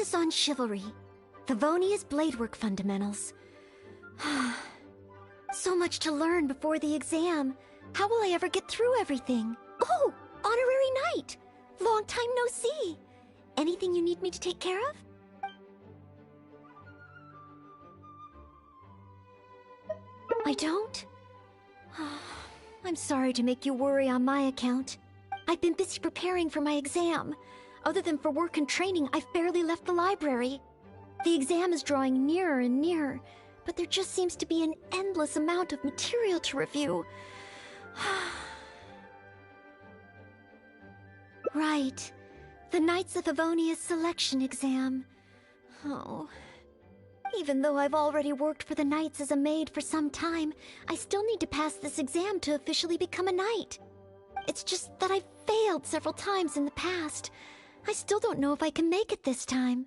focus on chivalry. Favonia's bladework fundamentals. So much to learn before the exam. How will I ever get through everything? Oh, honorary knight! Long time no see. Anything you need me to take care of? I don't? I'm sorry to make you worry on my account. I've been busy preparing for my exam. Other than for work and training, I've barely left the library. The exam is drawing nearer and nearer, but there just seems to be an endless amount of material to review. Right. The Knights of Favonia's selection exam. Oh. Even though I've already worked for the Knights as a maid for some time, I still need to pass this exam to officially become a knight. It's just that I've failed several times in the past. I still don't know if I can make it this time.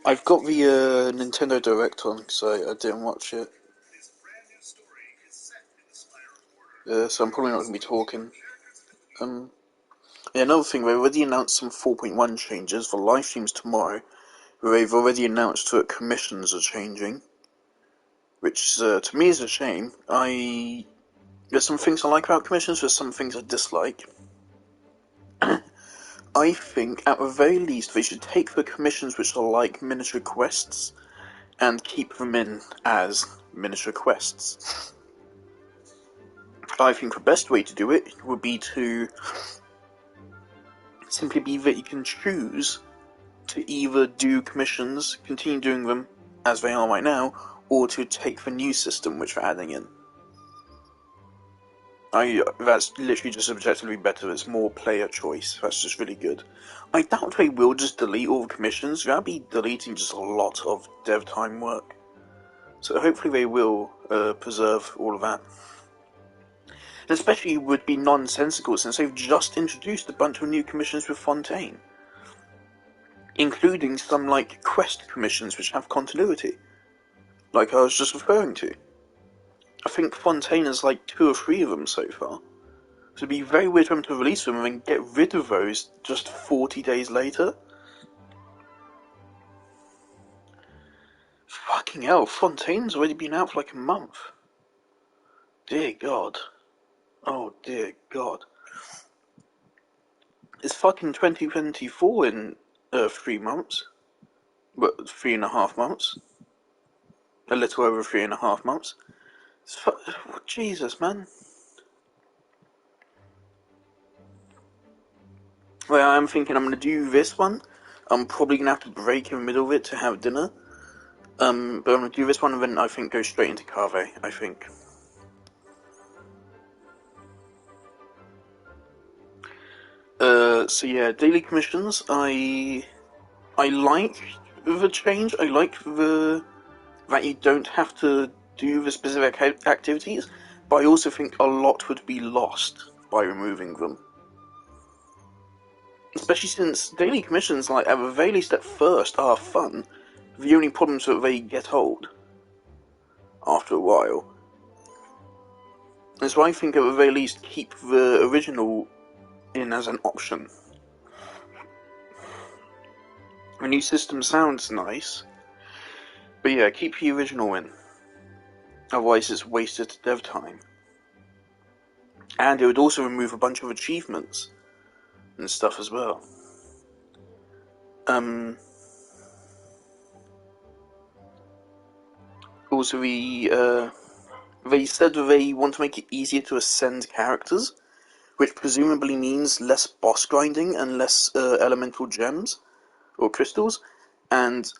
I've got the Nintendo Direct on, so I didn't watch it. So I'm probably not going to be talking. Yeah, another thing, they already announced some 4.1 changes for live streams tomorrow. They've already announced that commissions are changing, which to me is a shame. There's some things I like about commissions, there's some things I dislike. I think, at the very least, they should take the commissions which are like miniature quests and keep them in as miniature quests. I think the best way to do it would be to simply be that you can choose to either do commissions, continue doing them as they are right now, or to take the new system which they're adding in. That's literally just objectively better, it's more player choice, that's just really good. I doubt they will just delete all the commissions, that'd be deleting just a lot of dev time work. So hopefully they will preserve all of that. And especially it would be nonsensical since they've just introduced a bunch of new commissions with Fontaine. Including some, like, quest commissions which have continuity. Like I was just referring to. I think Fontaine has like 2 or 3 of them so far. So it'd be very weird for them to release them and then get rid of those just 40 days later. Fucking hell, Fontaine's already been out for like a month. Dear God. Oh dear God. It's fucking 2024 in 3 months. But 3.5 months. A little over 3.5 months. Jesus, man. Well, I'm thinking I'm going to do this one. I'm probably going to have to break in the middle of it to have dinner. But I'm going to do this one and then I think go straight into Cave, I think. So yeah, daily commissions, I like the change. I like that you don't have to do the specific activities, but I also think a lot would be lost by removing them. Especially since daily commissions, like at the very least at first, are fun. The only problem is that they get old after a while. And so I think at the very least keep the original in as an option. The new system sounds nice, but yeah, keep the original in. Otherwise it's wasted dev time. And it would also remove a bunch of achievements and stuff as well. Also, they said that they want to make it easier to ascend characters, which presumably means less boss grinding and less elemental gems or crystals, and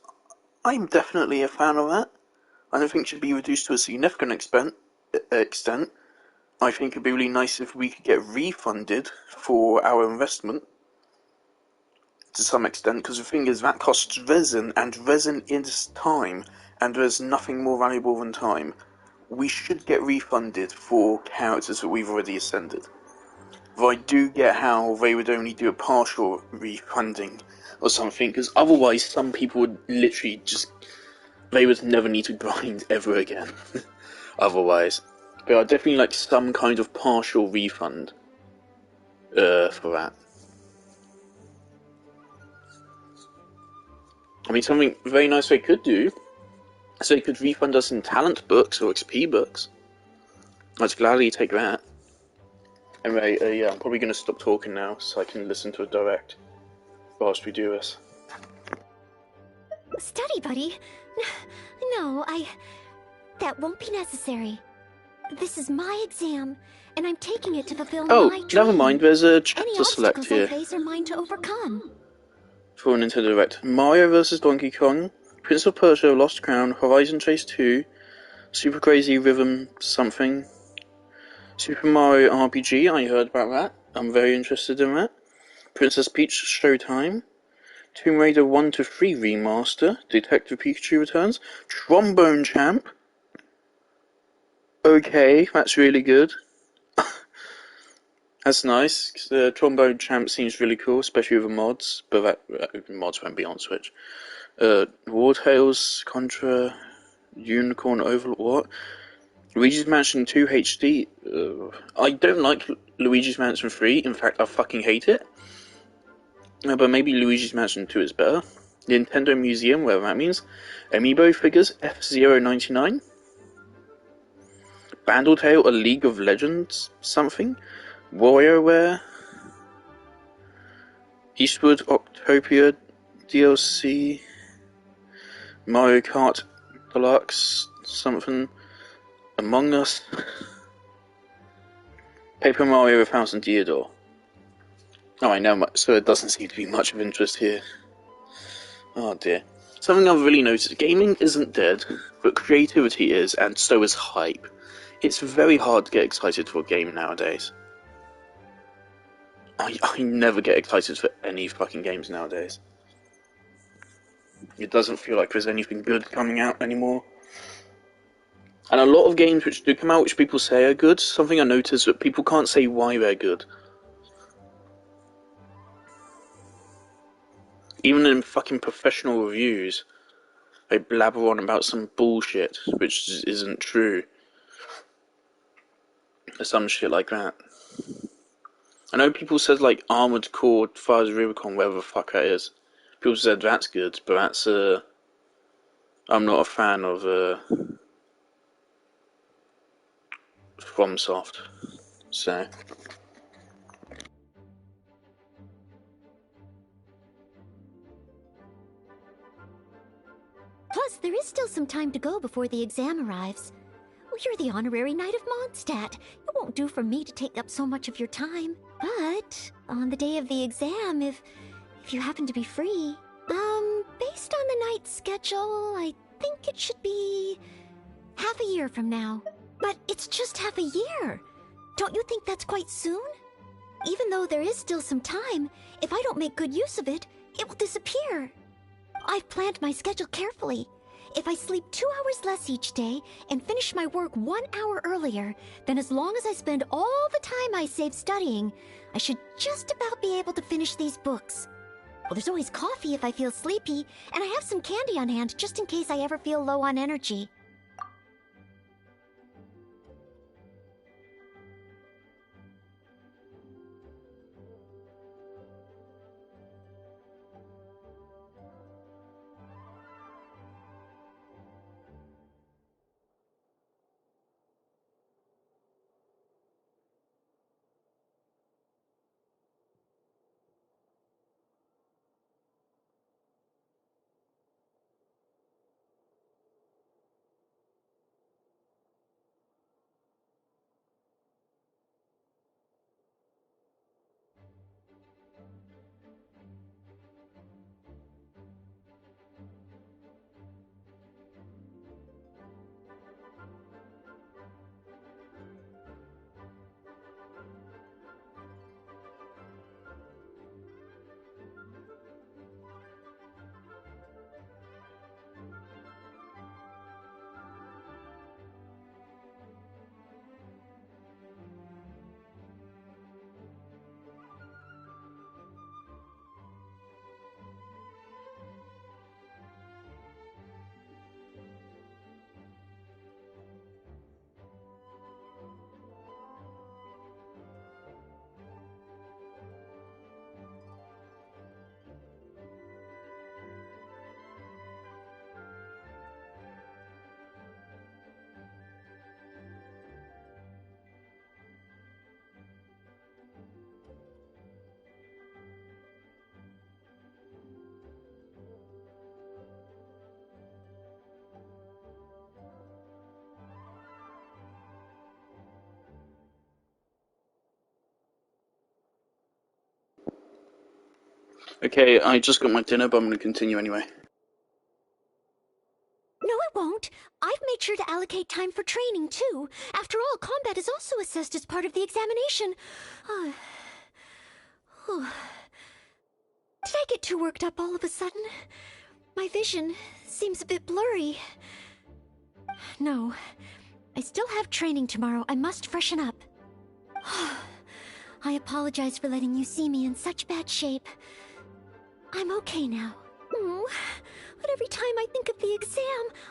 I'm definitely a fan of that. I don't think it should be reduced to a significant extent. I think it'd be really nice if we could get refunded for our investment to some extent, because the thing is that costs resin, and resin is time, and there's nothing more valuable than time. We should get refunded for characters that we've already ascended. Though I do get how they would only do a partial refunding or something, because otherwise some people would literally just... they would never need to grind ever again. Otherwise. But I'd definitely like some kind of partial refund for that. I mean, something very nice they could do is they could refund us in talent books or XP books. I'd gladly take that. Anyway, yeah, I'm probably going to stop talking now so I can listen to a direct whilst we do this. Study buddy? No, that won't be necessary. This is my exam, and I'm taking it to fulfill my dream. Never mind, there's a Any chapter select obstacles here I face are mine to overcome. for an Nintendo Direct. Mario vs. Donkey Kong, Prince of Persia, Lost Crown, Horizon Chase 2, Super Crazy Rhythm something, Super Mario RPG, I heard about that. I'm very interested in that. Princess Peach Showtime, Tomb Raider 1 to 3 Remaster, Detective Pikachu Returns, Trombone Champ. Okay, that's really good. That's nice, because the Trombone Champ seems really cool, especially with the mods, but that mods won't be on Switch. War Tales, Contra, Unicorn Overlord, Luigi's Mansion 2 HD. I don't like Luigi's Mansion 3, in fact I fucking hate it. But maybe Luigi's Mansion 2 is better. Nintendo Museum, whatever that means. Amiibo figures, F-Zero 99. Bandletale, A League of Legends something. WarioWare. Eastwood Octopia DLC. Mario Kart Deluxe something. Among Us. Paper Mario 1000 Diodore. Oh, I know, so it doesn't seem to be much of interest here. Oh dear. Something I've really noticed, gaming isn't dead, but creativity is, and so is hype. It's very hard to get excited for a game nowadays. I never get excited for any fucking games nowadays. It doesn't feel like there's anything good coming out anymore. And a lot of games which do come out, which people say are good, something I noticed that people can't say why they're good. Even in fucking professional reviews, they blabber on about some bullshit which isn't true. Or some shit like that. I know people said like Armored Core, Fires of Rubicon, whatever the fuck that is. People said that's good, but that's I'm not a fan of FromSoft. So Plus, there is still some time to go before the exam arrives. Well, you're the honorary Knight of Mondstadt. It won't do for me to take up so much of your time. But on the day of the exam, if you happen to be free, based on the night's schedule, I think it should be half a year from now. But it's just half a year. Don't you think that's quite soon? Even though there is still some time, if I don't make good use of it, it will disappear. I've planned my schedule carefully. If I sleep 2 hours less each day and finish my work 1 hour earlier, then as long as I spend all the time I save studying, I should just about be able to finish these books. Well, there's always coffee if I feel sleepy, and I have some candy on hand just in case I ever feel low on energy. Okay, I just got my dinner, but I'm going to continue anyway. No, it won't. I've made sure to allocate time for training, too. After all, combat is also assessed as part of the examination. Did I get too worked up all of a sudden? My vision seems a bit blurry. No, I still have training tomorrow. I must freshen up. I apologize for letting you see me in such bad shape. I'm okay now. But every time I think of the exam,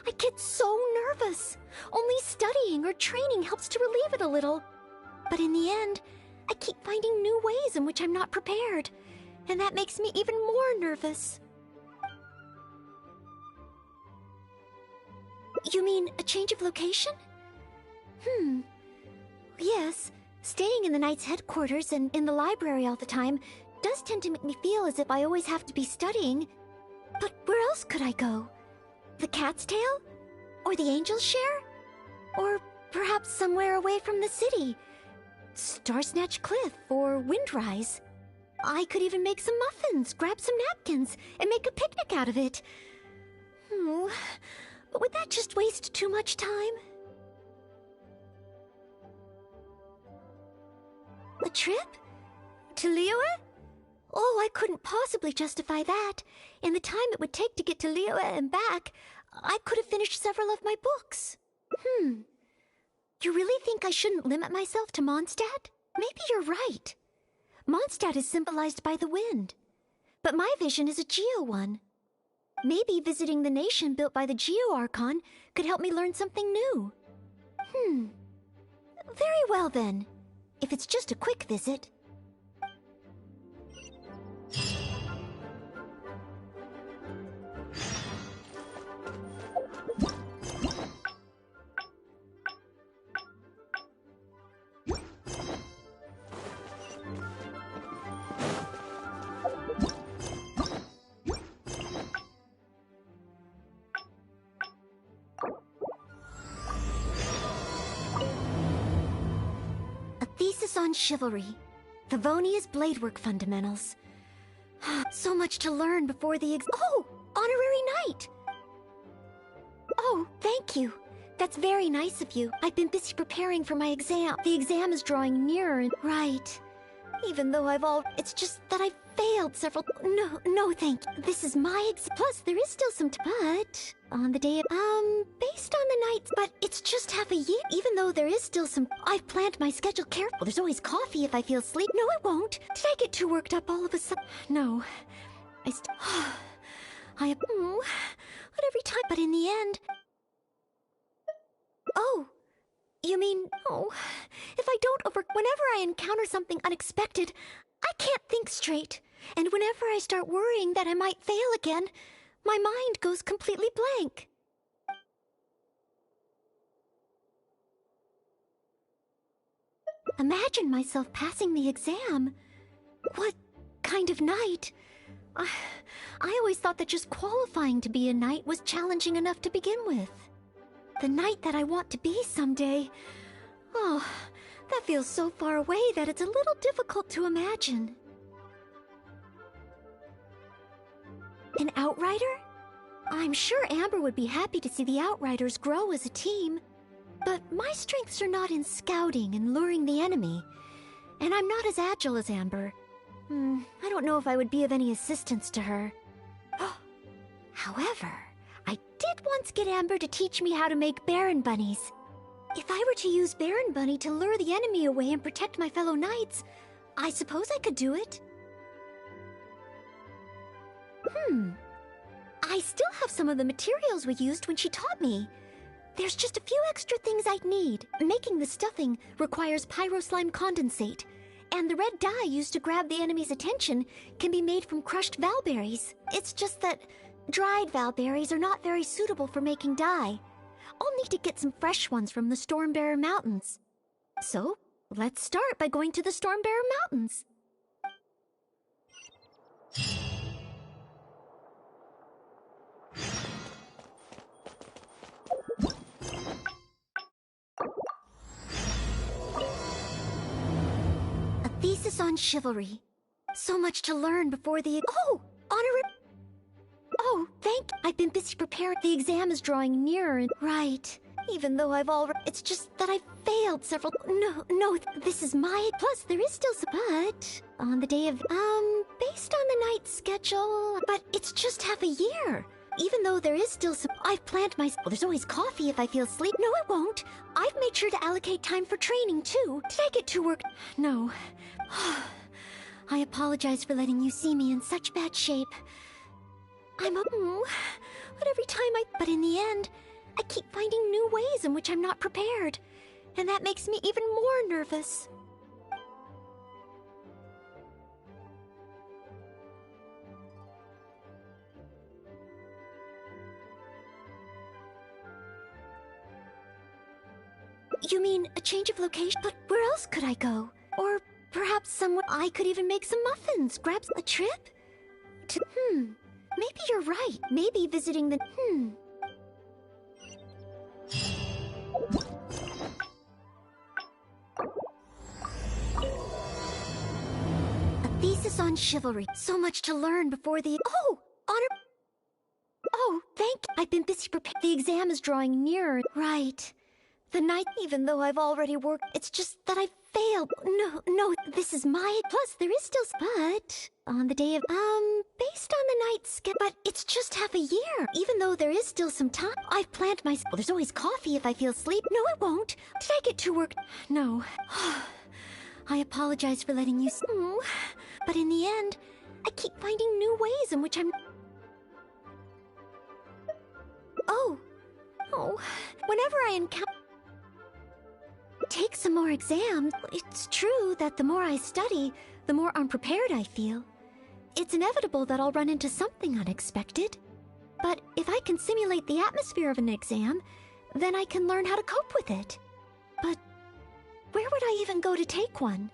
I get so nervous. Only studying or training helps to relieve it a little. But in the end, I keep finding new ways in which I'm not prepared. And that makes me even more nervous. You mean a change of location? Yes, staying in the Knight's headquarters and in the library all the time does tend to make me feel as if I always have to be studying. But where else could I go? The Cat's Tail? Or the Angel's Share? Or perhaps somewhere away from the city? Starsnatch Cliff or Windrise? I could even make some muffins, grab some napkins, and make a picnic out of it. But would that just waste too much time? A trip? To Liyue? Oh, I couldn't possibly justify that. In the time it would take to get to Liyue and back, I could have finished several of my books. You really think I shouldn't limit myself to Mondstadt? Maybe you're right. Mondstadt is symbolized by the wind, but my vision is a Geo one. Maybe visiting the nation built by the Geo Archon could help me learn something new. Very well then, if it's just a quick visit. On Chivalry, Favonia's Bladework Fundamentals. So much to learn before the Oh! Honorary Knight! Oh, thank you. That's very nice of you. I've been busy preparing for my exam. The exam is drawing nearer and... Right. Even though it's just that I've failed several... No, thank you. This is my exam. Plus, there is still some... But... On the day of... Based on the nights... But it's just half a year. Even though there is still some... I've planned my schedule carefully. Well, there's always coffee if I feel sleep. No, it won't. Did I get too worked up all of a sudden? No. But every time... But in the end... Oh... You mean, if I don't whenever I encounter something unexpected, I can't think straight. And whenever I start worrying that I might fail again, my mind goes completely blank. Imagine myself passing the exam. What kind of knight? I always thought that just qualifying to be a knight was challenging enough to begin with. The knight that I want to be someday. Oh, that feels so far away that it's a little difficult to imagine. An outrider? I'm sure Amber would be happy to see the outriders grow as a team. But my strengths are not in scouting and luring the enemy. And I'm not as agile as Amber. I don't know if I would be of any assistance to her. However... I did once get Amber to teach me how to make Baron Bunnies. If I were to use Baron Bunny to lure the enemy away and protect my fellow knights, I suppose I could do it. I still have some of the materials we used when she taught me. There's just a few extra things I'd need. Making the stuffing requires pyroslime condensate, and the red dye used to grab the enemy's attention can be made from crushed valberries. It's just that dried valberries are not very suitable for making dye. I'll need to get some fresh ones from the Stormbearer Mountains. So, let's start by going to the Stormbearer Mountains. A Thesis on Chivalry. So much to learn before the... Oh! Oh, I've been busy preparing. The exam is drawing nearer and... Right. Even though I've already... It's just that I've failed several... No, this is my... Plus, there is still some... But... On the day of... Based on the night schedule... But it's just half a year. Even though there is still some... I've planned my... Well, there's always coffee if I feel sleep. No, it won't. I've made sure to allocate time for training, too. Did I get too work... No. I apologize for letting you see me in such bad shape. But every time But in the end, I keep finding new ways in which I'm not prepared. And that makes me even more nervous. You mean a change of location? But where else could I go? Or perhaps somewhere I could even make some muffins, grab a trip? Maybe you're right. Maybe visiting the... A thesis on chivalry. So much to learn before the... Oh! Honor... Oh, I've been busy preparing. The exam is drawing nearer. Right. The night... Even though I've already worked... It's just that I've failed. No, this is my... Plus, there is still... But... On the day of... Based on the night schedule... But it's just half a year. Even though there is still some time... I've planned my... Well, there's always coffee if I feel sleep. No, it won't. Did I get too work... No. I apologize for letting you... But in the end, I keep finding new ways in which I'm... Oh. Whenever I encounter... Take some more exams. It's true that the more I study, the more unprepared I feel. It's inevitable that I'll run into something unexpected. But if I can simulate the atmosphere of an exam, then I can learn how to cope with it. But where would I even go to take one?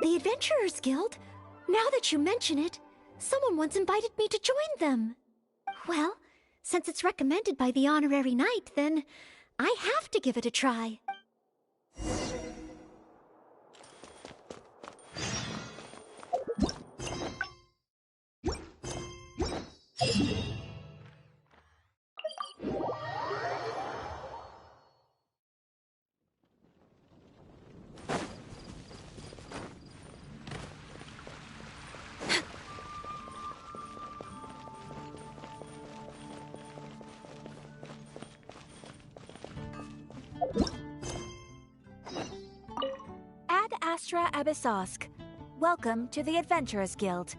The Adventurers Guild? Now that you mention it, someone once invited me to join them. Well, since it's recommended by the honorary knight, then I have to give it a try. Ad Astra Abyssosk. Welcome to the Adventurers Guild.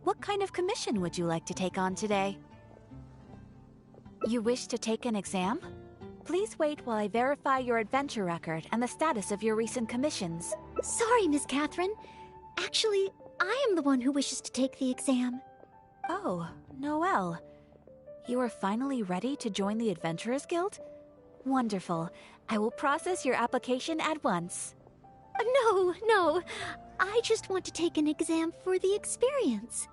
What kind of commission would you like to take on today? You wish to take an exam? Please wait while I verify your adventure record and the status of your recent commissions. Sorry, Miss Catherine. Actually, I am the one who wishes to take the exam. Oh, Noelle. You are finally ready to join the Adventurers Guild? Wonderful. I will process your application at once. No. I just want to take an exam for the experience.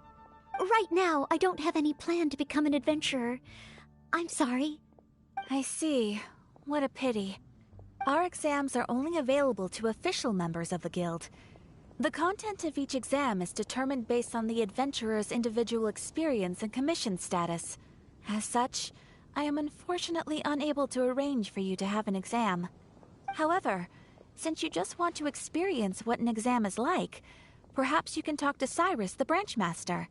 Right now, I don't have any plan to become an adventurer. I'm sorry. I see. What a pity. Our exams are only available to official members of the guild. The content of each exam is determined based on the adventurer's individual experience and commission status. As such, I am unfortunately unable to arrange for you to have an exam. However, since you just want to experience what an exam is like, perhaps you can talk to Cyrus, the branch master.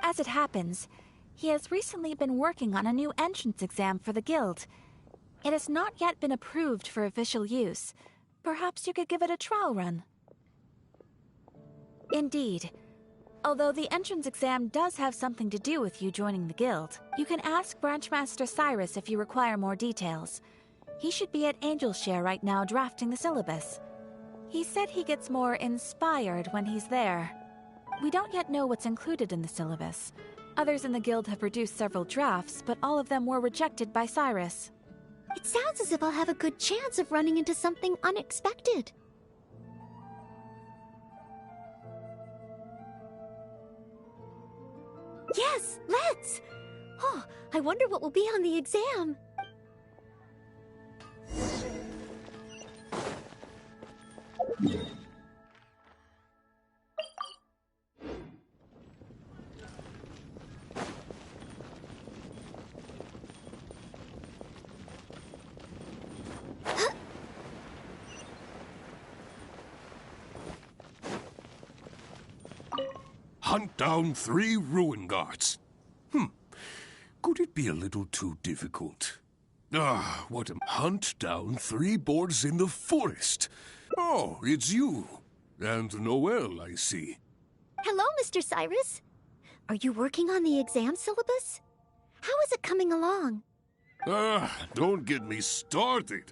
As it happens, he has recently been working on a new entrance exam for the guild. It has not yet been approved for official use. Perhaps you could give it a trial run. Indeed. Although the entrance exam does have something to do with you joining the guild, you can ask Branchmaster Cyrus if you require more details. He should be at Angelshare right now drafting the syllabus. He said he gets more inspired when he's there. we don't yet know what's included in the syllabus. Others in the guild have produced several drafts, but all of them were rejected by Cyrus. It sounds as if I'll have a good chance of running into something unexpected. Yes, let's! Oh, I wonder what will be on the exam. Hunt down 3 ruin guards. Could it be a little too difficult? What a... Hunt down 3 boars in the forest. Oh, it's you. And Noel, I see. Hello, Mr. Cyrus. Are you working on the exam syllabus? How is it coming along? Don't get me started.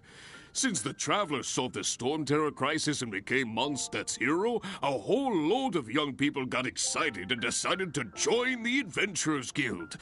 Since the Travelers solved the Storm Terror crisis and became Mondstadt's hero, a whole load of young people got excited and decided to join the Adventurers Guild.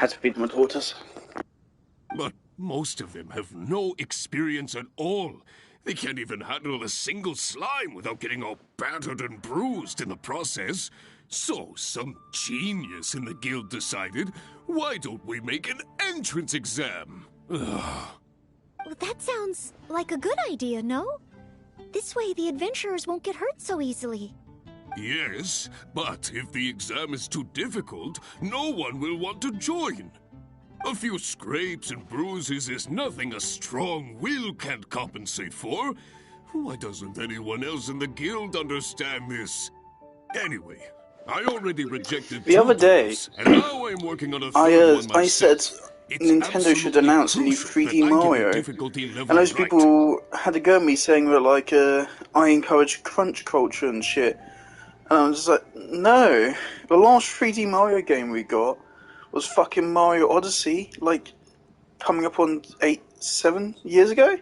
Had to feed my daughters. But most of them have no experience at all. They can't even handle a single slime without getting all battered and bruised in the process. So some genius in the guild decided, why don't we make an entrance exam? Ugh. Well, that sounds like a good idea, no? This way the adventurers won't get hurt so easily. Yes, but if the exam is too difficult, no one will want to join. A few scrapes and bruises is nothing a strong will can't compensate for. Why doesn't anyone else in the guild understand this? Anyway, I already rejected The other day, and now I'm working on a third one myself. I said It's Nintendo should absolutely announce a new crucial 3D that I get the Mario. difficulty level And those right. people had a go at me saying that, like, I encourage crunch culture and shit. And I was just like, no. The last 3D Mario game we got was fucking Mario Odyssey, like, coming up on 7 years ago?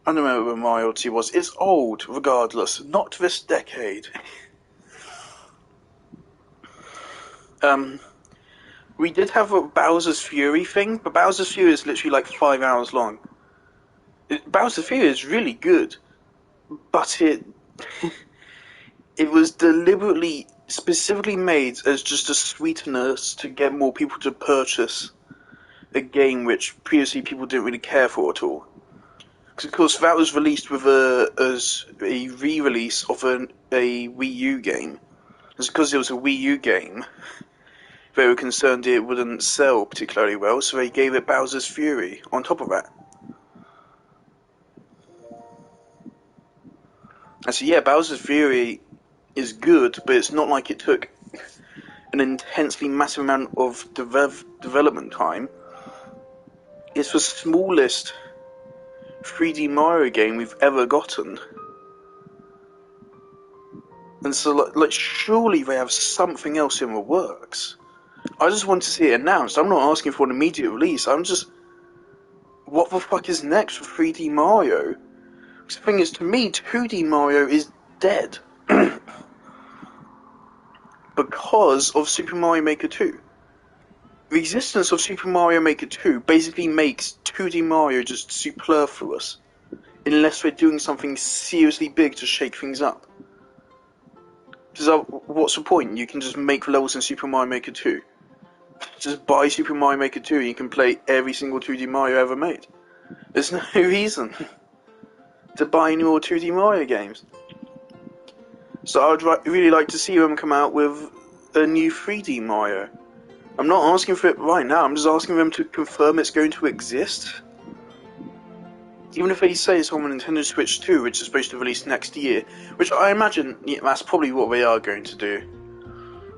I don't remember when Mario Odyssey was. It's old, regardless. Not this decade. We did have a Bowser's Fury thing, but Bowser's Fury is literally like 5 hours long. Bowser's Fury is really good, but it was deliberately, specifically made as just a sweetener to get more people to purchase a game which previously people didn't really care for at all. Because of course that was released with as a re-release of a Wii U game. It's because it was a Wii U game. They were concerned it wouldn't sell particularly well, so they gave it Bowser's Fury on top of that. And so yeah, Bowser's Fury is good, but it's not like it took an intensely massive amount of development time. It's the smallest 3D Mario game we've ever gotten. And so, like surely they have something else in the works. I just want to see it announced. I'm not asking for an immediate release. I'm just... what the fuck is next for 3D Mario? The thing is, to me, 2D Mario is dead. Because of Super Mario Maker 2. The existence of Super Mario Maker 2 basically makes 2D Mario just superfluous. Unless we're doing something seriously big to shake things up. Because what's the point? You can just make levels in Super Mario Maker 2. Just buy Super Mario Maker 2 and you can play every single 2D Mario ever made. There's no reason to buy any more 2D Mario games. So I would really like to see them come out with a new 3D Mario. I'm not asking for it right now, I'm just asking them to confirm it's going to exist. Even if they say it's on the Nintendo Switch 2, which is supposed to release next year, which I imagine that's probably what they are going to do.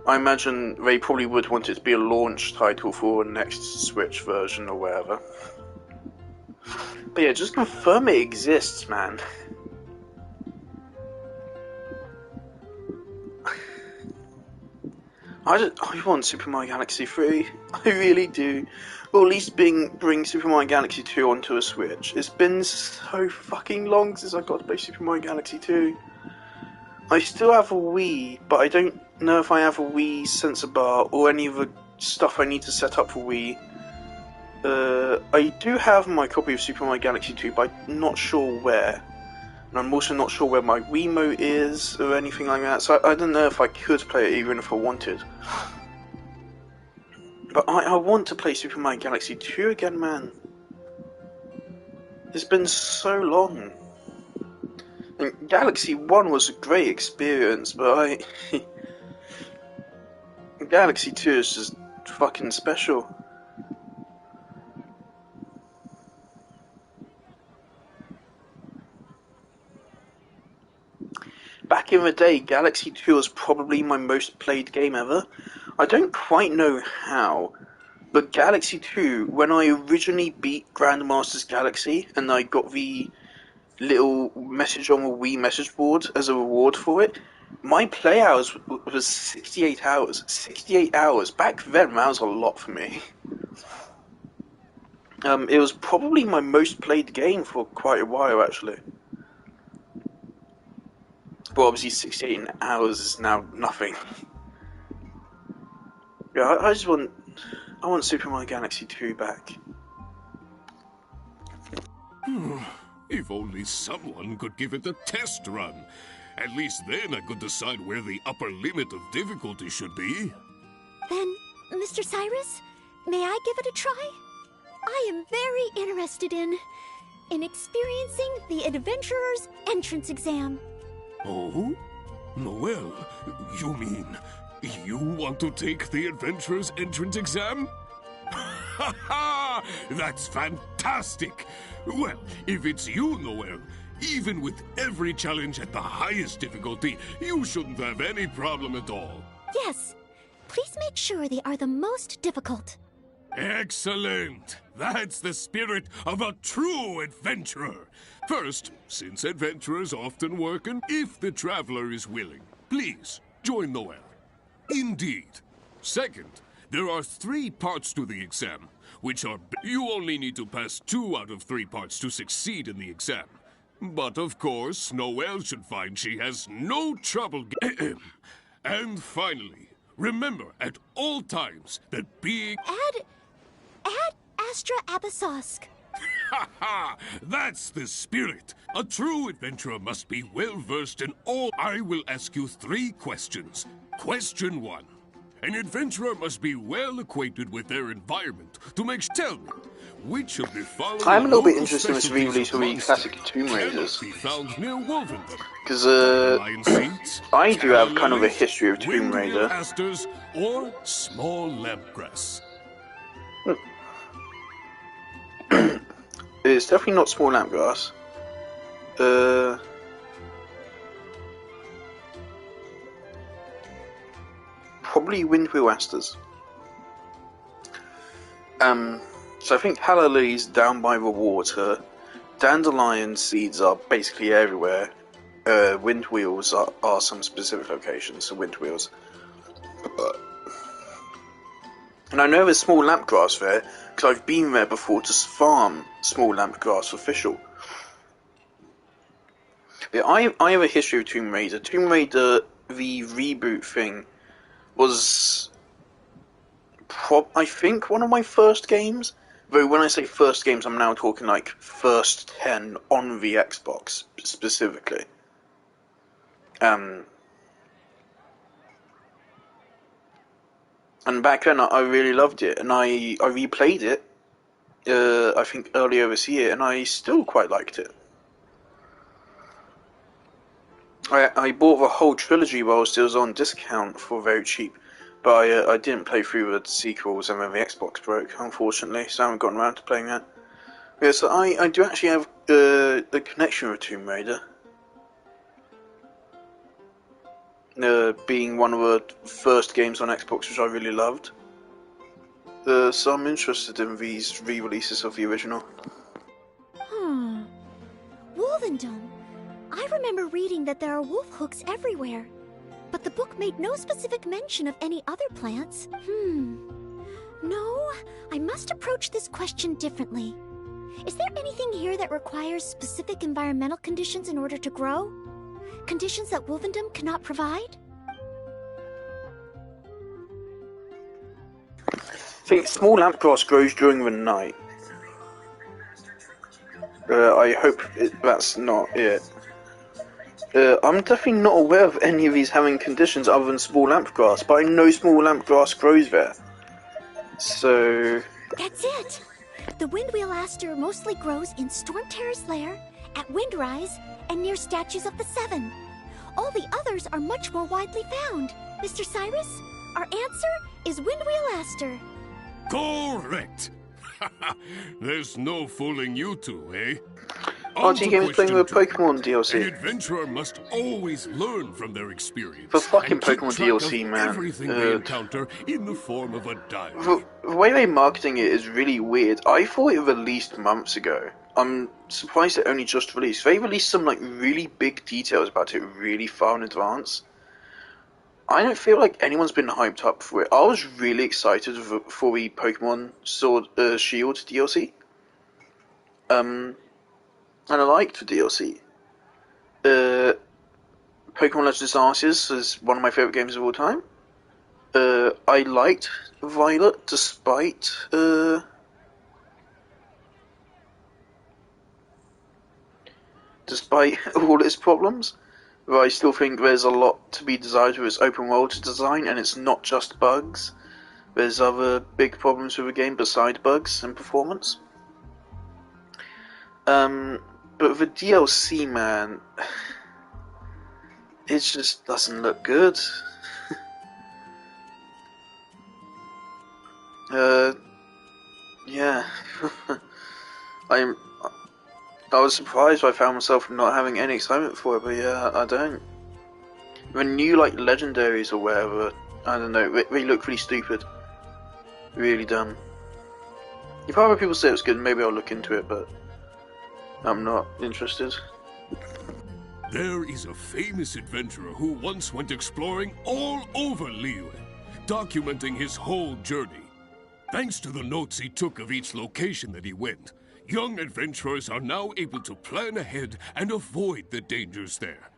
I imagine they probably would want it to be a launch title for the next Switch version or whatever. But yeah, just confirm it exists, man. I want Super Mario Galaxy 3. I really do. Or at least bring Super Mario Galaxy 2 onto a Switch. It's been so fucking long since I got to play Super Mario Galaxy 2. I still have a Wii, but I don't know if I have a Wii sensor bar or any of the stuff I need to set up for Wii. I do have my copy of Super Mario Galaxy 2, but I'm not sure where. And I'm also not sure where my Wiimote is or anything like that, so I don't know if I could play it even if I wanted. But I want to play Super Mario Galaxy 2 again, man. It's been so long. And Galaxy 1 was a great experience, but Galaxy 2 is just fucking special. Back in the day, Galaxy 2 was probably my most played game ever. I don't quite know how, but Galaxy 2, when I originally beat Grandmaster's Galaxy, and I got the little message on the Wii message board as a reward for it, my play hours was 68 hours. 68 hours. Back then, that was a lot for me. It was probably my most played game for quite a while, actually. But obviously 68 hours is now nothing. Yeah, I just want... I want Super Mario Galaxy 2 back. If only someone could give it a test run. At least then I could decide where the upper limit of difficulty should be. Then, Mr. Cyrus, may I give it a try? I am very interested in experiencing the Adventurer's Entrance Exam. Oh? Noel, you mean you want to take the Adventurer's Entrance Exam? Ha ha! That's fantastic! Well, if it's you, Noel, even with every challenge at the highest difficulty, you shouldn't have any problem at all. Yes. Please make sure they are the most difficult. Excellent! That's the spirit of a true adventurer. First, since adventurers often work and if the traveler is willing, please join Noel. Indeed. Second, there are 3 parts to the exam, which are... You only need to pass 2 out of 3 parts to succeed in the exam. But of course, Noel should find she has no trouble... And finally, remember at all times that being... Add Astra Abyssosque. Ha ha! That's the spirit! A true adventurer must be well-versed in all... I will ask you 3 questions. Question 1. An adventurer must be well acquainted with their environment to make... Tell me, which of the following... I'm a little bit local interested in this specialties re-release of the monster classic Tomb Raiders. cannot be found near Wolvendom? Because, Lion seeds, I do have kind of a lilies, history of Tomb windmill Raider. asters, or small lampgrass. It's definitely not small lampgrass. Probably windwheel asters. So I think Halla lilies down by the water. Dandelion seeds are basically everywhere. Windwheels are some specific locations, so windwheels. And I know there's small lampgrass there, because I've been there before to farm small lampgrass for Fischl. Yeah, I have a history of Tomb Raider. Tomb Raider, the reboot thing, was... I think one of my first games. Though when I say first games, I'm now talking like first 10 on the Xbox, specifically. And back then I really loved it, and I replayed it, I think earlier this year, and I still quite liked it. I bought the whole trilogy whilst it was on discount for very cheap, but I didn't play through the sequels, and then the Xbox broke, unfortunately, so I haven't gotten around to playing that. Yeah, so I do actually have a connection with Tomb Raider. Being one of the first games on Xbox which I really loved. So I'm interested in these re-releases of the original. Wolvendom. I remember reading that there are wolf hooks everywhere, but the book made no specific mention of any other plants. No, I must approach this question differently. Is there anything here that requires specific environmental conditions in order to grow? Conditions that Wolvendom cannot provide? I think small lampgrass grows during the night. I hope that's not it. I'm definitely not aware of any of these having conditions other than small lampgrass, but I know small lampgrass grows there. So... That's it! The windwheel aster mostly grows in Storm Terror's lair, at Windrise, and near statues of the Seven. All the others are much more widely found. Mr. Cyrus, our answer is windwheel aster. Correct! There's no fooling you two, eh? RT Games playing with Pokemon An DLC. adventurer must always learn from their experience. The fucking and keep Pokemon track DLC, of man. Everything they encounter in the form of a diary. The way they're marketing it is really weird. I thought it released months ago. I'm surprised it only just released. They released some like really big details about it really far in advance. I don't feel like anyone's been hyped up for it. I was really excited for the Pokemon Sword Shield DLC. And I liked the DLC. Pokemon Legends Arceus is one of my favourite games of all time. I liked Violet despite all its problems. But I still think there's a lot to be desired with its open world design, and it's not just bugs. There's other big problems with the game beside bugs and performance. But the DLC, man, it just doesn't look good. Yeah. I was surprised I found myself not having any excitement for it, but yeah, I don't. The new, like, legendaries or whatever, I don't know, they look pretty stupid. Really dumb. If other people say it's good, maybe I'll look into it, but I'm not interested. There is a famous adventurer who once went exploring all over Liyue, documenting his whole journey. Thanks to the notes he took of each location that he went, young adventurers are now able to plan ahead and avoid the dangers there.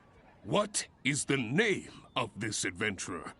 What is the name of this adventurer?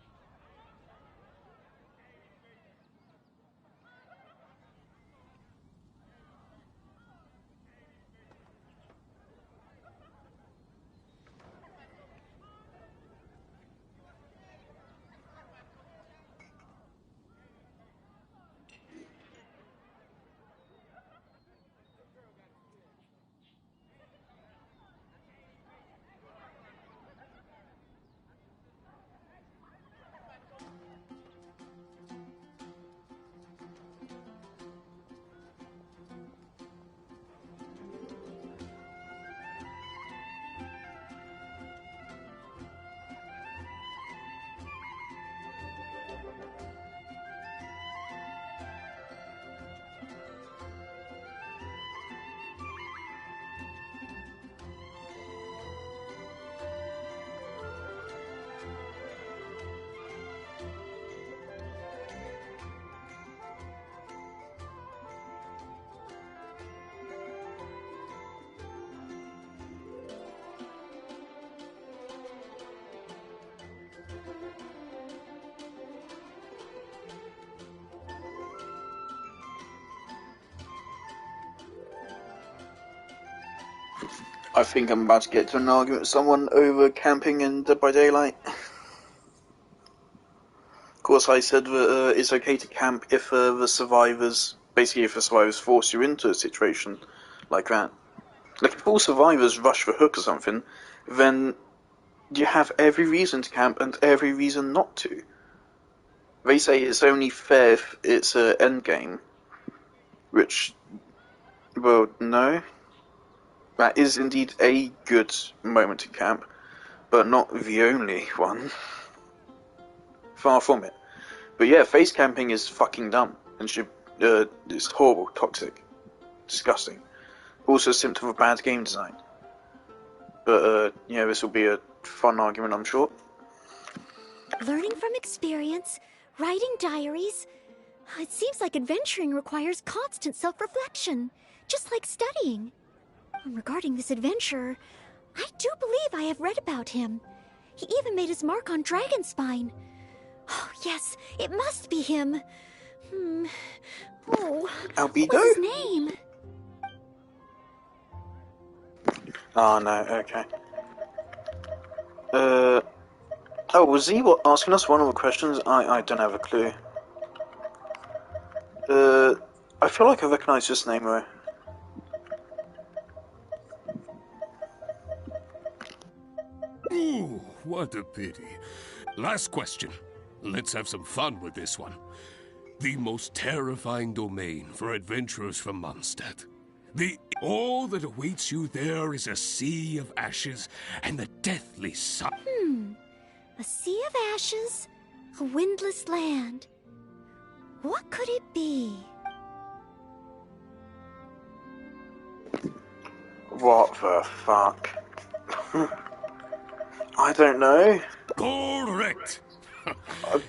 I think I'm about to get to an argument with someone over camping in Dead by Daylight. Of course, I said that it's okay to camp if the survivors force you into a situation like that. Like, if all survivors rush the hook or something, then you have every reason to camp and every reason not to. They say it's only fair if it's an endgame. Which, well, no. That is indeed a good moment to camp, but not the only one. Far from it. But yeah, face camping is fucking dumb, and it's horrible, toxic, disgusting. Also a symptom of bad game design. But yeah, this will be a fun argument, I'm sure. Learning from experience, writing diaries. It seems like adventuring requires constant self-reflection, just like studying. Regarding this adventurer, I do believe I have read about him. He even made his mark on Dragonspine. Oh, yes, it must be him. Oh, Albedo? what was his name? Oh, no, okay. Oh, was he asking us one of the questions? I don't have a clue. I feel like I recognise this name, though. Ooh, what a pity. Last question. Let's have some fun with this one. The most terrifying domain for adventurers from Mondstadt. All that awaits you there is a sea of ashes and the deathly sun. A sea of ashes, a windless land. What could it be? What the fuck? I don't know. Correct!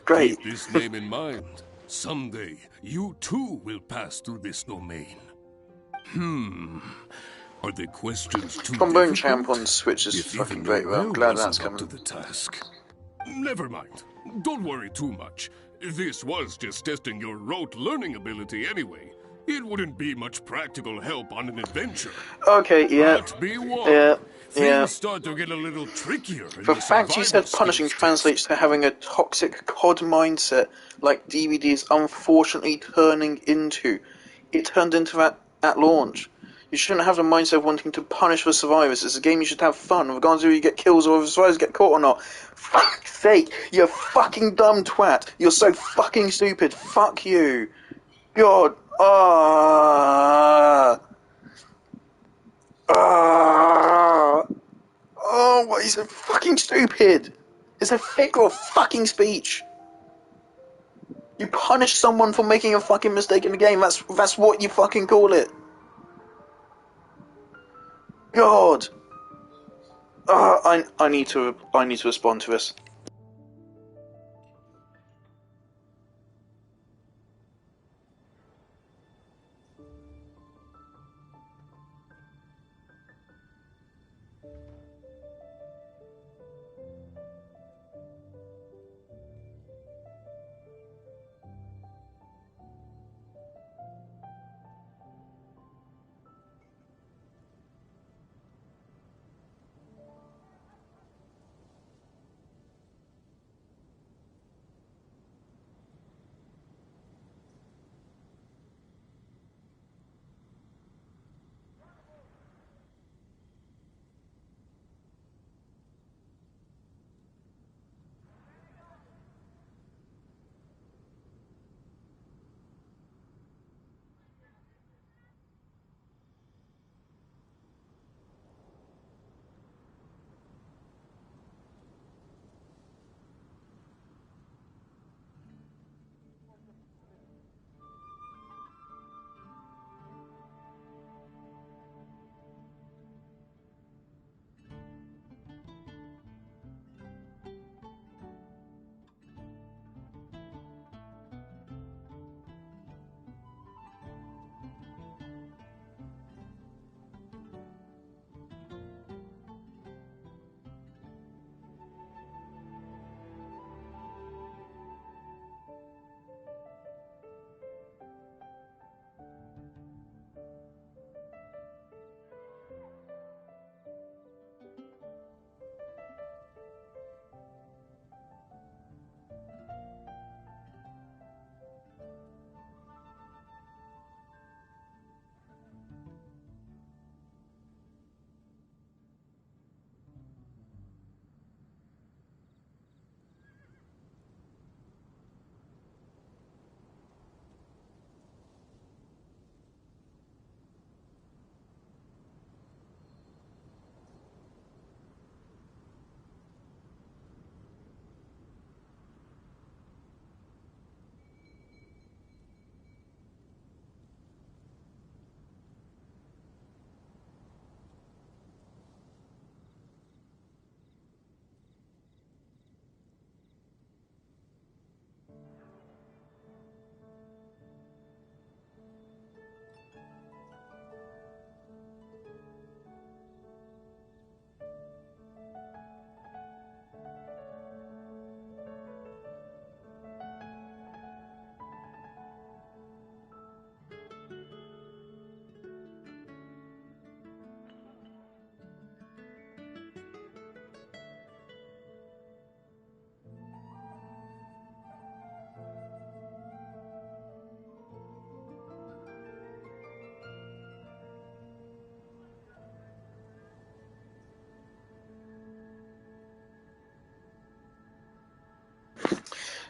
Great. Keep this name in mind. Someday, you too will pass through this domain. Are the questions too Trombone difficult? Champ on Switch is If fucking even great, your though. I'm glad wasn't that's up coming. to the task. Never mind. Don't worry too much. This was just testing your rote learning ability anyway. It wouldn't be much practical help on an adventure. Okay, yeah. But be warned, Yeah. things start to get a little trickier in The the fact you survival said punishing skills translates test. to having a toxic COD mindset, like DVD is unfortunately turning into. It turned into that at launch. You shouldn't have the mindset of wanting to punish the survivors. It's a game you should have fun, regardless of whether you get kills or if the survivors get caught or not. Fuck's sake, you fucking dumb twat. You're so fucking stupid. Fuck you. God. Oh, what is so fucking stupid? It's a figure of fucking speech. You punish someone for making a fucking mistake in the game. That's what you fucking call it. God. I need to respond to this.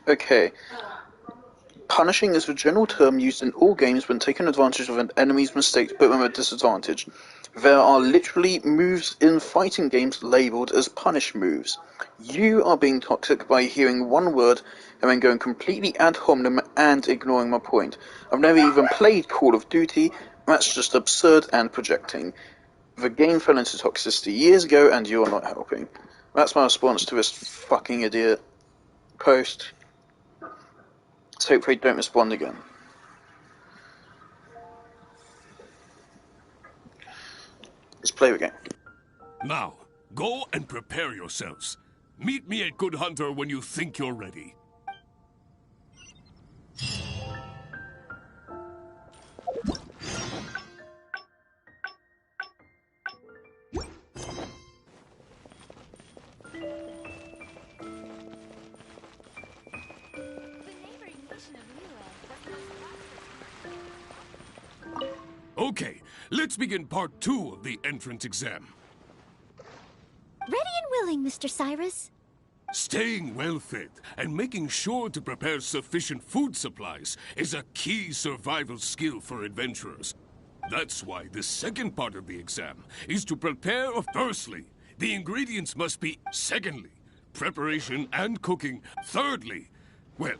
Okay. Punishing is the general term used in all games when taking advantage of an enemy's mistake to put them at a disadvantage. There are literally moves in fighting games labelled as punish moves. You are being toxic by hearing one word and then going completely ad hominem and ignoring my point. I've never even played Call of Duty. That's just absurd and projecting. The game fell into toxicity years ago and you're not helping. That's my response to this fucking idiot post. Let's hope they don't respond again. Let's play the game. Now, go and prepare yourselves. Meet me at Good Hunter when you think you're ready. Okay, let's begin part 2 of the entrance exam. Ready and willing, Mr. Cyrus. Staying well-fed and making sure to prepare sufficient food supplies is a key survival skill for adventurers. That's why the second part of the exam is to prepare. Firstly, the ingredients must be. Secondly, preparation and cooking. Thirdly, well,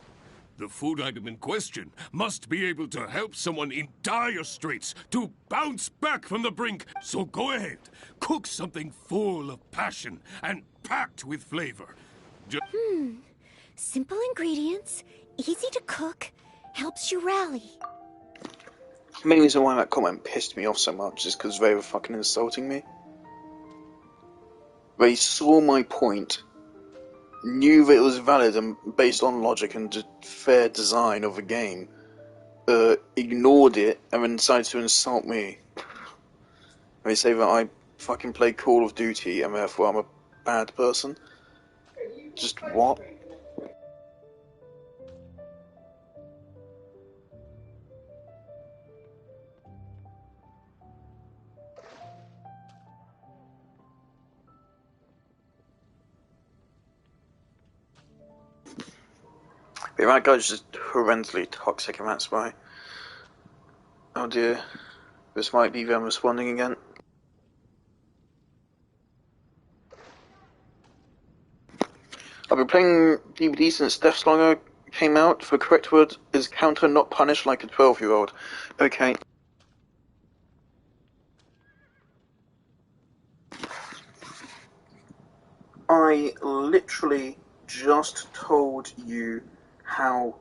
the food item in question must be able to help someone in dire straits to bounce back from the brink. So go ahead, cook something full of passion and packed with flavor. Simple ingredients, easy to cook, helps you rally. The main reason why that comment pissed me off so much is because they were fucking insulting me. They saw my point, knew that it was valid and based on logic and fair design of the game, ignored it, and then decided to insult me. They say that I fucking play Call of Duty and therefore I'm a bad person. Just what? But that guy's just horrendously toxic and that's why. Oh dear. This might be them responding again. I've been playing DBD since Death's Longer came out. The correct word is counter, not punish like a 12-year-old. Okay. I literally just told you how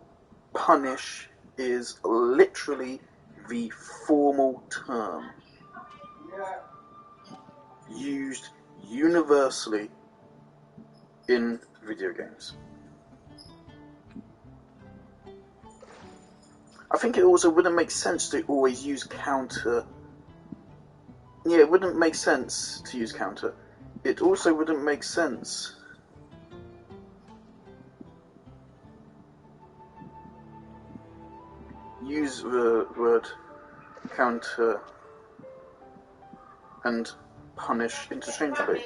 punish is literally the formal term used universally in video games. I think it also wouldn't make sense to always use counter. Yeah, it wouldn't make sense to use counter. It also wouldn't make sense use the word counter and punish interchangeably.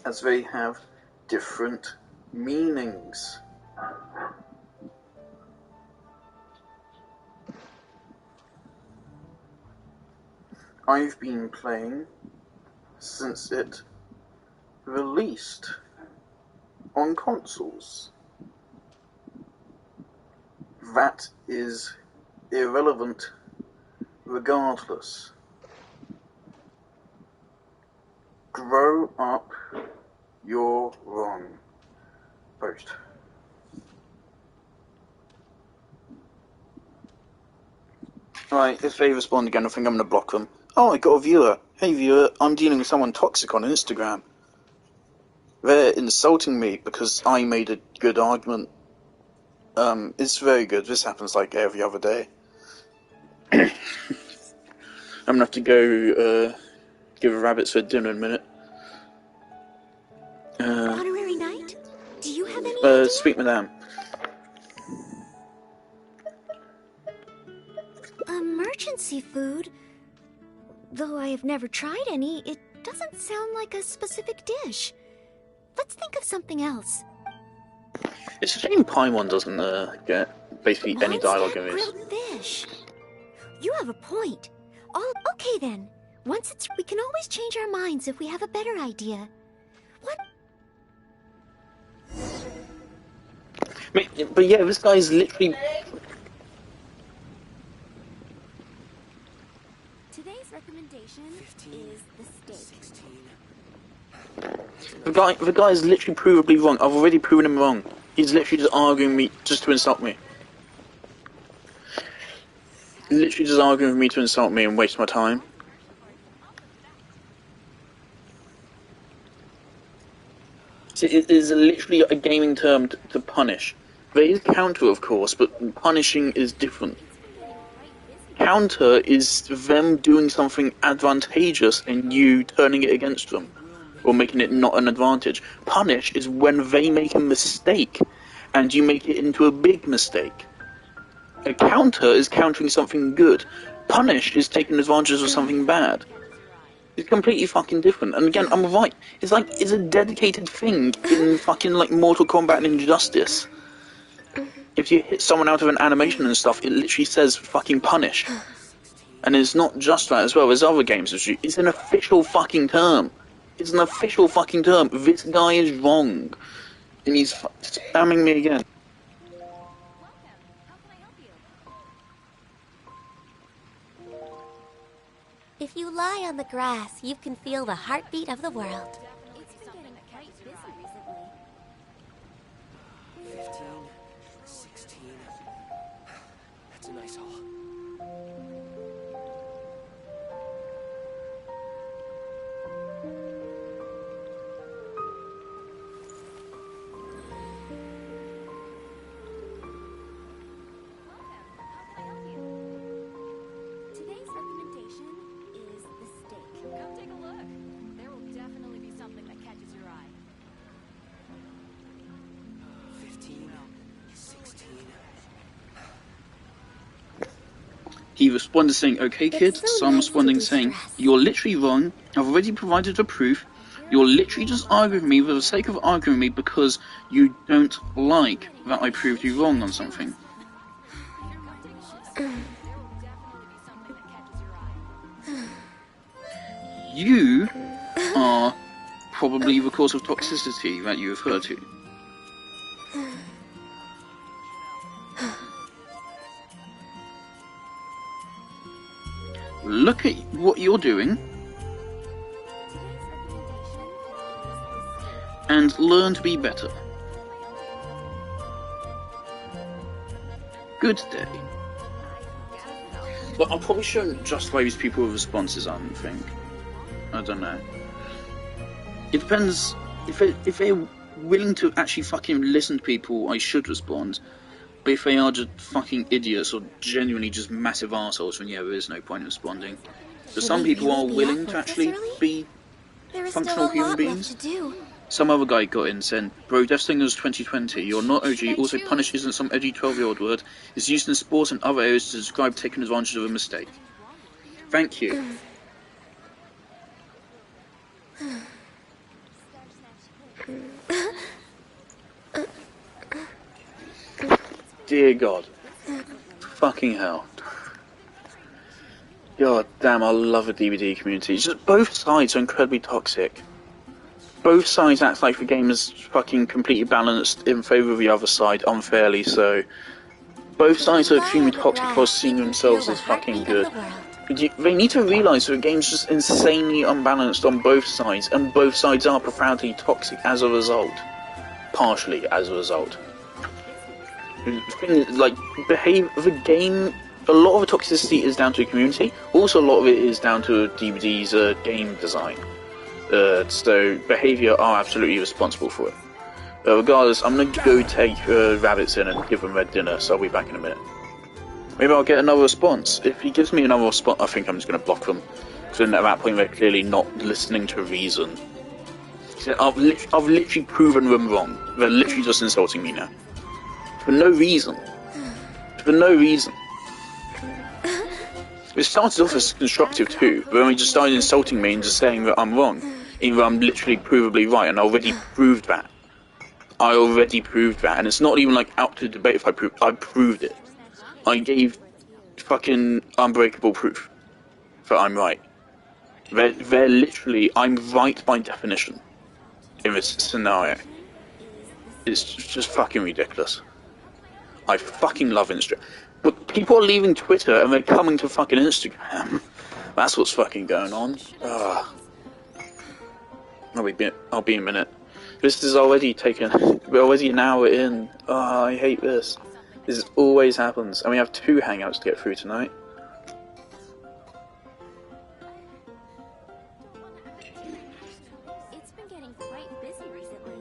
As they have different meanings. I've been playing since it released on consoles. That is irrelevant regardless. Grow up, you're wrong. Post. Right, if they respond again, I think I'm going to block them. Oh, I got a viewer. Hey viewer, I'm dealing with someone toxic on Instagram. They're insulting me because I made a good argument. It's very good. This happens like every other day. I'm gonna have to go, give a rabbits for dinner in a minute. Honorary knight? Do you have any idea? Sweet madame. Emergency food? Though I have never tried any, it doesn't sound like a specific dish. Let's think of something else. It's a shame Paimon doesn't get basically any dialogue in this. Grilled fish. You have a point. Okay then. Once it's, we can always change our minds if we have a better idea. What? But yeah, this guy's literally. Today's recommendation is the steak. The guy is literally provably wrong. I've already proven him wrong. He's literally just arguing me just to insult me. Literally just arguing with me to insult me and waste my time. It is literally a gaming term to punish. There is counter, of course, but punishing is different. Counter is them doing something advantageous and you turning it against them, or making it not an advantage. Punish is when they make a mistake, and you make it into a big mistake. A counter is countering something good. Punish is taking advantage of something bad. It's completely fucking different. And again, I'm right. It's a dedicated thing in fucking like Mortal Kombat and Injustice. If you hit someone out of an animation and stuff, it literally says fucking punish. And it's not just that as well, there's other games. It's an official fucking term. It's an official fucking term. This guy is wrong. And he's spamming me again. If you lie on the grass, you can feel the heartbeat of the world. It's been getting quite busy recently. 15, 16. That's a nice haul. Today's recommendation is the steak. Come take a look. There will definitely be something that catches your eye. 15, 16. He responded saying, okay kid, so I'm responding saying, you're literally wrong, I've already provided the proof, you're literally just arguing with me for the sake of arguing with me because you don't like that I proved you wrong on something. You are probably the cause of toxicity that you refer to. Look at what you're doing and learn to be better. Good day. But I probably shouldn't justify these people with responses, I don't think. I don't know. It depends. If they're willing to actually fucking listen to people, I should respond. But if they are just fucking idiots or genuinely just massive arseholes, then yeah, there is no point in responding. But some people are willing to actually be functional human beings. Some other guy got in saying, bro, Death Slinger's 2020, you're not OG, also punish isn't some edgy 12-year-old word, it's used in sports and other areas to describe taking advantage of a mistake. Thank you. Dear God. Fucking hell. God damn, I love the DVD community. It's just both sides are incredibly toxic. Both sides act like the game is fucking completely balanced in favour of the other side, unfairly so. Both sides are extremely toxic while seeing themselves as fucking good. They need to realise that the game's just insanely unbalanced on both sides, and both sides are profoundly toxic as a result. Partially as a result. Like, the game, a lot of the toxicity is down to the community, also a lot of it is down to DVD's game design. So behaviour are absolutely responsible for it. Regardless, I'm gonna go take rabbits in and give them their dinner, so I'll be back in a minute. Maybe I'll get another response. If he gives me another response, I think I'm just gonna block them. Because then at that point they're clearly not listening to reason. I've literally proven them wrong. They're literally just insulting me now. For no reason. For no reason. It started off as constructive too, but when he just started insulting me and just saying that I'm wrong, even though I'm literally provably right, and I already proved that. I already proved that, and it's not even like out to debate if I proved it. I gave fucking unbreakable proof that I'm right. They're literally, I'm right by definition in this scenario. It's just fucking ridiculous. I fucking love Instagram. But people are leaving Twitter and they're coming to fucking Instagram. That's what's fucking going on. Ugh. I'll be a minute. This is already we're already an hour in. Oh, I hate this. This always happens. And we have 2 Hangouts to get through tonight. It's been getting quite busy recently.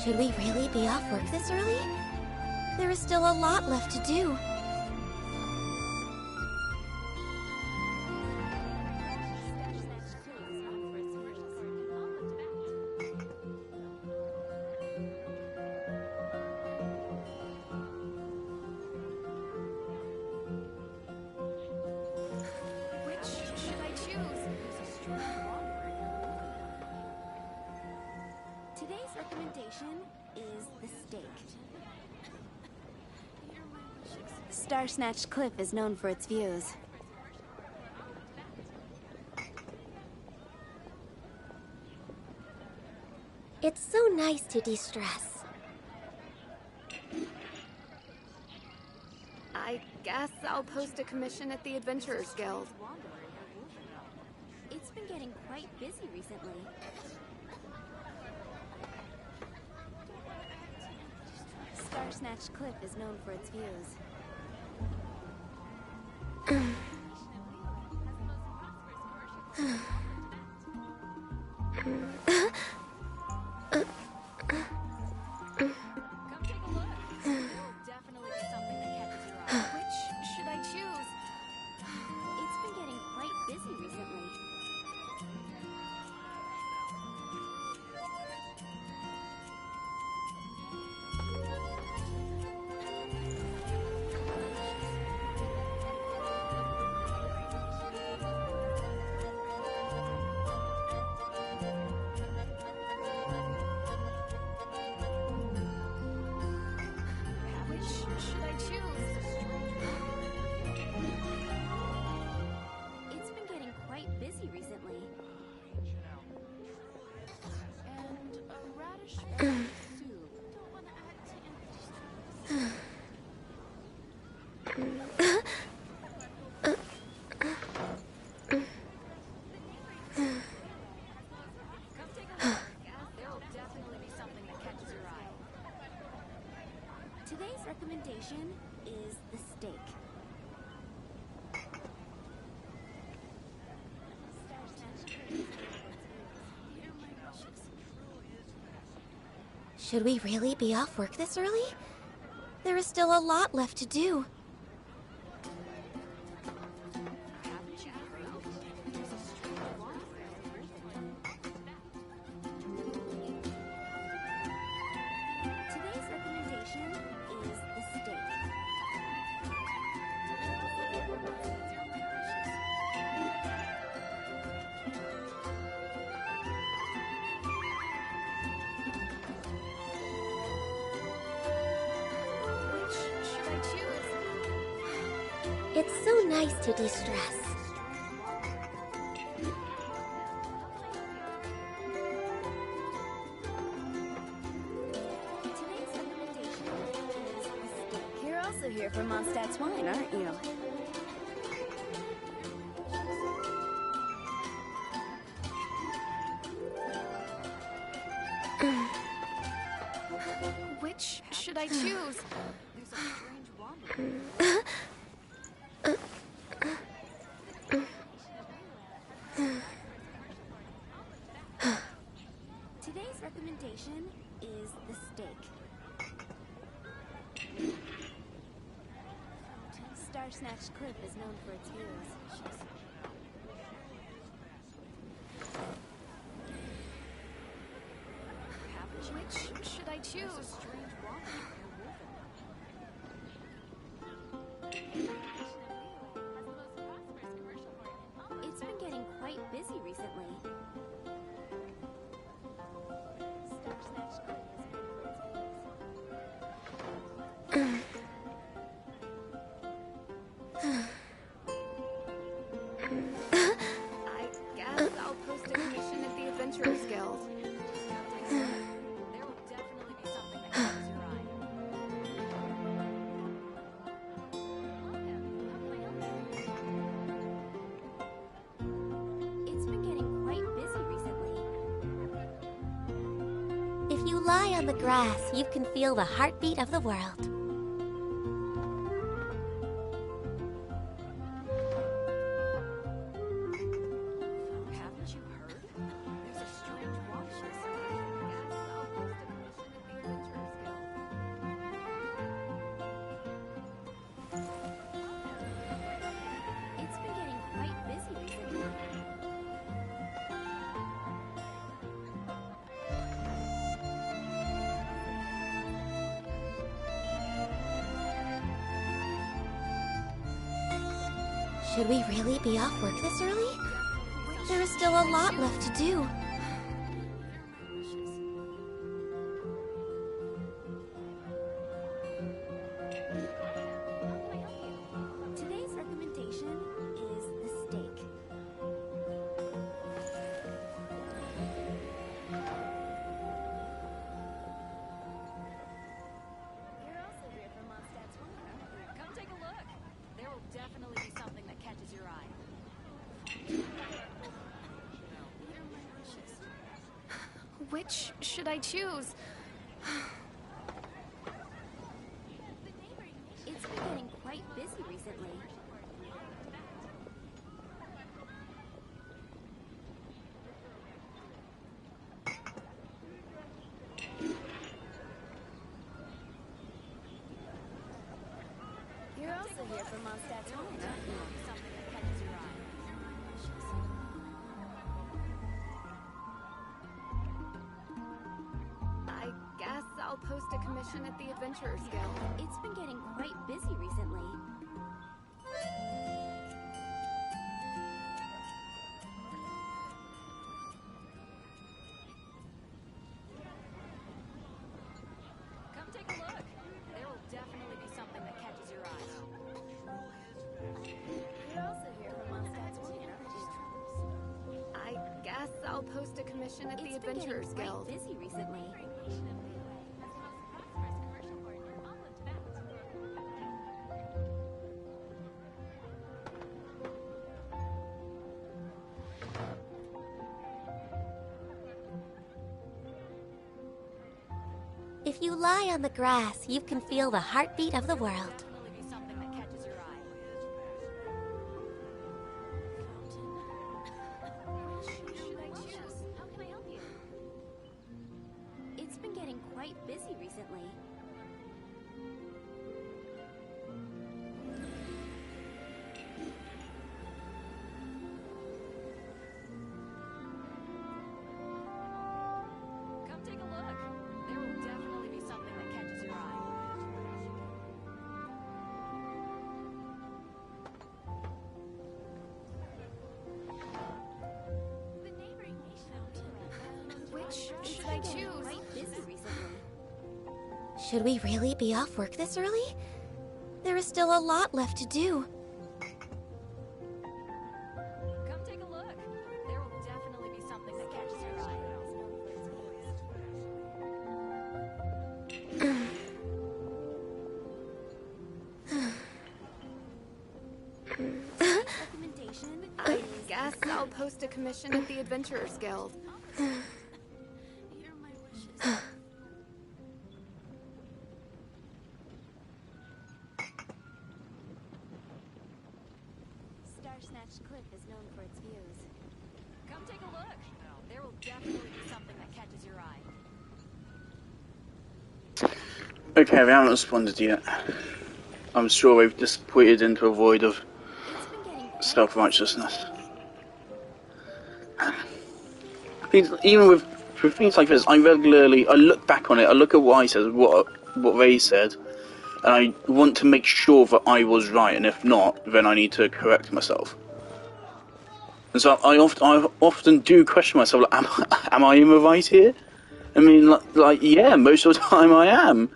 Should we really be off work this early? There is still a lot left to do. Which should I choose? Today's recommendation is the steak. Star Snatched Cliff is known for its views. It's so nice to de-stress. I guess I'll post a commission at the Adventurers Guild. It's been getting quite busy recently. Star Snatched Cliff is known for its views. Come take a look. There'll definitely be something that catches your eye. Which should I choose? It's been getting quite busy recently. Which should I choose? It's been getting quite busy recently. And a radish soup. Don't want to add to empty. Come take a look. There'll definitely be something that catches your eye. Today's recommendation is the steak. Should we really be off work this early? There is still a lot left to do. Today's recommendation is the steak. Which should I choose? It's so nice to de-stress. Today's recommendation is the steak. You're also here for Mondstadt's wine, aren't you? Which should I choose? There's a strange wandering. Today's recommendation is the steak. Star Snatched Cliff is known for its views. Which should I choose? It's been getting quite busy recently. Star Snatched Cliff is known for its views. I guess I'll post a commission at the Adventurers Guild. There will definitely be something that catches your eye. It's been getting quite busy recently. If you lie on the grass, you can feel the heartbeat of the world. Haven't you heard? There's a strange wandering. I guess I'll post a commission at the Should we really be off work this early? There is still a lot left to do. Today's recommendation is the steak. You're also here for Mondstadt's Wonder. Come take a look. There will definitely be something that catches your eye. Which should I choose? It's been getting quite busy recently. You're also here for Mondstadt's Wonder. Something that catches your eye. I guess I'll post a commission at the Adventurers Guild. It's been getting quite busy recently. Come take a look. There will definitely be something that catches your eye. You're also here for Mondstadt's Wonder. I guess I'll post a commission at the Adventurers Guild. It's been getting quite busy recently. If you lie on the grass, you can feel the heartbeat of the world. Definitely be something that catches your eye. Should I choose? How can I help you? It's been getting quite busy recently. Come take a look. There will definitely be something that catches your eye. Which should I choose? Quite busy recently. Should we really be off work this early? There is still a lot left to do. Come take a look. There will definitely be something that catches your eye. Recommendation? I guess I'll post a commission at the Adventurers Guild. Here are my wishes. Star Snatched Cliff is known for its views. Come take a look. There will definitely be something that catches your eye. Okay, we haven't responded yet. I'm sure we've disappointed into a void of It's been getting quite self-righteousness. Even with things like this, I look back on it, I look at what I said, what they said, and I want to make sure that I was right, and if not, then I need to correct myself. And so I often do question myself, like, am I in the right here? I mean, like, yeah, most of the time I am.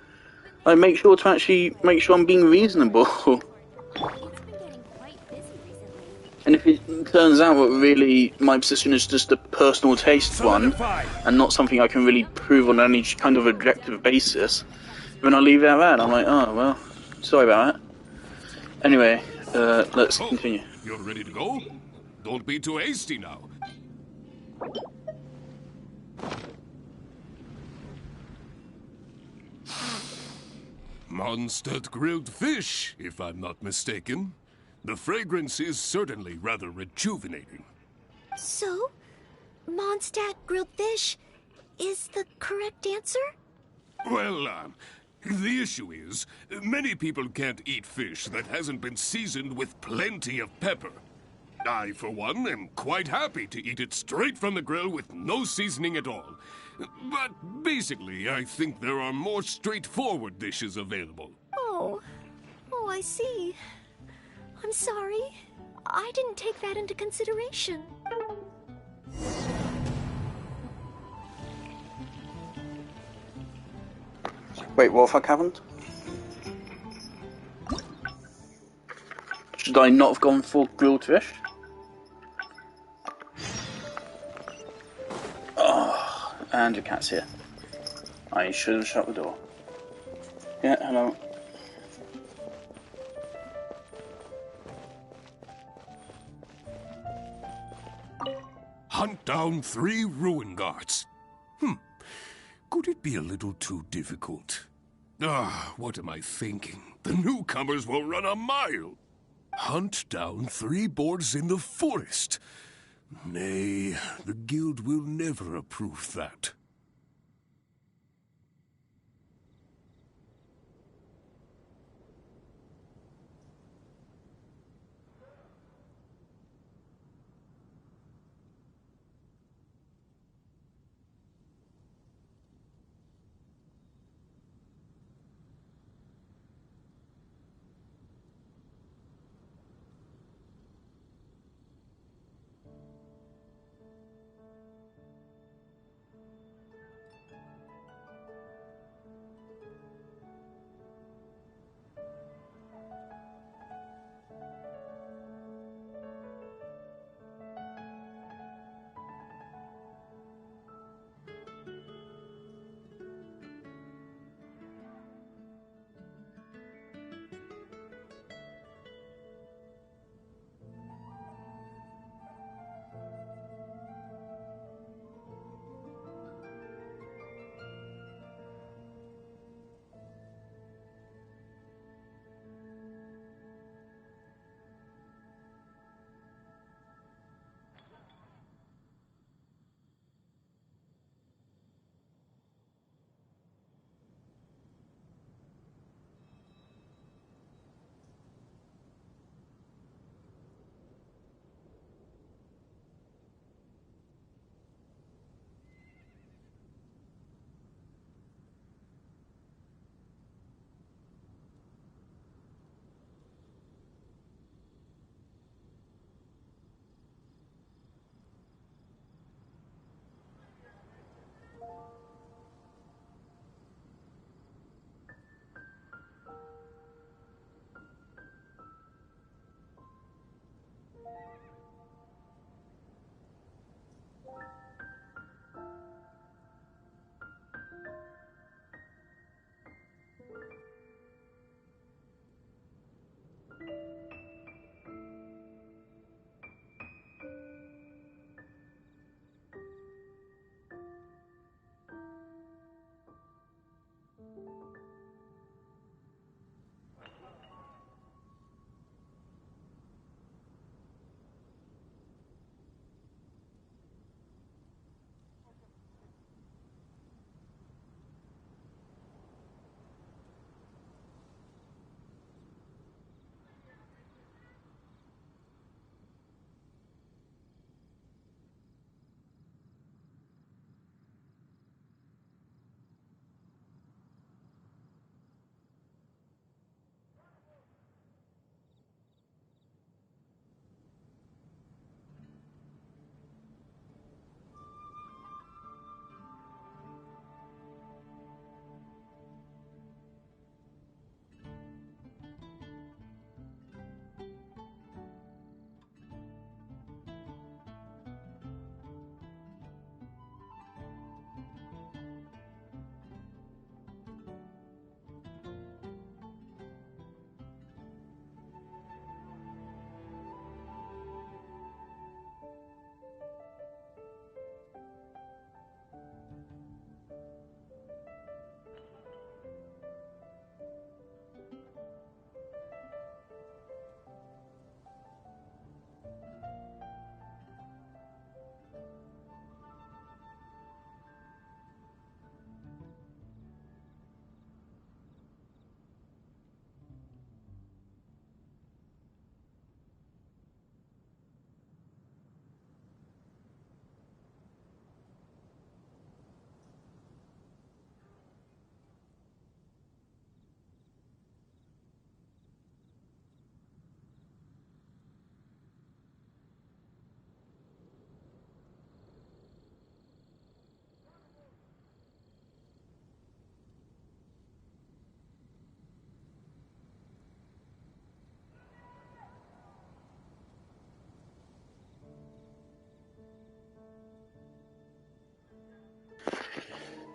I make sure to actually make sure I'm being reasonable. It's been getting quite busy recently. And if it turns out that really my position is just a personal taste one, and not something I can really prove on any kind of objective basis, then I'll leave it at that. I'm like, oh, well, sorry about that. Anyway, let's continue. You're ready to go? Don't be too hasty now. Mondstadt grilled fish, if I'm not mistaken. The fragrance is certainly rather rejuvenating. So, Mondstadt grilled fish is the correct answer? Well, the issue is, many people can't eat fish that hasn't been seasoned with plenty of pepper. I, for one, am quite happy to eat it straight from the grill with no seasoning at all. But basically, I think there are more straightforward dishes available. Oh, I see. I'm sorry. I didn't take that into consideration. Wait, what if I haven't? Should I not have gone for grilled fish? Oh, and your cat's here. I should have shut the door. Yeah, hello. Hunt down 3 ruin guards. Could it be a little too difficult? What am I thinking? The newcomers will run a mile. Hunt down 3 boards in the forest. Nay, the guild will never approve that.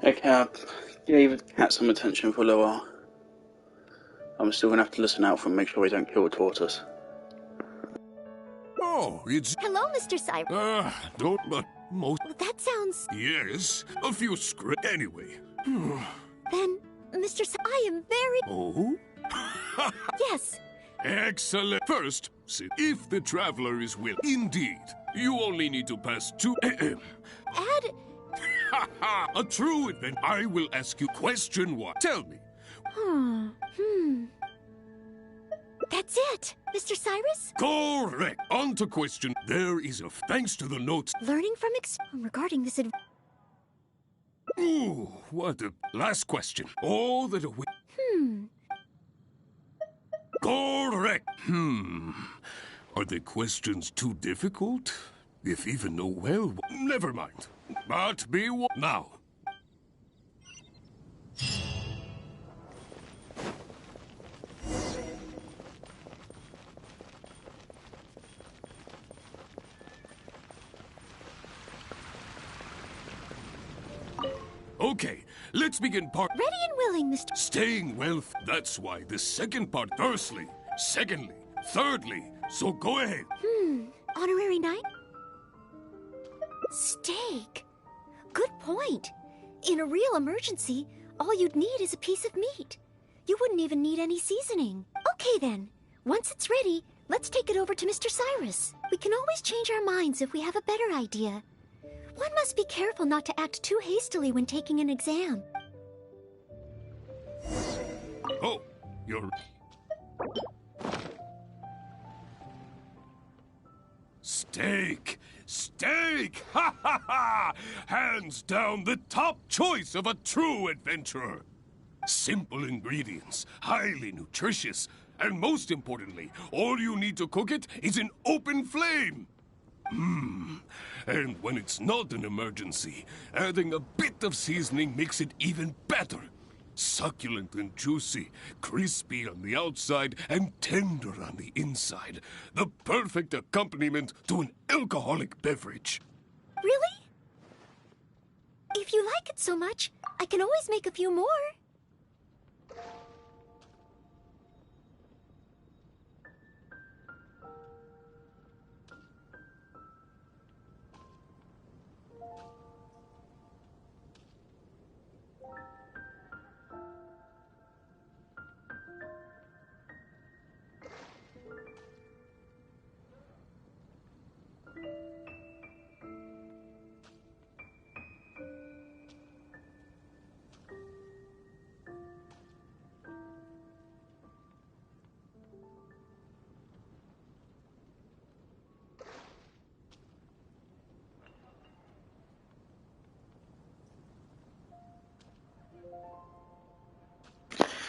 Okay, I gave the cat some attention for a little while. I'm still gonna have to listen out for him, make sure we don't kill a tortoise. Oh, it's... Hello, Mr. Cyrus. Don't, but most... That sounds... Yes, a few script... Anyway. Then, I am very... Oh? Yes. Excellent. First, see if the traveler is will. Indeed, you only need to pass 2... Add... A true event. I will ask you question 1. Tell me. That's it, Mr. Cyrus? Correct. On to question. There is a... Thanks to the notes... Learning from regarding this Ooh, what a... Last question. All that a... Correct. Are the questions too difficult? If even know well... Never mind. But be... Now. Okay, let's begin part... Ready and willing, Mr. Staying well, that's why the second part... Firstly, secondly, thirdly, so go ahead. Honorary knight? Steak. Good point. In a real emergency, all you'd need is a piece of meat. You wouldn't even need any seasoning. Okay then, once it's ready, let's take it over to Mr. Cyrus. We can always change our minds if we have a better idea. One must be careful not to act too hastily when taking an exam. Oh, you're... Steak! Steak! Ha ha ha! Hands down the top choice of a true adventurer. Simple ingredients, highly nutritious, and most importantly, all you need to cook it is an open flame. And when it's not an emergency, adding a bit of seasoning makes it even better. Succulent and juicy, crispy on the outside and tender on the inside. The perfect accompaniment to an alcoholic beverage. Really? If you like it so much, I can always make a few more.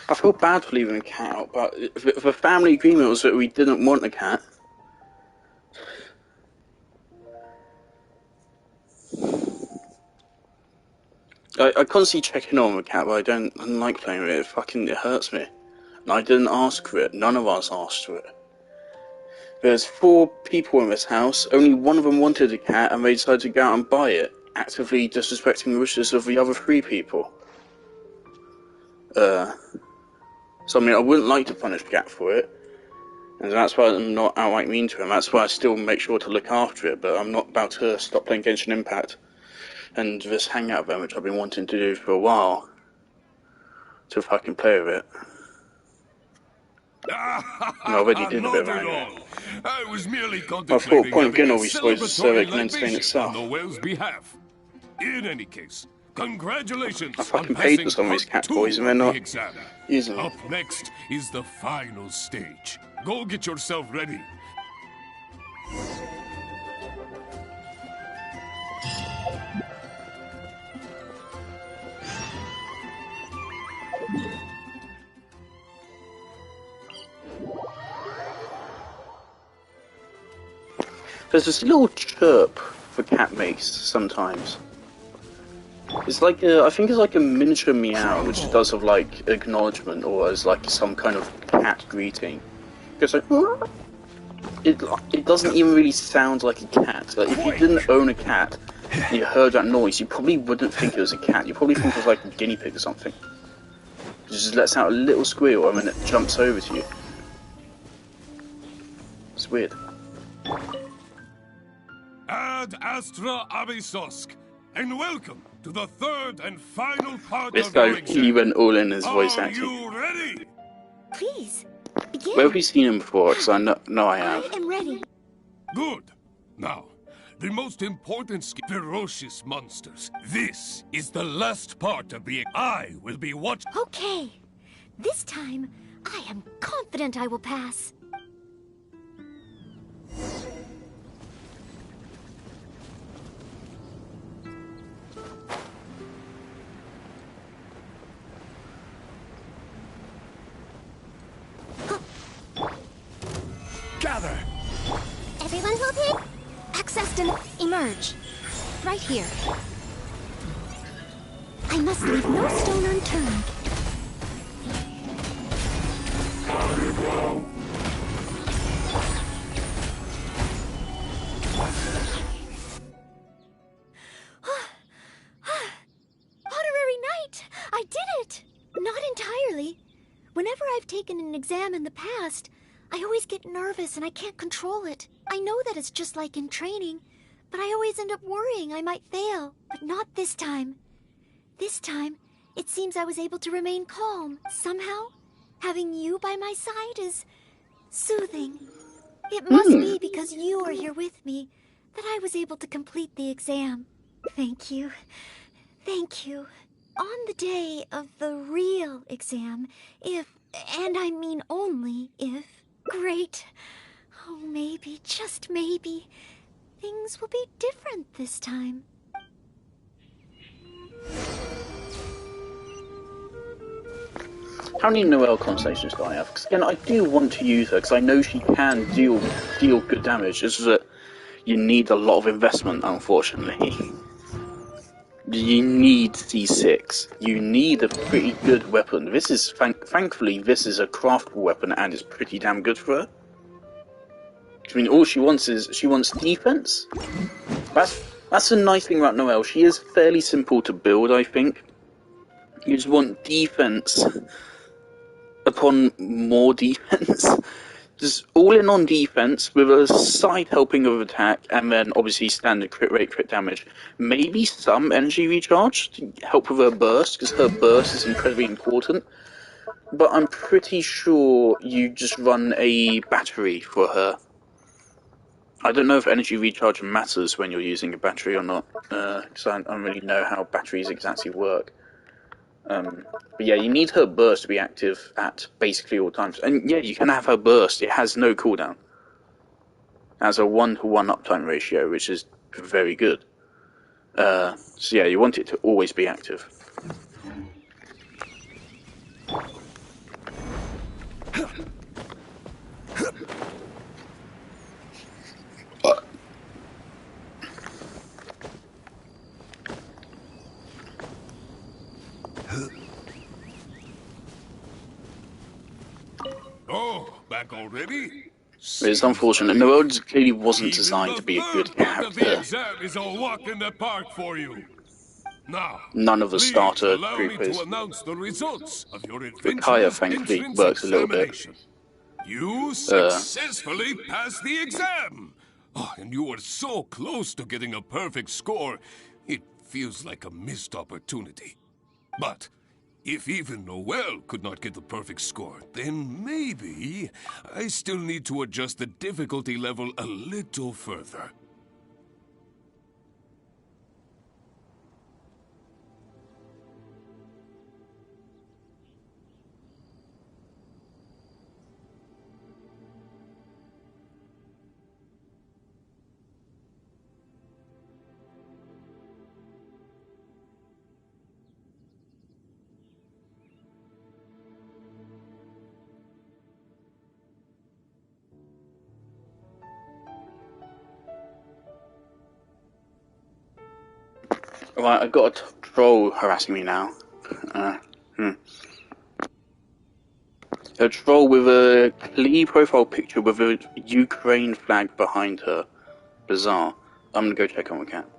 I feel bad for leaving a cat out, but if the family agreement was that we didn't want a cat. I constantly check in on the cat, but I don't like playing with it. It hurts me. And I didn't ask for it. None of us asked for it. There's 4 people in this house. Only one of them wanted a cat, and they decided to go out and buy it, actively disrespecting the wishes of the other 3 people. So I mean, I wouldn't like to punish the cat for it, and that's why I'm not outright mean to him. That's why I still make sure to look after it, but I'm not about to stop playing Genshin Impact and this hangout event, which I've been wanting to do for a while, to fucking play with it. I already did a bit of hangout. I was merely My thought contemplating point of getting all having a these stories is so they can celebratory entertain libation itself. on the whale's behalf. In any case, congratulations I fucking on paid passing for some of these part cat toys 2 and they're of the not exam. using it. Up next is the final stage. Go get yourself ready. There's this little chirp the cat makes sometimes. It's like I think it's like a miniature meow, which it does of like acknowledgement or as like some kind of cat greeting. It's like it doesn't even really sound like a cat. Like if you didn't own a cat you heard that noise, you probably wouldn't think it was a cat. You probably think it was like a guinea pig or something. It just lets out a little squeal and then it jumps over to you. It's weird. Ad Astra Abysosk, and welcome to the third and final part This of your guy, exam. he went all in his voice Are acting. you ready? Please, begin. Where have we seen him before? Because I know I have. I am ready. Good. Now, the most important skill, ferocious monsters. This is the last part of the... I will be watching. Okay. This time, I am confident I will pass. Gather! Everyone hold it. Access and emerge. Right here. I must leave no stone unturned. Honorary Knight! I did it! Not entirely. Whenever I've taken an exam in the past, I always get nervous and I can't control it. I know that it's just like in training, but I always end up worrying I might fail. But not this time. This time, it seems I was able to remain calm. Somehow, having you by my side is soothing. It must be because you are here with me that I was able to complete the exam. Thank you. Thank you. On the day of the real exam, if, and I mean only if, great, oh maybe, just maybe, things will be different this time. How many Noelle constellations do I have? Because again, I do want to use her, because I know she can deal good damage. It's just that you need a lot of investment, unfortunately. You need C6. You need a pretty good weapon. This is, thankfully, this is a craftable weapon, and it's pretty damn good for her. I mean, all she wants is, she wants defense. That's the nice thing about Noelle. She is fairly simple to build, I think. You just want defense upon more defense. Just all in on defense with a side helping of attack, and then obviously standard crit rate, crit damage. Maybe some energy recharge to help with her burst, because her burst is incredibly important. But I'm pretty sure you just run a battery for her. I don't know if energy recharge matters when you're using a battery or not, because I don't really know how batteries exactly work. But yeah, you need her burst to be active at basically all times. And yeah, you can have her burst. It has no cooldown. It has a 1-to-1 uptime ratio, which is very good. So yeah, you want it to always be active. Oh, back already? It's unfortunate. Noelle clearly wasn't designed to be a good character. The exam is a walk in the park for you. Now, None of the please starter allow me pre-quiz. to announce the results of your But Kaya, adventurer's thankfully, entrance works a little bit. examination. You successfully passed the exam! Oh, and you were so close to getting a perfect score, it feels like a missed opportunity. But if even Noelle could not get the perfect score, then maybe I still need to adjust the difficulty level a little further. Right, I've got a troll harassing me now. A troll with a clear profile picture with a Ukraine flag behind her. Bizarre. I'm gonna go check on the cat.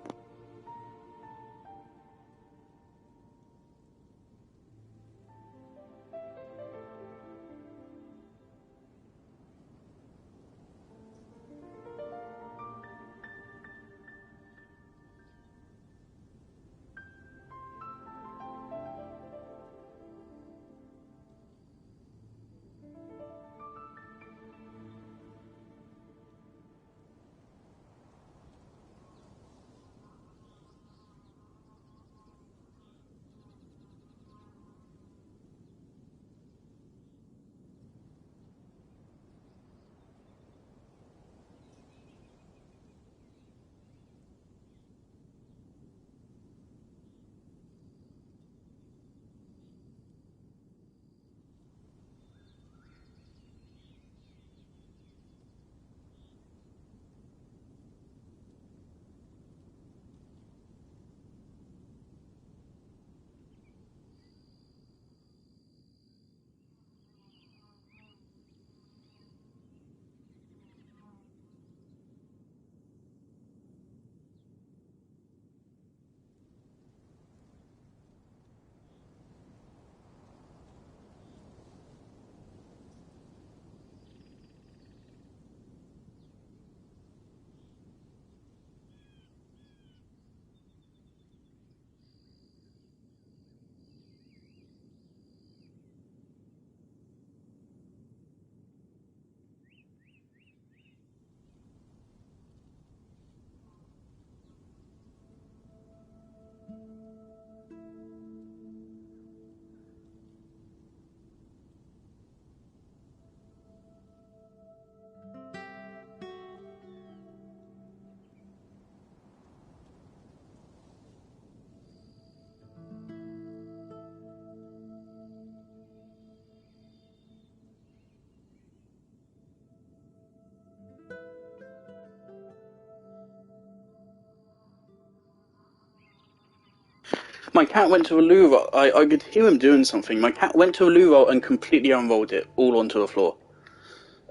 My cat went to a loo roll. I could hear him doing something. My cat went to a loo roll and completely unrolled it, all onto the floor.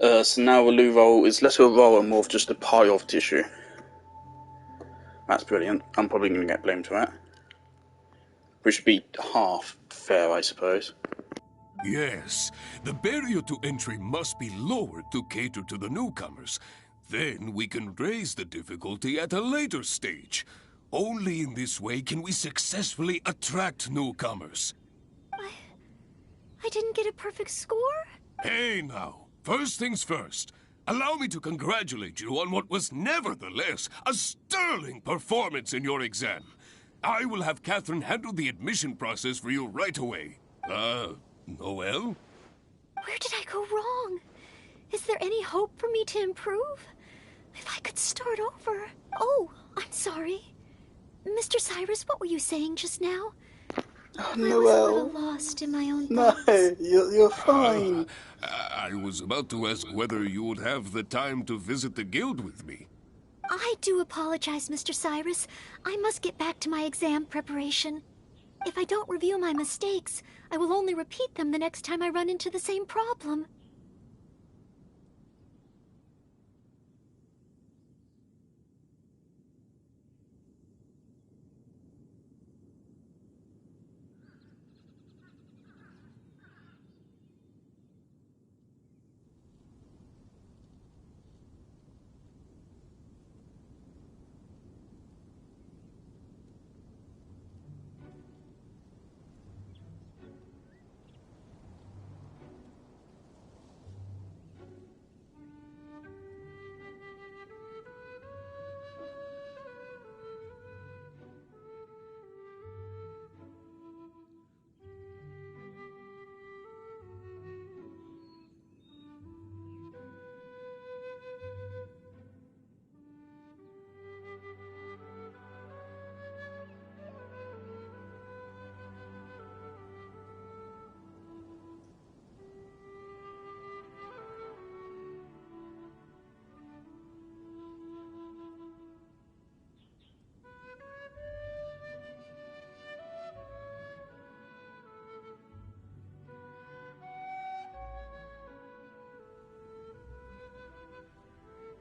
So now a loo roll is less of a roll and more of just a pile of tissue. That's brilliant. I'm probably going to get blamed for that. Which would be half fair, I suppose. Yes, the barrier to entry must be lowered to cater to the newcomers. Then we can raise the difficulty at a later stage. Only in this way can we successfully attract newcomers. I didn't get a perfect score? Hey now, first things first. Allow me to congratulate you on what was nevertheless a sterling performance in your exam. I will have Catherine handle the admission process for you right away. Noelle? Where did I go wrong? Is there any hope for me to improve? If I could start over. Oh, I'm sorry. Mr. Cyrus, what were you saying just now? Oh, I was a little lost in my own thoughts. No, you're fine. I was about to ask whether you would have the time to visit the guild with me. I do apologize, Mr. Cyrus. I must get back to my exam preparation. If I don't review my mistakes, I will only repeat them the next time I run into the same problem.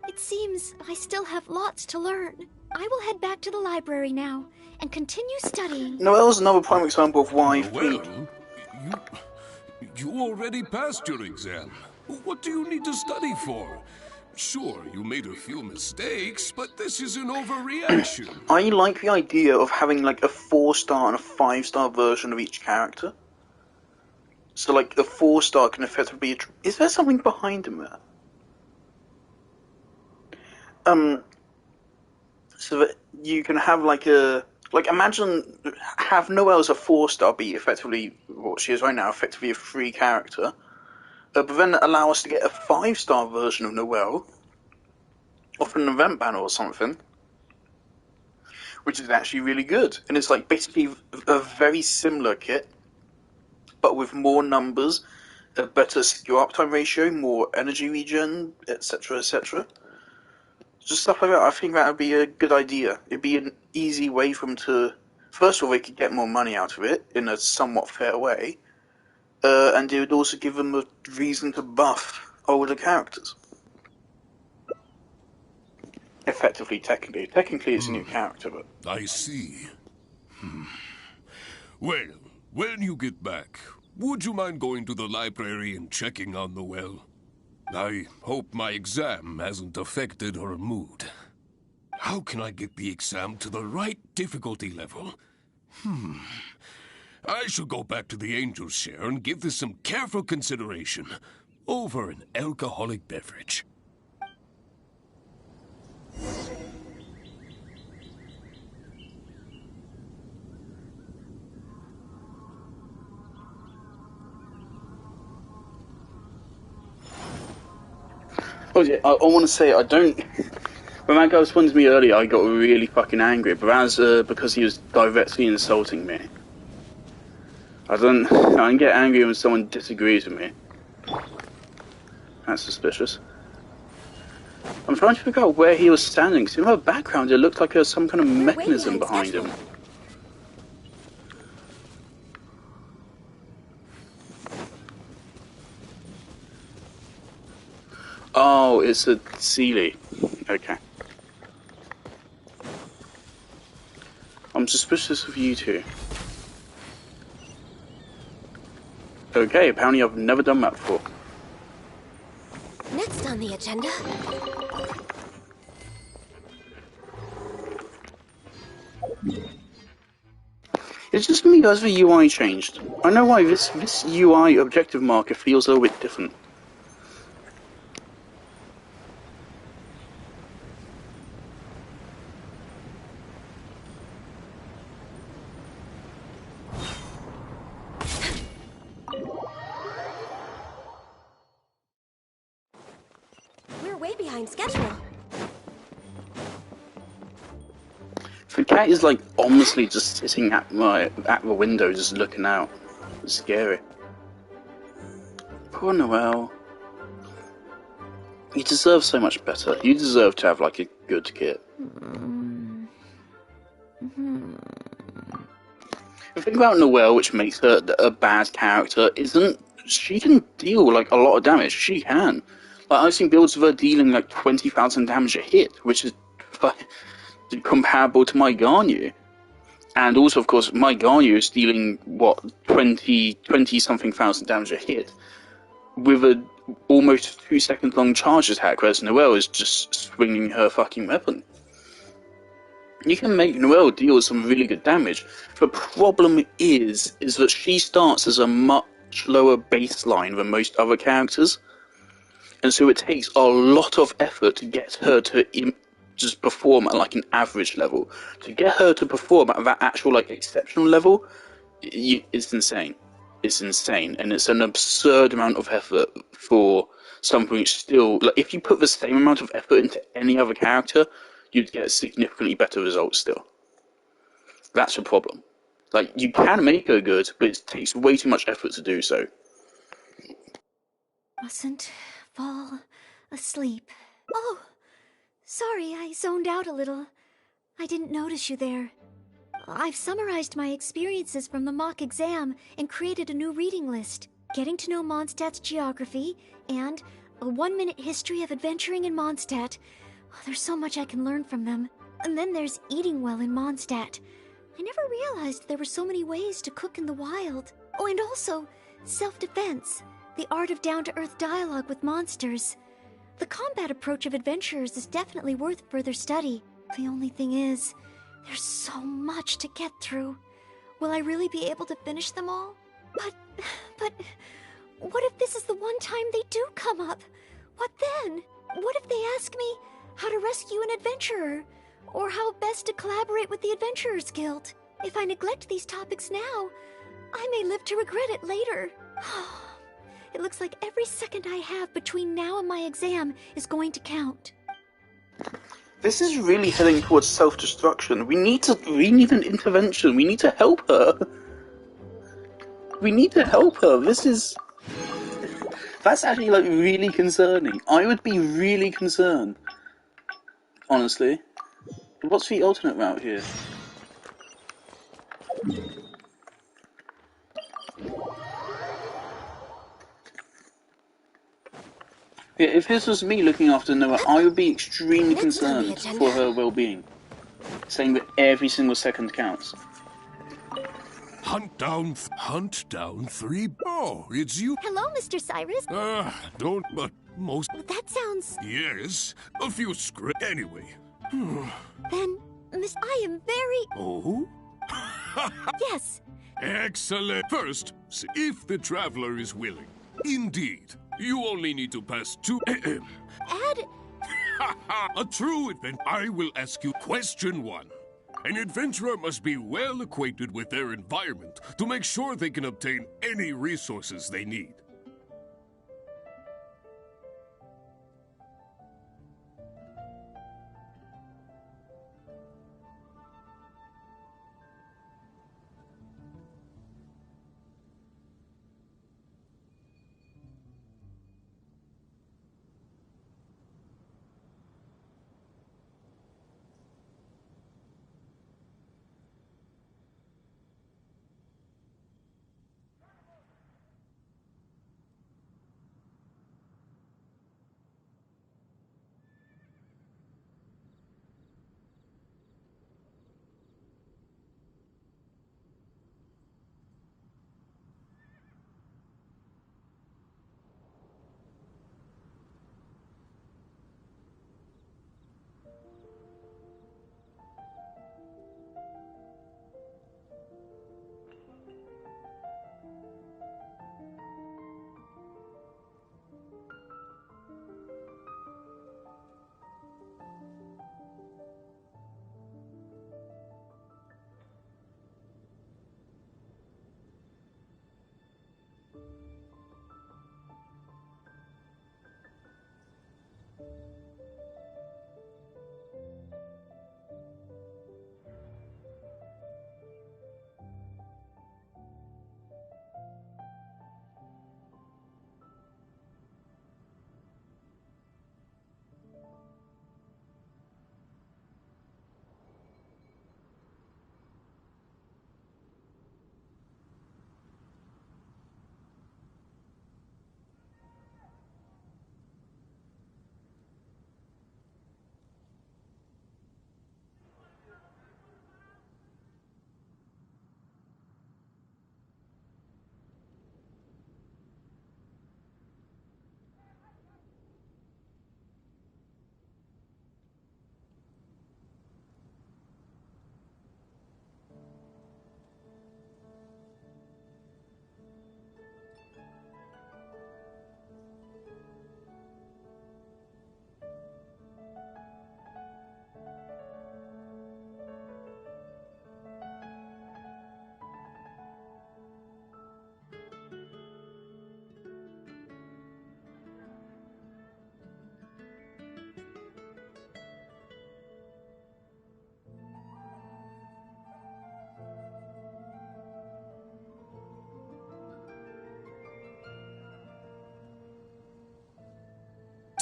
It seems I still have lots to learn. I will head back to the library now and continue studying. Noelle's another prime example of why... Well, you already passed your exam. What do you need to study for? Sure, you made a few mistakes, but this is an overreaction. I like the idea of having like a 4-star and a 5-star version of each character. So like a 4-star can effectively be is there something behind him there? So that you can have like a... Like, imagine, have Noelle as a 4-star be effectively, what she is right now, effectively a free character. But then allow us to get a 5-star version of Noelle off an event banner or something. Which is actually really good. And it's like basically a very similar kit, but with more numbers, a better skill uptime ratio, more energy regen, etc, etc. Just stuff like that. I think that would be a good idea. It'd be an easy way for them to... First of all, they could get more money out of it in a somewhat fair way. And it would also give them a reason to buff older characters. Effectively, technically. Technically, it's a new character, but... I see. Well, when you get back, would you mind going to the library and checking on Noelle? I hope my exam hasn't affected her mood. How can I get the exam to the right difficulty level? I shall go back to the Angel's Share and give this some careful consideration over an alcoholic beverage. Oh yeah, I want to say I don't... When that guy responded to me earlier, I got really fucking angry, but that was because he was directly insulting me. I don't get angry when someone disagrees with me. That's suspicious. I'm trying to figure out where he was standing, because in my background it looked like there was some kind of mechanism behind him. Oh, it's a Sealy. Okay. I'm suspicious of you two. Okay, apparently I've never done that before. Next on the agenda. It's just me as the UI changed. I know why this UI objective marker feels a little bit different. We're way behind schedule. The cat is like honestly just sitting at the window, just looking out. It's scary. Poor Noelle. You deserve so much better. You deserve to have like a good kid. The thing about Noelle, which makes her a bad character, isn't she can deal like a lot of damage. She can. Like I've seen builds of her dealing like 20,000 damage a hit, which is like, comparable to my Garnier. And also, of course, my Garnier is dealing what 20 something thousand damage a hit with a almost 2 second long charge attack, whereas Noelle is just swinging her fucking weapon. You can make Noelle deal some really good damage. The problem is that she starts as a much lower baseline than most other characters, and so it takes a lot of effort to get her to just perform at like an average level. To get her to perform at that actual like exceptional level, it's insane. It's insane, and it's an absurd amount of effort for something which still, like, if you put the same amount of effort into any other character, you'd get significantly better results still. That's the problem. Like, you can make her good, but it takes way too much effort to do so. Mustn't fall asleep. Oh, sorry, I zoned out a little. I didn't notice you there. I've summarized my experiences from the mock exam and created a new reading list. Getting to know Mondstadt's geography and a 1-minute history of adventuring in Mondstadt. Oh, there's so much I can learn from them. And then there's eating well in Mondstadt. I never realized there were so many ways to cook in the wild. Oh, and also self-defense, the art of down-to-earth dialogue with monsters. The combat approach of adventurers is definitely worth further study. The only thing is, there's so much to get through. Will I really be able to finish them all? But, what if this is the one time they do come up? What then? What if they ask me how to rescue an adventurer? Or how best to collaborate with the Adventurers Guild? If I neglect these topics now, I may live to regret it later. It looks like every second I have between now and my exam is going to count. This is really heading towards self-destruction. We need an intervention. We need to help her. We need to help her. That's actually like really concerning. I would be really concerned. Honestly. What's the alternate route here? Yeah, if this was me looking after Noah, I would be extremely concerned for her well-being. Saying that every single second counts. Hunt down 3. Oh, it's you. Hello, Mr. Cyrus. Don't, but most. Well, that sounds... Yes, a few script. Anyway. Then, Miss, I am very... Oh? Yes. Excellent. First, see if the traveler is willing. Indeed. You only need to pass 2. Add... A true adventurer. I will ask you question 1. An adventurer must be well acquainted with their environment to make sure they can obtain any resources they need.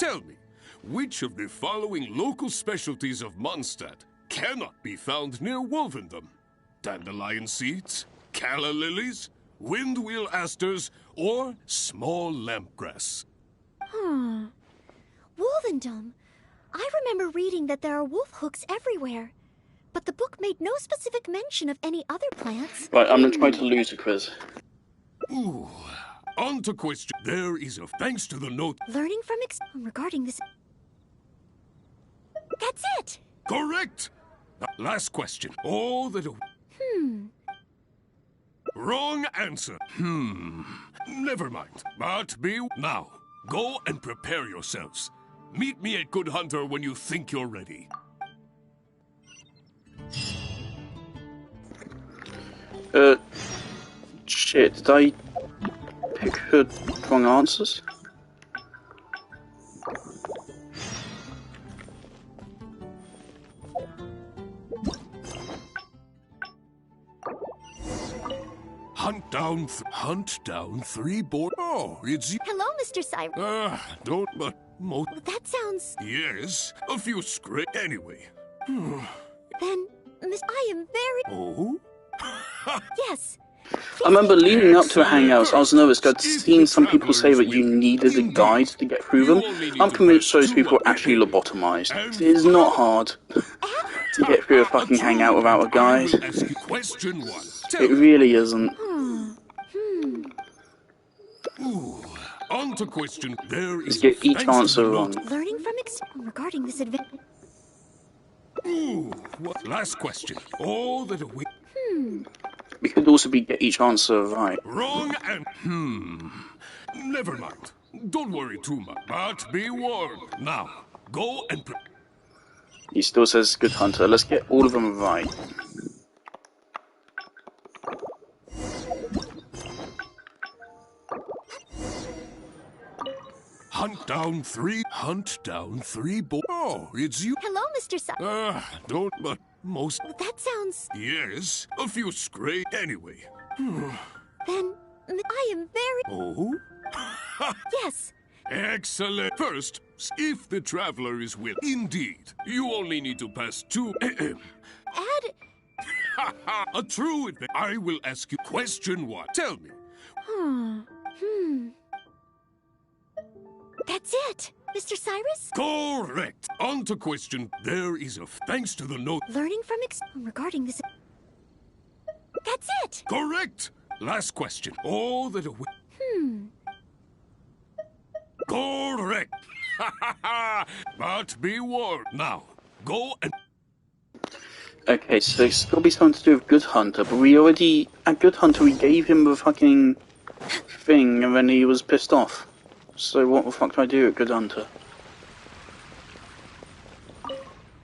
Tell me, which of the following local specialties of Mondstadt cannot be found near Wolvendom? Dandelion seeds, calla lilies, windwheel asters, or small lampgrass? Wolvendom. I remember reading that there are wolf hooks everywhere, but the book made no specific mention of any other plants. Right, I'm gonna try to lose a quiz. Ooh, on to question. There is a thanks to the note. Learning from regarding this. That's it! Correct! Last question. Oh, that. Wrong answer. Never mind. But be now. Go and prepare yourselves. Meet me at Good Hunter when you think you're ready. Shit, did I pick the wrong answers? Hunt down 3 board. Oh, it's you. Hello, Mr. Cyrus. Don't, but most. That sounds. Yes, a few script. Anyway. Then, Miss, I am very. Oh? Yes. I remember leading up to Hangouts, I was nervous because I'd seen some people say that you needed a guide to get through them. I'm convinced those people are actually lobotomized. It is not hard to get through a fucking Hangout without a guide. Question 1. It really isn't. Ooh, on to question. There is. Just get each answer wrong. Learning from regarding this event. Ooh, what? Last question. All that we. It could also be get each answer right. Wrong and. Never mind. Don't worry too much. But be warned. Now, go and. He still says Good Hunter. Let's get all of them right. Hunt down 3 boys. Oh, it's you. Hello, Mr. Cyrus. Don't, but most. That sounds. Yes, a few scrape. Anyway. Then, I am very. Oh? Yes. Excellent. First, if the traveler is will. Indeed. You only need to pass 2. Add. A true adventure. I will ask you question 1. Tell me. That's it, Mr. Cyrus. Correct. On to question. There is a thanks to the note. Learning from regarding this. That's it. Correct. Last question. All that a. Correct. But be warned. Now, go and. Okay, so it's got to be something to do with Good Hunter, but we already, at Good Hunter, we gave him the fucking thing, and then he was pissed off. So what the fuck do I do at Good Hunter?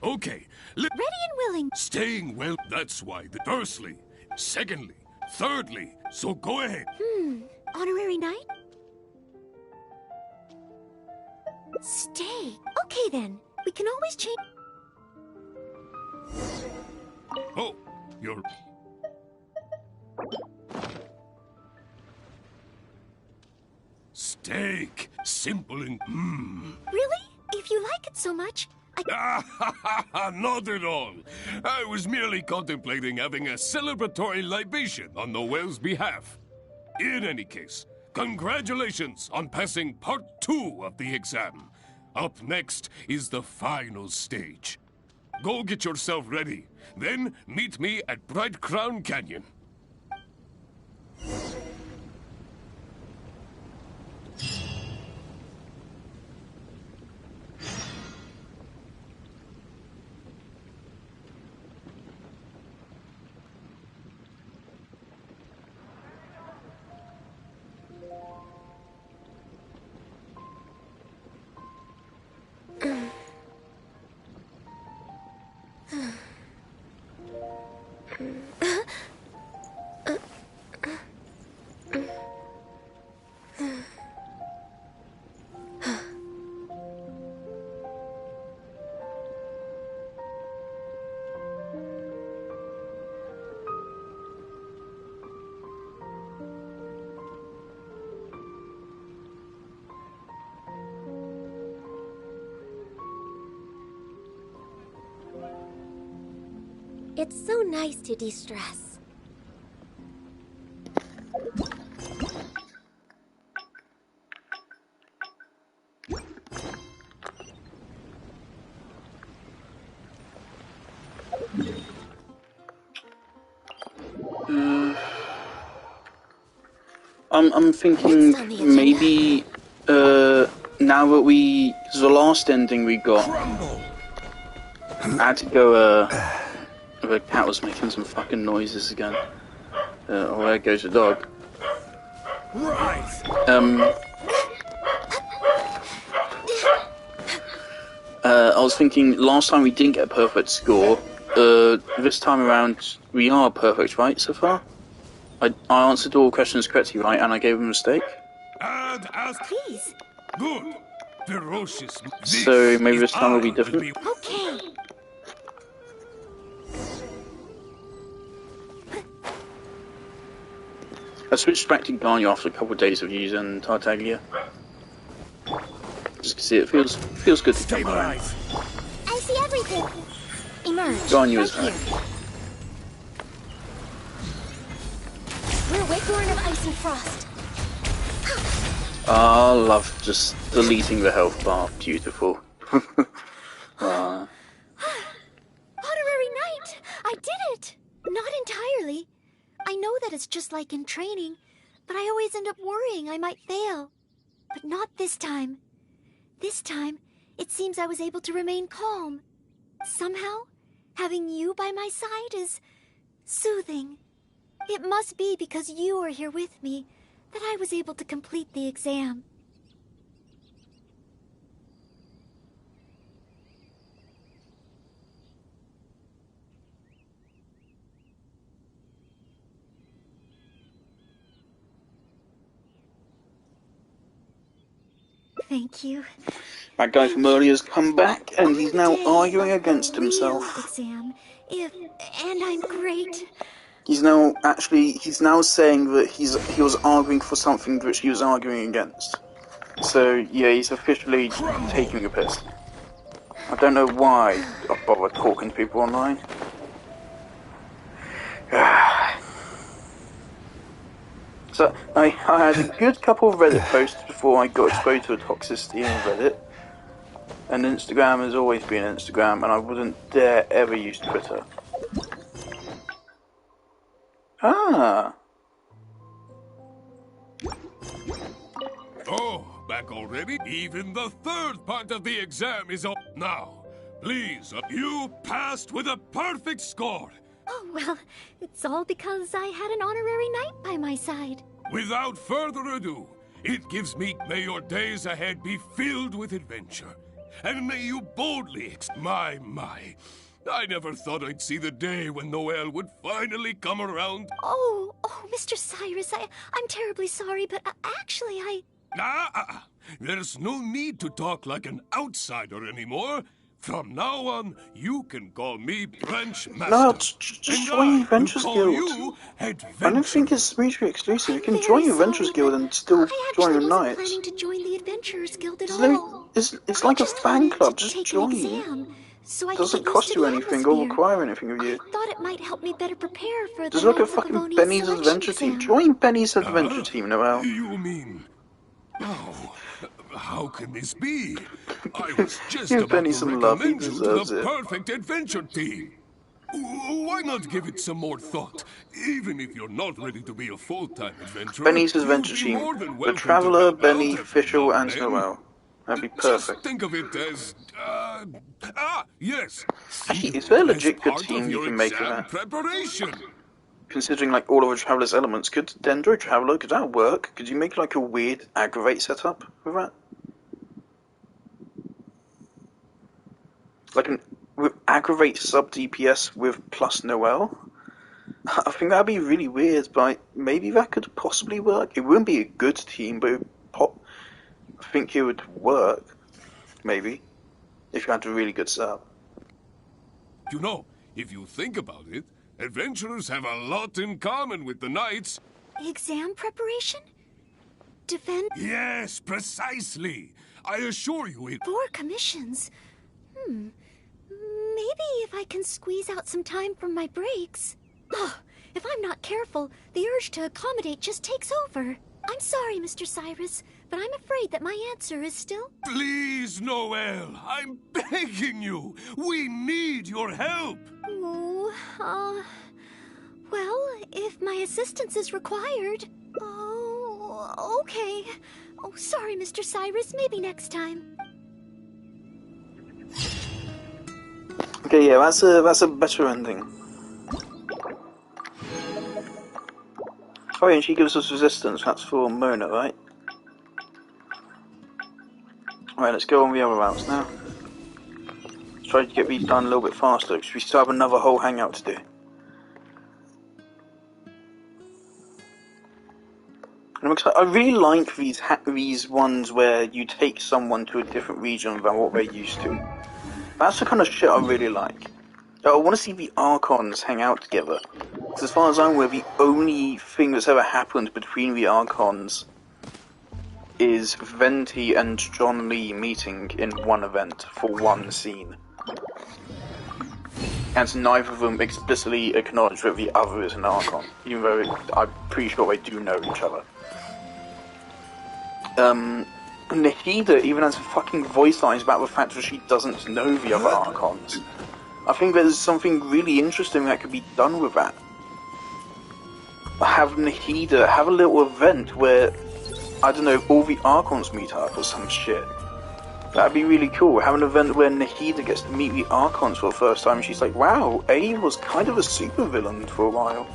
Okay. Ready and willing. Staying well, that's why. Firstly. Secondly. Thirdly. So go ahead. Honorary knight? Stay. Okay then. We can always change. Oh, you're. Steak. Simple and. Really? If you like it so much, Not at all. I was merely contemplating having a celebratory libation on Noel's behalf. In any case, congratulations on passing part 2 of the exam. Up next is the final stage. Go get yourself ready. Then meet me at Bright Crown Canyon. It's so nice to de-stress. I'm thinking Next on the agenda. maybe now that cause the last ending we got, I had to go the cat was making some fucking noises again. Oh, there goes the dog. Right. I was thinking last time we didn't get a perfect score. This time around we are perfect, right, so far? I answered all questions correctly, right, and I gave a mistake? And ask. Please. Good. Ferocious. So maybe this time will be I different? Okay. I switched back to Garnia after a couple of days of using Tartaglia. Just to see, it feels good to come home. I see everything. Emerge. Garnia right is back. here. We're Whitthorn of Ice and Frost. I love just deleting the health bar. Beautiful. Honorary Knight! I did it! Not entirely. I know that it's just like in training, but I always end up worrying I might fail. But not this time. This time, it seems I was able to remain calm. Somehow, having you by my side is soothing. It must be because you are here with me that I was able to complete the exam. Thank you. That guy from earlier has come back, and he's now Day arguing of the against real himself. Exam, and I'm great. He's now saying that he was arguing for something which he was arguing against. So yeah, he's officially taking a piss. I don't know why I bother talking to people online. So I had a good couple of Reddit posts before I got exposed to the toxicity in Reddit. And Instagram has always been Instagram, and I wouldn't dare ever use Twitter. Ah. Oh, back already? Even the third part of the exam is up now. Please, you passed with a perfect score. Oh, well, it's all because I had an honorary knight by my side. Without further ado, it gives me, may your days ahead be filled with adventure. And may you boldly my. I never thought I'd see the day when Noel would finally come around. Oh, Mr. Cyrus, I'm terribly sorry, but actually There's no need to talk like an outsider anymore. From now on, you can call me Branch Master. No, just join the Adventurers Guild. I don't think it's mutually exclusive. You can join the Adventurers Guild and still join the I Knights. planning to join the Adventurers Guild at all. It's like a fan club. Just join. So I Doesn't get cost used to you the anything or atmosphere. require anything of you. I thought it might help me better prepare for Just the look at Knights of fucking Livonia's Benny's selection Adventure Team. exam. Join Benny's Adventure Team, Noel. You mean... Oh, how can this be? I was just Give about Benny to some love, he recommend you to deserves the it. perfect adventure team. Why not give it some more thought? Even if you're not ready to be a full-time adventurer, Benny's you'd Adventure be Team. more than The welcome Traveller, to help Benny, out every Fischl, now and then. Noel. That'd be Just perfect. think of it as, yes. Actually, is there a As legit good part team of you your can make of exam that? preparation. Considering like all of the Traveller's elements, could Dendro Traveller, could that work? Could you make like a weird aggravate setup with that? Like an with aggravate sub DPS with plus Noel? I think that'd be really weird, but maybe that could possibly work. It wouldn't be a good team, but I think it would work. Maybe. If you had a really good setup. You know, if you think about it, adventurers have a lot in common with the knights. Exam preparation? Defend Yes, precisely. I assure you it... 4 commissions? maybe if I can squeeze out some time from my breaks. Oh, if I'm not careful, the urge to accommodate just takes over. I'm sorry, Mr. Cyrus, but I'm afraid that my answer is still... Please, Noel, I'm begging you. We need your help. Oh, well, if my assistance is required... Oh, okay. Oh, sorry, Mr. Cyrus. Maybe next time. Okay, yeah, that's a better ending. Oh, and she gives us resistance. That's for Mona, right? Alright, let's go on the other routes now. Let's try to get these done a little bit faster, because we still have another whole hangout to do. I'm excited. I really like these ones where you take someone to a different region than what they're used to. That's the kind of shit I really like. I want to see the Archons hang out together. Because as far as I'm aware, the only thing that's ever happened between the Archons is Venti and John Lee meeting in one event for one scene. And neither of them explicitly acknowledge that the other is an Archon, even though I'm pretty sure they do know each other. Nahida even has fucking voice lines about the fact that she doesn't know the other Archons. I think there's something really interesting that could be done with that. Have Nahida have a little event where, I don't know, all the Archons meet up or some shit. That'd be really cool. Have an event where Nahida gets to meet the Archons for the first time and she's like, wow, A was kind of a supervillain for a while.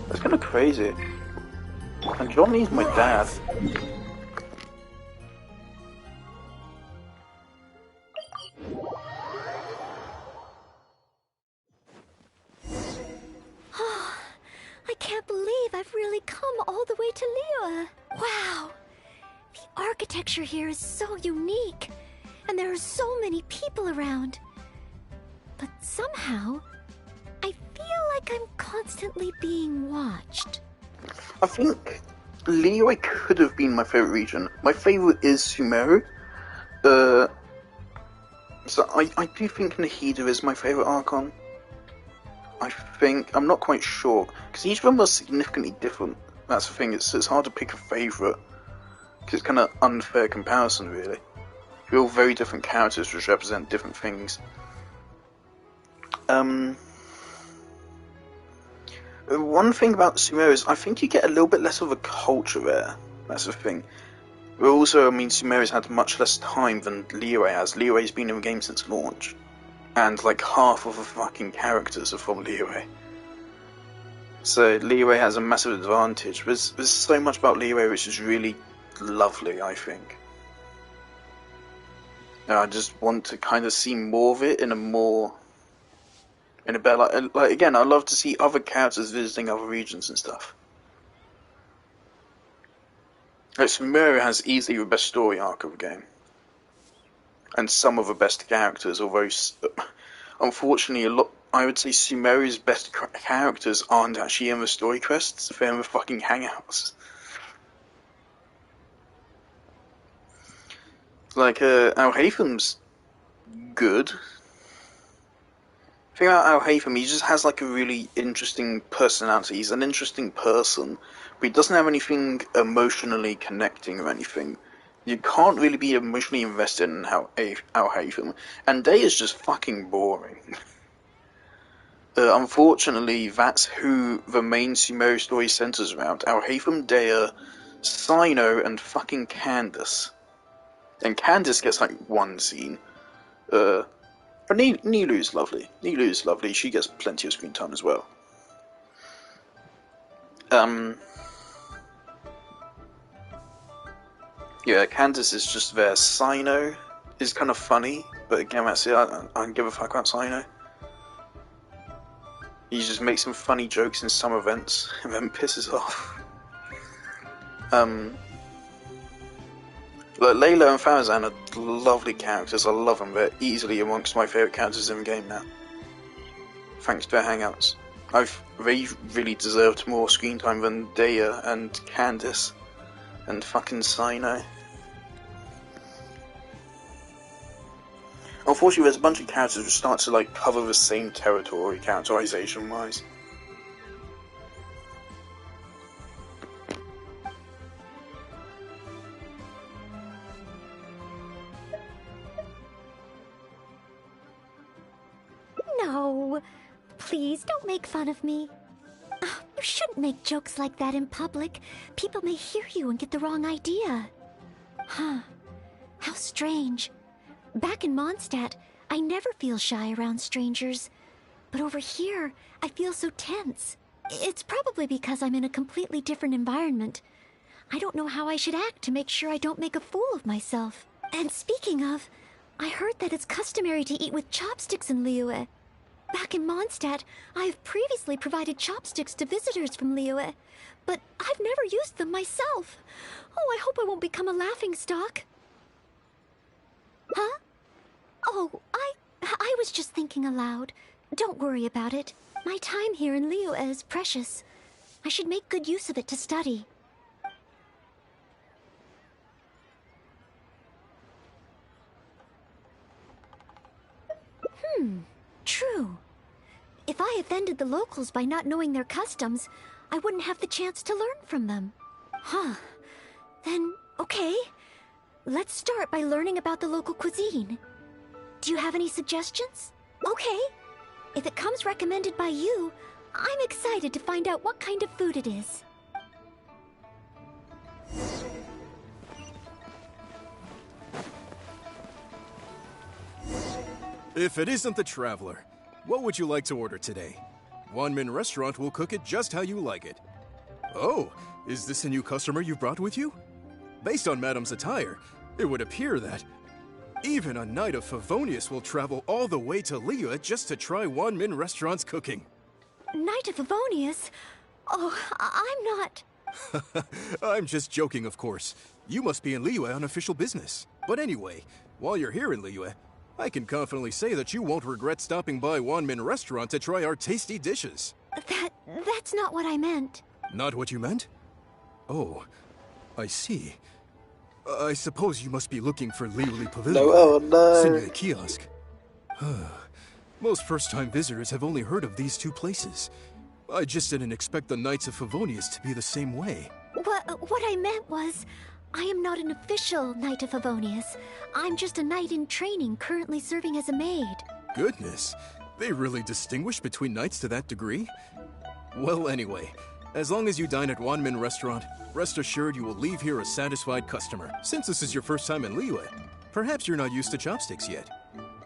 That's kind of crazy. And John Lee's my dad. I can't believe I've really come all the way to Liyue. Wow! The architecture here is so unique, and there are so many people around. But somehow, I feel like I'm constantly being watched. I think Liyue could have been my favourite region. My favourite is Sumeru. So I do think Nahida is my favourite Archon. I'm not quite sure, because each of them are significantly different. That's the thing, it's hard to pick a favourite, because it's kind of unfair comparison, really. They're all very different characters which represent different things. One thing about Sumeru is I think you get a little bit less of a culture there. That's the thing. But also, I mean, Sumeru's had much less time than Liyue has. Liyue's been in the game since launch. And like half of the fucking characters are from Liyue. So Liyue has a massive advantage. There's so much about Liyue which is really lovely, I think. And I just want to kind of see more of it in a better, like again, I'd love to see other characters visiting other regions and stuff. Like Sumeru has easily the best story arc of the game. And some of the best characters, although unfortunately I would say Sumeru's best characters aren't actually in the story quests, they're in the fucking Hangouts. Like, Al-Haytham's good. The thing about Al-Haytham, he just has like a really interesting personality, he's an interesting person, but he doesn't have anything emotionally connecting or anything. You can't really be emotionally invested in Al-Haytham, and Day is just fucking boring. Unfortunately, that's who the main Sumeru story centers around. Al-Haytham, Dea, Cyno, and fucking Candace. And Candace gets like one scene. But Nilu's lovely. Nilu's lovely, she gets plenty of screen time as well. Yeah, Candace is just there. Cyno is kind of funny, but again, that's it. I don't give a fuck about Cyno. He just makes some funny jokes in some events, and then pisses off. Like Layla and Farazan are lovely characters, I love them, they're easily amongst my favourite characters in the game now. Thanks to their Hangouts. They really deserved more screen time than Dea and Candace. And fucking Cyno. Unfortunately, there's a bunch of characters which start to like cover the same territory characterization-wise. No, please don't make fun of me. You shouldn't make jokes like that in public. People may hear you and get the wrong idea. Huh. How strange. Back in Mondstadt, I never feel shy around strangers. But over here, I feel so tense. It's probably because I'm in a completely different environment. I don't know how I should act to make sure I don't make a fool of myself. And speaking of, I heard that it's customary to eat with chopsticks in Liyue. Back in Mondstadt, I have previously provided chopsticks to visitors from Liyue, but I've never used them myself. Oh, I hope I won't become a laughingstock. Huh? Oh, I was just thinking aloud. Don't worry about it. My time here in Liyue is precious. I should make good use of it to study. True. If I offended the locals by not knowing their customs, I wouldn't have the chance to learn from them. Huh. Then, okay. Let's start by learning about the local cuisine. Do you have any suggestions? Okay. If it comes recommended by you, I'm excited to find out what kind of food it is. If it isn't the Traveler, what would you like to order today? Wanmin Restaurant will cook it just how you like it. Oh, is this a new customer you brought with you? Based on Madam's attire, it would appear that even a Knight of Favonius will travel all the way to Liyue just to try Wanmin Restaurant's cooking. Knight of Favonius? Oh, I'm not... I'm just joking, of course. You must be in Liyue on official business. But anyway, while you're here in Liyue, I can confidently say that you won't regret stopping by Wanmin Restaurant to try our tasty dishes. That's not what I meant. Not what you meant? Oh, I see. I suppose you must be looking for Liyue Pavilion. No. Sinue Kiosk. Most first-time visitors have only heard of these two places. I just didn't expect the Knights of Favonius to be the same way. What I meant was, I am not an official Knight of Favonius. I'm just a knight in training currently serving as a maid. Goodness, they really distinguish between knights to that degree? Well, anyway, as long as you dine at Wanmin Restaurant, rest assured you will leave here a satisfied customer. Since this is your first time in Liyue, perhaps you're not used to chopsticks yet.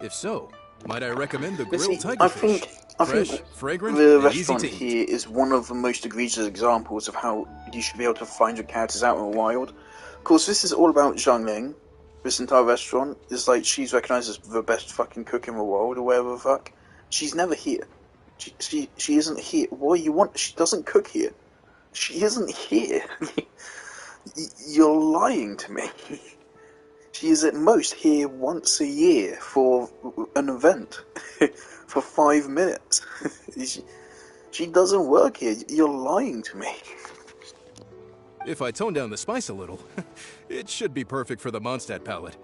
If so, might I recommend the grilled tigerfish? Fresh, fragrant, the and easy restaurant to eat. here is one of the most egregious examples of how you should be able to find your characters out in the wild. Of course, this is all about Zhang. This entire restaurant is like she's recognized as the best fucking cook in the world or whatever the fuck. She's never here. She isn't here. What do you want? She doesn't cook here. She isn't here. You're lying to me. She is at most here once a year for an event. For 5 minutes. She doesn't work here. You're lying to me. If I tone down the spice a little, it should be perfect for the Mondstadt palate.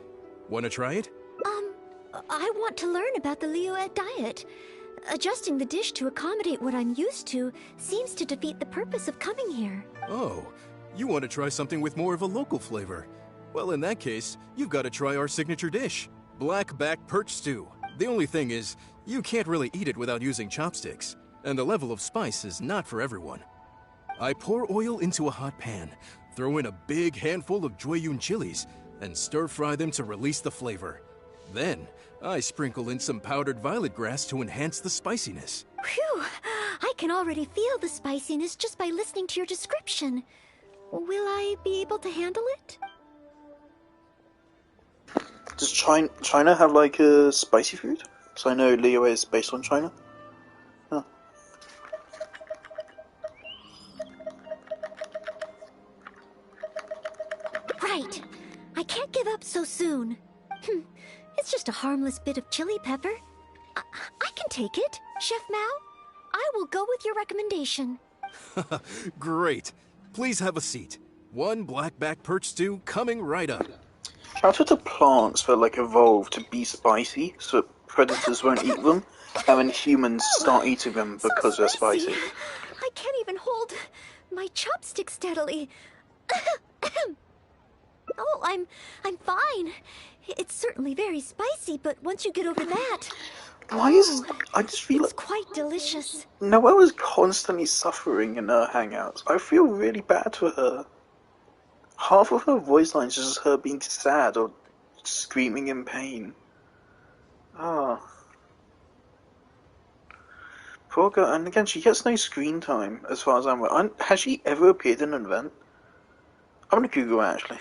Want to try it? I want to learn about the Liyue diet. Adjusting the dish to accommodate what I'm used to seems to defeat the purpose of coming here. Oh, you want to try something with more of a local flavor? Well, in that case, you've got to try our signature dish, black back perch stew. The only thing is, you can't really eat it without using chopsticks, and the level of spice is not for everyone. I pour oil into a hot pan, throw in a big handful of Jueyun chilies, and stir-fry them to release the flavor. Then, I sprinkle in some powdered violet grass to enhance the spiciness. Phew! I can already feel the spiciness just by listening to your description. Will I be able to handle it? Does China have like a spicy food? So I know Liyue is based on China. Huh. Right. I can't give up so soon. It's just a harmless bit of chili pepper. I can take it, Chef Mao. I will go with your recommendation. Great. Please have a seat. One black back perch stew coming right up. Shout out to plants that like evolve to be spicy, so that predators won't eat them, and then humans start eating them because they're spicy. I can't even hold my chopstick steadily. Oh, I'm fine. It's certainly very spicy, but once you get over that, Why is... I just feel it's like quite delicious. Noelle is constantly suffering in her Hangouts. I feel really bad for her. Half of her voice lines is just her being sad or screaming in pain. Ah. Poor girl, and again, she gets no screen time, as far as I'm aware. Has she ever appeared in an event? I'm gonna Google it, actually.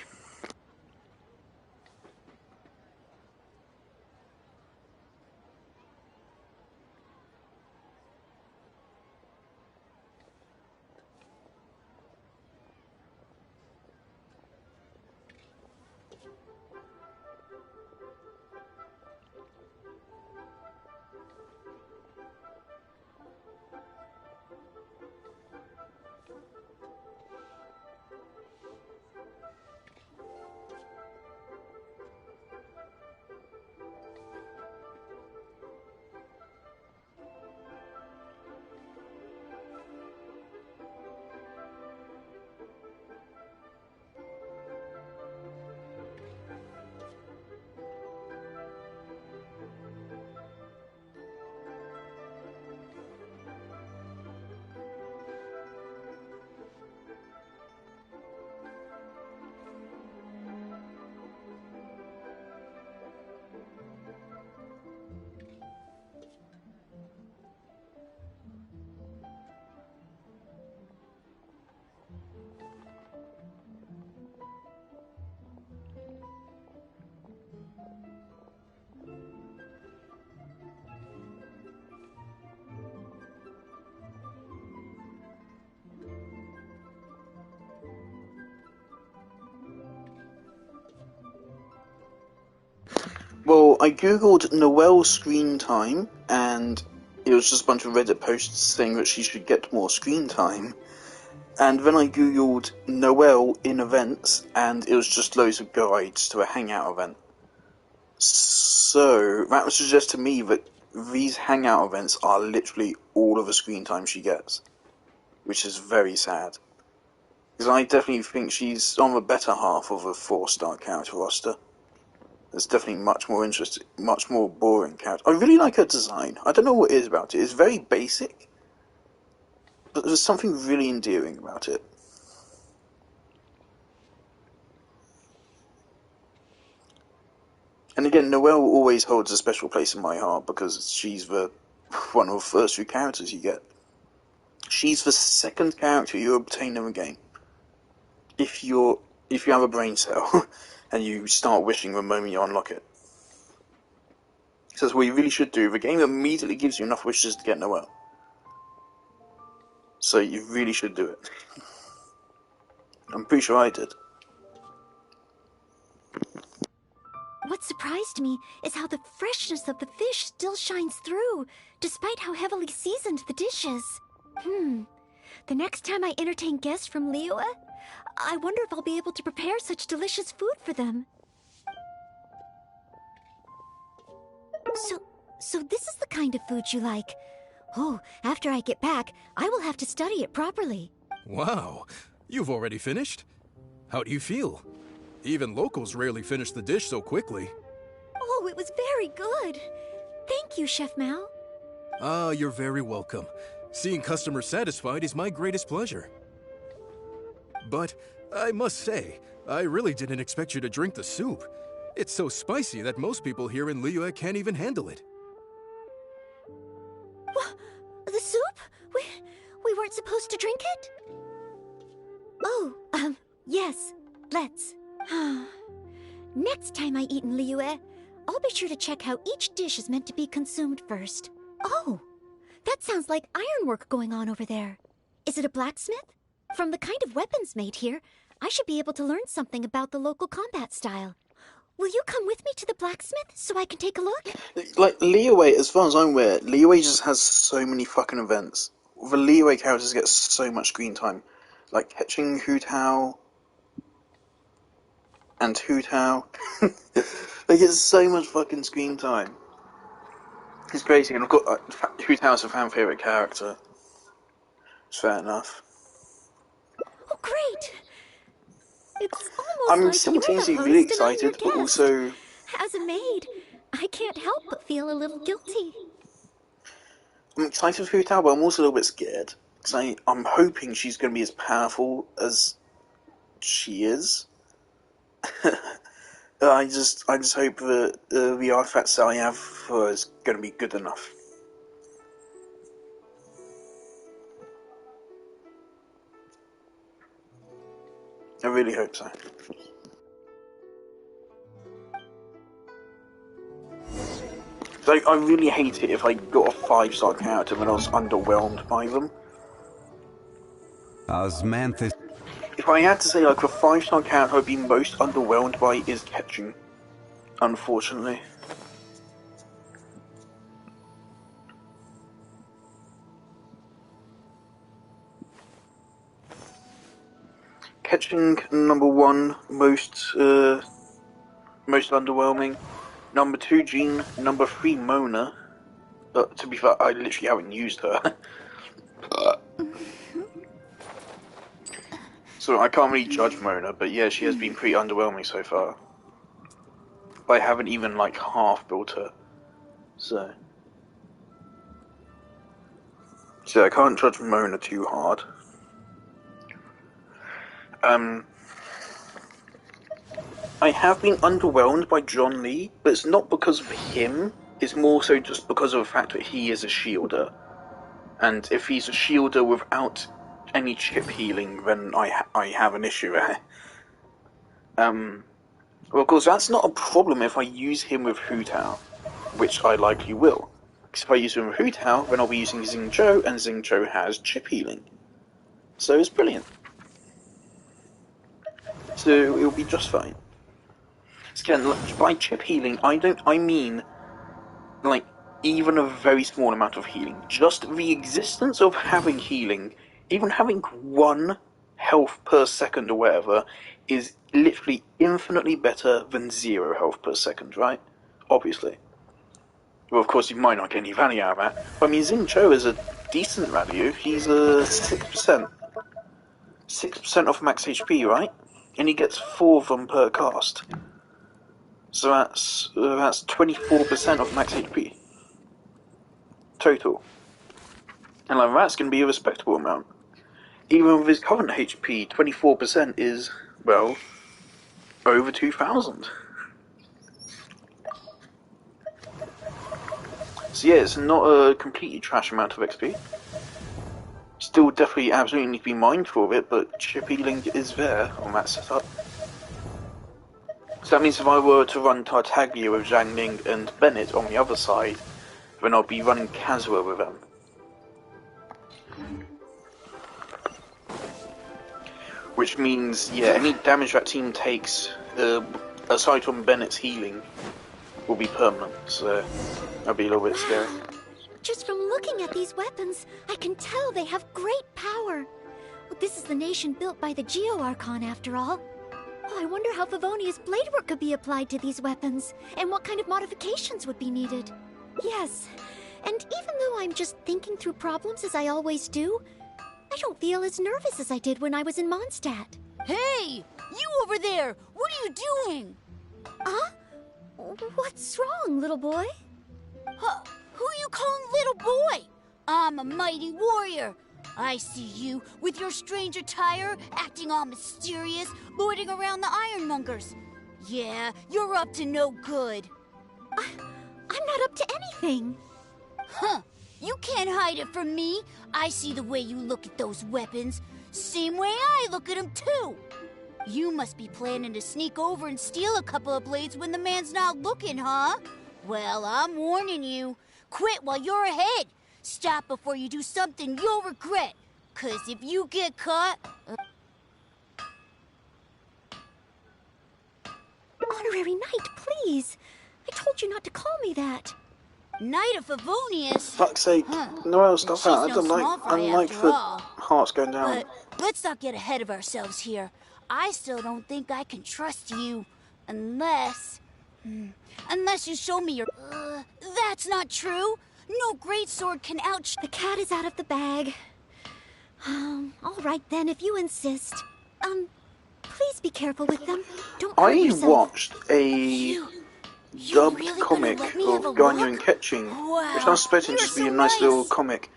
Well, I googled Noelle screen time, and it was just a bunch of Reddit posts saying that she should get more screen time. And then I googled Noelle in events, and it was just loads of guides to a Hangout event. So, that would suggest to me that these Hangout events are literally all of the screen time she gets. Which is very sad. Because I definitely think she's on the better half of a 4-star character roster. It's definitely much more interesting, much more boring character. I really like her design. I don't know what it is about it. It's very basic, but there's something really endearing about it. And again, Noelle always holds a special place in my heart because she's the one of the first few characters you get. She's the second character you obtain in the game. If you have a brain cell and you start wishing the moment you unlock it. So that's what you really should do. The game immediately gives you enough wishes to get Noelle. So you really should do it. I'm pretty sure I did. What surprised me is how the freshness of the fish still shines through, despite how heavily seasoned the dish is. The next time I entertain guests from Liyue, I wonder if I'll be able to prepare such delicious food for them. So this is the kind of food you like. Oh, after I get back, I will have to study it properly. Wow, you've already finished? How do you feel? Even locals rarely finish the dish so quickly. Oh, it was very good. Thank you, Chef Mao. Ah, you're very welcome. Seeing customers satisfied is my greatest pleasure. But I must say, I really didn't expect you to drink the soup. It's so spicy that most people here in Liyue can't even handle it. What? The soup? We weren't supposed to drink it? Oh, yes. Let's. Next time I eat in Liyue, I'll be sure to check how each dish is meant to be consumed first. Oh, that sounds like ironwork going on over there. Is it a blacksmith? From the kind of weapons made here, I should be able to learn something about the local combat style. Will you come with me to the blacksmith so I can take a look? Like, Liyue, as far as I'm aware, Liyue just has so many fucking events. The Liyue characters get so much screen time. Like, Hetching Hu Tao, and Hu Tao. They get so much fucking screen time. It's crazy, and of course, Hu Tao's a fan favourite character. It's fair enough. Oh, great! It's almost I'm like simultaneously you're the really host and I'm your excited, but guest. also... As a maid, I can't help but feel a little guilty. I'm excited for Hu Tao, but I'm also a little bit scared. Because I'm hoping she's going to be as powerful as she is. I just hope that the artifacts that I have for her is going to be good enough. I really hope so. I really hate it if I got a 5-star character and I was underwhelmed by them. Osmanthus. If I had to say, like, the 5-star character I'd be most underwhelmed by is Genshin, unfortunately. Genshin, number 1, most underwhelming. Number 2, Jean. Number 3, Mona. To be fair, I literally haven't used her. So I can't really judge Mona, but yeah, she has been pretty underwhelming so far. I haven't even, like, half built her. So I can't judge Mona too hard. I have been underwhelmed by John Lee, but it's not because of him, it's more so just because of the fact that he is a shielder. And if he's a shielder without any chip healing, then I have an issue there. Well, of course, that's not a problem if I use him with Hu Tao, which I likely will. Because if I use him with Hu Tao, then I'll be using Xingqiu, and Xingqiu has chip healing. So it's brilliant. So it'll be just fine. So again, by chip healing, I mean, like, even a very small amount of healing. Just the existence of having healing, even having 1 health per second or whatever, is literally infinitely better than 0 health per second, right? Obviously. Well, of course, you might not get any value out of that. But I mean, Xingqiu is a decent value. He's a 6%. 6% off max HP, right? And he gets 4 of them per cast. So that's 24% of max HP. Total. And like, that's going to be a respectable amount. Even with his current HP, 24% is, well, over 2,000. So yeah, it's not a completely trash amount of XP. Still definitely absolutely need to be mindful of it, but chip healing is there on that setup. So that means if I were to run Tartaglia with Zhang Ning and Bennett on the other side, then I'll be running Kazuha with them. Which means, yeah, any damage that team takes, aside from Bennett's healing, will be permanent, so that'll be a little bit scary. Just from looking at these weapons, I can tell they have great power. Well, this is the nation built by the Geo-Archon, after all. Oh, I wonder how Favonia's blade work could be applied to these weapons, and what kind of modifications would be needed. Yes, and even though I'm just thinking through problems as I always do, I don't feel as nervous as I did when I was in Mondstadt. Hey! You over there! What are you doing? Huh? What's wrong, little boy? Who you calling little boy? I'm a mighty warrior. I see you with your strange attire, acting all mysterious, lording around the ironmongers. Yeah, you're up to no good. I'm not up to anything. Huh. You can't hide it from me. I see the way you look at those weapons. Same way I look at them, too. You must be planning to sneak over and steal a couple of blades when the man's not looking, huh? Well, I'm warning you. Quit while you're ahead. Stop before you do something you'll regret. 'Cause if you get caught... Honorary Knight, please. I told you not to call me that. Knight of Favonius? Fuck's sake. No, stop that. I don't like the all. hearts going down. But let's not get ahead of ourselves here. I still don't think I can trust you. Unless you show me your... that's not true! No greatsword can The cat is out of the bag. All right then, if you insist. Please be careful with them. Don't hurt I yourself. watched a dubbed really comic gonna let me have of a Ganyu look? and Ketching, Wow, which I was expecting you're just to be so a nice little nice. comic.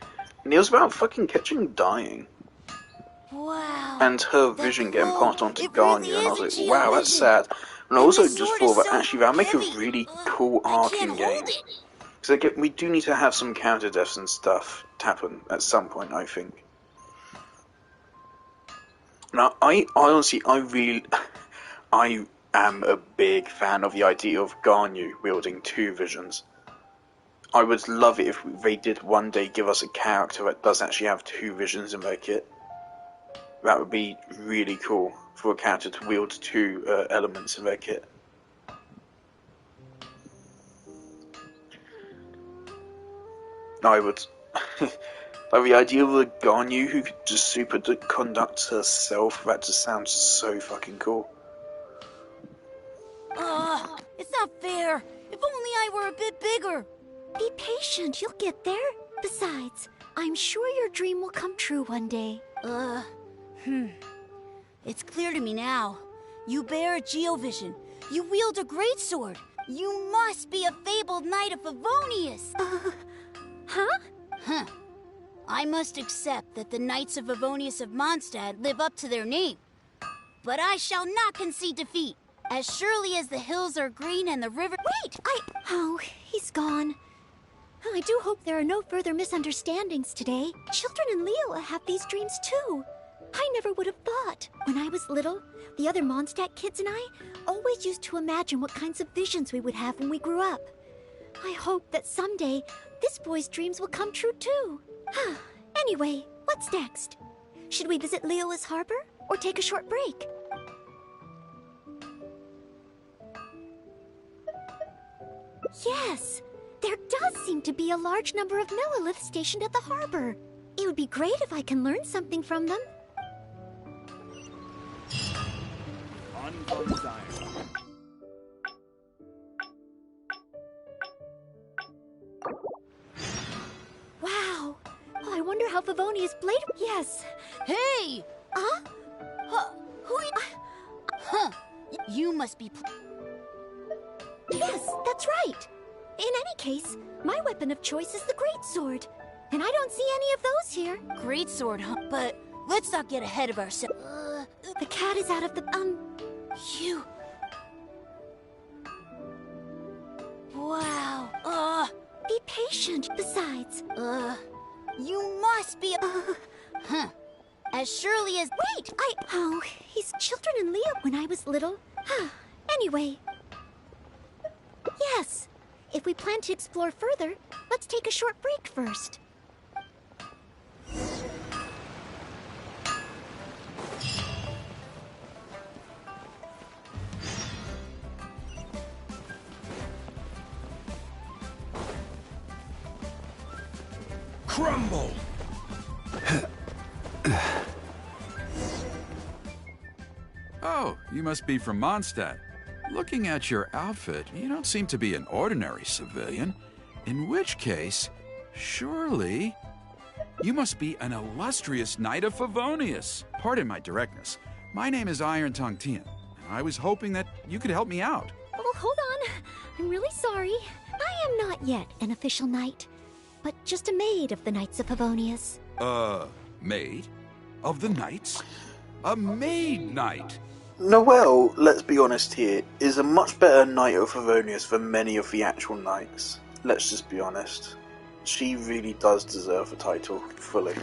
And it was about fucking Ketching dying. Wow. And her That's vision getting cool. passed on to It Ganyu, really and I is was a like, wow, that's geovision. sad. And I And also the just sword thought is that so actually that'd make heavy. a really cool I arc can't in game. hold it. Because we do need to have some counter deaths and stuff happen at some point, I think. Now, I honestly, I am a big fan of the idea of Ganyu wielding two visions. I would love it if they did one day give us a character that does actually have two visions in their kit. That would be really cool for a character to wield two elements in their kit. I would... like the idea of a Ganyu who could just superconduct herself, that just sounds so fucking cool. It's not fair. If only I were a bit bigger. Be patient, you'll get there. Besides, I'm sure your dream will come true one day. It's clear to me now. You bear a geovision. You wield a greatsword. You must be a fabled knight of Favonius. Huh? I must accept that the Knights of Favonius of Mondstadt live up to their name. But I shall not concede defeat. As surely as the hills are green and the river... Wait! Oh, he's gone. I do hope there are no further misunderstandings today. Children in Leo have these dreams too. I never would have thought. When I was little, the other Mondstadt kids and I always used to imagine what kinds of visions we would have when we grew up. I hope that someday this boy's dreams will come true too. Anyway, what's next? Should we visit Leola's harbor or take a short break? Yes, there does seem to be a large number of Milliliths stationed at the harbor. It would be great if I can learn something from them. Wow! Oh, I wonder how Favonius blade... Yes! Hey! Huh? Who are you... You must be... Yes, that's right! In any case, my weapon of choice is the greatsword. And I don't see any of those here. Greatsword, huh? But let's not get ahead of ourselves. The cat is out of the... You... Wow. Be patient. Besides... You must be... As surely as... Wait! Oh, he's children in Leo when I was little. Anyway... Yes. If we plan to explore further, let's take a short break first. Crumble! Oh, you must be from Mondstadt. Looking at your outfit, you don't seem to be an ordinary civilian. In which case, surely... You must be an illustrious knight of Favonius. Pardon my directness. My name is Iron Tongue Tian, and I was hoping that you could help me out. Oh, hold on. I'm really sorry. I am not yet an official knight, but just a maid of the Knights of Favonius. Maid? Of the knights? A maid knight? Noelle, let's be honest here, is a much better knight of Favonius than many of the actual knights. Let's just be honest. She really does deserve the title, fully.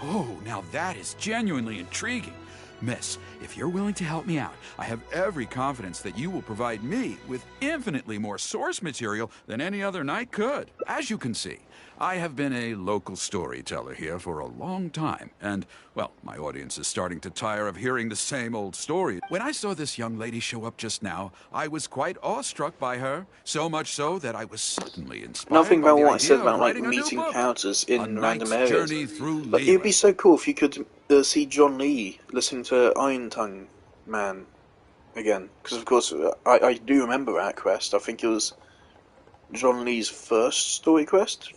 Oh, now that is genuinely intriguing. Miss, if you're willing to help me out, I have every confidence that you will provide me with infinitely more source material than any other knight could. As you can see, I have been a local storyteller here for a long time, and, well, my audience is starting to tire of hearing the same old story. When I saw this young lady show up just now, I was quite awestruck by her, so much so that I was suddenly inspired Nothing by about the what I idea said of about like writing a new meeting book. characters A in random knight's areas. journey through But it'd be so cool if you could see John Lee listening to Iron Tongue Man again, because of course I do remember that quest. I think it was John Lee's first story quest.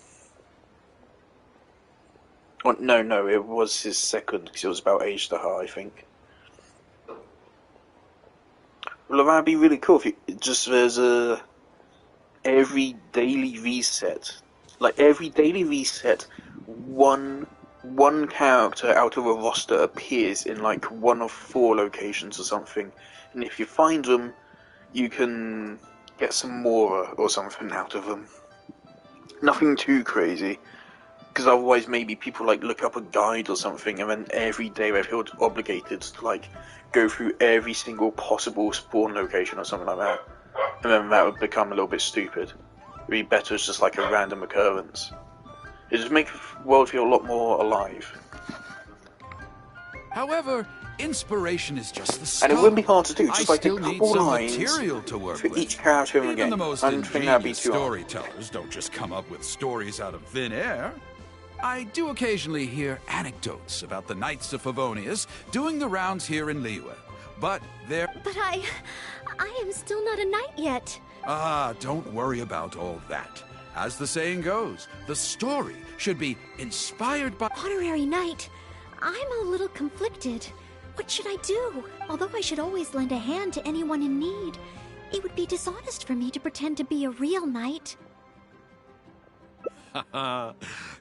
Oh, no, it was his second, because it was about Age to Her, I think. Well, that'd be really cool if there's every daily reset, like every daily reset, one character out of a roster appears in like one of 4 locations or something, and if you find them, you can get some more or something out of them. Nothing too crazy, because otherwise maybe people like look up a guide or something, and then every day they feel obligated to like go through every single possible spawn location or something like that, and then that would become a little bit stupid. It'd be better as just like a random occurrence. It just makes the world feel a lot more alive. However, inspiration is just the start. And it wouldn't be hard to do, just I like a still need couple some lines material to work for with. each character in the Even game. the most I don't think that'd be ingenious too hard. storytellers don't just come up with stories out of thin air. I do occasionally hear anecdotes about the Knights of Favonius doing the rounds here in Liyue, but they're... But I am still not a knight yet. Ah, don't worry about all that. As the saying goes, the story should be inspired by... Honorary knight, I'm a little conflicted. What should I do? Although I should always lend a hand to anyone in need, it would be dishonest for me to pretend to be a real knight.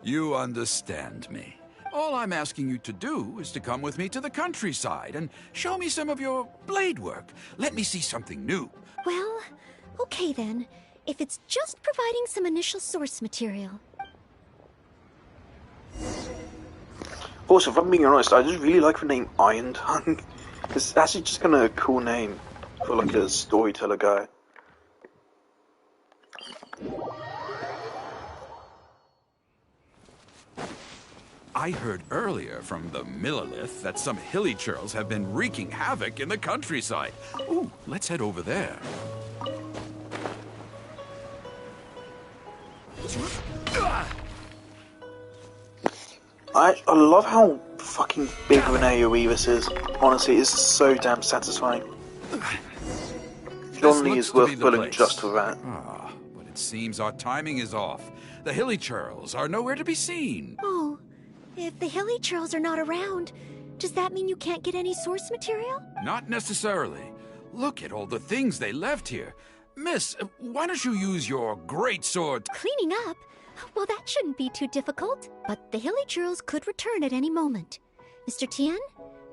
You understand me. All I'm asking you to do is to come with me to the countryside and show me some of your blade work. Let me see something new. Well, okay then. If it's just providing some initial source material. Also, if I'm being honest, I just really like the name Iron Tongue. It's actually just kind of a cool name for like a storyteller guy. I heard earlier from the Millilith that some hilly churls have been wreaking havoc in the countryside. Ooh, let's head over there. I love how fucking big of an AoE this is. Honestly, it's so damn satisfying. John Lee is worth pulling just for that. Ah, but it seems our timing is off. The hilly churls are nowhere to be seen. Oh, if the hilly churls are not around, does that mean you can't get any source material? Not necessarily. Look at all the things they left here. Miss, why don't you use your great sword? Cleaning up? Well, that shouldn't be too difficult. But the hilly churls could return at any moment. Mr. Tien,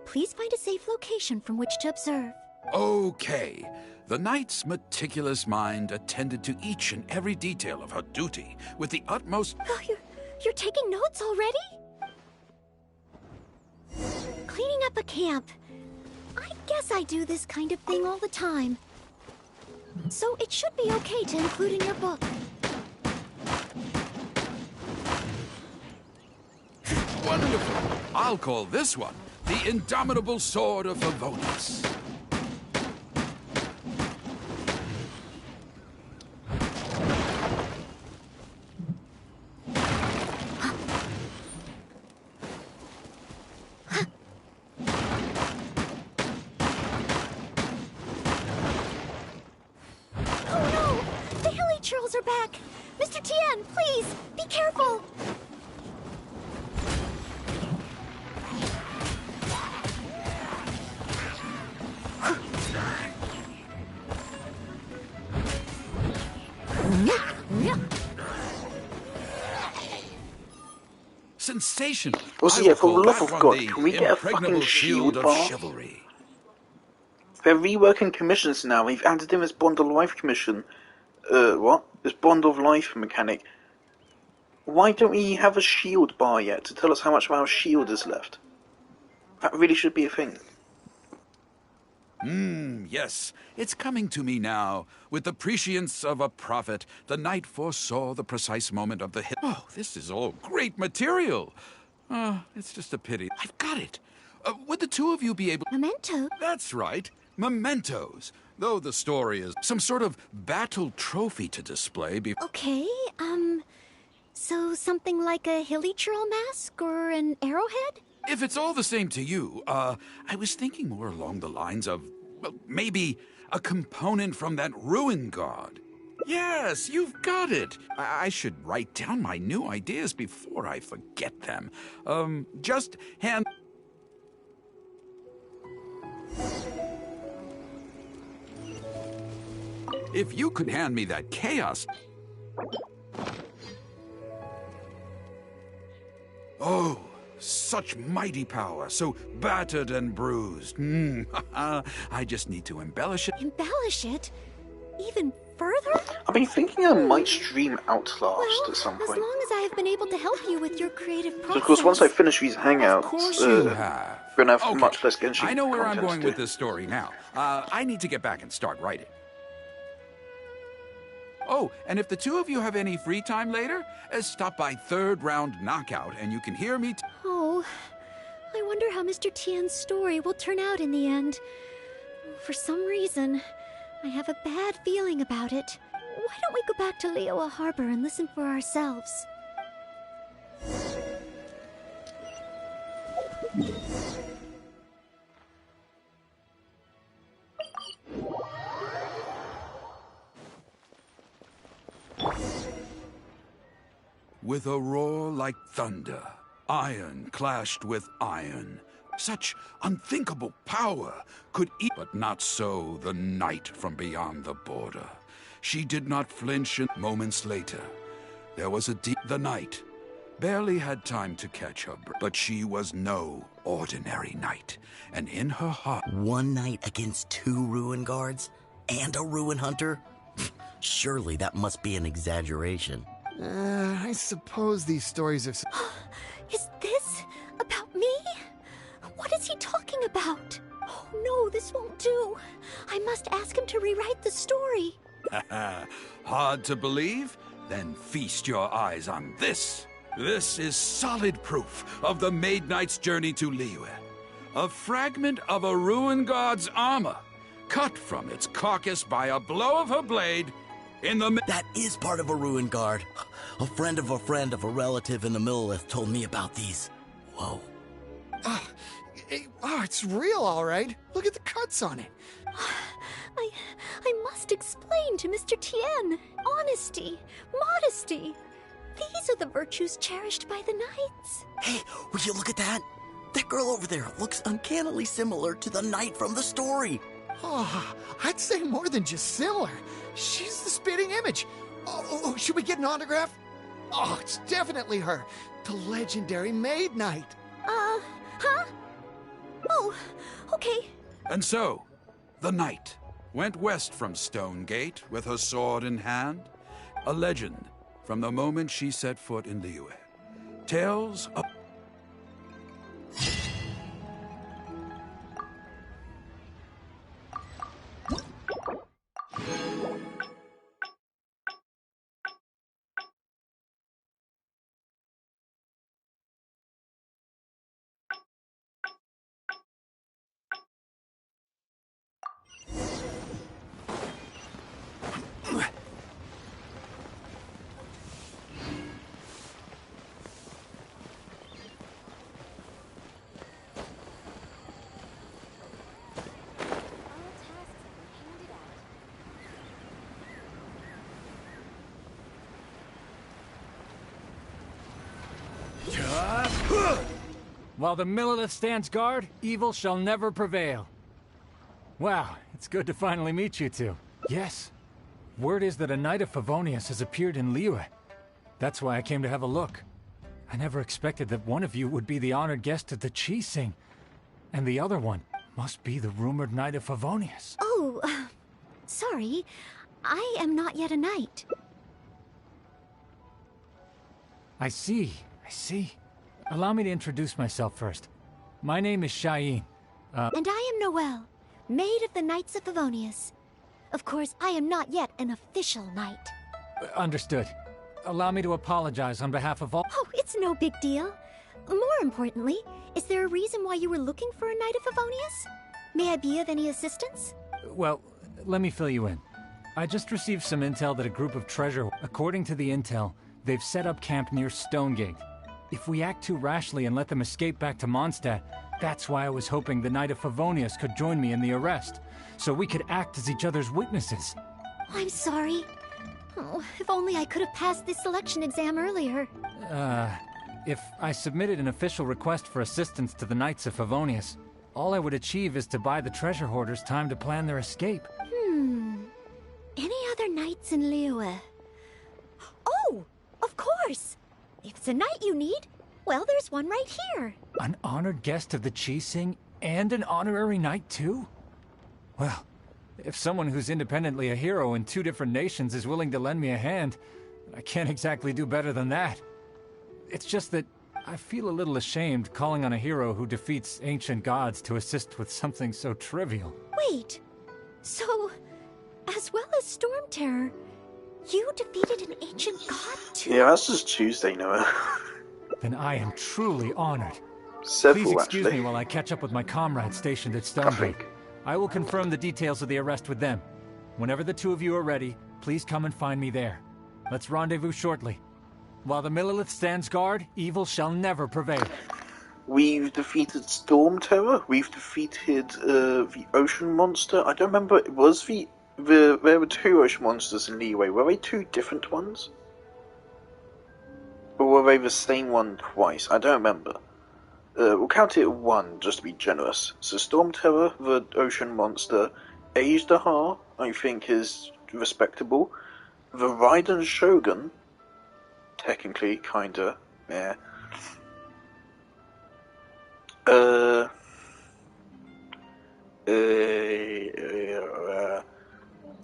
please find a safe location from which to observe. Okay. The knight's meticulous mind attended to each and every detail of her duty with the utmost... Oh, you're taking notes already? Cleaning up a camp. I guess I do this kind of thing all the time. So it should be okay to include in your book. Wonderful. I'll call this one the Indomitable Sword of Favonius. Churls are back! Mr. Tien, please, be careful! Sensational. Also, yeah, for the love of God, can we get a fucking shield bar? Chivalry. They're reworking commissions now. They've added in this Bond of Life commission. What? This Bond of Life mechanic. Why don't we have a shield bar yet to tell us how much of our shield is left? That really should be a thing. Yes, it's coming to me now. With the prescience of a prophet, the knight foresaw the precise moment of the hit. Oh, this is all great material. It's just a pity. I've got it. Would the two of you be able... Memento? That's right. Mementos. Though the story is some sort of battle trophy to display Okay, so something like a hilly churl mask or an arrowhead? If it's all the same to you, I was thinking more along the lines of, well, maybe a component from that ruin god. Yes, you've got it. I should write down my new ideas before I forget them. Just hand... If you could hand me that chaos... Oh, such mighty power, so battered and bruised. I just need to embellish it. Embellish it? Even further? I've been thinking I might stream Outlast Well, at some as point. long as I have been able to help you with your creative process. So of course, once I finish these Hangouts, Of course you have. we're gonna have Okay, much less Genshin I know where I'm content going to with do. this story now. I need to get back and start writing. Oh, and if the two of you have any free time later, stop by Third Round Knockout and you can hear me... Oh, I wonder how Mr. Tien's story will turn out in the end. For some reason, I have a bad feeling about it. Why don't we go back to Liyue Harbor and listen for ourselves? With a roar like thunder, iron clashed with iron. Such unthinkable power could eat, but not so the knight from beyond the border. She did not flinch, and moments later, there was the knight barely had time to catch her breath, but she was no ordinary knight, and in her heart... One knight against 2 ruin guards? And a ruin hunter? Surely that must be an exaggeration. I suppose these stories are... Is this about me? What is he talking about? Oh no, this won't do. I must ask him to rewrite the story. Hard to believe? Then feast your eyes on this. This is solid proof of the Maid Knight's journey to Liyue. A fragment of a ruin god's armor, cut from its carcass by a blow of her blade in the... That is part of a ruin guard. A friend of a relative in the Millelith told me about these. Whoa. Oh, it's real, all right. Look at the cuts on it. I must explain to Mr. Tien. Honesty, modesty. These are the virtues cherished by the knights. Hey, will you look at that? That girl over there looks uncannily similar to the knight from the story. Oh, I'd say more than just similar. She's the spitting image. Oh, should we get an autograph? Oh, it's definitely her. The legendary Maid Knight. Huh? Oh, okay. And so, the knight went west from Stonegate with her sword in hand, a legend from the moment she set foot in Liyue. Tales of... While the Millelith stands guard, evil shall never prevail. Wow, it's good to finally meet you two. Yes, word is that a Knight of Favonius has appeared in Liyue. That's why I came to have a look. I never expected that one of you would be the honored guest at the Chi Sing, and the other one must be the rumored Knight of Favonius. Oh, sorry. I am not yet a knight. I see. Allow me to introduce myself first. My name is Cheyenne. And I am Noelle, Maid of the Knights of Favonius. Of course, I am not yet an official knight. Understood. Allow me to apologize on behalf of all... Oh, it's no big deal. More importantly, is there a reason why you were looking for a Knight of Favonius? May I be of any assistance? Well, let me fill you in. I just received some intel that a group of treasure... According to the intel, they've set up camp near Stonegate. If we act too rashly and let them escape back to Mondstadt, that's why I was hoping the Knight of Favonius could join me in the arrest, so we could act as each other's witnesses. I'm sorry. Oh, if only I could have passed this selection exam earlier. If I submitted an official request for assistance to the Knights of Favonius, all I would achieve is to buy the treasure hoarders time to plan their escape. Any other knights in Liyue? Oh, of course! If it's a knight you need, well, there's one right here. An honored guest of the Qixing and an honorary knight, too? Well, if someone who's independently a hero in 2 different nations is willing to lend me a hand, I can't exactly do better than that. It's just that I feel a little ashamed calling on a hero who defeats ancient gods to assist with something so trivial. Wait, so, as well as Storm Terror, you defeated an ancient god too? Yeah, that's just Tuesday, Noah. Then I am truly honored. Several, Please excuse actually. me while I catch up with my comrades stationed at Stonebreak. I will confirm the details of the arrest with them. Whenever the 2 of you are ready, please come and find me there. Let's rendezvous shortly. While the Millelith stands guard, evil shall never prevail. We've defeated Storm Terror. We've defeated the Ocean Monster. I don't remember. Was there were 2 Ocean Monsters in Liyue. Were they 2 different ones? Or were they the same one twice? I don't remember. We'll count it 1, just to be generous. So Storm Terror, the Ocean Monster, Ajdahar, I think is respectable. The Raiden Shogun, technically, kinda, yeah.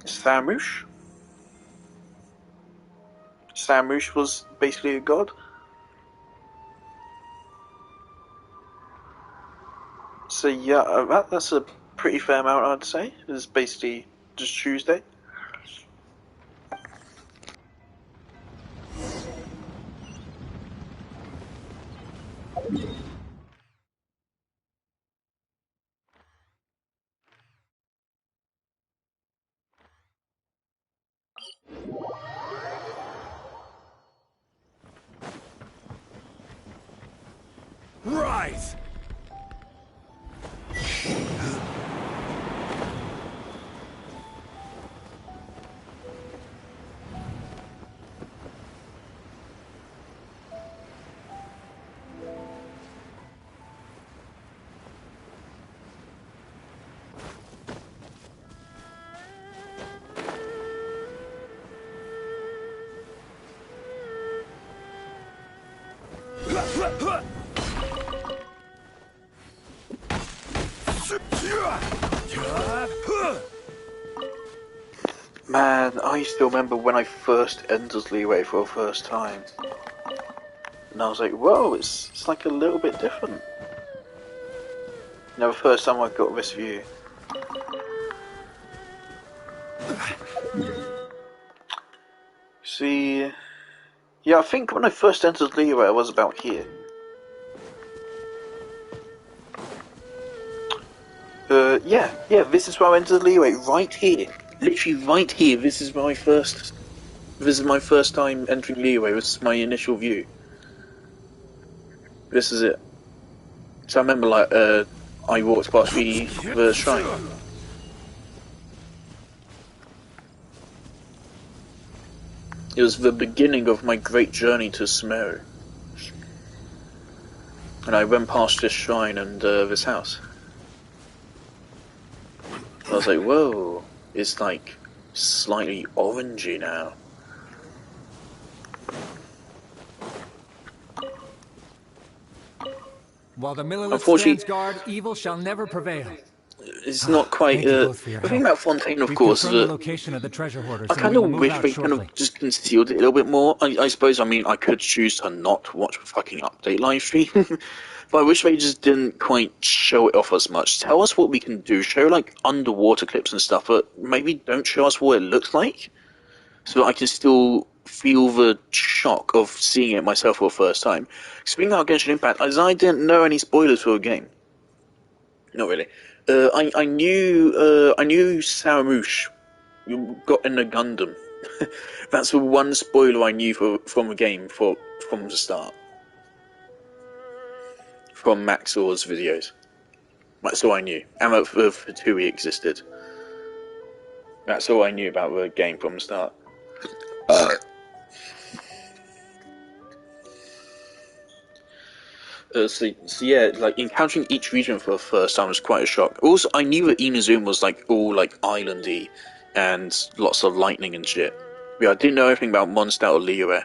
Samush? Samush was basically a god. So yeah, that's a pretty fair amount, I'd say. It's basically just Tuesday. Rise! Man, I still remember when I first entered Liyue for the first time. And I was like, whoa, it's like a little bit different. The first time I got this view. See, yeah, I think when I first entered Liyue I was about here. Yeah, this is where I entered Liyue, right here. Literally right here, this is my first time entering Liyue, this is my initial view. This is it. So I remember, like, I walked past the shrine. It was the beginning of my great journey to Sumeru. And I went past this shrine and this house. I was like, whoa, it's like slightly orangey now. While the Millelith stands guard, evil shall never prevail. It's not quite. The thing about Fontaine, of course, is that location of the treasure hoarders, I kind of wish they kind of just concealed it a little bit more. I suppose, I mean, I could choose to not watch the fucking update live stream, but I wish they just didn't quite show it off as much. Tell us what we can do, show like underwater clips and stuff, but maybe don't show us what it looks like, so that I can still feel the shock of seeing it myself for the first time. Speaking of Genshin Impact, as I didn't know any spoilers for the game. Not really. I knew Saramouche got in a Gundam. That's the one spoiler I knew from the game from the start. from Maxor's videos. That's all I knew. And of who he existed. That's all I knew about the game from the start. So yeah, like encountering each region for the first time was quite a shock. Also, I knew that Inazuma was like all like islandy and lots of lightning and shit. But I didn't know anything about Mondstadt or Liyue.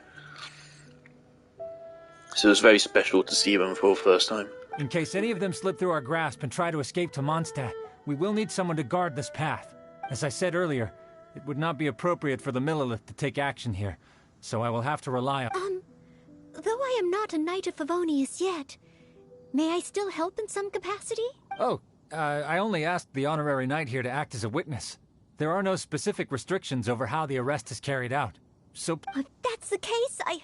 So it was very special to see them for the first time. In case any of them slip through our grasp and try to escape to Mondstadt, we will need someone to guard this path. As I said earlier, it would not be appropriate for the Millelith to take action here, so I will have to rely on... Though I am not a Knight of Favonius yet, may I still help in some capacity? Oh, I only asked the honorary knight here to act as a witness. There are no specific restrictions over how the arrest is carried out, so... If that's the case, I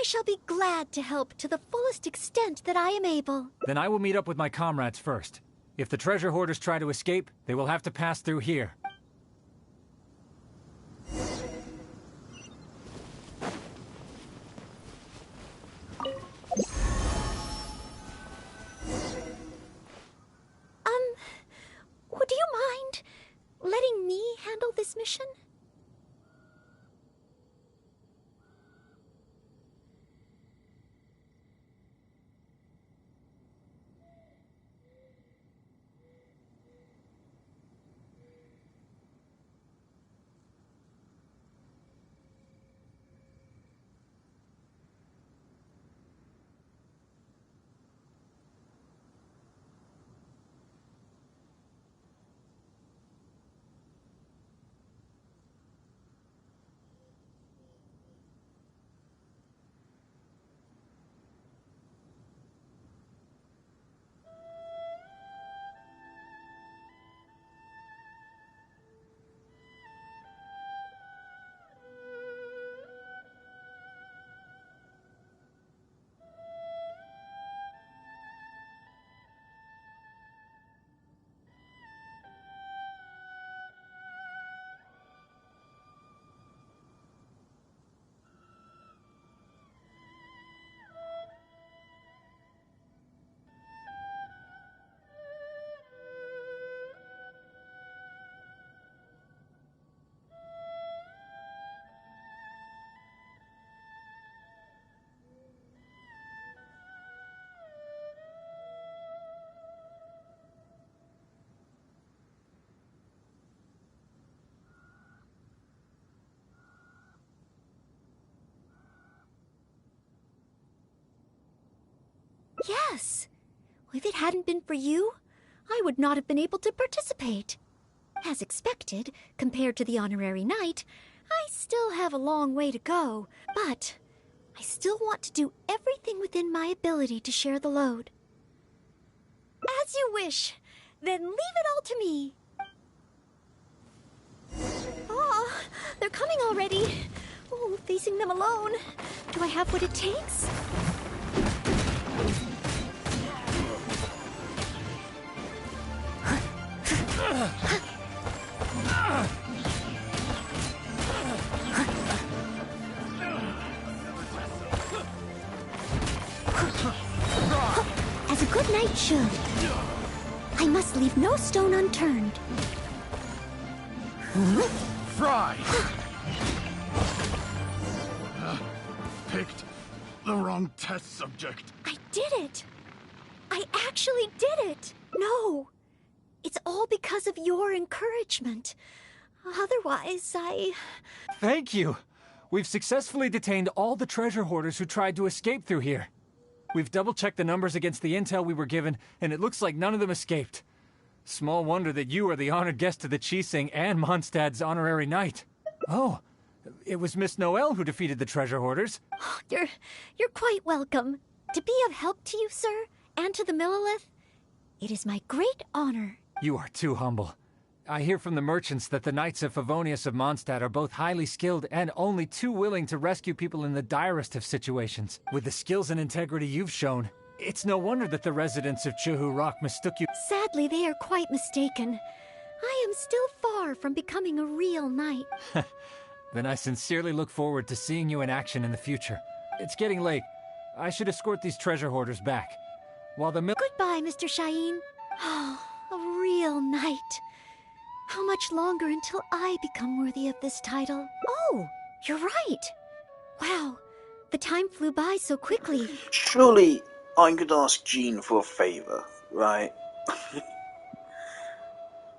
shall be glad to help to the fullest extent that I am able. Then I will meet up with my comrades first. If the treasure hoarders try to escape, they will have to pass through here. Would you mind letting me handle this mission? Yes. If it hadn't been for you, I would not have been able to participate. As expected, compared to the honorary knight, I still have a long way to go, but I still want to do everything within my ability to share the load. As you wish. Then leave it all to me. Oh, they're coming already. Oh, facing them alone. Do I have what it takes? As a good knight should. I must leave no stone unturned. Fry! Picked the wrong test subject. I did it! I actually did it! No! It's all because of your encouragement. Otherwise, Thank you! We've successfully detained all the treasure hoarders who tried to escape through here. We've double-checked the numbers against the intel we were given, and it looks like none of them escaped. Small wonder that you are the honored guest of the Qixing and Mondstadt's honorary knight. Oh, it was Miss Noel who defeated the treasure hoarders. You're quite welcome. To be of help to you, sir, and to the Millelith, it is my great honor. You are too humble. I hear from the merchants that the Knights of Favonius of Mondstadt are both highly skilled and only too willing to rescue people in the direst of situations. With the skills and integrity you've shown, it's no wonder that the residents of Chuhu Rock mistook you. Sadly, they are quite mistaken. I am still far from becoming a real knight. Then I sincerely look forward to seeing you in action in the future. It's getting late. I should escort these treasure hoarders back. while the Goodbye, Mr. Shaheen. Oh, a real knight. How much longer until I become worthy of this title? Oh, you're right. Wow, the time flew by so quickly. Surely I could ask Jean for a favor, right?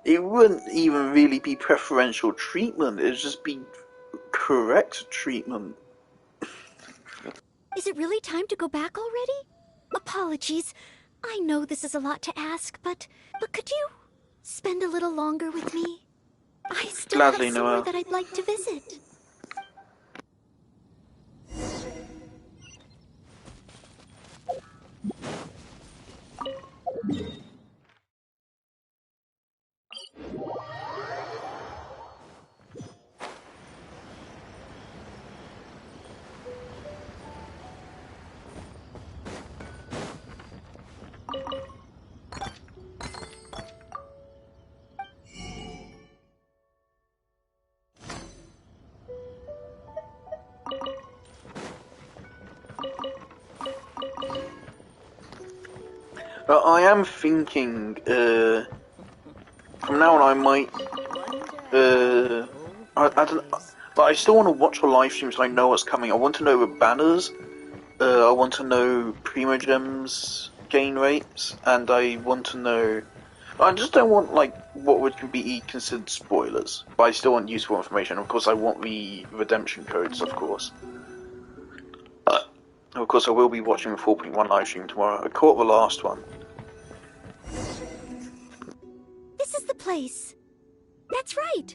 It wouldn't even really be preferential treatment, it'd just be correct treatment. Is it really time to go back already? Apologies. I know this is a lot to ask, but could you spend a little longer with me? I still Gladly, have somewhere Noel. that I'd like to visit. I am thinking, from now on I might, I don't know, but I still want to watch the live streams so I know what's coming. I want to know the banners, I want to know Primo Gems gain rates, and I want to know, I just don't want, like, what would be considered spoilers, but I still want useful information. Of course I want the redemption codes, of course. Of course I will be watching the 4.1 live stream tomorrow. I caught the last one. This is the place. That's right.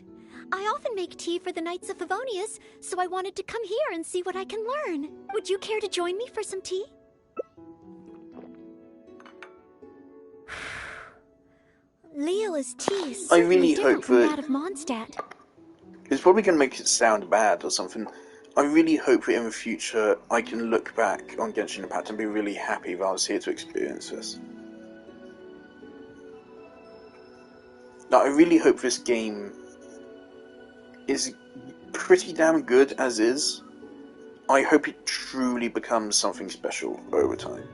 I often make tea for the Knights of Favonius, so I wanted to come here and see what I can learn. Would you care to join me for some tea? Leola's tea is I certainly really different hope from that that of Mondstadt. it's probably going to make it sound bad or something. I really hope that in the future I can look back on Genshin Impact and be really happy that I was here to experience this. Now, I really hope this game is pretty damn good as is. I hope it truly becomes something special over time.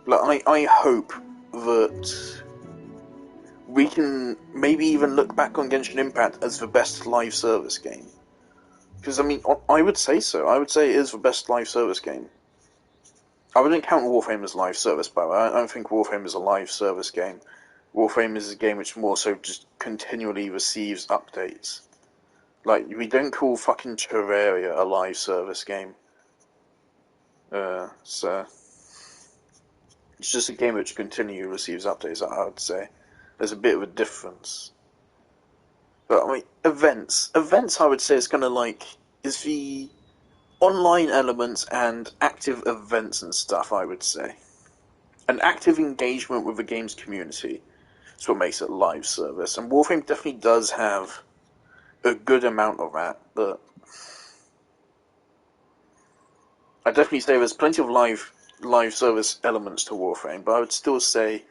Like, I hope that we can maybe even look back on Genshin Impact as the best live service game. Because, I mean, I would say so. I would say it is the best live service game. I wouldn't count Warframe as live service, by the way. I don't think Warframe is a live service game. Warframe is a game which more so just continually receives updates. Like, we don't call fucking Terraria a live service game. So... It's just a game which continually receives updates, I would say. There's a bit of a difference. But, I mean, events. Events, I would say, is kind of like... is the online elements and active events and stuff, I would say. An active engagement with the game's community is what makes it a live service. And Warframe definitely does have a good amount of that, but... I'd definitely say there's plenty of live service elements to Warframe, but I would still say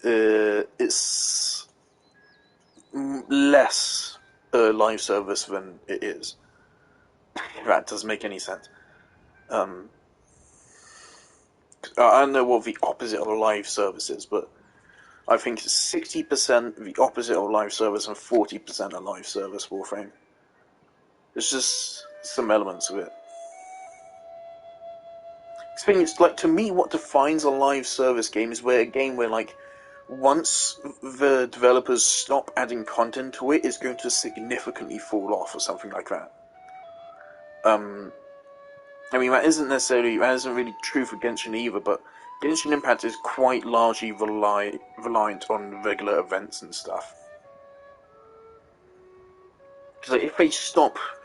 it's less live service than it is. If that doesn't make any sense. I don't know what the opposite of a live service is, but I think it's 60% the opposite of live service and 40% a live service Warframe. There's just some elements of it. The thing is, like, to me, what defines a live service game is where a game where, like, once the developers stop adding content to it, it's going to significantly fall off or something like that. I mean, that isn't really true for Genshin either, but Genshin Impact is quite largely reliant on regular events and stuff. Because like,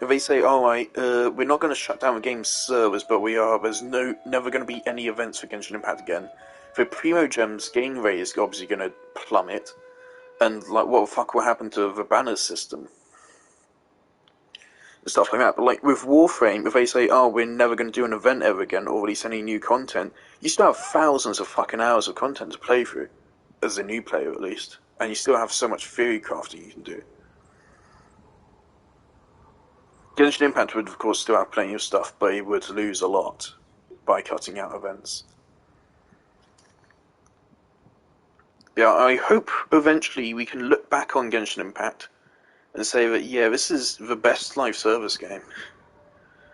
if they say, alright, we're not going to shut down the game's servers, but there's never going to be any events for Genshin Impact again, the Primo Gems gain rate is obviously going to plummet, and like, what the fuck will happen to the banner system? And stuff like that. But like, with Warframe, if they say, oh, we're never going to do an event ever again, or release any new content, you still have thousands of fucking hours of content to play through, as a new player at least, and you still have so much theory crafting you can do. Genshin Impact would, of course, still have plenty of stuff, but it would lose a lot by cutting out events. Yeah, I hope eventually we can look back on Genshin Impact and say that, yeah, this is the best live service game.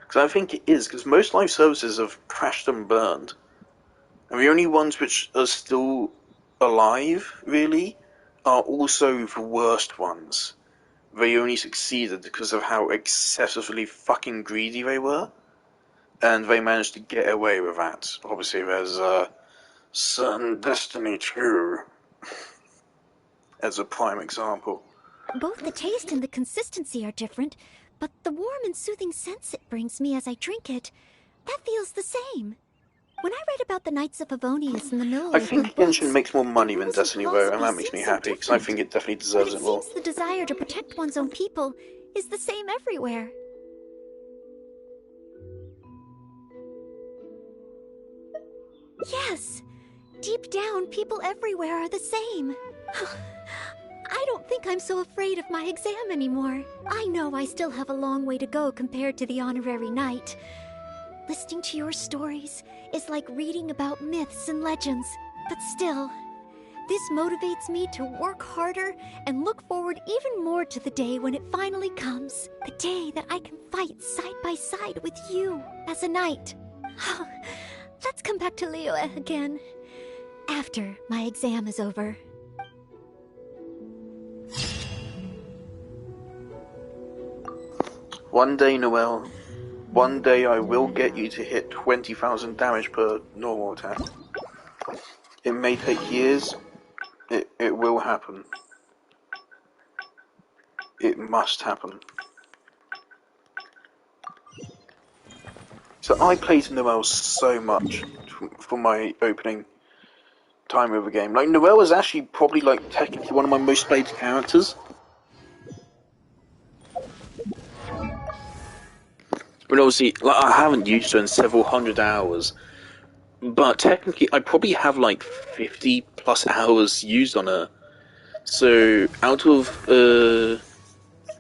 Because I think it is, because most live services have crashed and burned. And the only ones which are still alive, really, are also the worst ones. They only succeeded because of how excessively fucking greedy they were. And they managed to get away with that. Obviously, there's certain Destiny 2 as a prime example. Both the taste and the consistency are different, but the warm and soothing sense it brings me as I drink it, that feels the same. When I read about the Knights of Favonius in the middle I of think Genshin makes more money than Destiny, though, and that makes me happy, because I think it definitely deserves it more. Seems the desire to protect one's own people is the same everywhere. Yes, deep down, people everywhere are the same. I don't think I'm so afraid of my exam anymore. I know I still have a long way to go compared to the honorary knight. Listening to your stories is like reading about myths and legends, but still, this motivates me to work harder and look forward even more to the day when it finally comes. The day that I can fight side by side with you as a knight. Let's come back to Liyue again, after my exam is over. One day, Noelle, one day I will get you to hit 20,000 damage per normal attack. It may take years. It will happen. It must happen. So I played Noelle so much for my opening time of the game. Like, Noelle is actually probably, like, technically one of my most played characters. But obviously, like, I haven't used her in several hundred hours. But technically, I probably have, like, 50 plus hours used on her. So, out of,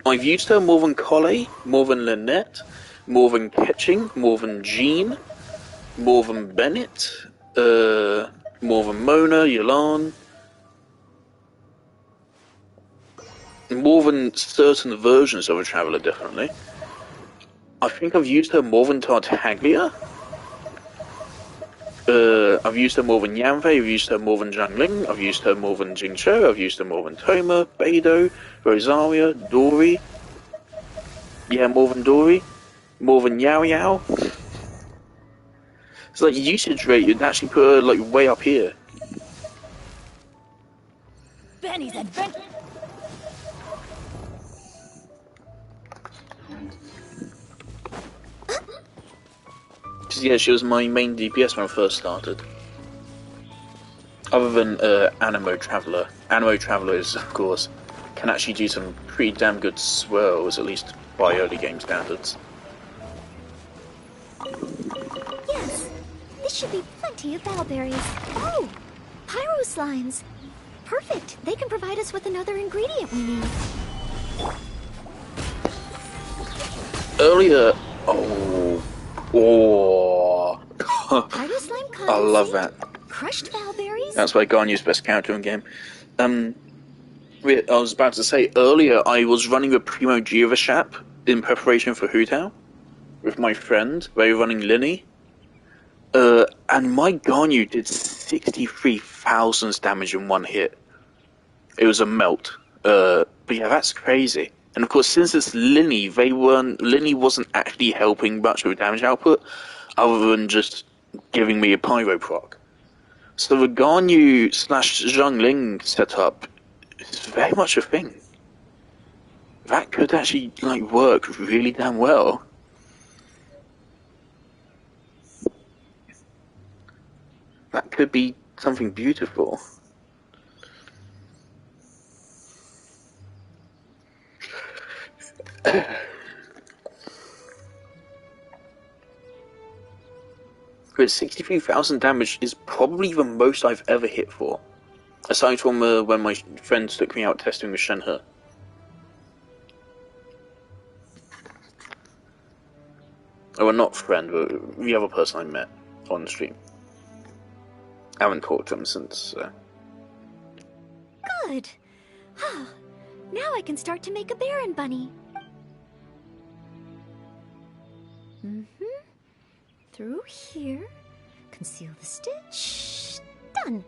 I've used her more than Collei, more than Lynette, more than Ketching, more than Jean, more than Bennett, more than Mona, Yolan, more than certain versions of a Traveler, definitely. I think I've used her more than Tartaglia. I've used her more than Yanfei, I've used her more than Zhangling, I've used her more than Jingcho, I've used her more than Toma, Beidou, Rosaria, Dory. Yeah, more than Dory. More than Yao Yao. It's like usage rate, you'd actually put her like way up here. Benny's adventure. Because yeah, she was my main DPS when I first started. Other than Animo Traveler. Animo Traveler is, of course, can actually do some pretty damn good swirls, at least by early game standards. Yes, this should be plenty of bellberries. Oh, pyro slimes. Perfect. They can provide us with another ingredient we need. Earlier, Pyro slime condensate. I love that. Crushed bellberries. That's why Garnia's best character in game. I was about to say earlier, I was running a Primo Geovashap in preparation for Hutao with my friend. They were running Linny. And my Garnu did 63,000 damage in one hit. It was a melt. But yeah, that's crazy. And of course, since it's Linny, Linny wasn't actually helping much with damage output, other than just giving me a pyro proc. So the Garnu / Zhangling setup is very much a thing. That could actually like work really damn well. That could be something beautiful. But 63,000 damage is probably the most I've ever hit for. Aside from when my friends took me out testing with Shenhe. Well, not friend, but the other person I met on the stream. I haven't talked to him since. Good. Now I can start to make a Baron Bunny. Through here. Conceal the stitch. Done.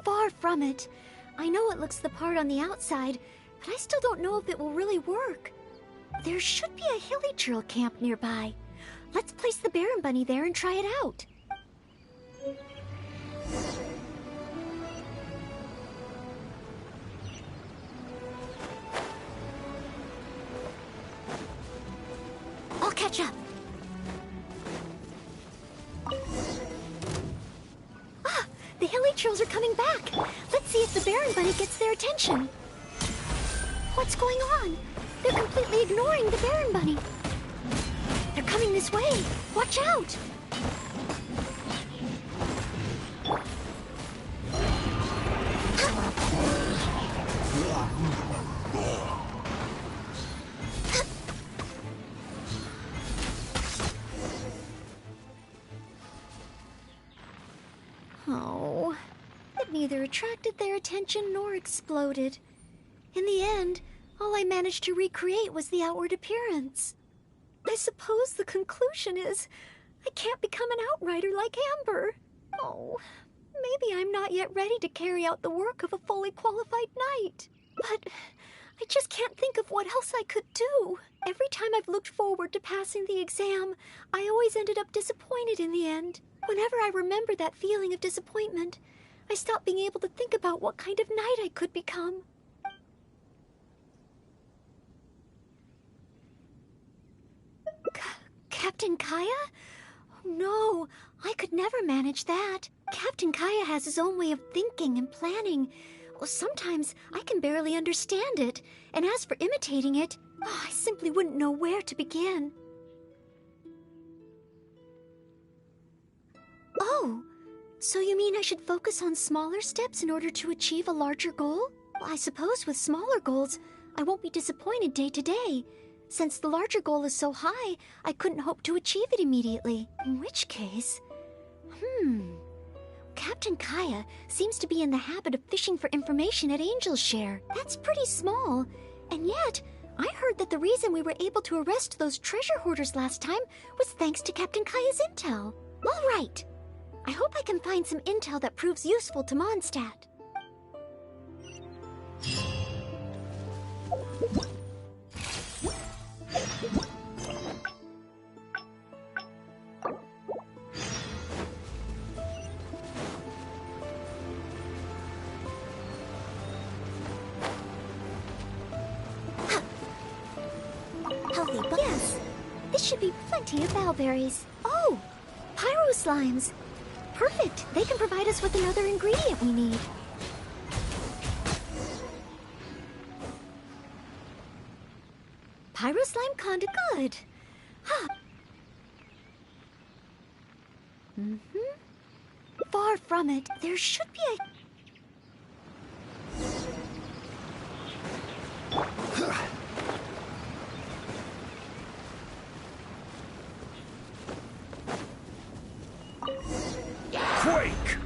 Far from it. I know it looks the part on the outside, but I still don't know if it will really work. There should be a Hilly camp nearby. Let's place the Baron Bunny there and try it out. I'll catch up. The Hilly Trills are coming back. Let's see if the Baron Bunny gets their attention. What's going on? They're completely ignoring the Baron Bunny. They're coming this way. Watch out! Oh, it neither attracted their attention nor exploded. In the end, all I managed to recreate was the outward appearance. I suppose the conclusion is I can't become an outrider like Amber. Oh, maybe I'm not yet ready to carry out the work of a fully qualified knight. But I just can't think of what else I could do. Every time I've looked forward to passing the exam, I always ended up disappointed in the end. Whenever I remember that feeling of disappointment, I stop being able to think about what kind of knight I could become. Captain Kaya? Oh, no, I could never manage that. Captain Kaya has his own way of thinking and planning. Well, sometimes I can barely understand it. And as for imitating it, I simply wouldn't know where to begin. Oh, so you mean I should focus on smaller steps in order to achieve a larger goal? Well, I suppose with smaller goals, I won't be disappointed day to day. Since the larger goal is so high, I couldn't hope to achieve it immediately. In which case... Captain Kaya seems to be in the habit of fishing for information at Angel's Share. That's pretty small. And yet, I heard that the reason we were able to arrest those treasure hoarders last time was thanks to Captain Kaya's intel. All right. I hope I can find some intel that proves useful to Mondstadt. Healthy, but yes, this should be plenty of bowberries. Oh, pyro slimes. Perfect. They can provide us with another ingredient we need. Pyro slime conda good. Far from it. There should be a... Quake!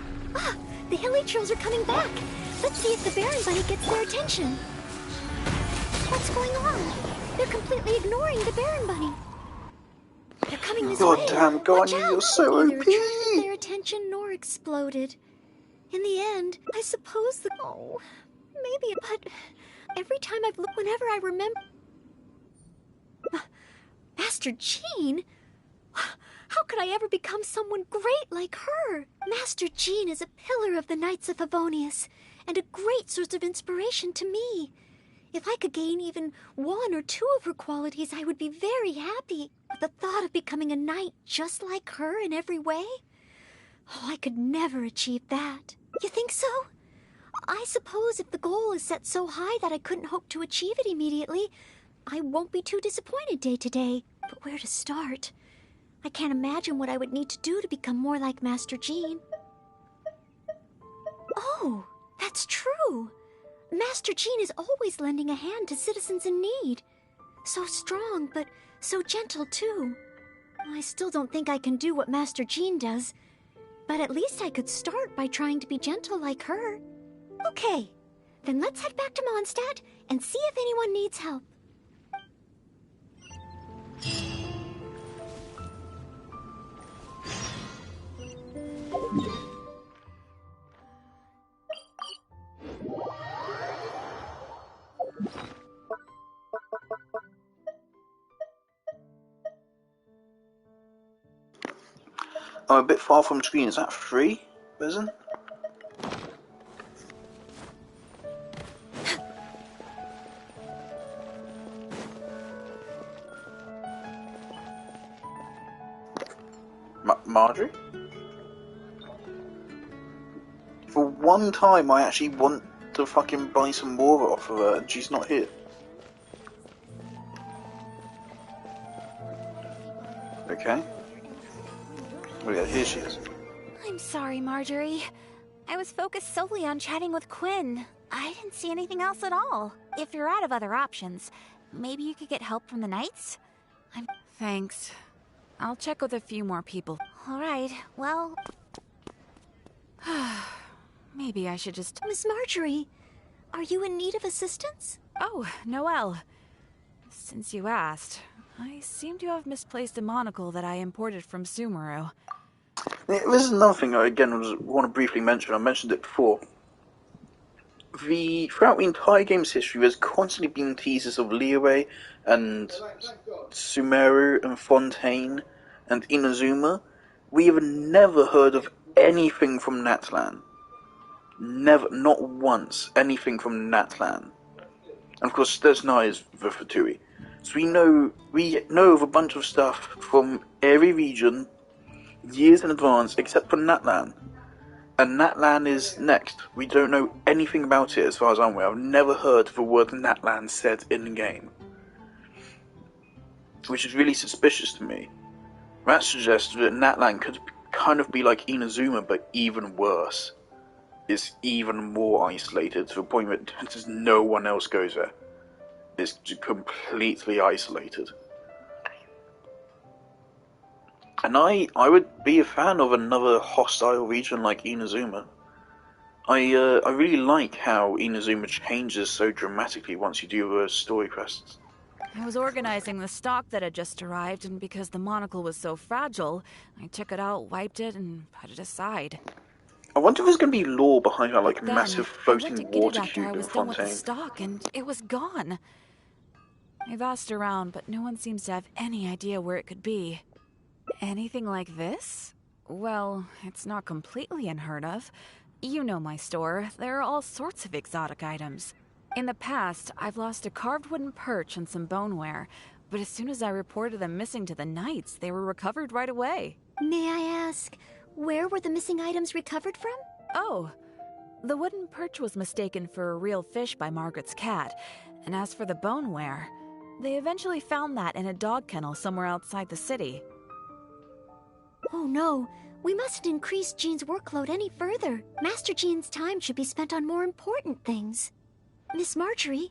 The Hilly Trills are coming back. Let's see if the Baron Bunny gets their attention. What's going on? They're completely ignoring the Baron Bunny. They're coming this way. God damn, Garni, you're so Neither OP! attracted their attention nor exploded. In the end, I suppose the... Oh, maybe, but every time I've looked, whenever I remember... Master Jean? How could I ever become someone great like her? Master Jean is a pillar of the Knights of Favonius, and a great source of inspiration to me. If I could gain even one or two of her qualities, I would be very happy. But the thought of becoming a knight just like her in every way? Oh, I could never achieve that. You think so? I suppose if the goal is set so high that I couldn't hope to achieve it immediately, I won't be too disappointed day to day. But where to start? I can't imagine what I would need to do to become more like Master Jean. Oh, that's true. Master Jean is always lending a hand to citizens in need. So strong, but so gentle too. I still don't think I can do what Master Jean does, but at least I could start by trying to be gentle like her. Okay, then let's head back to Mondstadt and see if anyone needs help. I'm a bit far from the screen. Is that free, Resin? Marjorie? For one time, I actually want to fucking buy some more off of her, and she's not here. Okay. Oh yeah, here she is. I'm sorry, Marjorie. I was focused solely on chatting with Quinn. I didn't see anything else at all. If you're out of other options, maybe you could get help from the Knights? Thanks. I'll check with a few more people. Alright, well... maybe I should just... Miss Marjorie, are you in need of assistance? Oh, Noelle. Since you asked, I seem to have misplaced a monocle that I imported from Sumeru. This is another thing I, again, want to briefly mention. I mentioned it before. Throughout the entire game's history, there's constantly been teasers of Liyue and Sumeru and Fontaine and Inazuma. We have never heard of anything from Natlan. Never, not once, anything from Natlan. And of course, Desnai is the Fatui. So we know of a bunch of stuff from every region, years in advance, except for Natlan. And Natlan is next. We don't know anything about it as far as I'm aware. I've never heard the word Natlan said in the game. Which is really suspicious to me. That suggests that Natlan could kind of be like Inazuma, but even worse. It's even more isolated to the point that just no one else goes there. It's completely isolated. And I would be a fan of another hostile region like Inazuma. I really like how Inazuma changes so dramatically once you do story quests. I was organizing the stock that had just arrived, and because the monocle was so fragile, I took it out, wiped it, and put it aside. I wonder if there's going to be lore behind that, like, Then, massive I went to floating get water it after cube I in was done with the Fontaine. stock, and it was gone. I've asked around, but no one seems to have any idea where it could be. Anything like this? Well, it's not completely unheard of. You know my store. There are all sorts of exotic items. In the past, I've lost a carved wooden perch and some boneware, but as soon as I reported them missing to the Knights, they were recovered right away. May I ask, where were the missing items recovered from? Oh, the wooden perch was mistaken for a real fish by Margaret's cat, and as for the boneware, they eventually found that in a dog kennel somewhere outside the city. Oh no, we mustn't increase Jean's workload any further. Master Jean's time should be spent on more important things. Miss Marjorie,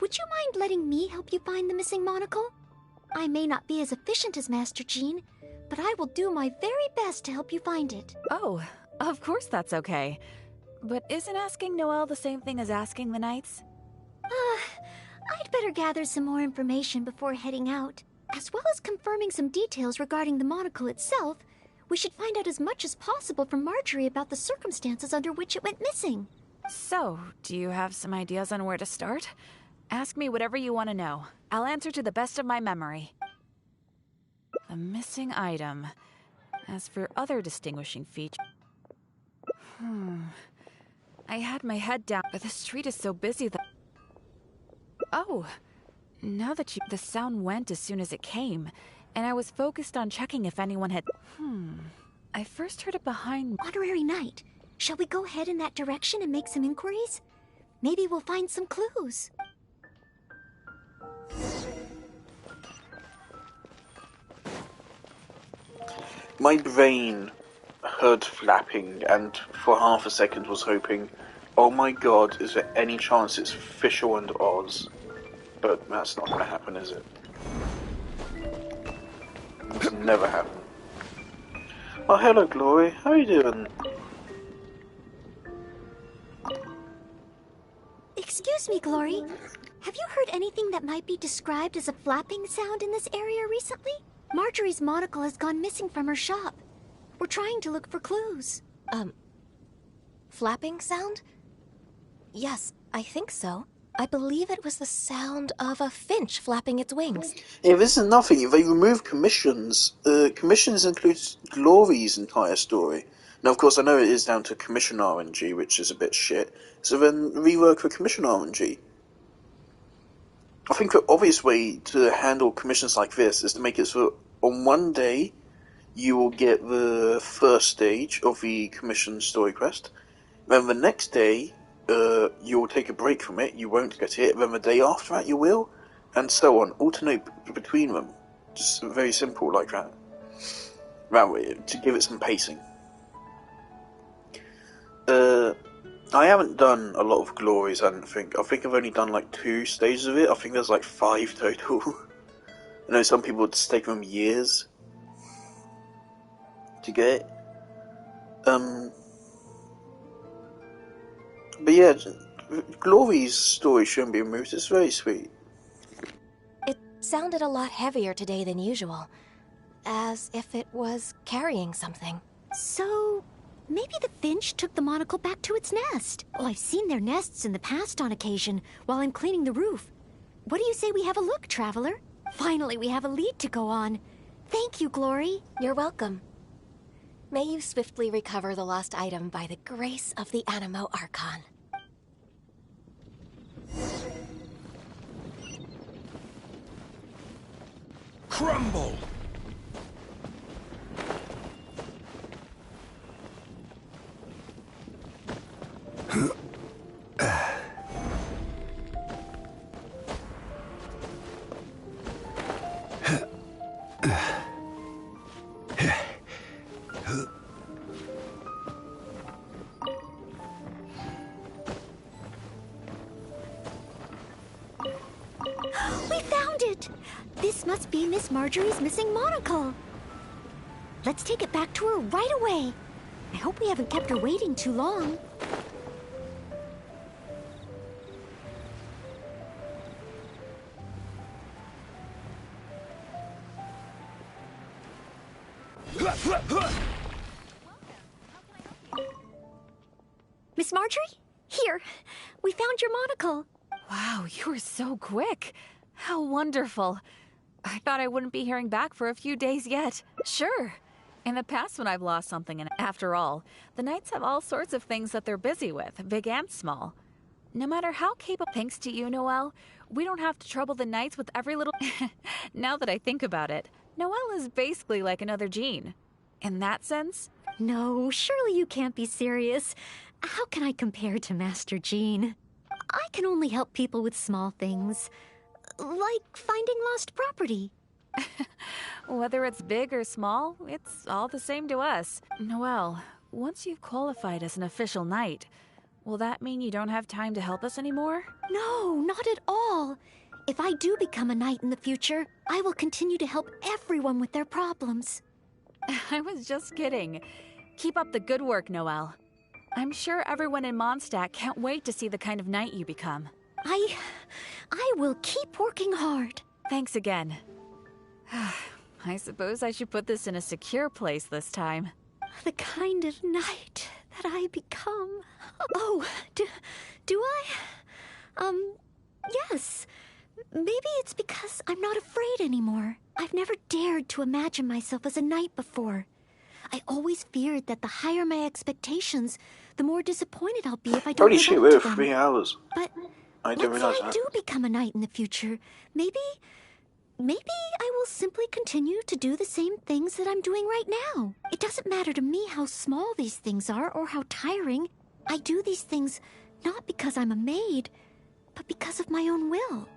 would you mind letting me help you find the missing monocle? I may not be as efficient as Master Jean, but I will do my very best to help you find it. Oh, of course that's okay. But isn't asking Noelle the same thing as asking the Knights? I'd better gather some more information before heading out. As well as confirming some details regarding the monocle itself, we should find out as much as possible from Marjorie about the circumstances under which it went missing. So, do you have some ideas on where to start? Ask me whatever you want to know. I'll answer to the best of my memory. The missing item. As for other distinguishing features... I had my head down, but the street is so busy that... Oh, now that the sound went as soon as it came, and I was focused on checking if anyone had... I first heard it behind... Honorary Knight, shall we go head in that direction and make some inquiries? Maybe we'll find some clues. My brain heard flapping and for half a second was hoping, oh my god, is there any chance it's Fischl and Oz? But that's not going to happen, is it? It's never happened. Oh, hello, Glory. How are you doing? Excuse me, Glory. Have you heard anything that might be described as a flapping sound in this area recently? Marjorie's monocle has gone missing from her shop. We're trying to look for clues. Flapping sound? Yes, I think so. I believe it was the sound of a finch flapping its wings. Yeah, this is nothing. They removed commissions. Commissions includes Glory's entire story. Now, of course, I know it is down to commission RNG, which is a bit shit. So then rework for commission RNG. I think the obvious way to handle commissions like this is to make it so on one day you will get the first stage of the commission story quest. Then the next day you'll take a break from it, you won't get it. Then the day after that you will, and so on. Alternate between them. Just very simple like that. That way, to give it some pacing. I haven't done a lot of Glories, I don't think. I think I've only done like 2 stages of it. I think there's like 5 total. I know some people just take them years to get it. But yeah, Glory's story shouldn't be removed. It's very sweet. It sounded a lot heavier today than usual. As if it was carrying something. So, maybe the finch took the monocle back to its nest. Oh, I've seen their nests in the past on occasion, while I'm cleaning the roof. What do you say we have a look, Traveler? Finally, we have a lead to go on. Thank you, Glory. You're welcome. May you swiftly recover the lost item by the grace of the Animo Archon. Crumble! We found it! This must be Miss Marjorie's missing monocle. Let's take it back to her right away. I hope we haven't kept her waiting too long. Miss Marjorie? Here, we found your monocle. Wow, you were so quick. How wonderful. I thought I wouldn't be hearing back for a few days yet. Sure. In the past when I've lost something, and after all, the Knights have all sorts of things that they're busy with, big and small. No matter how capable, thanks to you, Noelle, we don't have to trouble the Knights with every little... Now that I think about it, Noelle is basically like another Jean. In that sense... No, surely you can't be serious. How can I compare to Master Jean? I can only help people with small things, like finding lost property. Whether it's big or small, it's all the same to us. Noelle, once you've qualified as an official knight, will that mean you don't have time to help us anymore? No, not at all. If I do become a knight in the future, I will continue to help everyone with their problems. I was just kidding. Keep up the good work, Noelle. I'm sure everyone in Mondstadt can't wait to see the kind of knight you become. I will keep working hard. Thanks again. I suppose I should put this in a secure place this time. The kind of knight that I become. Oh, do I? Yes. Maybe it's because I'm not afraid anymore. I've never dared to imagine myself as a knight before. I always feared that the higher my expectations, the more disappointed I'll be if I don't Holy live shit, up we're to them. 3 hours. But I didn't let's say realize I that. do become a knight in the future. Maybe I will simply continue to do the same things that I'm doing right now. It doesn't matter to me how small these things are or how tiring. I do these things not because I'm a maid, but because of my own will.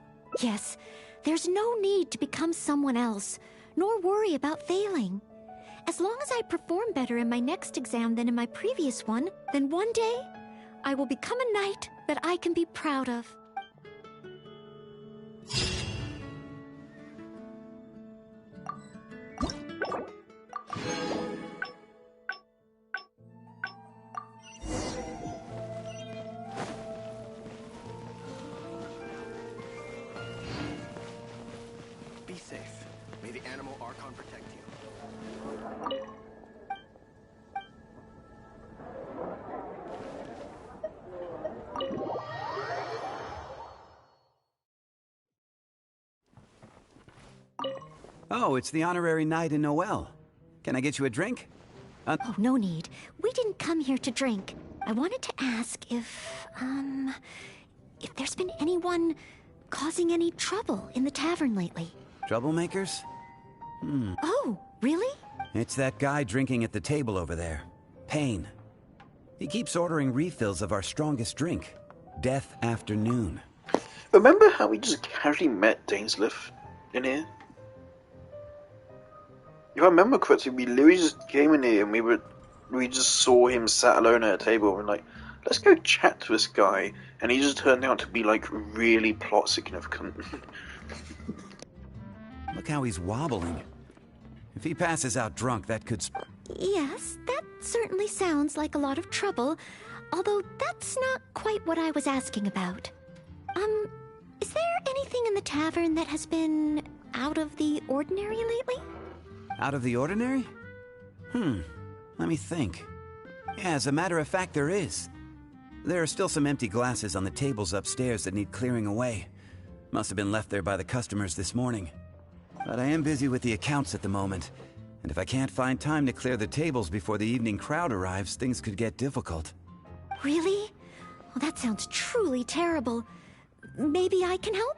Yes, there's no need to become someone else, nor worry about failing. As long as I perform better in my next exam than in my previous one, then one day, I will become a knight that I can be proud of. May the animal Archon protect you. Oh, it's the honorary knight in Noel. Can I get you a drink? Oh, no need. We didn't come here to drink. I wanted to ask if there's been anyone causing any trouble in the tavern lately. Troublemakers? Oh, really? It's that guy drinking at the table over there. Payne. He keeps ordering refills of our strongest drink. Death Afternoon. Remember how we just casually met Dainsleif in here? If I remember correctly, we literally just came in here and we just saw him sat alone at a table and like, let's go chat to this guy, and he just turned out to be like really plot significant. Look how he's wobbling. If he passes out drunk, that could... Yes, that certainly sounds like a lot of trouble, although that's not quite what I was asking about. Is there anything in the tavern that has been out of the ordinary lately? Out of the ordinary? Let me think. Yeah, as a matter of fact, there is. There are still some empty glasses on the tables upstairs that need clearing away. Must have been left there by the customers this morning. But I am busy with the accounts at the moment, and if I can't find time to clear the tables before the evening crowd arrives, things could get difficult. Really? Well, that sounds truly terrible. Maybe I can help?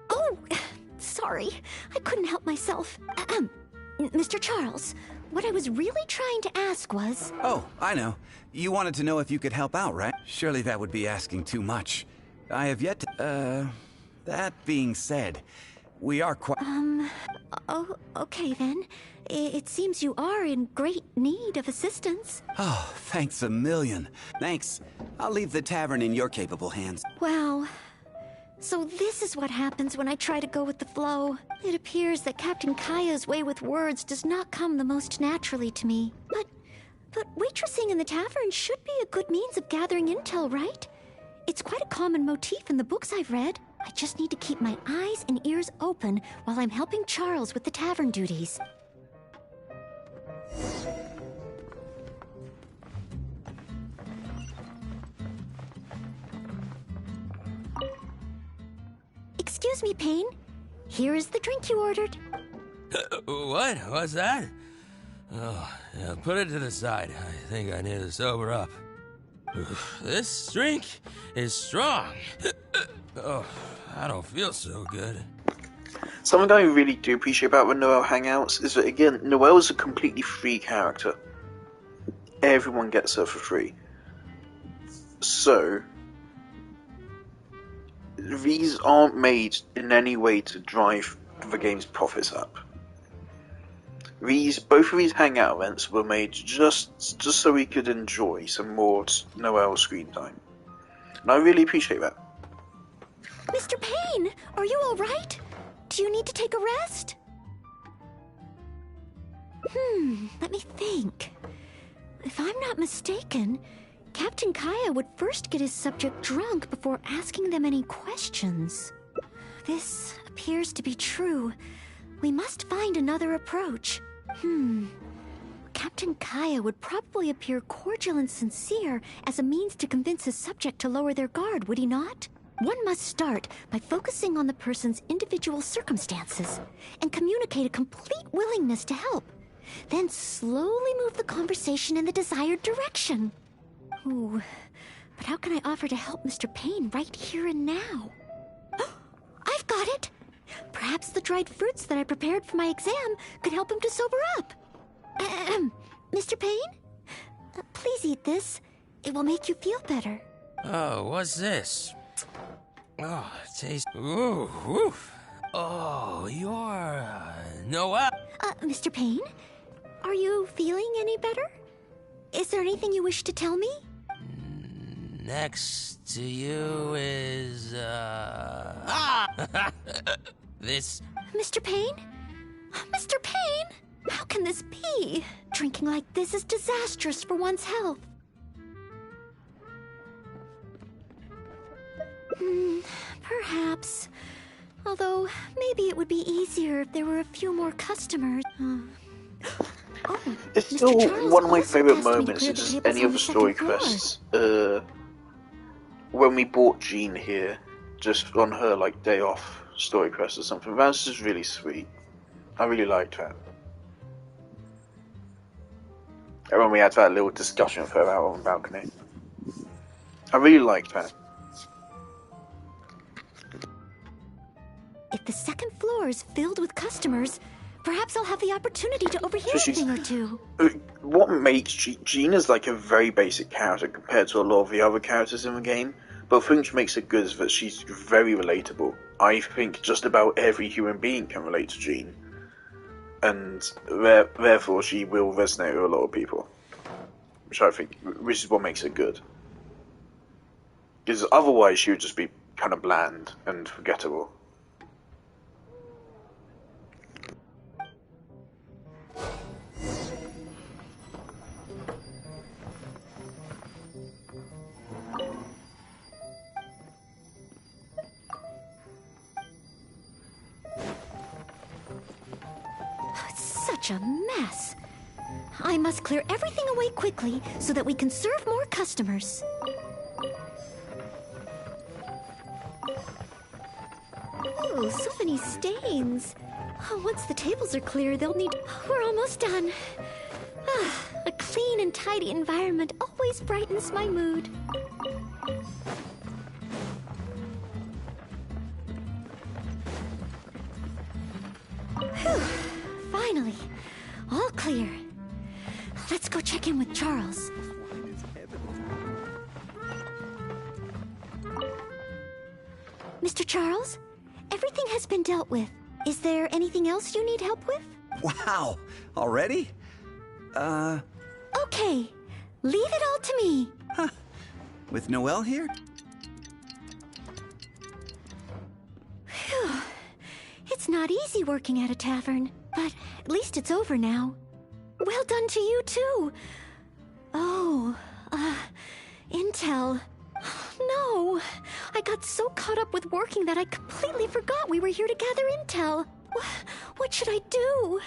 Oh, sorry. I couldn't help myself. Mr. Charles, what I was really trying to ask was... Oh, I know. You wanted to know if you could help out, right? Surely that would be asking too much. I have yet to... That being said, we are quite... Oh, okay then. It seems you are in great need of assistance. Oh, thanks a million. Thanks. I'll leave the tavern in your capable hands. Wow. So this is what happens when I try to go with the flow. It appears that Captain Kaya's way with words does not come the most naturally to me. But waitressing in the tavern should be a good means of gathering intel, right? It's quite a common motif in the books I've read. I just need to keep my eyes and ears open while I'm helping Charles with the tavern duties. Excuse me, Payne. Here is the drink you ordered. What? What's that? Oh, yeah, put it to the side. I think I need to sober up. This drink is strong. Oh, I don't feel so good. Something I really do appreciate about the Noel Hangouts is that, again, Noel is a completely free character. Everyone gets her for free. So, these aren't made in any way to drive the game's profits up. Both of these hangout events were made just so we could enjoy some more Noel screen time. And I really appreciate that. Mr. Payne, are you alright? Do you need to take a rest? Let me think. If I'm not mistaken, Captain Kaya would first get his subject drunk before asking them any questions. This appears to be true. We must find another approach. Captain Kaya would probably appear cordial and sincere as a means to convince his subject to lower their guard, would he not? One must start by focusing on the person's individual circumstances and communicate a complete willingness to help. Then slowly move the conversation in the desired direction. Ooh, but how can I offer to help Mr. Payne right here and now? I've got it! Perhaps the dried fruits that I prepared for my exam could help him to sober up. Mr. Payne? Please eat this. It will make you feel better. Oh, what's this? Oh, it tastes... Ooh, woof. Oh, you're... Noel? Mr. Payne? Are you feeling any better? Is there anything you wish to tell me? Next to you is, this... Mr. Payne? Mr. Payne! How can this be? Drinking like this is disastrous for one's health. Perhaps. Although, maybe it would be easier if there were a few more customers. Oh, It's Mr. still Charles one of my also favourite asked me to moments clear in the just tables any on of the the story second floor. quests. When we bought Jean here, just on her like day off story quest or something. That was just really sweet. I really liked that. And when we had that little discussion with her out on the balcony. I really liked that. If the second floor is filled with customers, perhaps I'll have the opportunity to overhear a thing or two. What makes Jean is like a very basic character compared to a lot of the other characters in the game, but the thing which makes it good is that she's very relatable. I think just about every human being can relate to Jean, and therefore she will resonate with a lot of people, which is what makes it good. Because otherwise she would just be kind of bland and forgettable. Such a mess. I must clear everything away quickly so that we can serve more customers. Ooh, so many stains. Once the tables are clear, they'll need... We're almost done. A clean and tidy environment always brightens my mood. Whew. Finally, all clear. Let's go check in with Charles. Mr. Charles, everything has been dealt with. Is there anything else you need help with? Wow, already? Okay, leave it all to me. Huh. With Noelle here? Phew. It's not easy working at a tavern, but at least it's over now. Well done to you, too. Oh, intel. No, I got so caught up with working that I completely forgot we were here to gather intel. What should I do?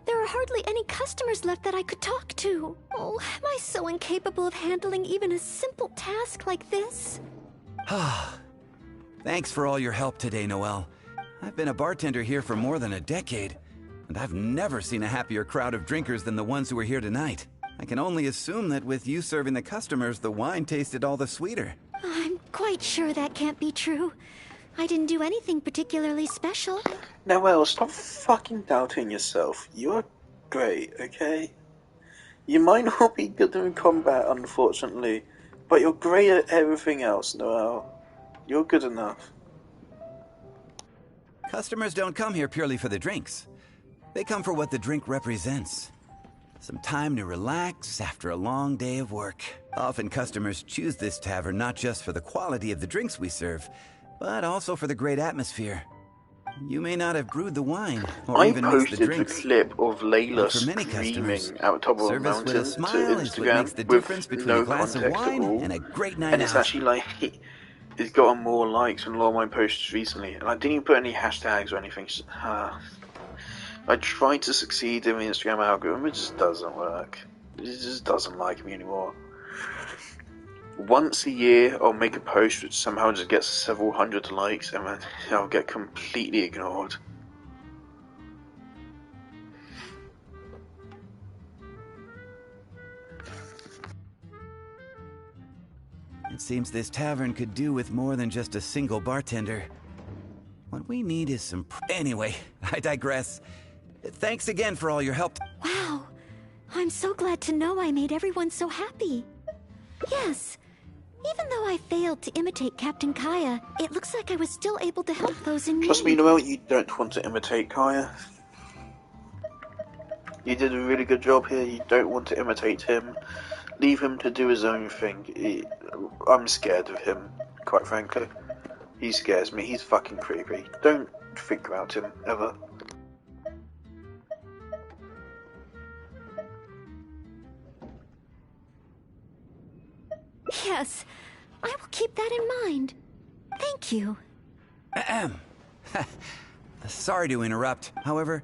There are hardly any customers left that I could talk to. Oh, am I so incapable of handling even a simple task like this? Thanks for all your help today, Noelle. I've been a bartender here for more than a decade, and I've never seen a happier crowd of drinkers than the ones who are here tonight. I can only assume that with you serving the customers, the wine tasted all the sweeter. I'm quite sure that can't be true. I didn't do anything particularly special. Noelle, stop fucking doubting yourself. You're great, okay? You might not be good in combat, unfortunately, but you're great at everything else, Noelle. You're good enough. Customers don't come here purely for the drinks. They come for what the drink represents. Some time to relax after a long day of work. Often customers choose this tavern not just for the quality of the drinks we serve, but also for the great atmosphere. You may not have brewed the wine or even mixed the drinks. I posted a clip of Layla for many screaming customers, at the top of a service mountain with a to smile is what makes the Instagram difference with between no a glass of context at wine all. and a great night And it's out. actually like, it's gotten more likes on a lot of my posts recently. And I didn't even put any hashtags or anything. Just, I tried to succeed in the Instagram algorithm, it just doesn't work. It just doesn't like me anymore. Once a year, I'll make a post which somehow just gets several hundred likes, and then I'll get completely ignored. It seems this tavern could do with more than just a single bartender. What we need is some... Anyway, I digress. Thanks again for all your help. Wow, I'm so glad to know I made everyone so happy. Yes, even though I failed to imitate Captain Kaya, it looks like I was still able to help those in need. Trust me, Noelle, you don't want to imitate Kaya. You did a really good job here, you don't want to imitate him. Leave him to do his own thing. I'm scared of him, quite frankly. He scares me, he's fucking creepy. Don't think about him, ever. Yes, I will keep that in mind. Thank you. Ahem. Sorry to interrupt. However,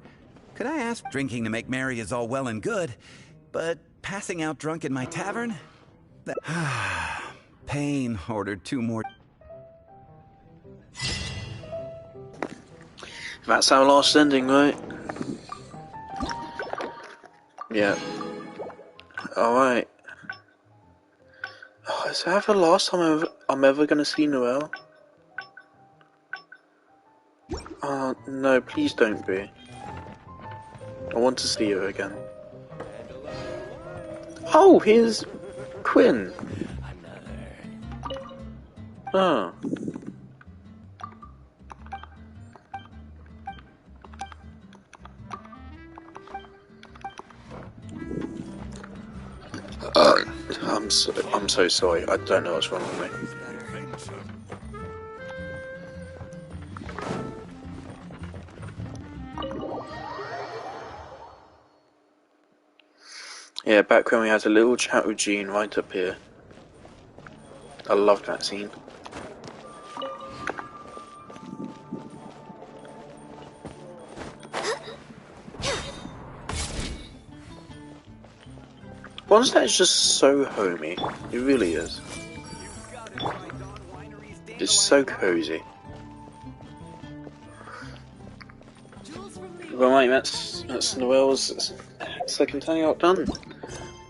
could I ask, drinking to make merry is all well and good, but passing out drunk in my tavern? Pain ordered 2 more. That's our last ending, right? Yeah. Alright. Oh, is that the last time I'm ever gonna see Noelle? Oh, no, please don't be. I want to see her again. Oh, here's Quinn. Oh. I'm so sorry. I don't know what's wrong with me. Yeah, back when we had a little chat with Jean right up here. I loved that scene. Bonstet's just so homey. It really is. It's so cozy. Right, that's Noelle's second hangout done.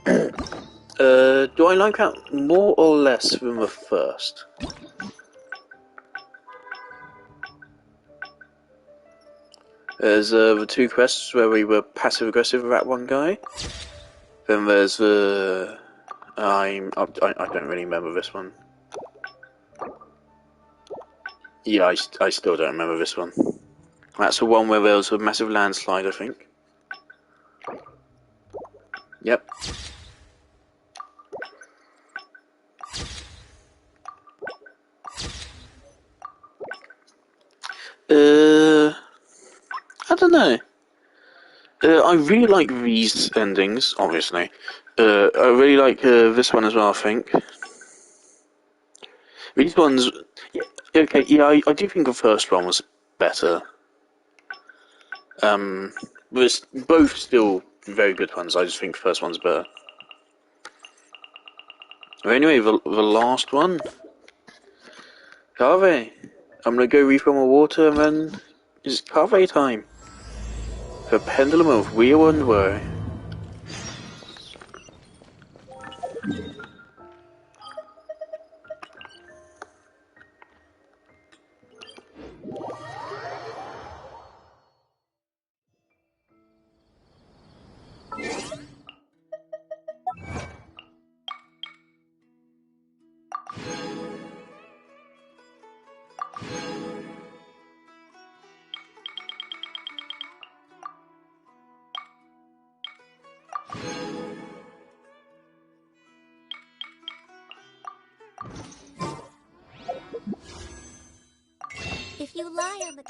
Do I like that more or less than the first? There's the 2 quests where we were passive aggressive with that one guy. Then there's the I don't really remember this one. Yeah, I still don't remember this one. That's the one where there was a massive landslide, I think. Yep. I don't know. I really like these endings, obviously. I really like this one as well, I think. These ones... Okay, yeah, I do think the first one was better. But it's both still very good ones, I just think the first one's better. But anyway, the last one. Cave. I'm gonna go refill my water and then it's cave time. The pendulum of wheel and woe. If you lie on the...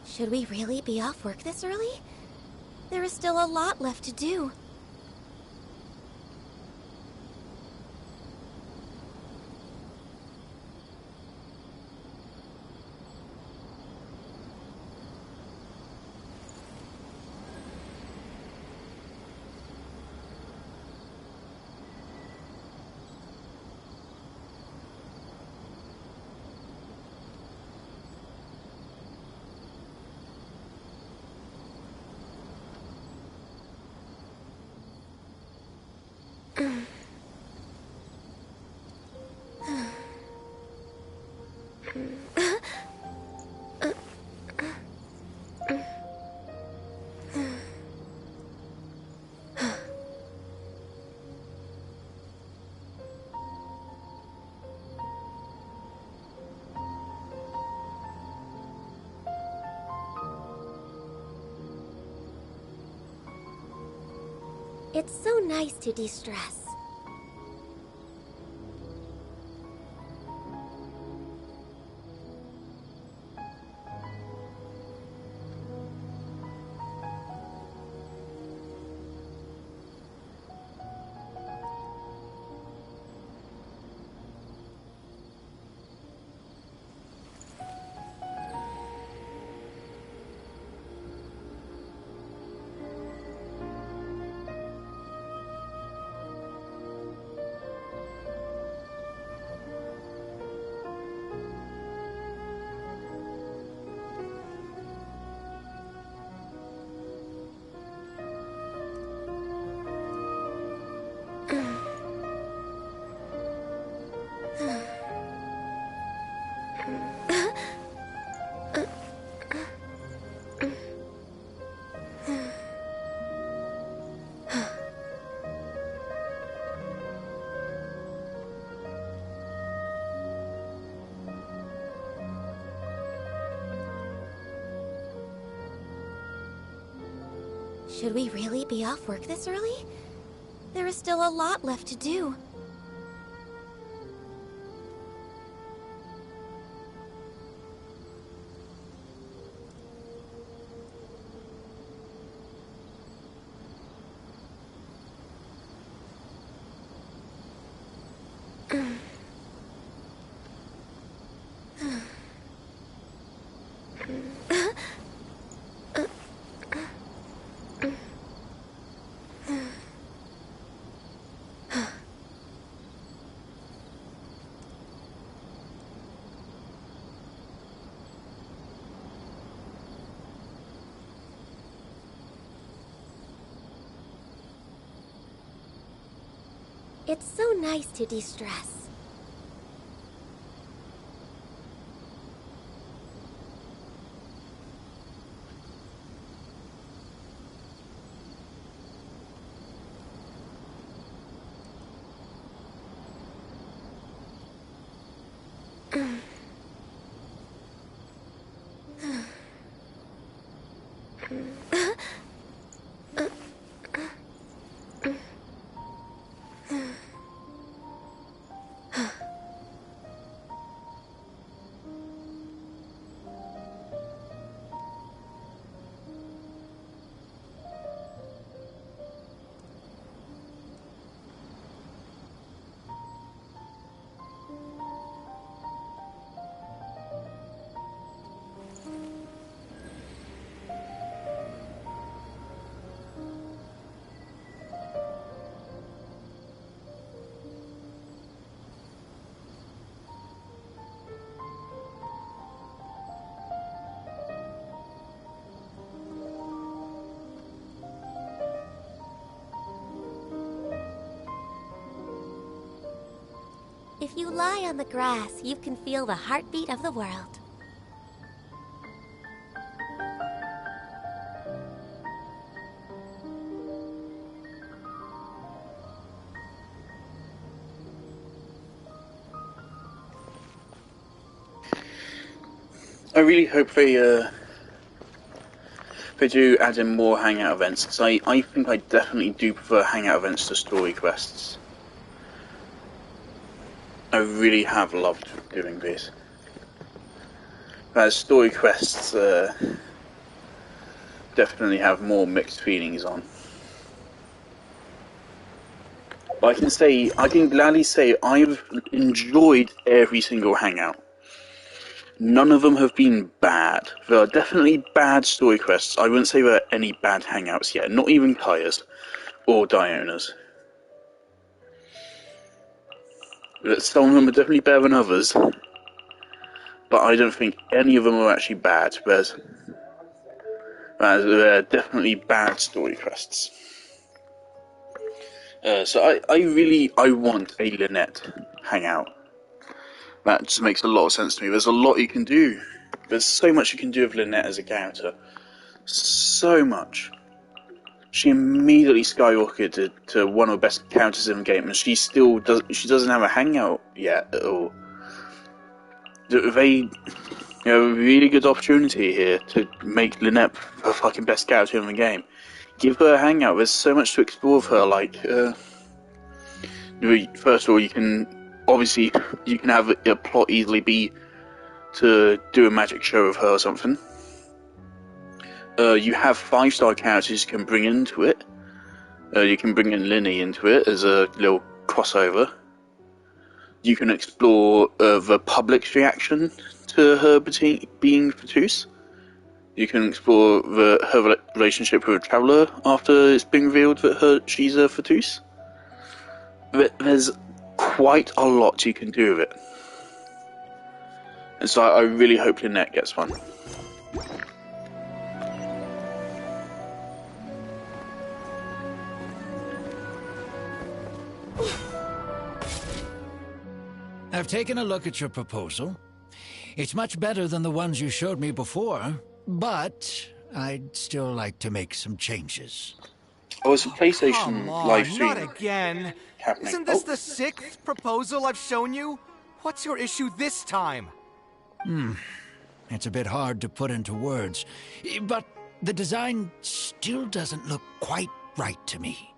Should we really be off work this early? There is still a lot left to do. It's so nice to de-stress. Should we really be off work this early? There is still a lot left to do. It's so nice to de-stress. If you lie on the grass, you can feel the heartbeat of the world. I really hope they do add in more hangout events, because I think I definitely do prefer hangout events to story quests. I really have loved doing this. Whereas story quests definitely have more mixed feelings on. But I can gladly say I've enjoyed every single hangout. None of them have been bad. There are definitely bad story quests. I wouldn't say there are any bad hangouts yet, not even Kaya's or Diona's. Some of them are definitely better than others, but I don't think any of them are actually bad. There are definitely bad story quests. So I want a Lynette hangout. That just makes a lot of sense to me. There's a lot you can do. There's so much you can do with Lynette as a character. So much. She immediately skyrocketed to one of the best characters in the game, and she doesn't have a hangout yet at all. They have a really good opportunity here to make Lynette the fucking best character in the game. Give her a hangout. There's so much to explore with her. Like, first of all, you can have a plot easily be to do a magic show of her or something. You have 5-star characters you can bring into it. You can bring in Linny into it as a little crossover. You can explore the public's reaction to her being Fatus. You can explore her relationship with a traveller after it's been revealed that she's a Fatus. There's quite a lot you can do with it. And so I really hope Lynette gets one. I've taken a look at your proposal. It's much better than the ones you showed me before, but I'd still like to make some changes. Oh, it's a PlayStation live stream. Not again. Happening. Isn't this the 6th proposal I've shown you? What's your issue this time? It's a bit hard to put into words, but the design still doesn't look quite right to me.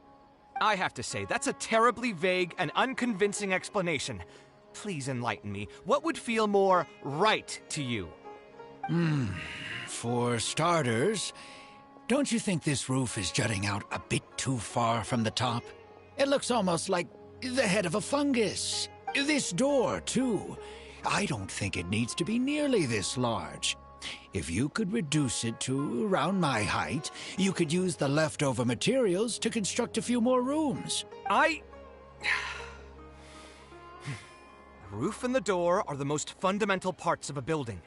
I have to say, that's a terribly vague and unconvincing explanation. Please enlighten me. What would feel more right to you? For starters, don't you think this roof is jutting out a bit too far from the top? It looks almost like the head of a fungus. This door, too. I don't think it needs to be nearly this large. If you could reduce it to around my height, you could use the leftover materials to construct a few more rooms. The roof and the door are the most fundamental parts of a building.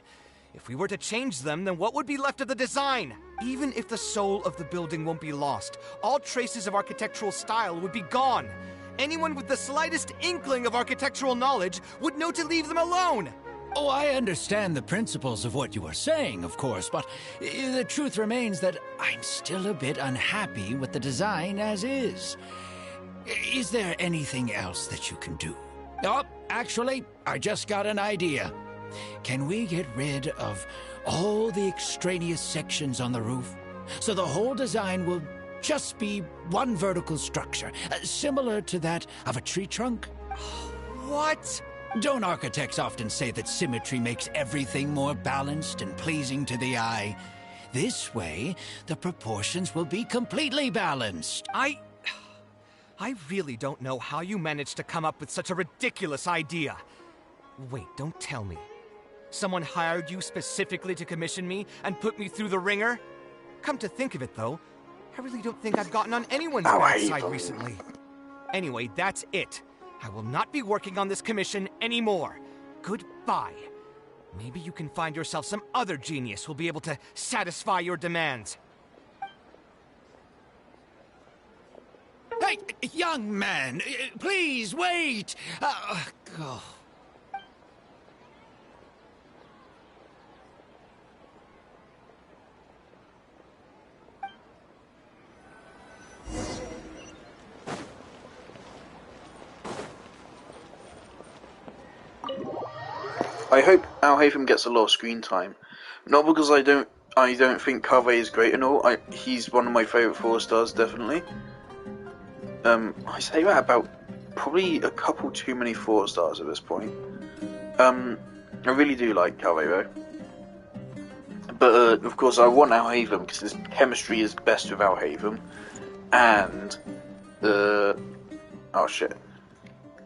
If we were to change them, then what would be left of the design? Even if the soul of the building won't be lost, all traces of architectural style would be gone. Anyone with the slightest inkling of architectural knowledge would know to leave them alone. Oh, I understand the principles of what you are saying, of course, but the truth remains that I'm still a bit unhappy with the design as is. Is there anything else that you can do? Oh, actually, I just got an idea. Can we get rid of all the extraneous sections on the roof, so the whole design will just be one vertical structure, similar to that of a tree trunk? What? Don't architects often say that symmetry makes everything more balanced and pleasing to the eye? This way, the proportions will be completely balanced. I really don't know how you managed to come up with such a ridiculous idea. Wait, don't tell me. Someone hired you specifically to commission me and put me through the ringer? Come to think of it, though, I really don't think I've gotten on anyone's bad side recently. Anyway, that's it. I will not be working on this commission anymore. Goodbye. Maybe you can find yourself some other genius who'll be able to satisfy your demands. Hey, young man, please wait. Oh. I hope Alhaitham gets a lot of screen time. Not because I don't think Kaveh is great and all. He's one of my favourite 4-stars, definitely. I say that about probably a couple too many 4-stars at this point. I really do like Kaveh though. But of course I want Alhaitham because his chemistry is best with Alhaitham. And oh shit.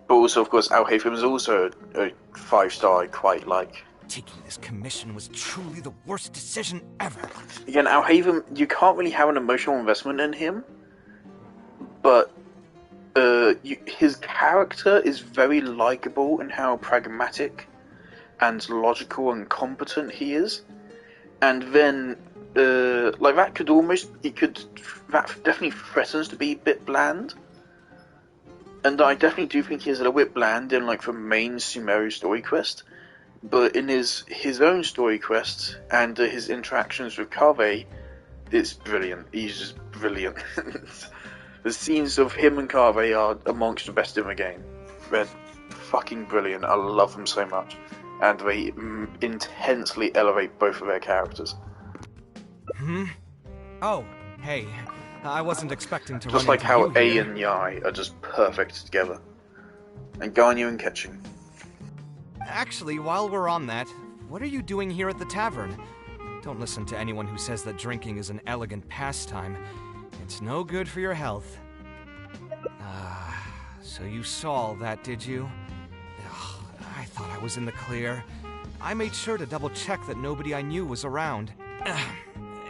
But also, of course, Alhaitham is also a 5-star I quite like. Taking this commission was truly the worst decision ever. Again, Alhaitham, you can't really have an emotional investment in him, but his character is very likable in how pragmatic and logical and competent he is. And then, like that definitely threatens to be a bit bland. And I definitely do think he's a little bit bland in like the main Sumeru story quest, but in his own story quest and his interactions with Kaveh, it's brilliant. He's just brilliant. The scenes of him and Kaveh are amongst the best in the game. They're fucking brilliant. I love them so much, and they intensely elevate both of their characters. Oh, hey. I wasn't expecting to Just run like into how you A here. and Yai are just perfect together. And Ganyu and Ketching. Actually, while we're on that, what are you doing here at the tavern? Don't listen to anyone who says that drinking is an elegant pastime. It's no good for your health. So you saw all that, did you? Ugh, I thought I was in the clear. I made sure to double check that nobody I knew was around.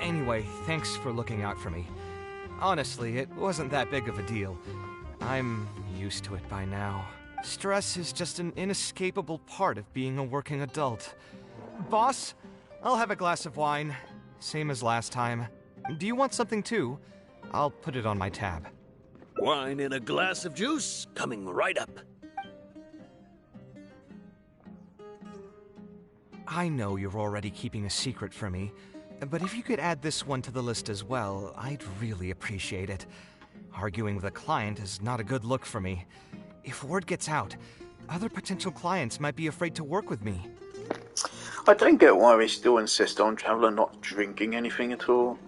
Anyway, thanks for looking out for me. Honestly, it wasn't that big of a deal. I'm used to it by now. Stress is just an inescapable part of being a working adult. Boss, I'll have a glass of wine. Same as last time. Do you want something too? I'll put it on my tab. Wine and a glass of juice coming right up. I know you're already keeping a secret from me, but if you could add this one to the list as well, I'd really appreciate it. Arguing with a client is not a good look for me. If word gets out, other potential clients might be afraid to work with me. I don't get why they still insist on Traveller not drinking anything at all.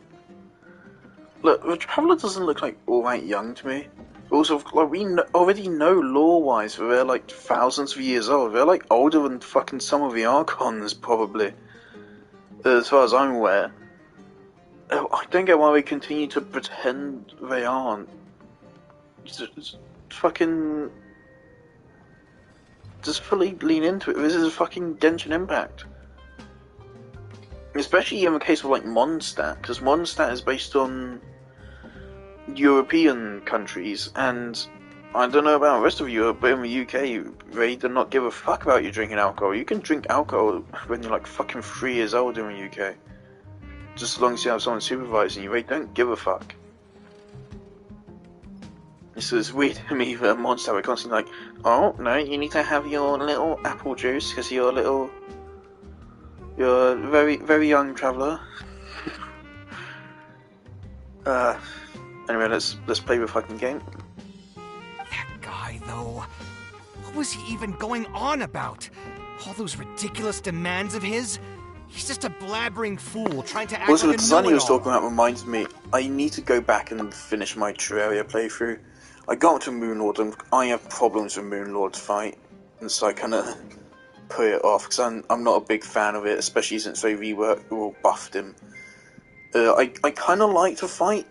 Look, the Traveller doesn't look like all that young to me. Also, like, we already know lore-wise that they're like thousands of years old. They're like older than fucking some of the Archons, probably. As far as I'm aware. I don't get why they continue to pretend they aren't. Just fucking... Just fully lean into it. This is a fucking Genshin Impact. Especially in the case of like Mondstadt, because Mondstadt is based on European countries, and I don't know about the rest of Europe, but in the UK, they do not give a fuck about you drinking alcohol. You can drink alcohol when you're like fucking 3 years old in the UK. Just as long as you have someone supervising you, they don't give a fuck. It's weird to me that Mondstadt were constantly like, oh, no, you need to have your little apple juice, because you're a very, very young traveller. Anyway, let's play the fucking game. That guy, though. What was he even going on about? All those ridiculous demands of his? He's just a blabbering fool trying to act Also, like the a design he was know-it-all. talking about reminds me, I need to go back and finish my Terraria playthrough. I got to Moonlord and I have problems with Moonlord's fight, and so I kind of put it off because I'm not a big fan of it, especially since they reworked or buffed him. I kind of like to fight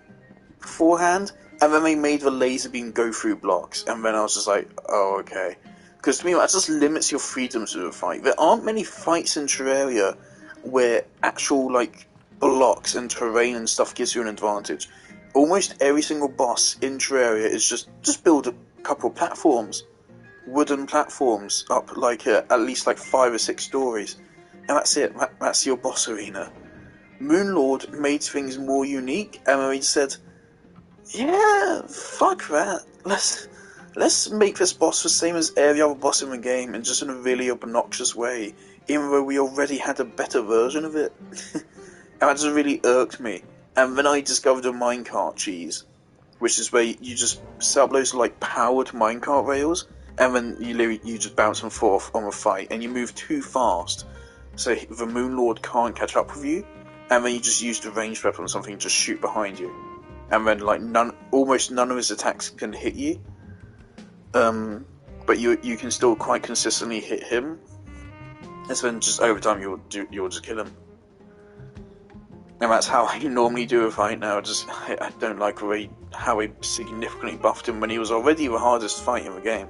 beforehand, and then they made the laser beam go through blocks, and then I was just like, oh, okay. Because to me, that just limits your freedoms to the fight. There aren't many fights in Terraria where actual, like, blocks and terrain and stuff gives you an advantage. Almost every single boss in Terraria is just build a couple of platforms. Wooden platforms up, like, at least, like, 5 or 6 stories. And that's it. That's your boss arena. Moonlord made things more unique, and they said, yeah, fuck that. Let's make this boss the same as every other boss in the game, and just in a really obnoxious way, even though we already had a better version of it. And that just really irked me. And then I discovered a minecart cheese, which is where you just set up loads of like powered minecart rails, and then you just bounce them forth on a fight, and you move too fast, so the Moonlord can't catch up with you, and then you just use the ranged weapon or something to shoot behind you. And then like almost none of his attacks can hit you, but you can still quite consistently hit him. And so then just over time you'll just kill him. And that's how I normally do a fight now. I don't like how he significantly buffed him when he was already the hardest fight in the game.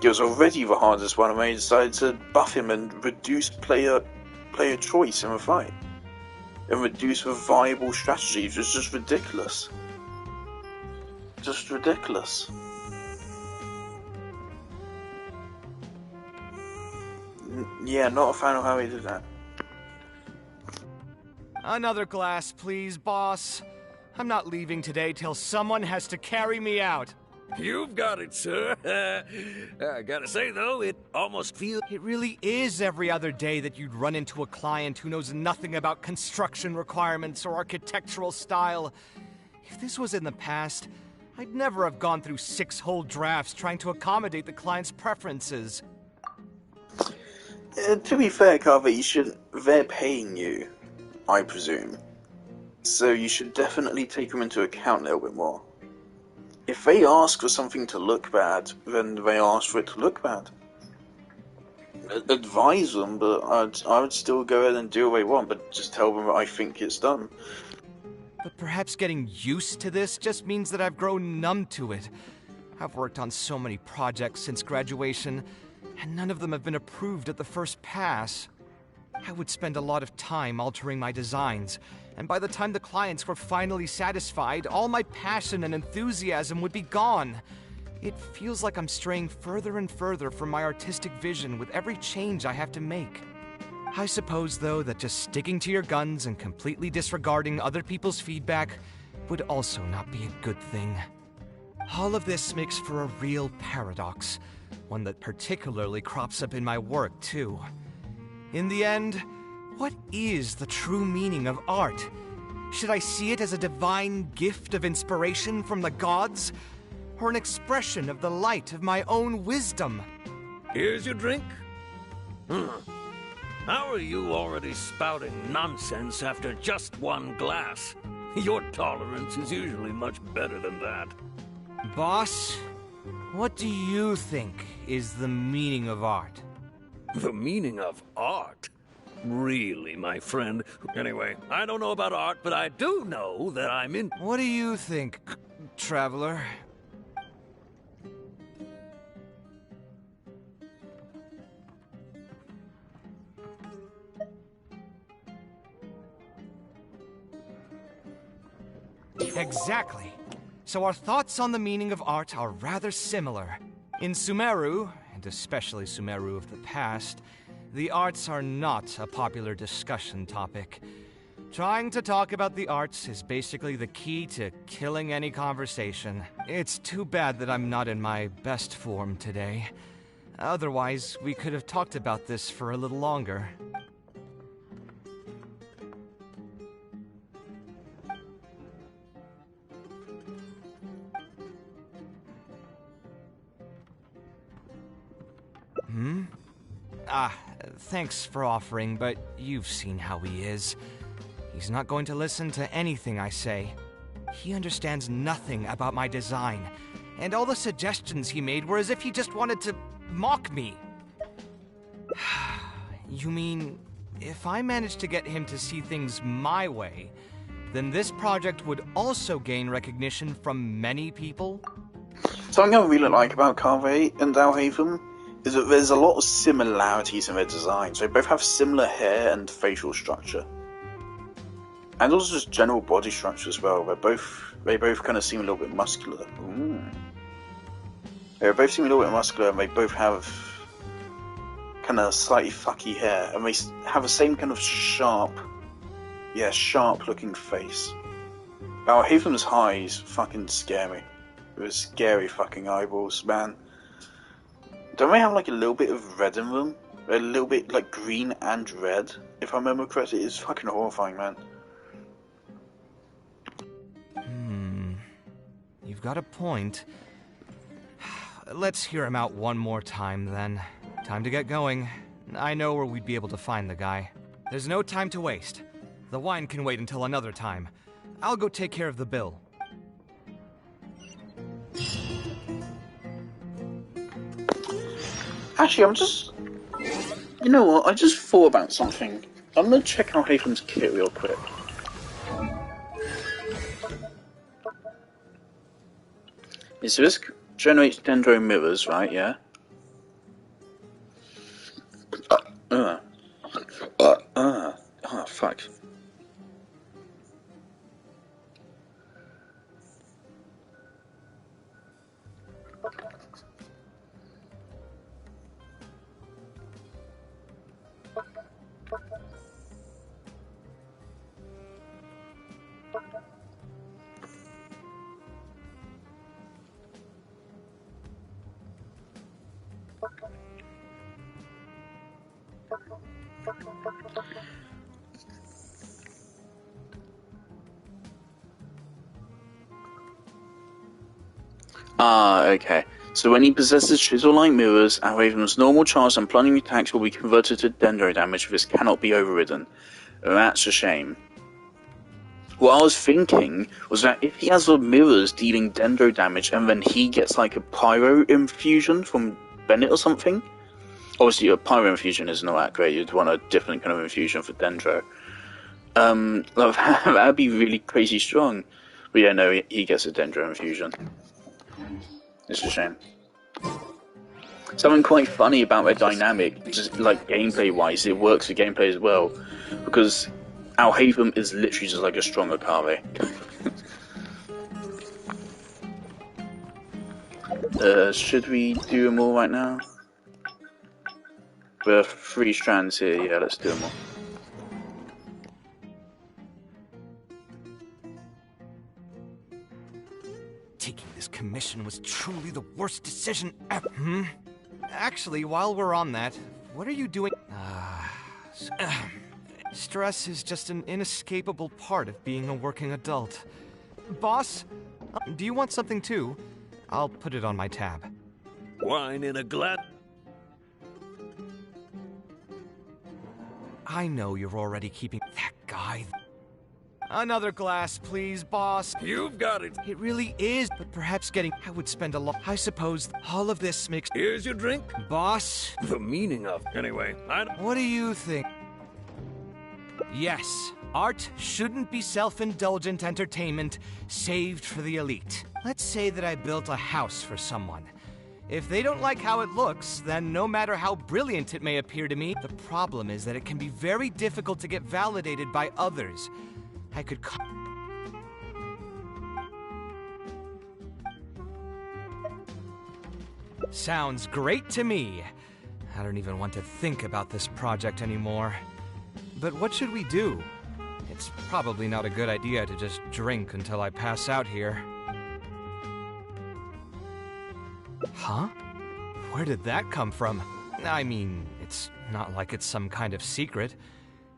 He was already the hardest one, and they decided to buff him and reduce player choice in the fight. And reduce the viable strategies. It's just ridiculous. Just ridiculous. Yeah, not a fan of how he did that. Another glass, please, boss. I'm not leaving today till someone has to carry me out. You've got it, sir. I gotta say, though, it almost feels... It really is every other day that you'd run into a client who knows nothing about construction requirements or architectural style. If this was in the past, I'd never have gone through 6 whole drafts trying to accommodate the client's preferences. To be fair, Carver, they're paying you, I presume. So you should definitely take them into account a little bit more. If they ask for something to look bad, then they ask for it to look bad. Advise them, but I would still go ahead and do what they want, but just tell them that I think it's done. But perhaps getting used to this just means that I've grown numb to it. I've worked on so many projects since graduation, and none of them have been approved at the first pass. I would spend a lot of time altering my designs, and by the time the clients were finally satisfied, all my passion and enthusiasm would be gone. It feels like I'm straying further and further from my artistic vision with every change I have to make. I suppose, though, that just sticking to your guns and completely disregarding other people's feedback would also not be a good thing. All of this makes for a real paradox, one that particularly crops up in my work, too. In the end, what is the true meaning of art? Should I see it as a divine gift of inspiration from the gods? Or an expression of the light of my own wisdom? Here's your drink. How are you already spouting nonsense after just one glass? Your tolerance is usually much better than that. Boss, what do you think is the meaning of art? The meaning of art? Really, my friend? Anyway, I don't know about art, but I do know that I'm in... What do you think, traveler? Exactly. So our thoughts on the meaning of art are rather similar. In Sumeru, and especially Sumeru of the past, the arts are not a popular discussion topic. Trying to talk about the arts is basically the key to killing any conversation. It's too bad that I'm not in my best form today. Otherwise, we could have talked about this for a little longer. Thanks for offering, but you've seen how he is. He's not going to listen to anything I say. He understands nothing about my design, and all the suggestions he made were as if he just wanted to mock me. You mean, if I managed to get him to see things my way, then this project would also gain recognition from many people? Something I really like about Carve and Dalhaven is that there's a lot of similarities in their designs. They both have similar hair and facial structure. And also just general body structure as well. They both kind of seem a little bit muscular. Ooh. They both seem a little bit muscular, and they both have kind of slightly fucky hair, and they have the same kind of sharp looking face. Dalhaven's eyes fucking scare me. With scary fucking eyeballs, man. Don't they have like a little bit of red in them? A little bit like green and red, if I remember correctly. It's fucking horrifying, man. You've got a point. Let's hear him out one more time, then. Time to get going. I know where we'd be able to find the guy. There's no time to waste. The wine can wait until another time. I'll go take care of the bill. Actually, you know what, I just thought about something. I'm gonna check out Haven's kit real quick. So this generates dendro mirrors, right, yeah? Fuck. Ah, okay. So when he possesses chisel-like mirrors, our Raven's normal charge and plunging attacks will be converted to dendro damage. This cannot be overridden. That's a shame. What I was thinking was that if he has the mirrors dealing dendro damage and then he gets like a pyro infusion from Bennett or something. Obviously a pyro infusion isn't all that great, you'd want a different kind of infusion for dendro. That'd be really crazy strong. But yeah, no, he gets a dendro infusion. It's a shame. Something quite funny about their dynamic, just like gameplay-wise, it works for gameplay as well, because Alhaven is literally just like a strong Akave. Should we do them all right now? We have 3 strands here, yeah, let's do them all. Taking this commission was truly the worst decision ever. Actually, while we're on that, what are you doing? Stress is just an inescapable part of being a working adult. Boss, do you want something too? I'll put it on my tab. Wine in a glass. I know you're already keeping that guy. Another glass, please, boss. You've got it. It really is, but perhaps I would spend a lot. I suppose all of this makes. Here's your drink. Boss? The meaning of. Anyway, What do you think? Yes, art shouldn't be self-indulgent entertainment saved for the elite. Let's say that I built a house for someone. If they don't like how it looks, then no matter how brilliant it may appear to me, the problem is that it can be very difficult to get validated by others. I could Sounds great to me. I don't even want to think about this project anymore. But what should we do? It's probably not a good idea to just drink until I pass out here. Huh? Where did that come from? I mean, it's not like it's some kind of secret.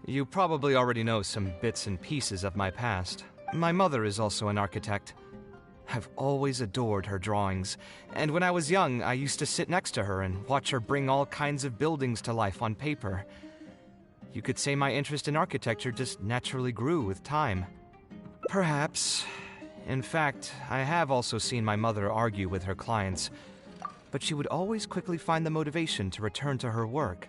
You probably already know some bits and pieces of my past. My mother is also an architect. I've always adored her drawings, and when I was young, I used to sit next to her and watch her bring all kinds of buildings to life on paper. You could say my interest in architecture just naturally grew with time. Perhaps. In fact, I have also seen my mother argue with her clients, but she would always quickly find the motivation to return to her work.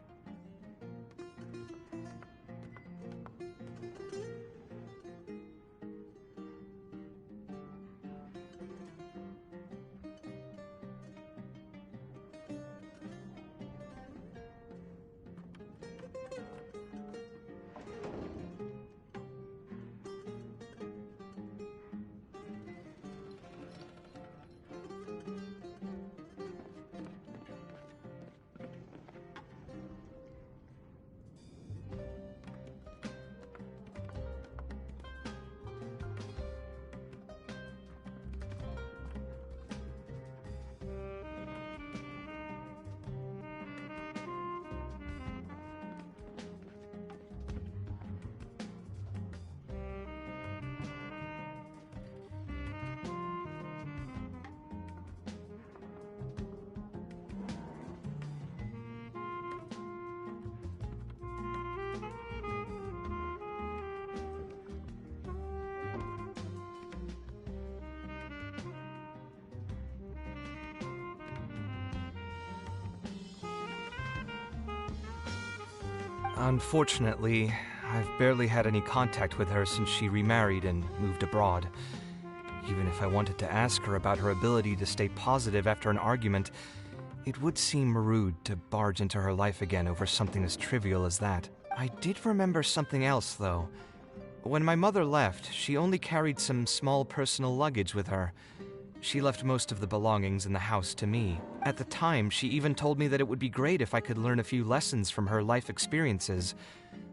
Unfortunately, I've barely had any contact with her since she remarried and moved abroad. Even if I wanted to ask her about her ability to stay positive after an argument, it would seem rude to barge into her life again over something as trivial as that. I did remember something else, though. When my mother left, she only carried some small personal luggage with her. She left most of the belongings in the house to me. At the time, she even told me that it would be great if I could learn a few lessons from her life experiences,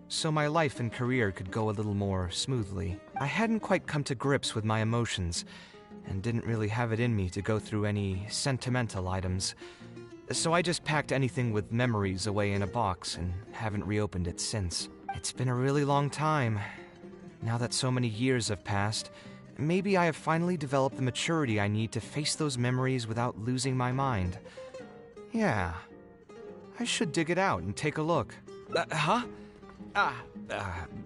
so my life and career could go a little more smoothly. I hadn't quite come to grips with my emotions, and didn't really have it in me to go through any sentimental items. So I just packed anything with memories away in a box and haven't reopened it since. It's been a really long time. Now that so many years have passed, maybe I have finally developed the maturity I need to face those memories without losing my mind. Yeah, I should dig it out and take a look.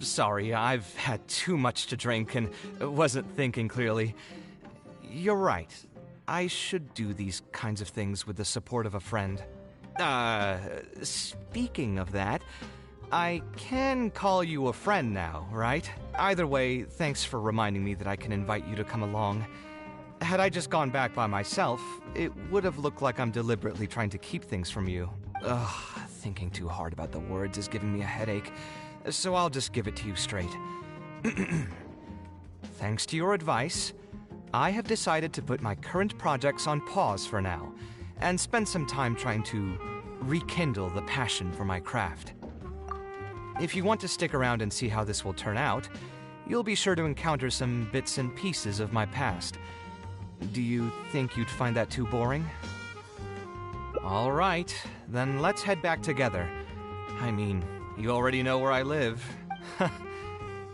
Sorry, I've had too much to drink and wasn't thinking clearly. You're right. I should do these kinds of things with the support of a friend. Speaking of that, I can call you a friend now, right? Either way, thanks for reminding me that I can invite you to come along. Had I just gone back by myself, it would have looked like I'm deliberately trying to keep things from you. Ugh, thinking too hard about the words is giving me a headache, so I'll just give it to you straight. Thanks to your advice, I have decided to put my current projects on pause for now, and spend some time trying to rekindle the passion for my craft. If you want to stick around and see how this will turn out, you'll be sure to encounter some bits and pieces of my past. Do you think you'd find that too boring? All right, then let's head back together. I mean, you already know where I live.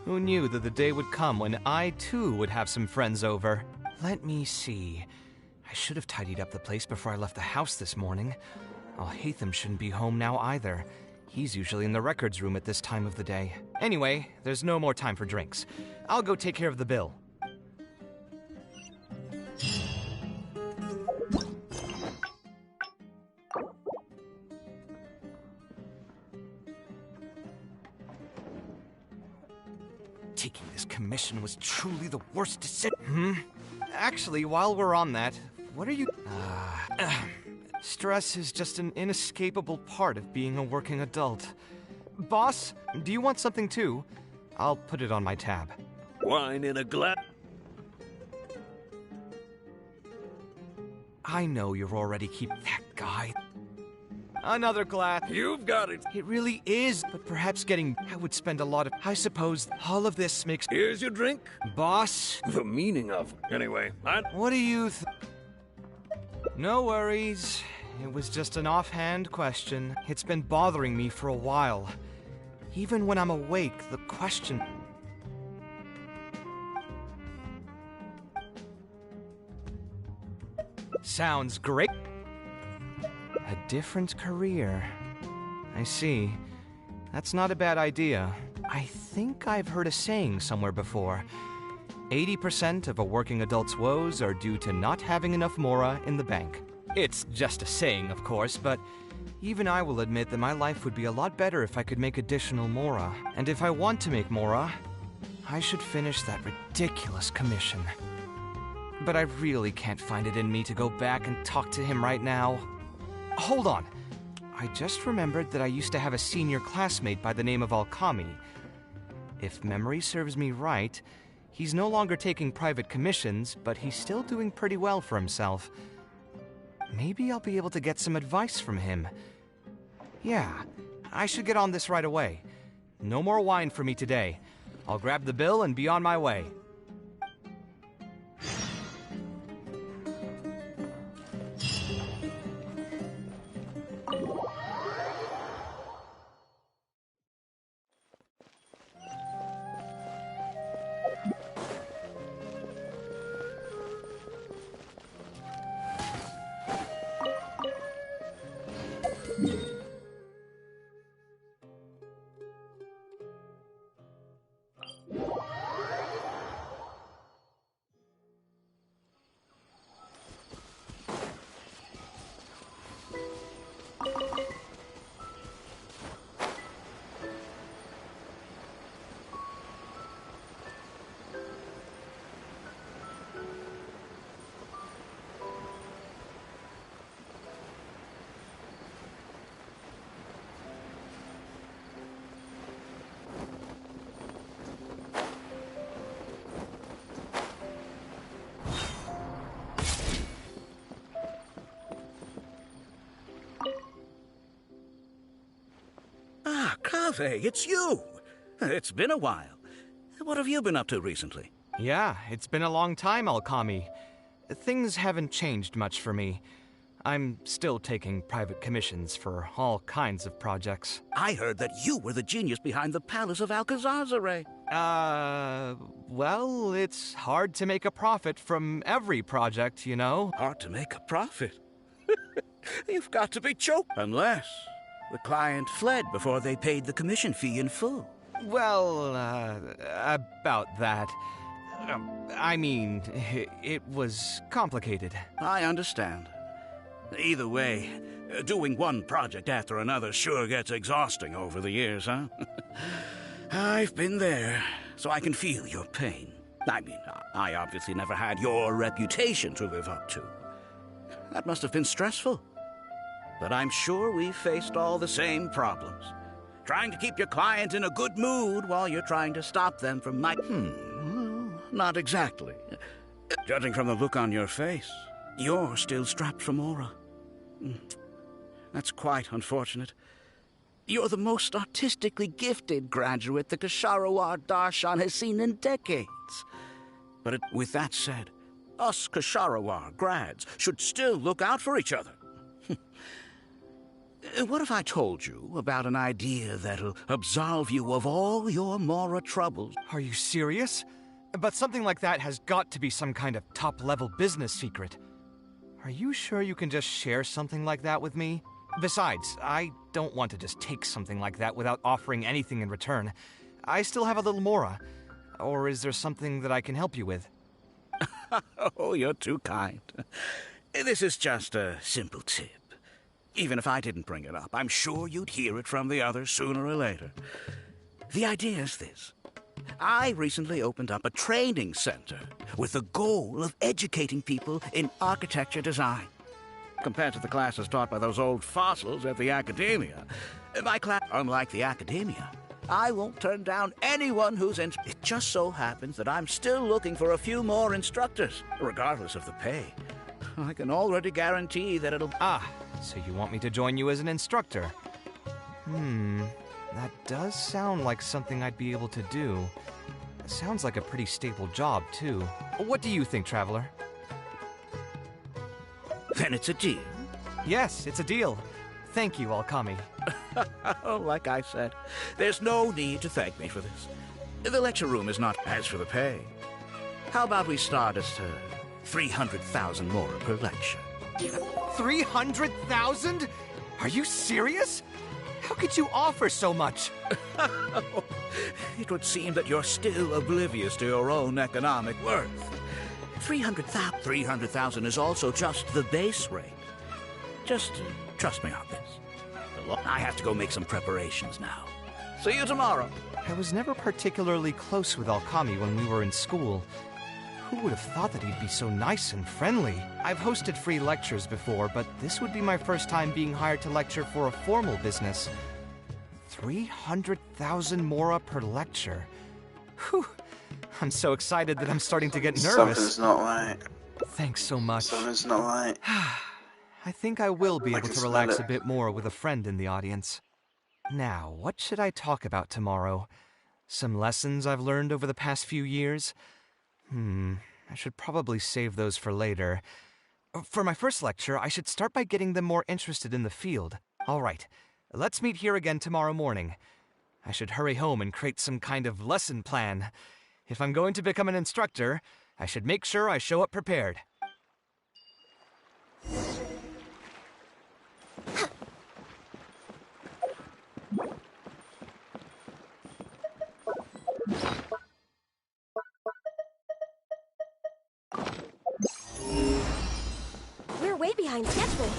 Who knew that the day would come when I too would have some friends over? Let me see. I should have tidied up the place before I left the house this morning. Alhaitham shouldn't be home now either. He's usually in the records room at this time of the day. Anyway, there's no more time for drinks. I'll go take care of the bill. Taking this commission was truly the worst decision. Actually, while we're on that, what are you... Stress is just an inescapable part of being a working adult. Boss, do you want something too? I'll put it on my tab. Wine in a glass. I know you're already that guy. Another glass. You've got it. It really is, but perhaps I would spend a lot of... I suppose all of this makes... Here's your drink. Boss? The meaning of... Anyway, What do you No worries. It was just an offhand question. It's been bothering me for a while. Even when I'm awake, the question... Sounds great. A different career. I see. That's not a bad idea. I think I've heard a saying somewhere before. 80% of a working adult's woes are due to not having enough mora in the bank. It's just a saying, of course, but even I will admit that my life would be a lot better if I could make additional mora. And if I want to make mora, I should finish that ridiculous commission. But I really can't find it in me to go back and talk to him right now. Hold on. I just remembered that I used to have a senior classmate by the name of Alkami. If memory serves me right, he's no longer taking private commissions, but he's still doing pretty well for himself. Maybe I'll be able to get some advice from him. Yeah, I should get on this right away. No more wine for me today. I'll grab the bill and be on my way. Kaveh, it's you! It's been a while. What have you been up to recently? Yeah, it's been a long time, Alkami. Things haven't changed much for me. I'm still taking private commissions for all kinds of projects. I heard that you were the genius behind the Palace of Alcazazare. Well, it's hard to make a profit from every project, you know? Hard to make a profit? You've got to be joking. Unless the client fled before they paid the commission fee in full. Well, about that. I mean, it was complicated. I understand. Either way, doing one project after another sure gets exhausting over the years, huh? I've been there, so I can feel your pain. I mean, I obviously never had your reputation to live up to. That must have been stressful. But I'm sure we faced all the same problems. Trying to keep your client in a good mood while you're trying to stop them from not exactly. Judging from the look on your face, you're still strapped for Mora. That's quite unfortunate. You're the most artistically gifted graduate the Kasharawar Darshan has seen in decades. But with that said, us Kasharawar grads should still look out for each other. What if I told you about an idea that'll absolve you of all your Mora troubles? Are you serious? But something like that has got to be some kind of top-level business secret. Are you sure you can just share something like that with me? Besides, I don't want to just take something like that without offering anything in return. I still have a little Mora. Or is there something that I can help you with? Oh, you're too kind. This is just a simple tip. Even if I didn't bring it up, I'm sure you'd hear it from the others sooner or later. The idea is this. I recently opened up a training center with the goal of educating people in architecture design. Compared to the classes taught by those old fossils at the academia, my class, unlike the academia, I won't turn down anyone who's in. It just so happens that I'm still looking for a few more instructors, regardless of the pay. I can already guarantee that it'll... So you want me to join you as an instructor? That does sound like something I'd be able to do. It sounds like a pretty stable job, too. What do you think, Traveler? Then it's a deal. Yes, it's a deal. Thank you, Alkami. Like I said, there's no need to thank me for this. The lecture room is not as for the pay. How about we start at 300,000 more per lecture? 300,000? Are you serious? How could you offer so much? It would seem that you're still oblivious to your own economic worth. 300,000 is also just the base rate. Just trust me on this. I have to go make some preparations now. See you tomorrow. I was never particularly close with Alkami when we were in school. Who would have thought that he'd be so nice and friendly? I've hosted free lectures before, but this would be my first time being hired to lecture for a formal business. 300,000 Mora per lecture. Whew. I'm so excited that I'm starting to get nervous. Something's not right. Thanks so much. Something's not right. I think I will be able to relax a bit more with a friend in the audience. Now, what should I talk about tomorrow? Some lessons I've learned over the past few years? I should probably save those for later. For my first lecture, I should start by getting them more interested in the field. All right, let's meet here again tomorrow morning. I should hurry home and create some kind of lesson plan. If I'm going to become an instructor, I should make sure I show up prepared. We're way behind schedule.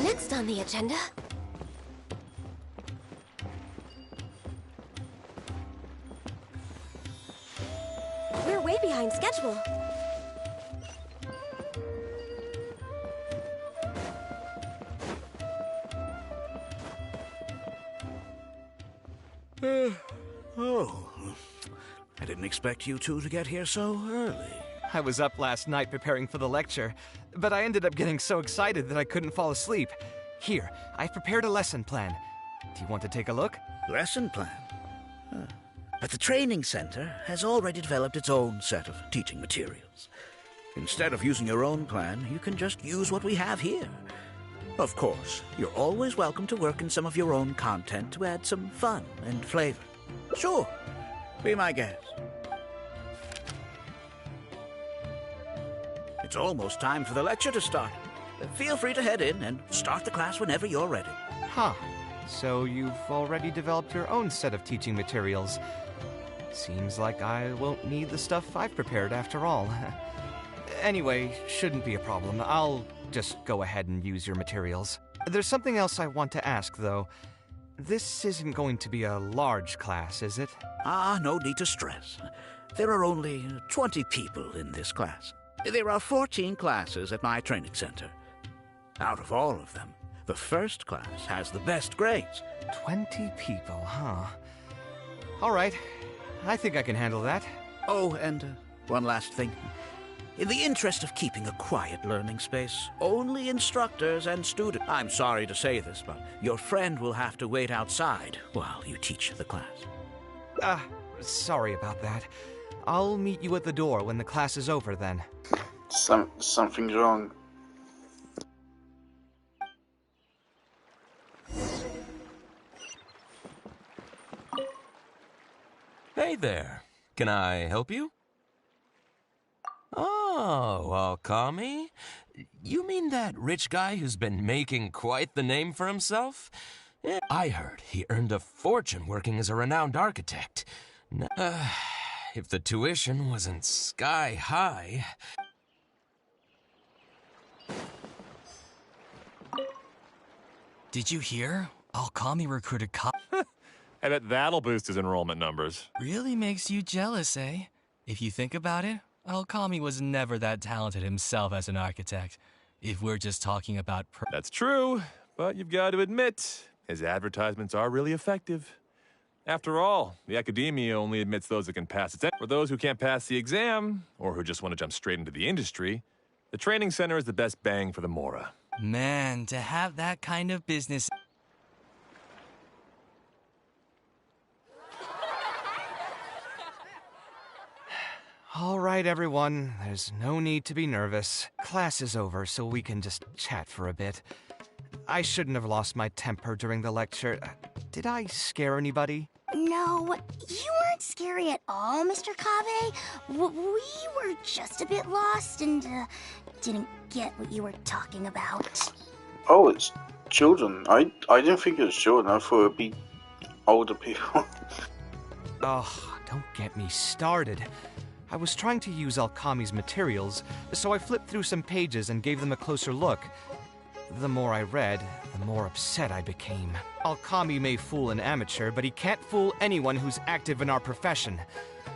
Next on the agenda. We're way behind schedule. Oh, I didn't expect you two to get here so early. I was up last night preparing for the lecture, but I ended up getting so excited that I couldn't fall asleep. Here, I've prepared a lesson plan. Do you want to take a look? Lesson plan? But the training center has already developed its own set of teaching materials. Instead of using your own plan, you can just use what we have here. Of course, you're always welcome to work in some of your own content to add some fun and flavor. Sure, be my guest. It's almost time for the lecture to start. Feel free to head in and start the class whenever you're ready. Huh. So you've already developed your own set of teaching materials. Seems like I won't need the stuff I've prepared after all. Anyway, shouldn't be a problem. I'll just go ahead and use your materials. There's something else I want to ask, though. This isn't going to be a large class, is it? No need to stress. There are only 20 people in this class. There are 14 classes at my training center. Out of all of them, the first class has the best grades. 20 people, huh? All right. I think I can handle that. Oh, and one last thing. In the interest of keeping a quiet learning space, only instructors and students... I'm sorry to say this, but your friend will have to wait outside while you teach the class. Sorry about that. I'll meet you at the door when the class is over, then. Something's wrong. Hey there. Can I help you? Oh, Alkami? You mean that rich guy who's been making quite the name for himself? I heard he earned a fortune working as a renowned architect. If the tuition wasn't sky high... Did you hear? Alkami recruited I bet that'll boost his enrollment numbers. Really makes you jealous, eh? If you think about it, Alkami was never that talented himself as an architect. If we're just talking about... That's true, but you've got to admit, his advertisements are really effective. After all, the academia only admits those that can pass its... For those who can't pass the exam, or who just want to jump straight into the industry, the training center is the best bang for the Mora. Man, to have that kind of business... All right, everyone. There's no need to be nervous. Class is over, so we can just chat for a bit. I shouldn't have lost my temper during the lecture. Did I scare anybody? No, you weren't scary at all, Mr. Kave. We were just a bit lost and didn't get what you were talking about. Oh, it's children. I didn't think it was children. I thought it would be older people. Oh, don't get me started. I was trying to use Alkami's materials, so I flipped through some pages and gave them a closer look. The more I read, the more upset I became. Alkami may fool an amateur, but he can't fool anyone who's active in our profession.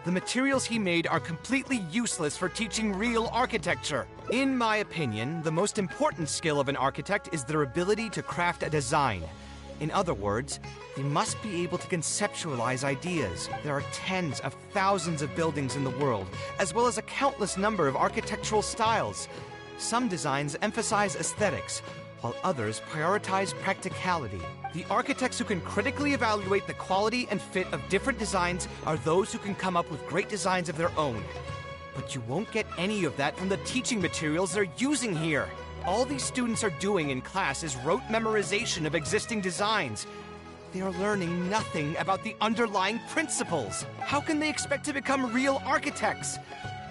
The materials he made are completely useless for teaching real architecture. In my opinion, the most important skill of an architect is their ability to craft a design. In other words, they must be able to conceptualize ideas. There are tens of thousands of buildings in the world, as well as a countless number of architectural styles. Some designs emphasize aesthetics, while others prioritize practicality. The architects who can critically evaluate the quality and fit of different designs are those who can come up with great designs of their own. But you won't get any of that from the teaching materials they're using here. All these students are doing in class is rote memorization of existing designs. They are learning nothing about the underlying principles. How can they expect to become real architects?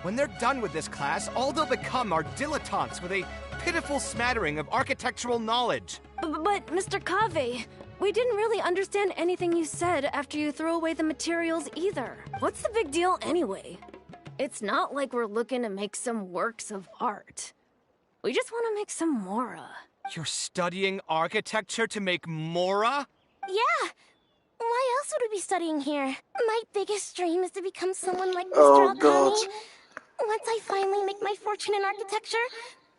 When they're done with this class, all they'll become are dilettantes with a pitiful smattering of architectural knowledge. But Mr. Kave, we didn't really understand anything you said after you threw away the materials either. What's the big deal anyway? It's not like we're looking to make some works of art. We just want to make some Mora. You're studying architecture to make Mora? Yeah. Why else would we be studying here? My biggest dream is to become someone like Mr. Oh, Alkami. God. Once I finally make my fortune in architecture,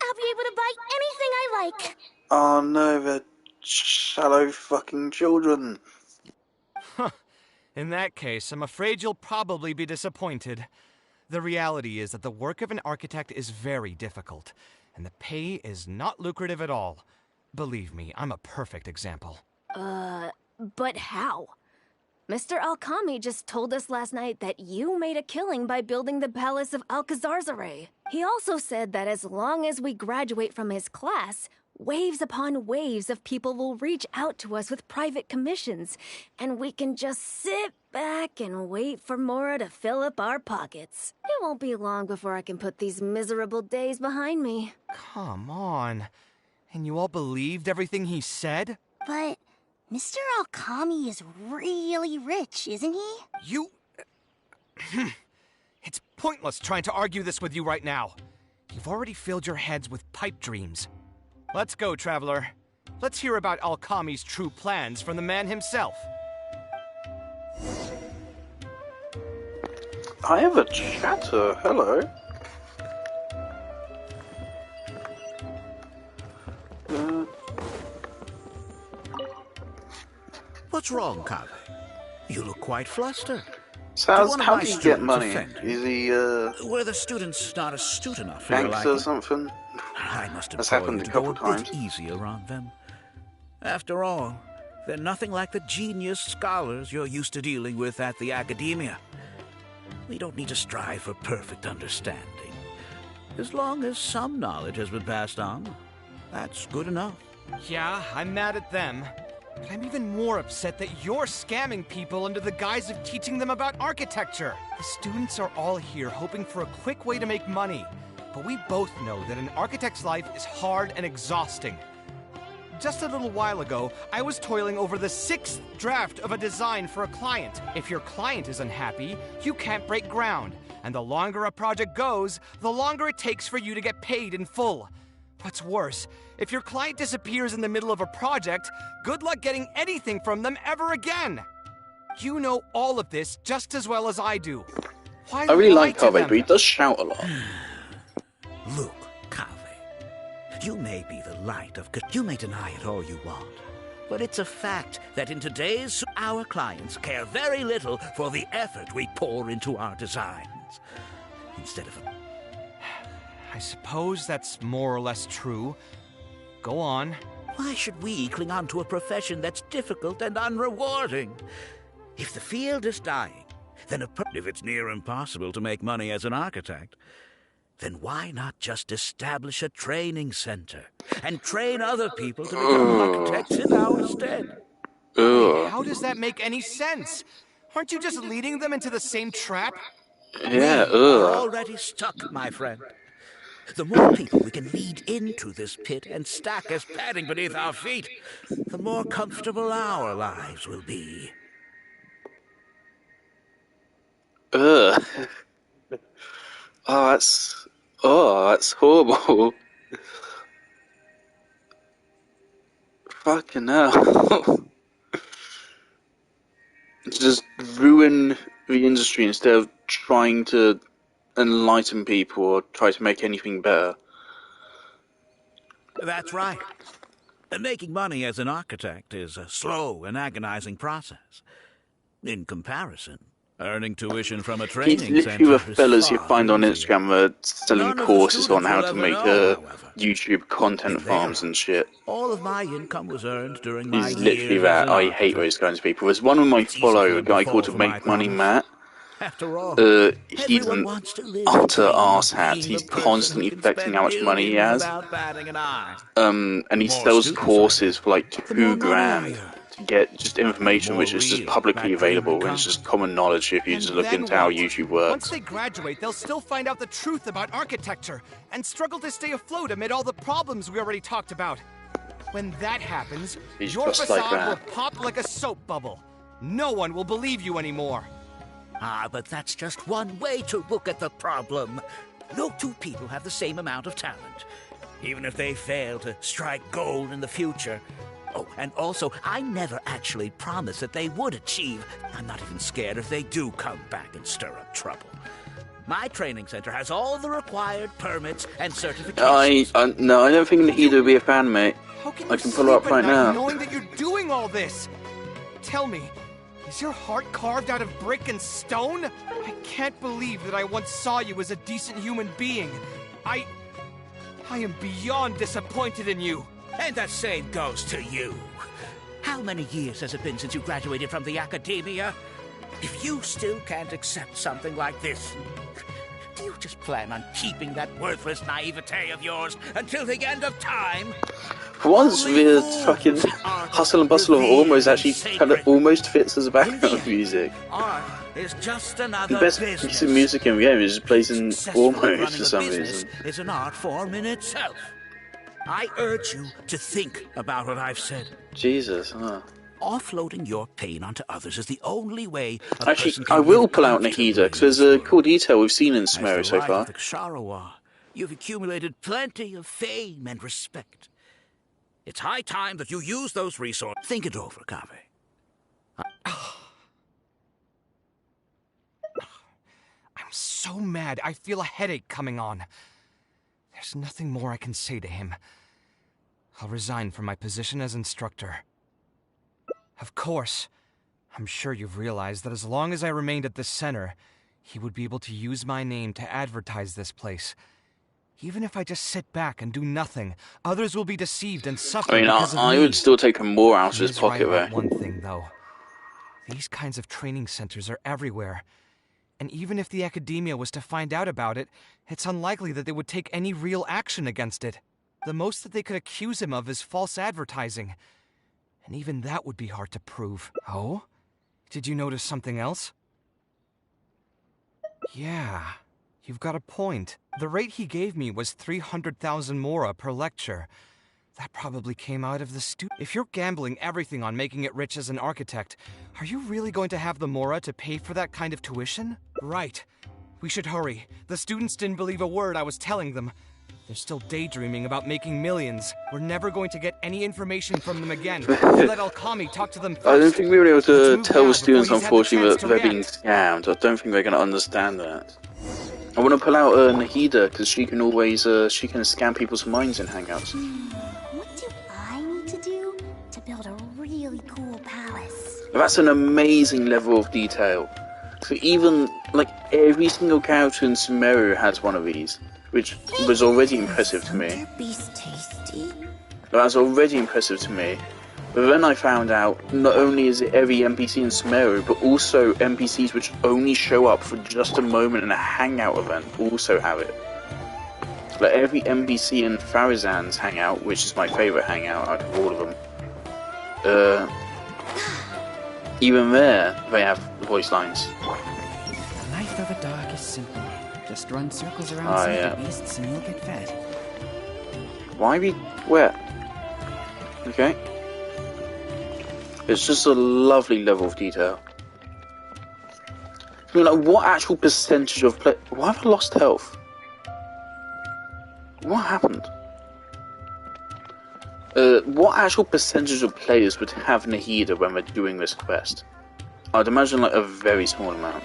I'll be able to buy anything I like. Oh no, they're shallow fucking children. In that case, I'm afraid you'll probably be disappointed. The reality is that the work of an architect is very difficult, and the pay is not lucrative at all. Believe me, I'm a perfect example. But how? Mr. Alkami just told us last night that you made a killing by building the Palace of Alcazarzaray. He also said that as long as we graduate from his class, waves upon waves of people will reach out to us with private commissions, and we can just sit back and wait for Mora to fill up our pockets. It won't be long before I can put these miserable days behind me. Come on. And you all believed everything he said? But Mr. Alkami is really rich, isn't he? You... It's pointless trying to argue this with you right now. You've already filled your heads with pipe dreams. Let's go, Traveler. Let's hear about Alkami's true plans from the man himself. I have a chatter. Hello. What's wrong, Kave? You look quite flustered. So how do you get money? Is he, Were the students not astute enough for your gangster or liking? something? I must That's implore happened you a to couple go a bit times. easier on them. After all, they're nothing like the genius scholars you're used to dealing with at the academia. We don't need to strive for perfect understanding. As long as some knowledge has been passed on, that's good enough. Yeah, I'm mad at them. But I'm even more upset that you're scamming people under the guise of teaching them about architecture. The students are all here hoping for a quick way to make money. But we both know that an architect's life is hard and exhausting. Just a little while ago, I was toiling over the 6th draft of a design for a client. If your client is unhappy, you can't break ground. And the longer a project goes, the longer it takes for you to get paid in full. What's worse, if your client disappears in the middle of a project, good luck getting anything from them ever again. You know all of this just as well as I do. Why I really lie like to Kave, them? but he does shout a lot. Look, Kave, you may be the light of... You may deny it all you want, but it's a fact that in today's... Our clients care very little for the effort we pour into our designs. Instead of... I suppose that's more or less true. Go on. Why should we cling on to a profession that's difficult and unrewarding? If the field is dying, then if it's near impossible to make money as an architect, then why not just establish a training center and train other people to become architects in our stead? Wait, how does that make any sense? Aren't you just leading them into the same trap? Yeah, We're already stuck, my friend. The more people we can lead into this pit and stack as padding beneath our feet, the more comfortable our lives will be. Ugh. That's horrible. Fucking hell. Just ruin the industry instead of trying to enlighten people or try to make anything better. That's right. Making money as an architect is a slow and agonizing process. In comparison, earning tuition from a He's training literally the center is fellas you far find on easier. Instagram that are selling None of the courses on students how will to ever make know, YouTube content farms and shit. All of my income was earned during my He's literally years that. as an I hate those kinds of people. There's one of my follow, a guy called To Make Money Matt. After all, He's an utter arsehat. He's constantly flexing how much money he has. And he sells courses for like $2,000 to get just information which is just publicly available and it's just common knowledge if you just look into how YouTube Once works. they graduate, they'll still find out the truth about architecture and struggle to stay afloat amid all the problems we already talked about. When that happens, He's your just like facade that. will pop like a soap bubble. No one will believe you anymore. Ah, but that's just one way to look at the problem. No two people have the same amount of talent, even if they fail to strike gold in the future. Oh, and also, I never actually promised that they would achieve. I'm not even scared if they do come back and stir up trouble. My training center has all the required permits and certifications. No, I don't think either will be a fan, mate. How can I you can follow up sleep right at night now. knowing that you're doing all this? Tell me, Is your heart carved out of brick and stone? I can't believe that I once saw you as a decent human being. I am beyond disappointed in you. And the same goes to you. How many years has it been since you graduated from the academia? If you still can't accept something like this, do you just plan on keeping that worthless naivete of yours until the end of time? For once, the fucking hustle and bustle of almost actually kind of almost fits as a background music. Art is just another The best business. piece of music in the game is just plays in almost Running for a some business reason. is an art form in itself. I urge you to think about what I've said. Jesus, huh. Offloading your pain onto others is the only way a Actually, person can I will live pull out comfortably Nahida, because there's a cool detail we've seen in Sumeru As so the far. wife of the Ksharowa, you've accumulated plenty of fame and respect. It's high time that you use those resources. Think it over, Kaveh. I'm so mad. I feel a headache coming on. There's nothing more I can say to him. I'll resign from my position as instructor. Of course, I'm sure you've realized that as long as I remained at this center, he would be able to use my name to advertise this place. Even if I just sit back and do nothing, others will be deceived and suffer I mean, because of me. I would still take him more out of He his is pocket, right about though. one thing, though. These kinds of training centers are everywhere. And even if the academia was to find out about it, it's unlikely that they would take any real action against it. The most that they could accuse him of is false advertising. And even that would be hard to prove. Oh? Did you notice something else? Yeah, you've got a point. The rate he gave me was 300,000 mora per lecture. That probably came out of the If you're gambling everything on making it rich as an architect, are you really going to have the mora to pay for that kind of tuition? Right. We should hurry. The students didn't believe a word I was telling them. They're still daydreaming about making millions. We're never going to get any information from them again. We'll let Alkami talk to them first. I don't think we were able to Let's tell move the students, now before he's had the unfortunately, chance that to they're being scammed. I don't think they're going to understand that. I want to pull out Nahida, because she can always, she can scam people's minds in Hangouts. What do I need to do to build a really cool palace? That's an amazing level of detail. So even, like, every single character in Sumeru has one of these, which was already impressive to me. Beast tasty. That was already impressive to me. But then I found out, not only is it every NPC in Sumeru, but also NPCs which only show up for just a moment in a hangout event also have it. Like every NPC in Farazan's hangout, which is my favourite hangout out of all of them, even there, they have voice lines. The life of a dog is simple. Just run circles around some of the beasts and you'll get fed. Why be where? Okay. It's just a lovely level of detail. I mean, like, what actual percentage of play? Why have I lost health? What happened? What actual percentage of players would have Nahida when they're doing this quest? I'd imagine like a very small amount.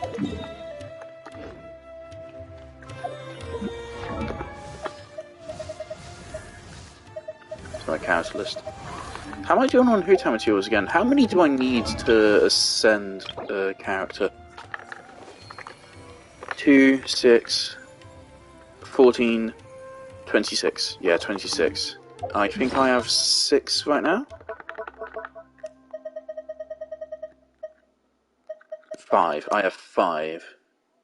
It's my character list. How am I doing on Huta materials again? How many do I need to ascend a character? 2, 6, 14, 26. Yeah, 26. I think I have 6 right now. 5. I have 5.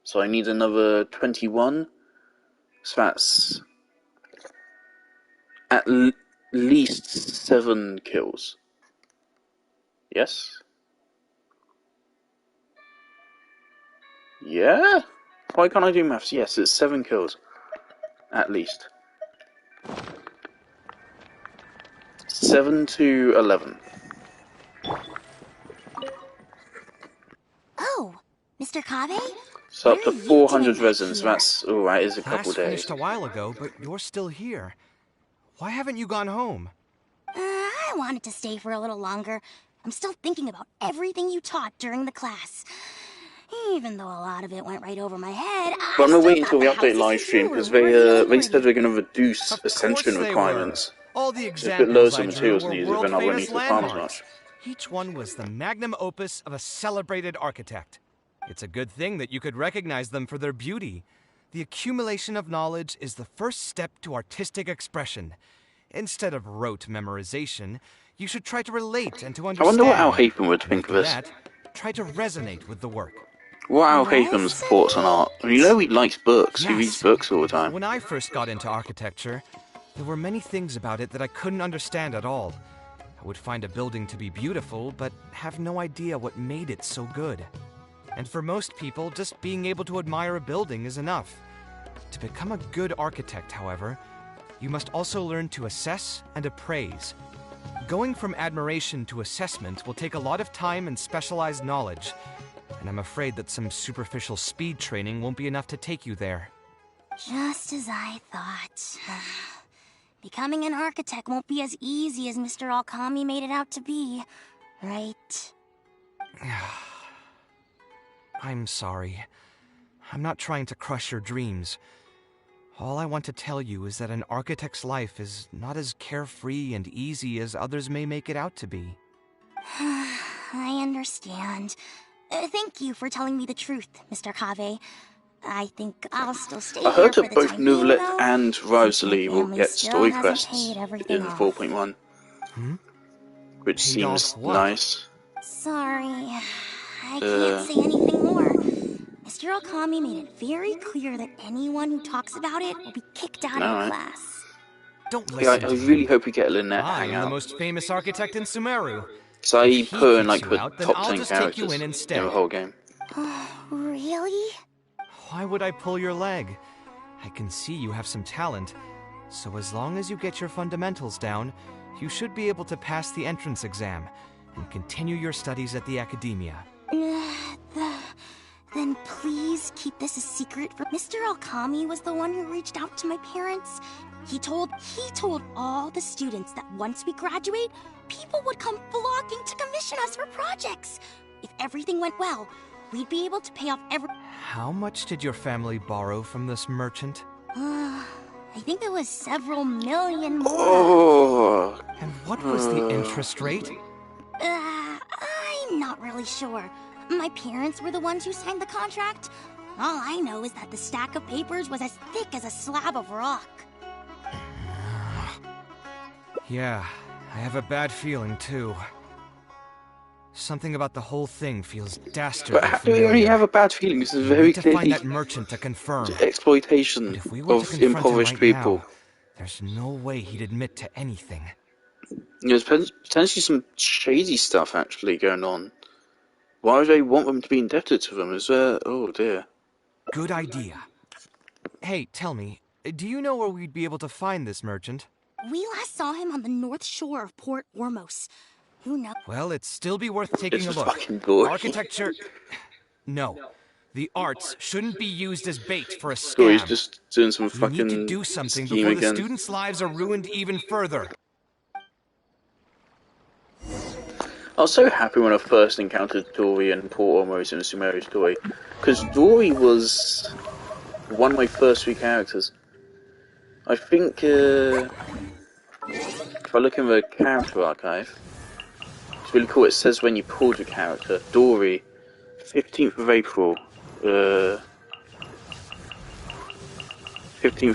So I need another 21. So that's at least 7 kills. Yes? Yeah? Why can't I do maths? Yes, it's 7 kills. At least. 7 to 11. Oh, Mr. Kaveh? So up to 400 residents. That's alright, is a couple Class days. finished a while ago, but you're still here. Why haven't you gone home? I wanted to stay for a little longer. I'm still thinking about everything you taught during the class. Even though a lot of it went right over my head, But I'm gonna wait until the update live stream because they said they're gonna reduce ascension requirements. All the So if it examples lowers I the drew materials were needed, then I won't need world-famous to farm as landmarks. much. Each one was the magnum opus of a celebrated architect. It's a good thing that you could recognize them for their beauty. The accumulation of knowledge is the first step to artistic expression. Instead of rote memorization, you should try to relate and to I understand. wonder what Al Hapen would And think of after this. that, try to resonate with the work. What Al Hapen's thoughts on art? I mean, you know he likes books. He reads books all the time. When I first got into architecture, there were many things about it that I couldn't understand at all. I would find a building to be beautiful, but have no idea what made it so good. And for most people, just being able to admire a building is enough. To become a good architect, however, you must also learn to assess and appraise. Going from admiration to assessment will take a lot of time and specialized knowledge, and I'm afraid that some superficial speed training won't be enough to take you there. Just as I thought. Becoming an architect won't be as easy as Mr. Alkami made it out to be, right? I'm sorry. I'm not trying to crush your dreams. All I want to tell you is that an architect's life is not as carefree and easy as others may make it out to be. I understand. Thank you for telling me the truth, Mr. Kave. I think I'll still stay I heard here that for the both time being, Novelet though, and Rosalie will family get still story hasn't quests paid everything in off. 4.1, which Paid seems off what? nice. Sorry, I can't say anything more. Mr. Alkami made it very clear that anyone who talks about it will be kicked out of the Alright. class. Don't Yeah, listen I to really him. hope we get a Lynette I'm the hangout. most famous architect in Sumeru. So I If he put in kicks like you the out, then top I'll 10 just take you characters in in instead. the whole game. Really? Why would I pull your leg? I can see you have some talent, so as long as you get your fundamentals down, you should be able to pass the entrance exam and continue your studies at the academia. Then please keep this a secret. Mr. Alkami was the one who reached out to my parents. He told all the students that once we graduate, people would come flocking to commission us for projects. If everything went well, we'd be able to pay off How much did your family borrow from this merchant? I think it was several million more. Oh. And what was the interest rate? I'm not really sure. My parents were the ones who signed the contract. All I know is that the stack of papers was as thick as a slab of rock. Yeah, I have a bad feeling too. Something about the whole thing feels dastardly But how do we only have a bad feeling? This is We very need to find clearly that merchant to confirm. exploitation But if we were to of confront him impoverished right people. now, there's no way he'd admit to anything. There's potentially some shady stuff actually going on. Why would they want them to be indebted to them? Is there... Oh dear. Good idea. Hey, tell me, do you know where we'd be able to find this merchant? We last saw him on the north shore of Port Ormos. Who knows? Well, it'd still be worth taking It's a look. fucking boring. Architecture... No. The arts shouldn't be used as bait for a So he's scam. just doing some We need to fucking do something scheme before the again. students' lives are ruined even further. I was so happy when I first encountered Dory and Port Ormos in a Sumeru story, because Dory was one of my first three characters. I think if I look in the character archive, it's really cool. It says when you pulled your character. Dory, 15th of April. 15th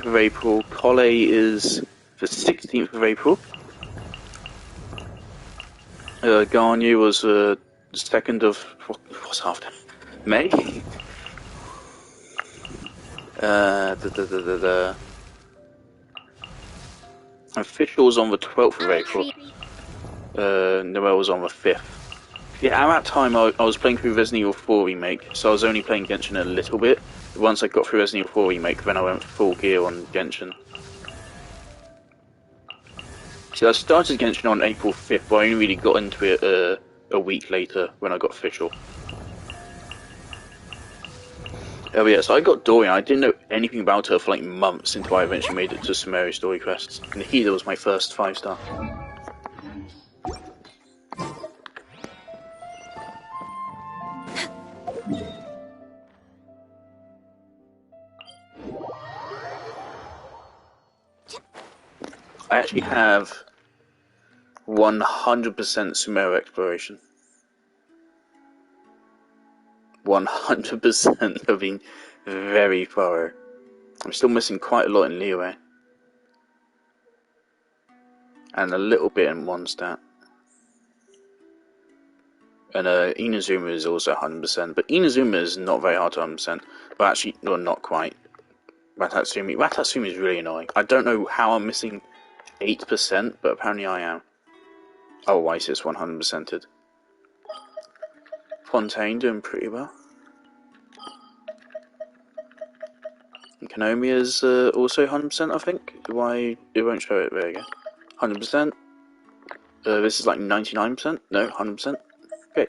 of April. Colle is the 16th of April. Garnier was the 2nd of... What's after? May? Official was on the 12th of April. Noel was on the 5th. Yeah, at that time I was playing through Resident Evil 4 Remake, so I was only playing Genshin a little bit. Once I got through Resident Evil 4 Remake, then I went full gear on Genshin. So I started Genshin on April 5th, but I only really got into it a week later when I got official. Oh yeah, so I got Dorian. I didn't know anything about her for like months until I eventually made it to Sumeru story quests. And Healer was my first 5-star. I actually have 100% Sumeru exploration. 100% have been very thorough. I'm still missing quite a lot in Liyue. And a little bit in Mondstadt. And Inazuma is also 100%, but Inazuma is not very hard to 100%. But actually, no, not quite. Watatsumi is really annoying. I don't know how I'm missing 8%, but apparently I am. Otherwise, it's 100%ed. Fontaine doing pretty well. And Konomi is also 100%, I think. Why? It won't show it. There you go. 100%. This is like 99%. No, 100%. Okay.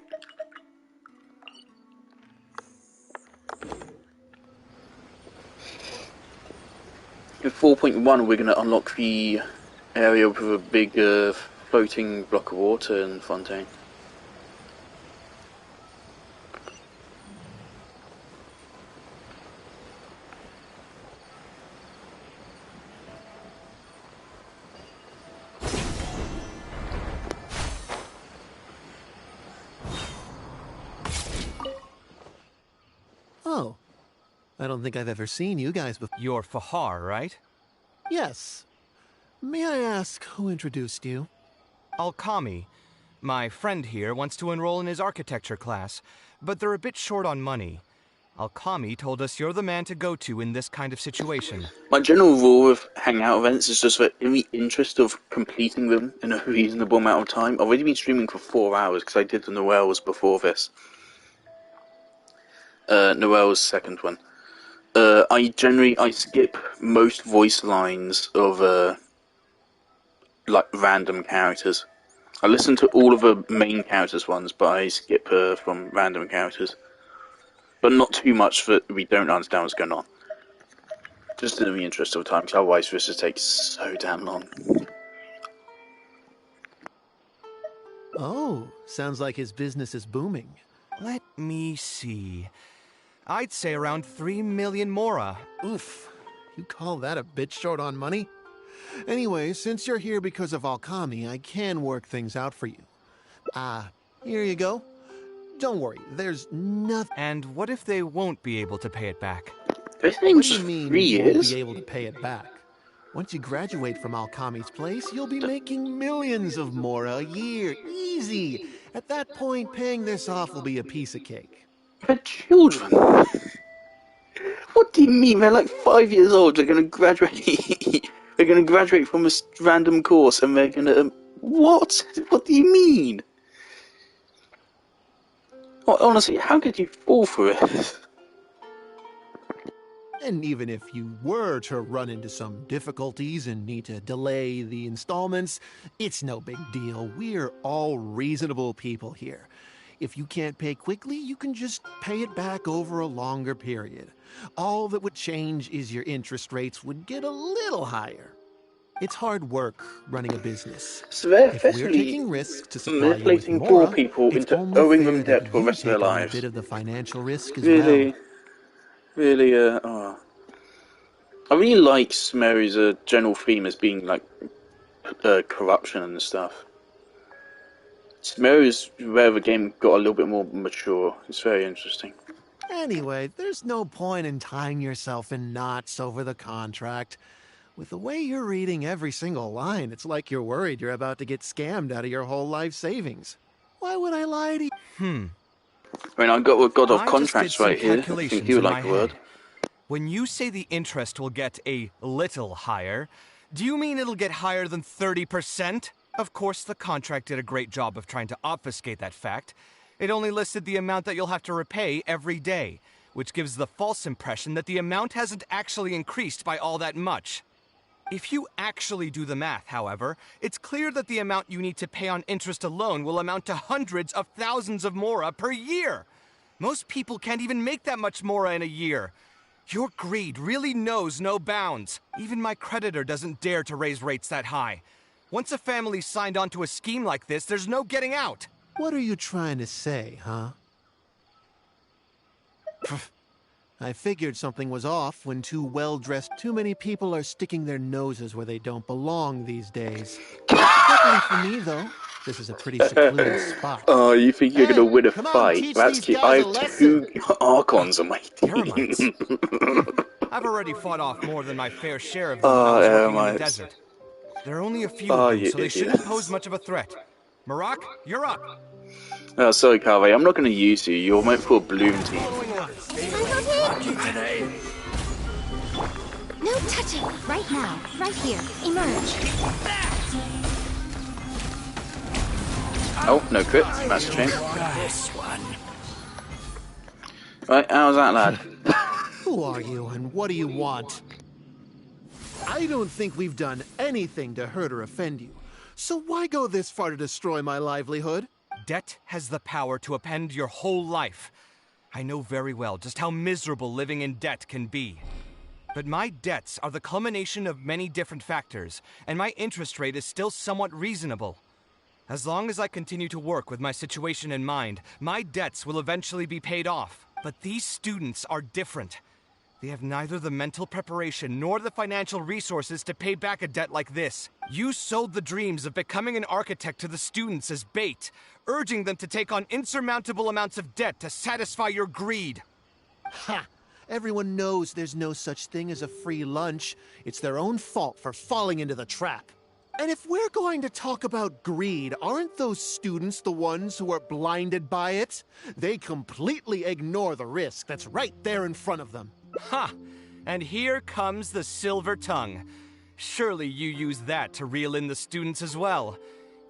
In 4.1, we're going to unlock the area with a big floating block of water in Fontaine. Oh. I don't think I've ever seen you guys before. You're Fahar, right? Yes. May I ask who introduced you? Alkami. My friend here wants to enroll in his architecture class, but they're a bit short on money. Alkami told us you're the man to go to in this kind of situation. My general rule with Hangout events is just that in the interest of completing them in a reasonable amount of time, I've already been streaming for 4 hours because I did the Noel's before this. Noel's second one. I skip most voice lines of like random characters. I listen to all of the main characters ones, but I skip from random characters. But not too much that we don't understand what's going on. Just in the interest of time, because otherwise this just takes so damn long. Oh, sounds like his business is booming. Let me see. I'd say around 3 million mora. Oof. You call that a bit short on money? Anyway, since you're here because of Alkami, I can work things out for you. Here you go. Don't worry, there's nothing. And what if they won't be able to pay it back? What do you mean you won't be able to pay it back? Once you graduate from Alkami's place, you'll be making millions of mora a year. Easy! At that point, paying this off will be a piece of cake. For children? What do you mean? They're like 5 years old. They're going to graduate. They're going to graduate from a random course, and they're going to. What? What do you mean? Honestly, how could you fall for it? And even if you were to run into some difficulties and need to delay the installments, it's no big deal. We're all reasonable people here. If you can't pay quickly, you can just pay it back over a longer period. All that would change is your interest rates would get a little higher. It's hard work running a business. So they're if we're taking risks to supply manipulating you with poor mora, people it's into only owing fair them debt that for the you rest of their take on lives. a bit of the financial risk as Really, well. I really like Sumeru's general theme as being like corruption and stuff. Sumeru's where the game got a little bit more mature. It's very interesting. Anyway, there's no point in tying yourself in knots over the contract. With the way you're reading every single line, it's like you're worried you're about to get scammed out of your whole life savings. Why would I lie to you? I mean, I got a God of Contracts right here. I think you would like the word. When you say the interest will get a little higher, do you mean it'll get higher than 30%? Of course, the contract did a great job of trying to obfuscate that fact. It only listed the amount that you'll have to repay every day, which gives the false impression that the amount hasn't actually increased by all that much. If you actually do the math, however, it's clear that the amount you need to pay on interest alone will amount to hundreds of thousands of mora per year. Most people can't even make that much mora in a year. Your greed really knows no bounds. Even my creditor doesn't dare to raise rates that high. Once a family's signed on to a scheme like this, there's no getting out. What are you trying to say, huh? I figured something was off when too many people are sticking their noses where they don't belong these days. Let Luckily for me, though, this is a pretty secluded spot. Oh, you think you're gonna win a come on, fight? teach That's these cute. guys I a have lesson. 2 Archons on my Eremites? team. I've already fought off more than my fair share of these Oh, hells working in the Eremites. desert. There are only a few Oh, of them, you so they shouldn't idiots. pose much of a threat. Marak, you're up. Oh, sorry, Carve. I'm not gonna use you. You're meant for a Bloom team. No touching! Right now, right here. Emerge. Oh, no crit. That's a shame. This one. Right, how's that, lad? Who are you and what do you want? I don't think we've done anything to hurt or offend you. So why go this far to destroy my livelihood? Debt has the power to upend your whole life. I know very well just how miserable living in debt can be. But my debts are the culmination of many different factors, and my interest rate is still somewhat reasonable. As long as I continue to work with my situation in mind, my debts will eventually be paid off. But these students are different. They have neither the mental preparation nor the financial resources to pay back a debt like this. You sold the dreams of becoming an architect to the students as bait, urging them to take on insurmountable amounts of debt to satisfy your greed. Ha! Everyone knows there's no such thing as a free lunch. It's their own fault for falling into the trap. And if we're going to talk about greed, aren't those students the ones who are blinded by it? They completely ignore the risk that's right there in front of them. Ha! And here comes the silver tongue. Surely you use that to reel in the students as well.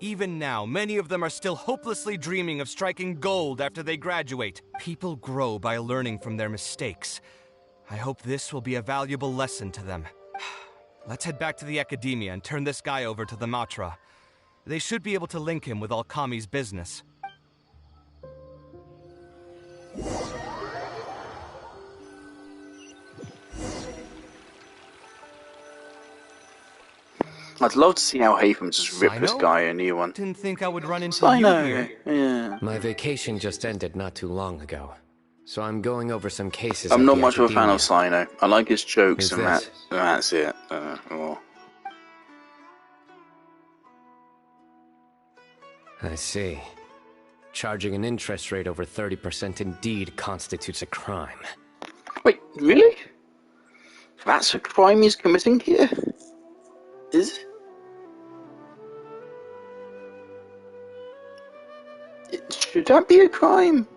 Even now, many of them are still hopelessly dreaming of striking gold after they graduate. People grow by learning from their mistakes. I hope this will be a valuable lesson to them. Let's head back to the academia and turn this guy over to the Matra. They should be able to link him with Alkami's business. I'd love to see how Hatham just ripped this guy a new one. Didn't think I would run into I you know, here. yeah. My vacation just ended not too long ago, so I'm going over some cases. I'm at not the much of a fan of academia. Sino. I like his jokes, Who's and this? that's it. Well. I see. Charging an interest rate over 30% indeed constitutes a crime. Wait, really? That's a crime he's committing here? Is should that be a crime?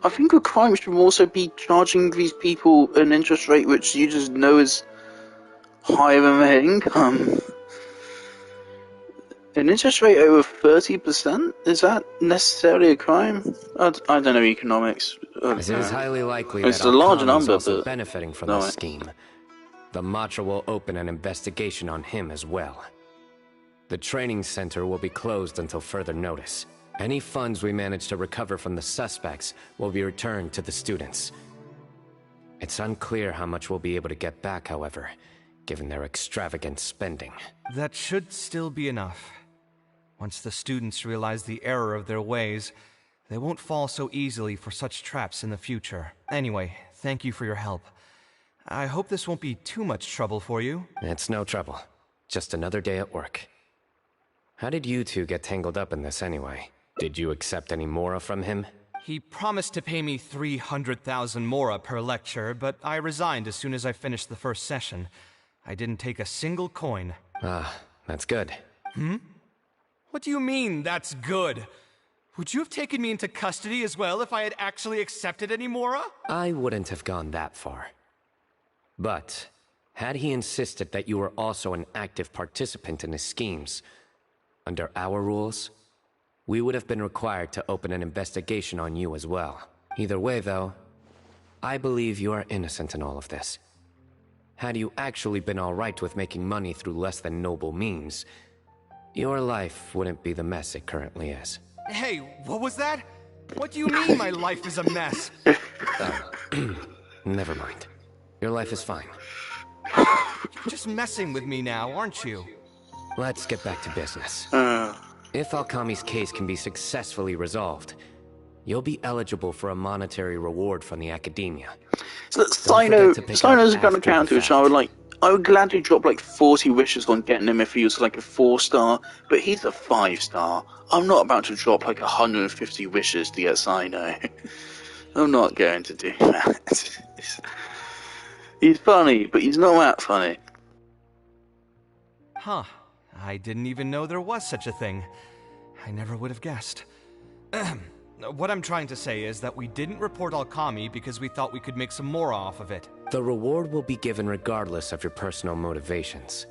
I think a crime should also be charging these people an interest rate which you just know is higher than their income. An interest rate over 30%? Is that necessarily a crime? I don't know economics. As it is highly likely it's that a large Alkami is number, also but benefiting from no, this scheme. The Matra will open an investigation on him as well. The training center will be closed until further notice. Any funds we manage to recover from the suspects will be returned to the students. It's unclear how much we'll be able to get back, however, given their extravagant spending. That should still be enough. Once the students realize the error of their ways, they won't fall so easily for such traps in the future. Anyway, thank you for your help. I hope this won't be too much trouble for you. It's no trouble. Just another day at work. How did you two get tangled up in this anyway? Did you accept any mora from him? He promised to pay me 300,000 mora per lecture, but I resigned as soon as I finished the first session. I didn't take a single coin. Ah, that's good. Hmm? What do you mean, that's good? Would you have taken me into custody as well if I had actually accepted any mora? I wouldn't have gone that far. But, had he insisted that you were also an active participant in his schemes, under our rules, we would have been required to open an investigation on you as well. Either way, though, I believe you are innocent in all of this. Had you actually been alright with making money through less than noble means, your life wouldn't be the mess it currently is. Hey, what was that? What do you mean my life is a mess? Never mind. Your life is fine. You're just messing with me now, aren't you? Let's get back to business. If Alkami's case can be successfully resolved, you'll be eligible for a monetary reward from the academia. Sino's the kind of character which I I would gladly drop like 40 wishes on getting him if he was like a 4-star, but he's a 5-star. I'm not about to drop like 150 wishes to get Sino. I'm not going to do that. He's funny, but he's not that funny. Huh. I didn't even know there was such a thing. I never would have guessed. What I'm trying to say is that we didn't report Alkami because we thought we could make some more off of it. The reward will be given regardless of your personal motivations.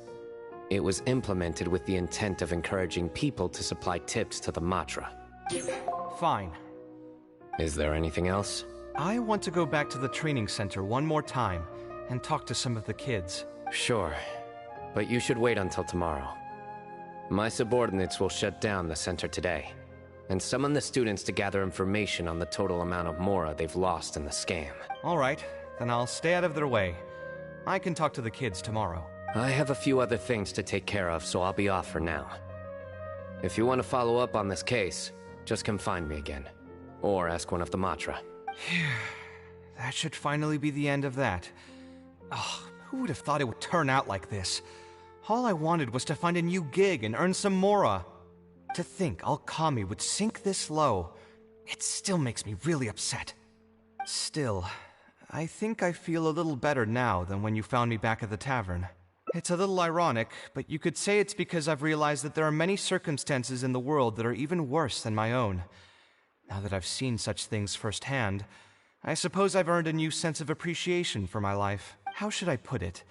It was implemented with the intent of encouraging people to supply tips to the Matra. Fine. Is there anything else? I want to go back to the training center one more time and talk to some of the kids. Sure, but you should wait until tomorrow. My subordinates will shut down the center today, and summon the students to gather information on the total amount of Mora they've lost in the scam. All right, then I'll stay out of their way. I can talk to the kids tomorrow. I have a few other things to take care of, so I'll be off for now. If you want to follow up on this case, just come find me again. Or ask one of the Matra. That should finally be the end of that. Oh, who would have thought it would turn out like this? All I wanted was to find a new gig and earn some Mora. To think Alkami would sink this low, it still makes me really upset. Still, I think I feel a little better now than when you found me back at the tavern. It's a little ironic, but you could say it's because I've realized that there are many circumstances in the world that are even worse than my own. Now that I've seen such things firsthand, I suppose I've earned a new sense of appreciation for my life. How should I put it?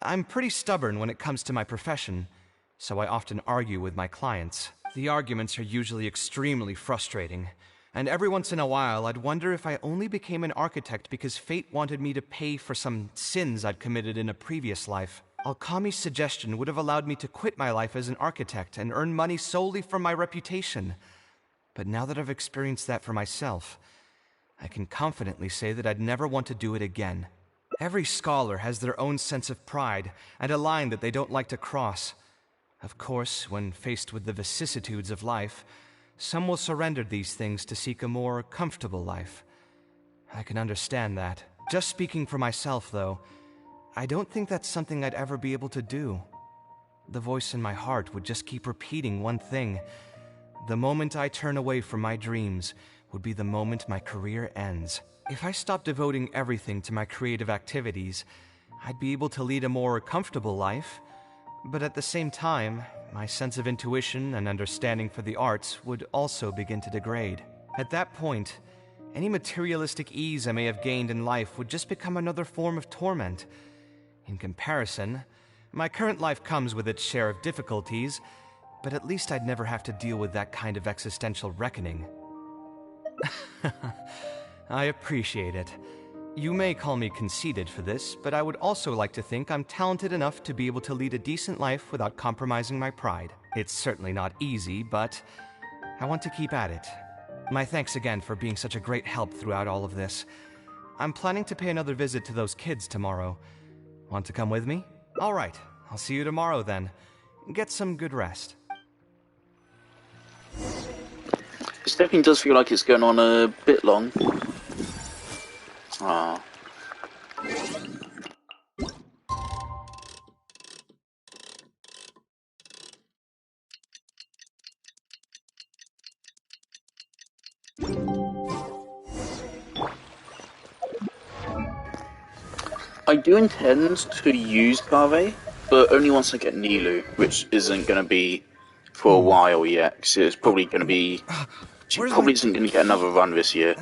I'm pretty stubborn when it comes to my profession, so I often argue with my clients. The arguments are usually extremely frustrating, and every once in a while I'd wonder if I only became an architect because fate wanted me to pay for some sins I'd committed in a previous life. Alkami's suggestion would have allowed me to quit my life as an architect and earn money solely from my reputation. But now that I've experienced that for myself, I can confidently say that I'd never want to do it again. Every scholar has their own sense of pride and a line that they don't like to cross. Of course, when faced with the vicissitudes of life, some will surrender these things to seek a more comfortable life. I can understand that. Just speaking for myself, though, I don't think that's something I'd ever be able to do. The voice in my heart would just keep repeating one thing. The moment I turn away from my dreams would be the moment my career ends. If I stopped devoting everything to my creative activities, I'd be able to lead a more comfortable life, but at the same time, my sense of intuition and understanding for the arts would also begin to degrade. At that point, any materialistic ease I may have gained in life would just become another form of torment. In comparison, my current life comes with its share of difficulties, but at least I'd never have to deal with that kind of existential reckoning. I appreciate it. You may call me conceited for this, but I would also like to think I'm talented enough to be able to lead a decent life without compromising my pride. It's certainly not easy, but I want to keep at it. My thanks again for being such a great help throughout all of this. I'm planning to pay another visit to those kids tomorrow. Want to come with me? All right, I'll see you tomorrow then. Get some good rest. This definitely does feel like it's going on a bit long. Ah. I do intend to use Kave, but only once I get Nilu, which isn't going to be for a while yet, because it's probably going to be... She probably isn't going to get another run this year.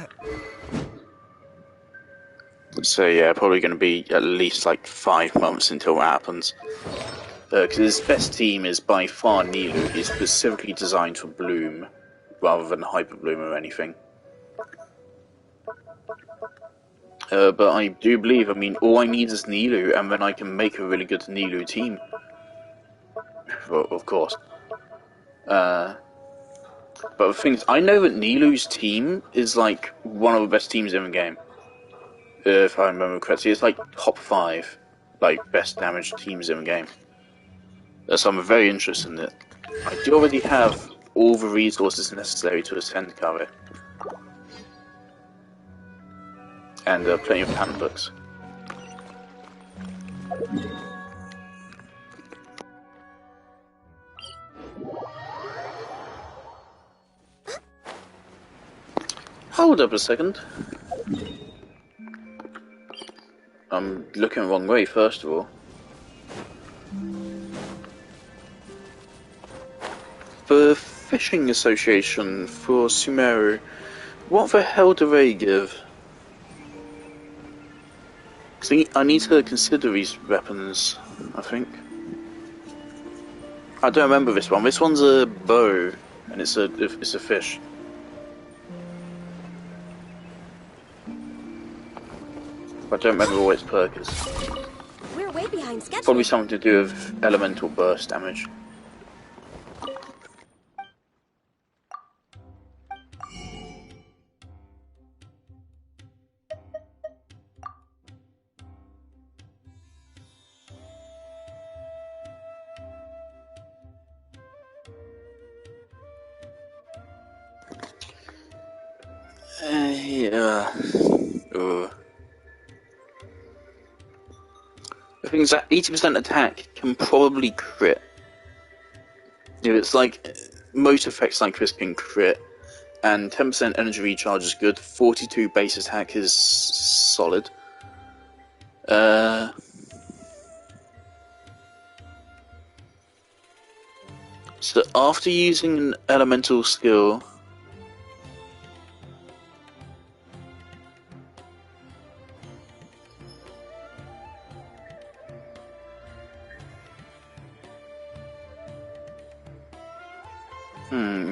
So yeah, probably going to be at least like 5 months until that happens. Because his best team is by far Nilu. He's specifically designed for Bloom, rather than Hyper Bloom or anything. But I do believe, I mean, all I need is Nilu, and then I can make a really good Nilu team. Well, of course. But the thing is, I know that Nilu's team is like one of the best teams in the game. If I remember correctly, it's like top 5, like best damage teams in the game. So I'm very interested in it. I do already have all the resources necessary to ascend Kave. And plenty of talent books. Hold up a second. I'm looking the wrong way, first of all. The Fishing Association for Sumeru. What the hell do they give? Because I need to consider these weapons, I think. I don't remember this one. This one's a bow, and it's a fish. I don't remember what its perk is. We're way behind schedule. Probably something to do with elemental burst damage. Yeah. The thing is that 80% attack can probably crit. If it's like most effects like this can crit, and 10% energy recharge is good. 42 base attack is solid. So after using an elemental skill.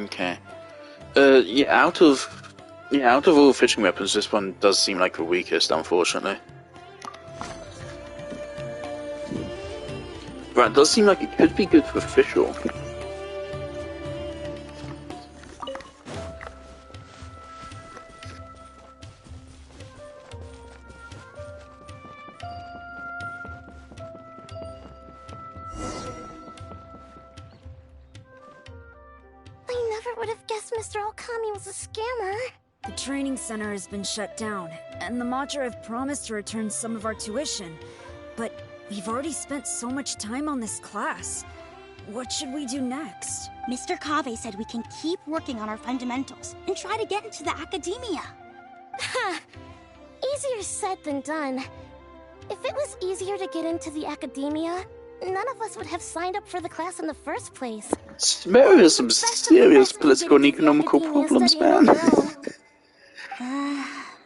Okay. Out of all fishing weapons, this one does seem like the weakest, unfortunately. Right, it does seem like it could be good for official. The training center has been shut down, and the Macher have promised to return some of our tuition. But we've already spent so much time on this class. What should we do next? Mr. Kave said we can keep working on our fundamentals and try to get into the academia. Ha! Easier said than done. If it was easier to get into the academia, none of us would have signed up for the class in the first place. There is some serious political and economical problems, man.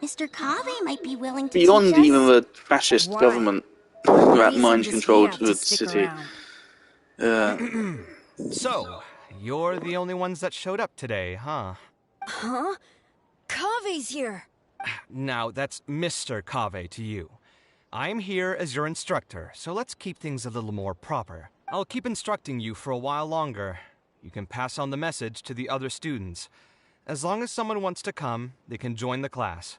Mr. Kave might be willing to Beyond teach us. even the fascist government that mind-controlled the city. So, you're the only ones that showed up today, huh? Huh? Kave's here! Now, that's Mr. Kave to you. I'm here as your instructor, so let's keep things a little more proper. I'll keep instructing you for a while longer. You can pass on the message to the other students. As long as someone wants to come, they can join the class.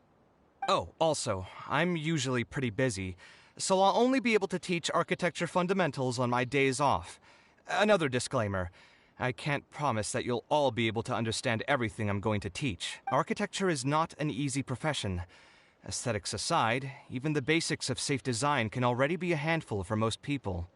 Oh, also, I'm usually pretty busy, so I'll only be able to teach architecture fundamentals on my days off. Another disclaimer. I can't promise that you'll all be able to understand everything I'm going to teach. Architecture is not an easy profession. Aesthetics aside, even the basics of safe design can already be a handful for most people.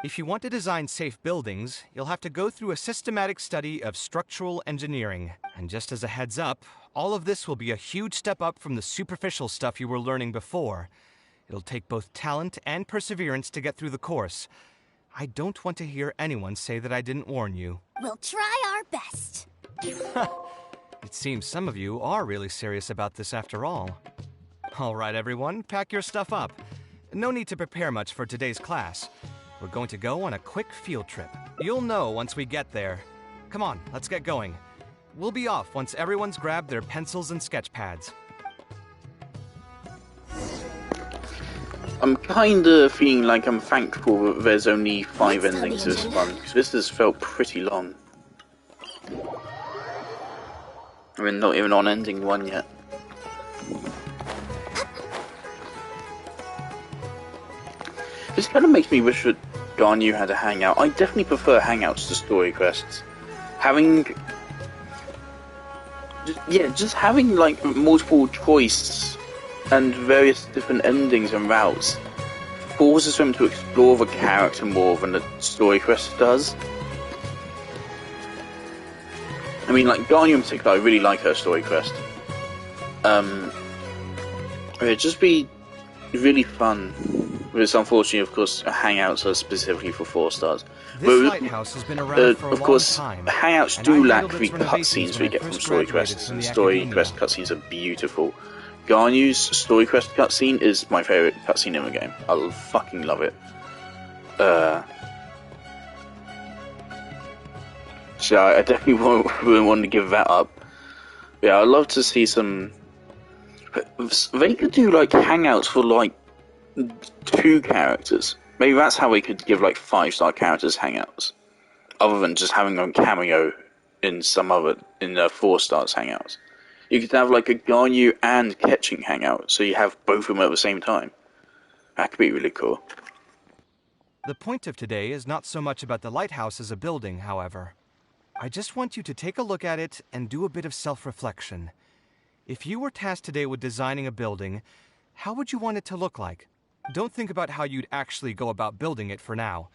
If you want to design safe buildings, you'll have to go through a systematic study of structural engineering. And just as a heads up, all of this will be a huge step up from the superficial stuff you were learning before. It'll take both talent and perseverance to get through the course. I don't want to hear anyone say that I didn't warn you. We'll try our best. It seems some of you are really serious about this after all. All right, everyone, pack your stuff up. No need to prepare much for today's class. We're going to go on a quick field trip. You'll know once we get there. Come on, let's get going. We'll be off once everyone's grabbed their pencils and sketch pads. I'm kinda feeling like I'm thankful that there's only 5 endings to this one, because this has felt pretty long. I mean, not even on ending 1 yet. This kind of makes me wish that Garnu had a hangout. I definitely prefer hangouts to story quests. Just having like multiple choice and various different endings and routes forces them to explore the character more than the story quest does. I mean, like Garnu in particular, I really like her story quest. it'd just be really fun. It's unfortunately, of course, Hangouts are specifically for 4 stars. This lighthouse has been around for a of course, long time. Hangouts do lack the cutscenes we get from story quests, and story quest cutscenes are beautiful. Garnu's story quest cutscene is my favourite cutscene in the game. I fucking love it. So I definitely wouldn't want to give that up. Yeah, I'd love to see some... They could do, like, Hangouts for, like, 2 characters. Maybe that's how we could give, like, 5-star characters Hangouts. Other than just having a cameo in some other... in 4 stars Hangouts. You could have, like, a Garnu and Ketching Hangout, so you have both of them at the same time. That could be really cool. The point of today is not so much about the lighthouse as a building, however. I just want you to take a look at it and do a bit of self-reflection. If you were tasked today with designing a building, how would you want it to look like? Don't think about how you'd actually go about building it for now.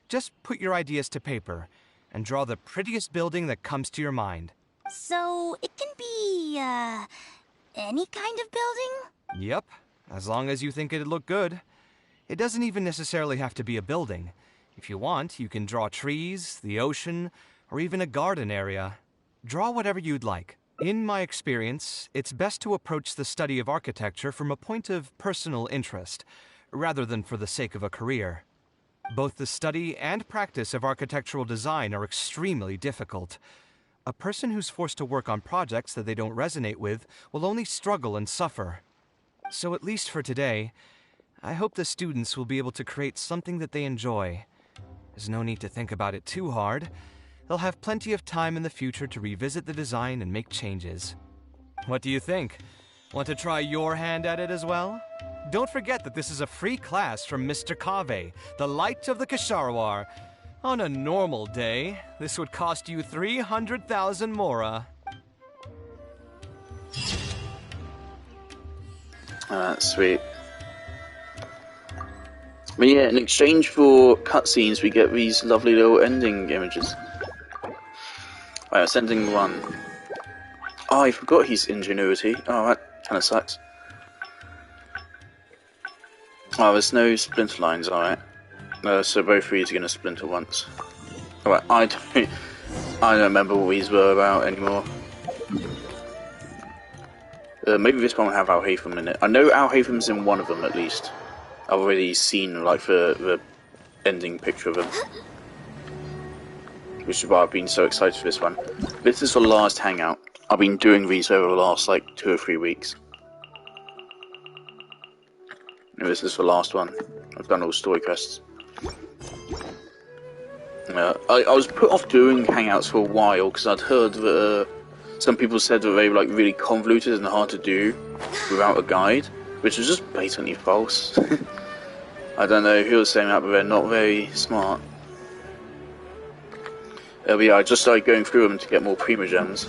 Just put your ideas to paper and draw the prettiest building that comes to your mind. So, it can be, any kind of building? Yep, as long as you think it'd look good. It doesn't even necessarily have to be a building. If you want, you can draw trees, the ocean, or even a garden area. Draw whatever you'd like. In my experience, it's best to approach the study of architecture from a point of personal interest, rather than for the sake of a career. Both the study and practice of architectural design are extremely difficult. A person who's forced to work on projects that they don't resonate with will only struggle and suffer. So at least for today, I hope the students will be able to create something that they enjoy. There's no need to think about it too hard. They'll have plenty of time in the future to revisit the design and make changes. What do you think? Want to try your hand at it as well? Don't forget that this is a free class from Mr. Kaveh, the Light of the Kshahrewar. On a normal day, this would cost you 300,000 mora. That's sweet. But yeah, in exchange for cutscenes, we get these lovely little ending images. Right, it's ending 1. Oh, I forgot he's Ingenuity. Oh, that kind of sucks. Oh, there's no splinter lines, alright. So both of these are going to splinter once. Alright, I don't remember what these were about anymore. Maybe this one will have Al Haytham in it. I know Al Haytham's in one of them at least. I've already seen like the ending picture of him. Which is why I've been so excited for this one. This is the last Hangout. I've been doing these over the last like 2 or 3 weeks. And this is the last one. I've done all story quests. I was put off doing Hangouts for a while because I'd heard that some people said that they were like really convoluted and hard to do without a guide, which was just blatantly false. I don't know who was saying that, but they're not very smart. But yeah, I just started going through them to get more Primogems.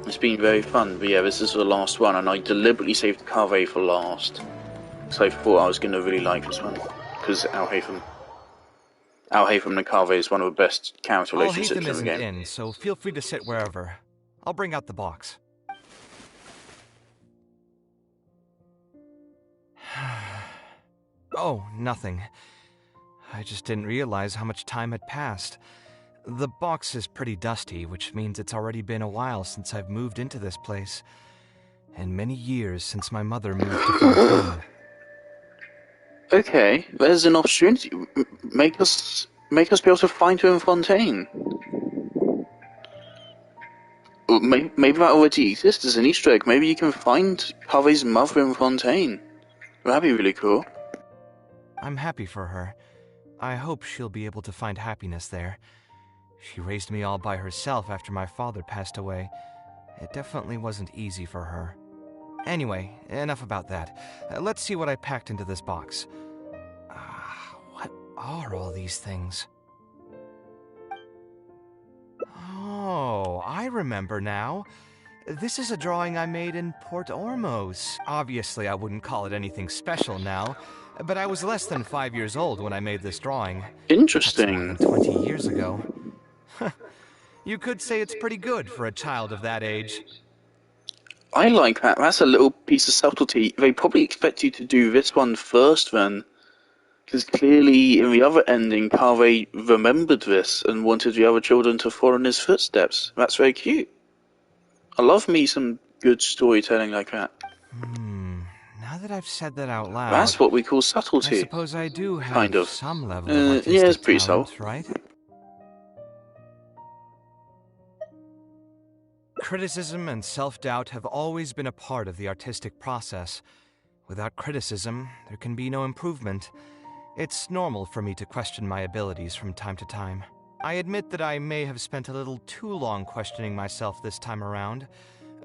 It's been very fun, but yeah, this is the last one, and I deliberately saved Kaveh for last. So I thought I was going to really like this one, because Al Haytham and Kaveh is one of the best character relationships in the game. Al Haytham isn't in, so feel free to sit wherever. I'll bring out the box. Oh, nothing. I just didn't realize how much time had passed. The box is pretty dusty, which means it's already been a while since I've moved into this place. And many years since my mother moved to Fontaine. Okay, there's an opportunity. Make us be able to find her in Fontaine. Maybe that already exists as an Easter egg. Maybe you can find Kaveh's mother in Fontaine. That'd be really cool. I'm happy for her. I hope she'll be able to find happiness there. She raised me all by herself after my father passed away. It definitely wasn't easy for her. Anyway, enough about that. Let's see what I packed into this box. What are all these things? Oh, I remember now. This is a drawing I made in Port Ormos. Obviously, I wouldn't call it anything special now, but I was less than 5 years old when I made this drawing. Interesting. That's more than 20 years ago. You could say it's pretty good for a child of that age. I like that. That's a little piece of subtlety. They probably expect you to do this one first then. Because clearly in the other ending, Kaveh remembered this and wanted the other children to follow in his footsteps. That's very cute. I love me some good storytelling like that. Now that I've said that out loud... That's what we call subtlety. I suppose I do have kind of. some level of artistic yeah, it's pretty talent, subtle. right? Criticism and self-doubt have always been a part of the artistic process. Without criticism, there can be no improvement. It's normal for me to question my abilities from time to time. I admit that I may have spent a little too long questioning myself this time around,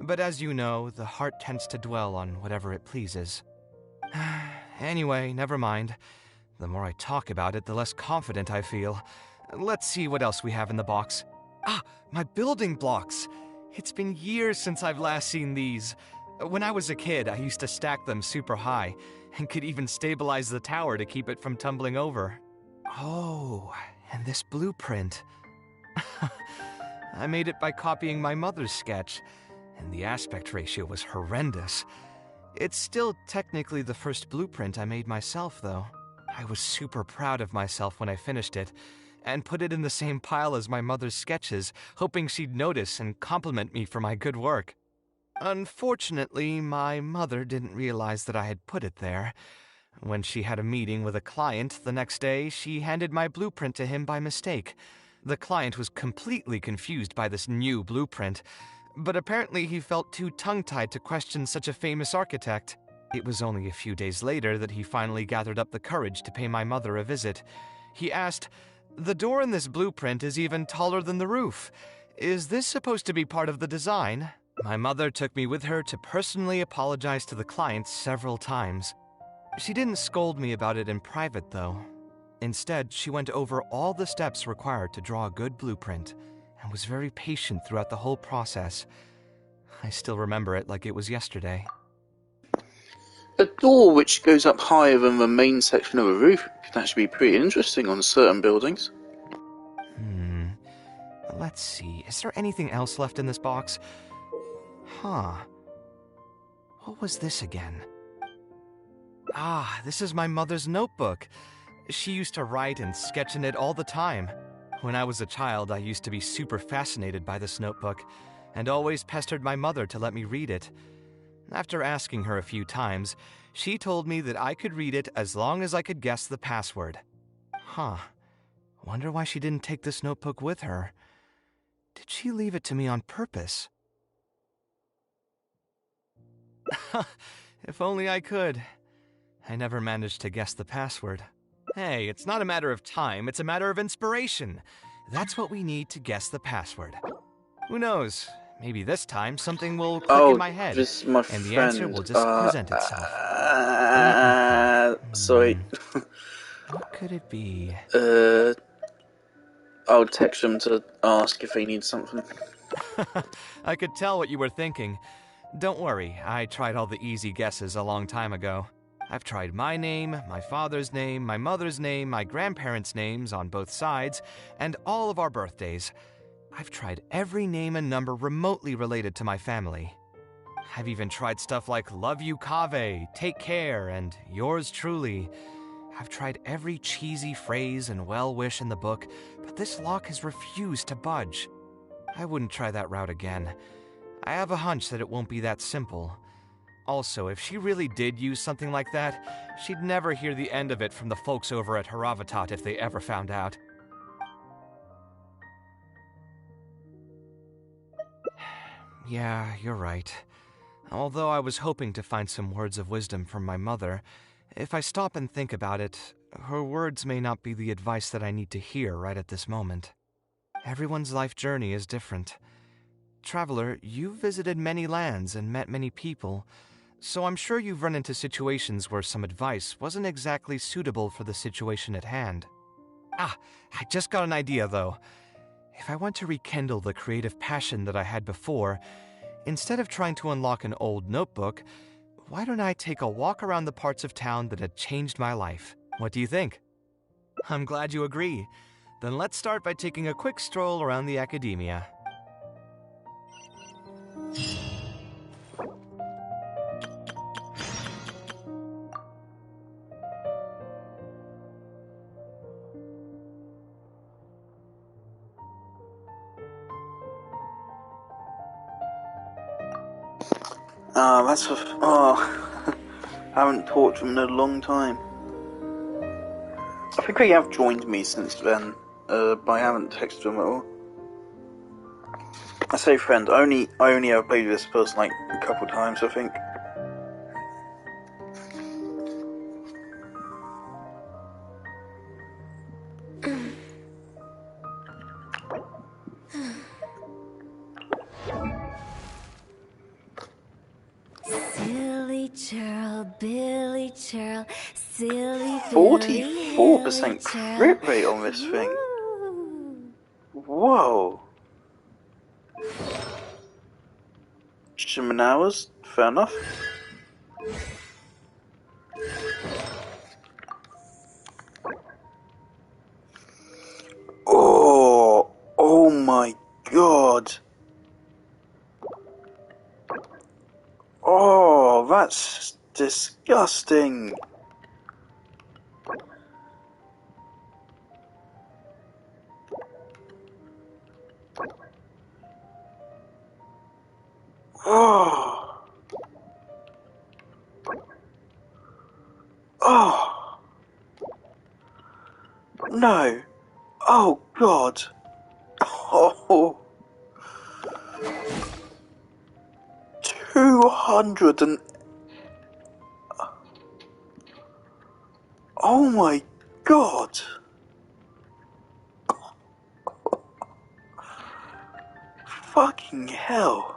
but as you know, the heart tends to dwell on whatever it pleases. Anyway, never mind. The more I talk about it, the less confident I feel. Let's see what else we have in the box. Ah, my building blocks! It's been years since I've last seen these. When I was a kid, I used to stack them super high, and could even stabilize the tower to keep it from tumbling over. Oh, and this blueprint. I made it by copying my mother's sketch, and the aspect ratio was horrendous. It's still technically the first blueprint I made myself, though. I was super proud of myself when I finished it, and put it in the same pile as my mother's sketches, hoping she'd notice and compliment me for my good work. Unfortunately, my mother didn't realize that I had put it there. When she had a meeting with a client the next day, she handed my blueprint to him by mistake. The client was completely confused by this new blueprint, but apparently he felt too tongue-tied to question such a famous architect. It was only a few days later that he finally gathered up the courage to pay my mother a visit. He asked, "The door in this blueprint is even taller than the roof. Is this supposed to be part of the design?" My mother took me with her to personally apologize to the client several times. She didn't scold me about it in private, though. Instead, she went over all the steps required to draw a good blueprint, and was very patient throughout the whole process. I still remember it like it was yesterday. A door which goes up higher than the main section of a roof can actually be pretty interesting on certain buildings. Let's see, is there anything else left in this box? Huh. What was this again? Ah, this is my mother's notebook. She used to write and sketch in it all the time. When I was a child, I used to be super fascinated by this notebook, and always pestered my mother to let me read it. After asking her a few times, she told me that I could read it as long as I could guess the password. Huh. Wonder why she didn't take this notebook with her. Did she leave it to me on purpose? If only I could. I never managed to guess the password. Hey, it's not a matter of time, it's a matter of inspiration. That's what we need to guess the password. Who knows? Maybe this time something will click in my head, this is my and the friend. answer will just present itself. Sorry. What could it be? I'll text them to ask if they need something. I could tell what you were thinking. Don't worry, I tried all the easy guesses a long time ago. I've tried my name, my father's name, my mother's name, my grandparents' names on both sides, and all of our birthdays. I've tried every name and number remotely related to my family. I've even tried stuff like love you Kaveh, take care, and yours truly. I've tried every cheesy phrase and well-wish in the book, but this lock has refused to budge. I wouldn't try that route again. I have a hunch that it won't be that simple. Also, if she really did use something like that, she'd never hear the end of it from the folks over at Haravatat if they ever found out. Yeah, you're right. Although I was hoping to find some words of wisdom from my mother, if I stop and think about it, her words may not be the advice that I need to hear right at this moment. Everyone's life journey is different. Traveler, you've visited many lands and met many people, so I'm sure you've run into situations where some advice wasn't exactly suitable for the situation at hand. Ah, I just got an idea though. If I want to rekindle the creative passion that I had before, instead of trying to unlock an old notebook, why don't I take a walk around the parts of town that had changed my life? What do you think? I'm glad you agree. Then let's start by taking a quick stroll around the academia. I haven't talked to him in a long time. I think he have joined me since then, but I haven't texted him at all. I say friend, I only ever played with this person like a couple times, I think. Silly churl, Billy churl, silly 44% crit rate on this thing. Whoa. Shimon hours, fair enough. Oh my god. Oh, that's disgusting. Oh. Oh. No. Oh god. Oh. 200 and... Oh my god. Fucking hell.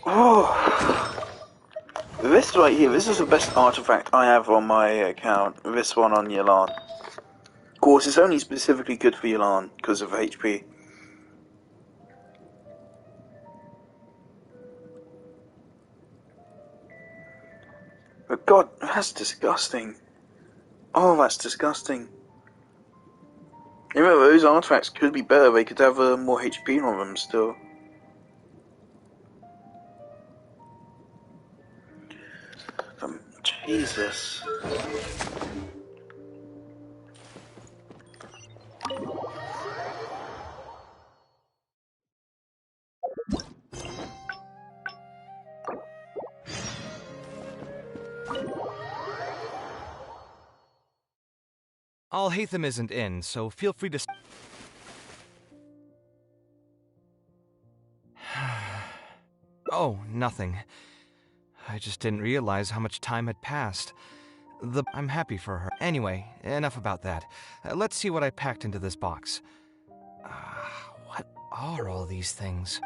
Oh, this right here, this is the best artifact I have on my account. This one on Yelan. Of course, it's only specifically good for Yelan because of HP. But god, that's disgusting. Oh, that's disgusting. Remember, those artifacts could be better. They could have more HP on them still. Jesus. Alhaitham isn't in, so feel free to... Oh, nothing. I just didn't realize how much time had passed. I'm happy for her. Anyway, enough about that. Let's see what I packed into this box. What are all these things?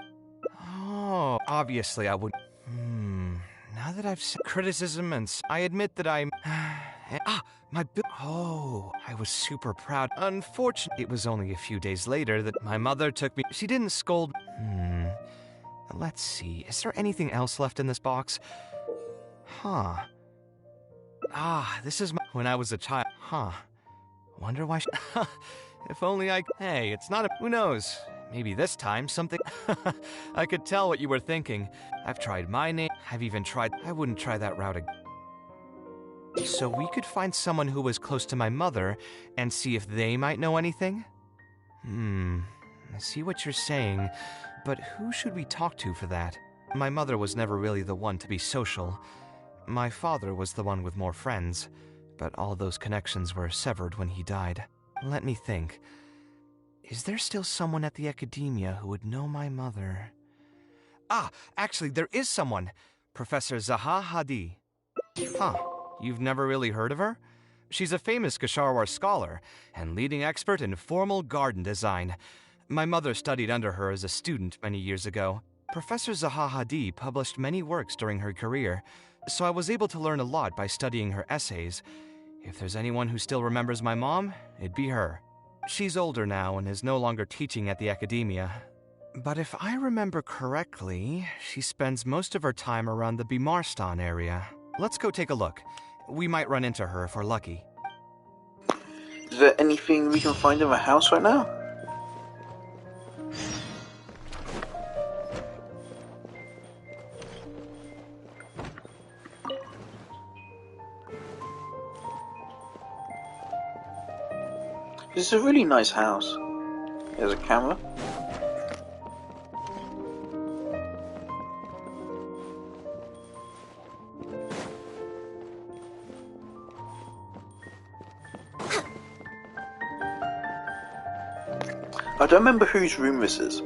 Oh, obviously I would... Now that I've said criticism and... I admit that I'm... my... Oh, I was super proud. Unfortunately, it was only a few days later that my mother took me... She didn't scold... Let's see. Is there anything else left in this box? Huh. This is my... When I was a child. Huh. Wonder why If only I... Hey, it's not a... Who knows? Maybe this time something... I could tell what you were thinking. I've tried my name. I've even tried... I wouldn't try that route again. So we could find someone who was close to my mother and see if they might know anything? I see what you're saying, but who should we talk to for that? My mother was never really the one to be social. My father was the one with more friends, but all those connections were severed when he died. Let me think. Is there still someone at the academia who would know my mother? Actually, there is someone. Professor Zaha Hadid. Huh. You've never really heard of her? She's a famous Kshatriyar scholar and leading expert in formal garden design. My mother studied under her as a student many years ago. Professor Zaha Hadid published many works during her career, so I was able to learn a lot by studying her essays. If there's anyone who still remembers my mom, it'd be her. She's older now and is no longer teaching at the academia. But if I remember correctly, she spends most of her time around the Bimarstan area. Let's go take a look. We might run into her if we're lucky. Is there anything we can find in the house right now? This is a really nice house. There's a camera. I don't remember whose room this is.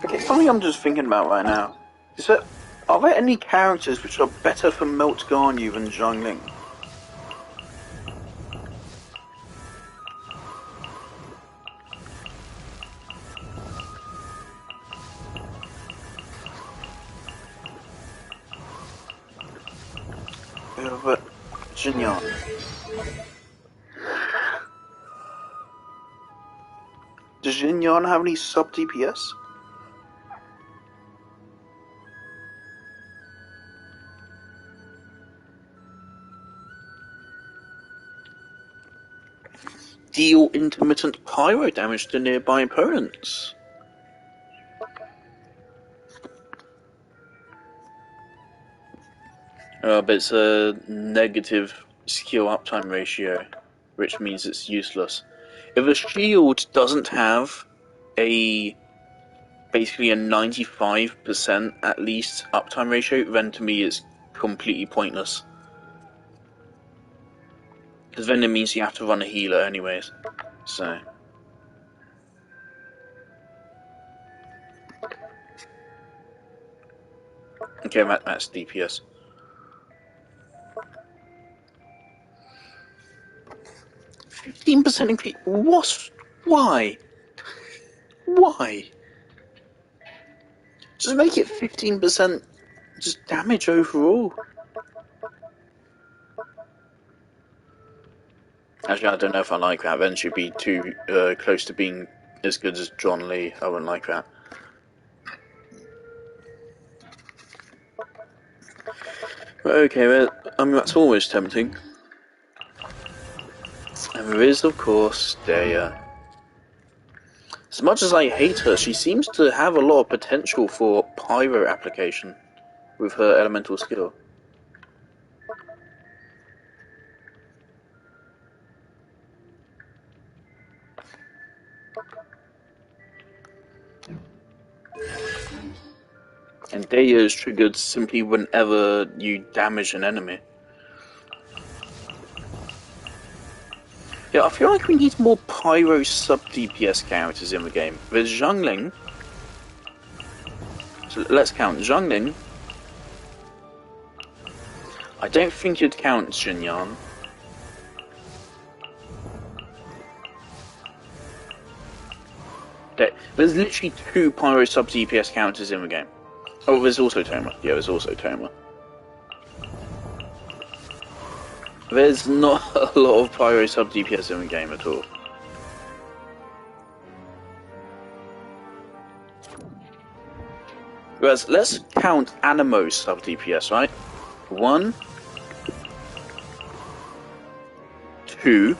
Okay, something I'm just thinking about right now is that are there any characters which are better for Melt Ganyu than Zhongling? But Jinyan. Does Jinyan have any sub DPS? Deal intermittent pyro damage to nearby opponents. But it's a negative skill uptime ratio, which means it's useless. If a shield doesn't have basically a 95% at least uptime ratio, then to me it's completely pointless. Because then it means you have to run a healer anyways. So. Okay, that's DPS. %15% increase. What? Why? Why? Just make it 15% just damage overall. Actually, I don't know if I like that. Then she'd be too close to being as good as John Lee. I wouldn't like that. But okay, well, I mean, that's always tempting. And there is, of course, Daya. As much as I hate her, she seems to have a lot of potential for pyro application with her elemental skill. And Daya is triggered simply whenever you damage an enemy. Yeah, I feel like we need more pyro sub-DPS characters in the game. There's Zhongling. So let's count Zhongling. I don't think you'd count Xinyan. There's literally 2 pyro sub-DPS characters in the game. Oh, there's also Toma. Yeah, there's also Toma. There's not a lot of pyro sub-DPS in the game at all. Whereas, let's count Animo sub-DPS, right? 1, 2,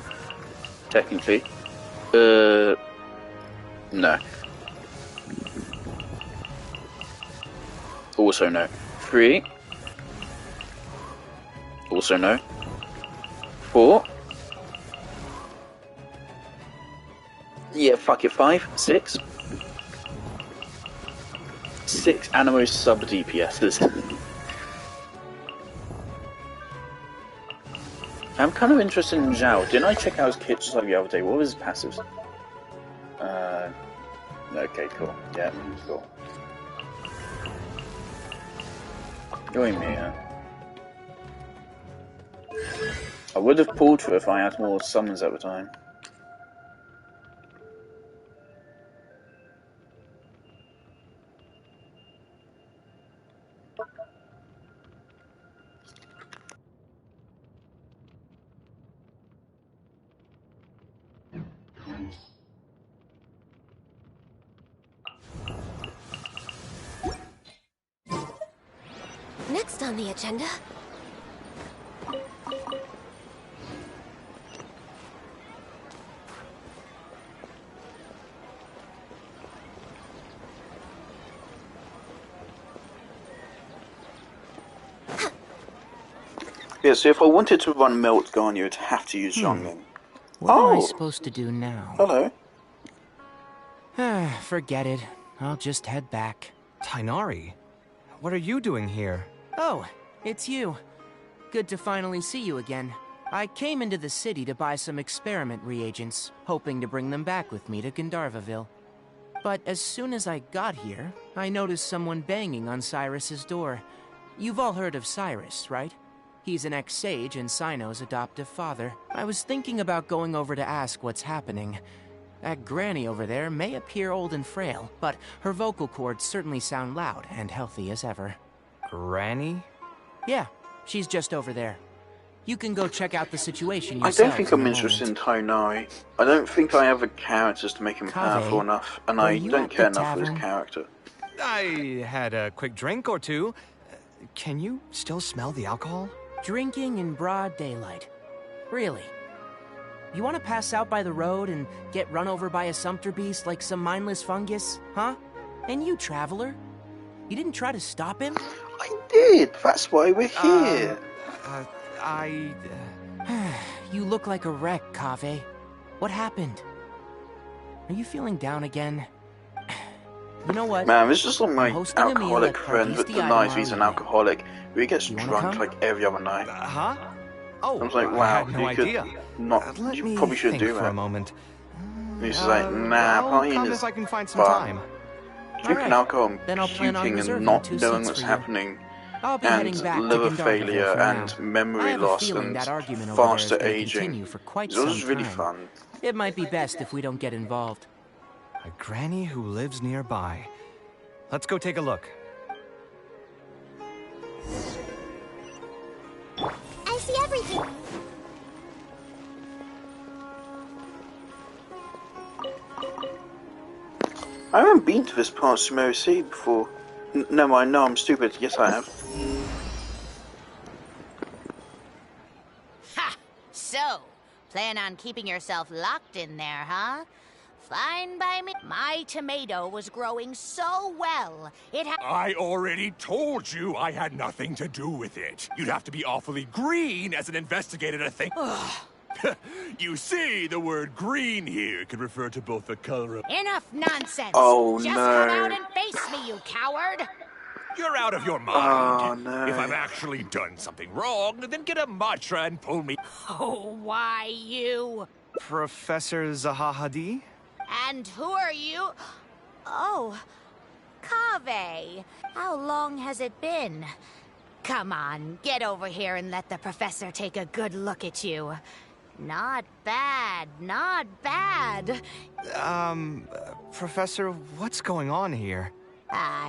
technically. No. Also no. 3. Also no. 4. Yeah, fuck it. 5, 6. 6 Animo sub DPSs. I'm kind of interested in Zhao. Didn't I check out his kit just like the other day? What was his passives? Okay, cool. Yeah, cool. Going me, huh? I would have pulled for it if I had more summons at the time. Next on the agenda... Yeah, so if I wanted to run Melt Garnia, you'd have to use Zhongling. What am I supposed to do now? Hello. Forget it. I'll just head back. Tainari, what are you doing here? Oh, it's you. Good to finally see you again. I came into the city to buy some experiment reagents, hoping to bring them back with me to Gandharvaville. But as soon as I got here, I noticed someone banging on Cyrus's door. You've all heard of Cyrus, right? He's an ex-sage and Sino's adoptive father. I was thinking about going over to ask what's happening. That granny over there may appear old and frail, but her vocal cords certainly sound loud and healthy as ever. Granny? Yeah, she's just over there. You can go check out the situation I yourself. don't think I'm interested in Tainari. I don't think I have the characters to make him powerful enough, and I don't care enough for his character. I had a quick drink or two. Can you still smell the alcohol? Drinking in broad daylight. Really? You want to pass out by the road and get run over by a sumpter beast like some mindless fungus, huh? And you, traveler? You didn't try to stop him? I did! That's why we're here! You look like a wreck, Kaveh. What happened? Are you feeling down again? You know what? Man, this is like my alcoholic friend that denies he's an alcoholic. He gets drunk like every other night. Huh? Oh, I was like, wow, I had no idea. You probably shouldn't do that. For a moment. He's like, nah, partying is if I can find some time. Drinking alcohol and puking and not knowing what's happening, and liver failure and memory loss and faster aging. It was really fun. It might be best if we don't get involved. A granny who lives nearby. Let's go take a look. I see everything. I haven't been to this part of Sumeru City before. No, I know I'm stupid. Yes, I have. Ha! So, plan on keeping yourself locked in there, huh? Fine by me. My tomato was growing so well, it had— I already told you I had nothing to do with it. You'd have to be awfully green as an investigator to think— You see, the word green here could refer to both the color of— Enough nonsense! Oh, Just no. come out and face me, you coward! You're out of your mind. Oh, no. If I've actually done something wrong, then get a mantra and pull me— Oh, why you? Professor Zahahadi? And who are you? Oh, Kaveh. How long has it been? Come on, get over here and let the professor take a good look at you. Not bad, not bad. Professor, what's going on here?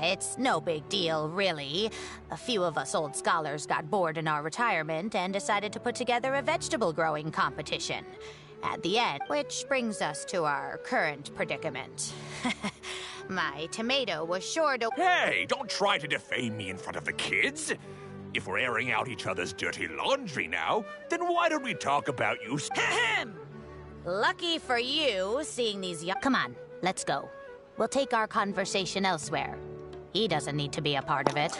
It's no big deal, really. A few of us old scholars got bored in our retirement and decided to put together a vegetable growing competition. At the end, which brings us to our current predicament. My tomato was sure to— Hey, don't try to defame me in front of the kids. If we're airing out each other's dirty laundry now, then why don't we talk about you— Lucky for you, seeing these young— Come on, let's go. We'll take our conversation elsewhere. He doesn't need to be a part of it.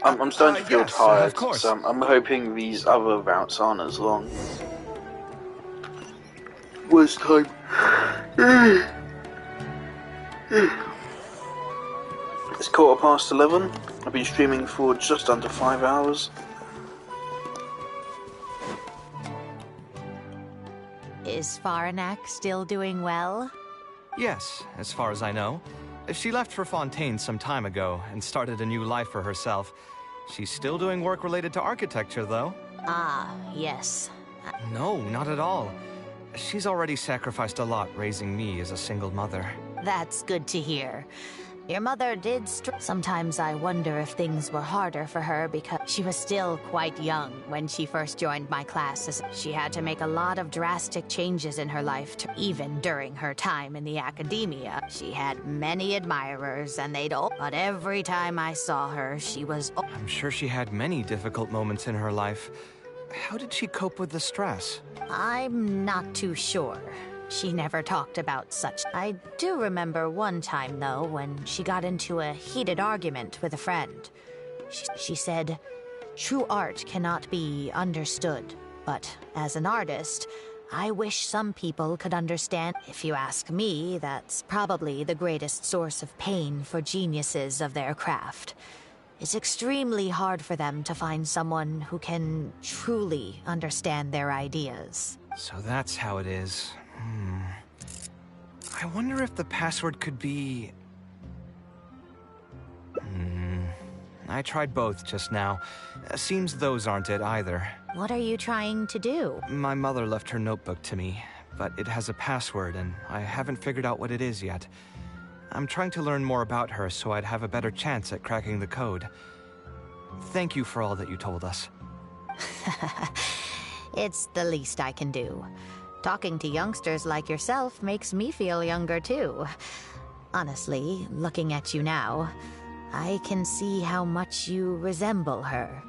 I'm starting to feel yes, tired, of course. so I'm hoping these other routes aren't as long. Worst time. It's 11:15. I've been streaming for just under 5 hours. Is Faranak still doing well? Yes, as far as I know. She left for Fontaine some time ago and started a new life for herself. She's still doing work related to architecture, though. Ah, yes. No, not at all. She's already sacrificed a lot raising me as a single mother. That's good to hear. Your mother did Sometimes I wonder if things were harder for her because she was still quite young when she first joined my classes. She had to make a lot of drastic changes in her life, even during her time in the academia. She had many admirers, and they'd all... But every time I saw her, she was... I'm sure she had many difficult moments in her life. How did she cope with the stress? I'm not too sure. She never talked about such. I do remember one time, though, when she got into a heated argument with a friend. She said, "True art cannot be understood, but as an artist, I wish some people could understand. If you ask me, that's probably the greatest source of pain for geniuses of their craft. It's extremely hard for them to find someone who can truly understand their ideas." So that's how it is. I wonder if the password could be... I tried both just now. Seems those aren't it either. What are you trying to do? My mother left her notebook to me, but it has a password and I haven't figured out what it is yet. I'm trying to learn more about her so I'd have a better chance at cracking the code. Thank you for all that you told us. It's the least I can do. Talking to youngsters like yourself makes me feel younger, too. Honestly, looking at you now, I can see how much you resemble her.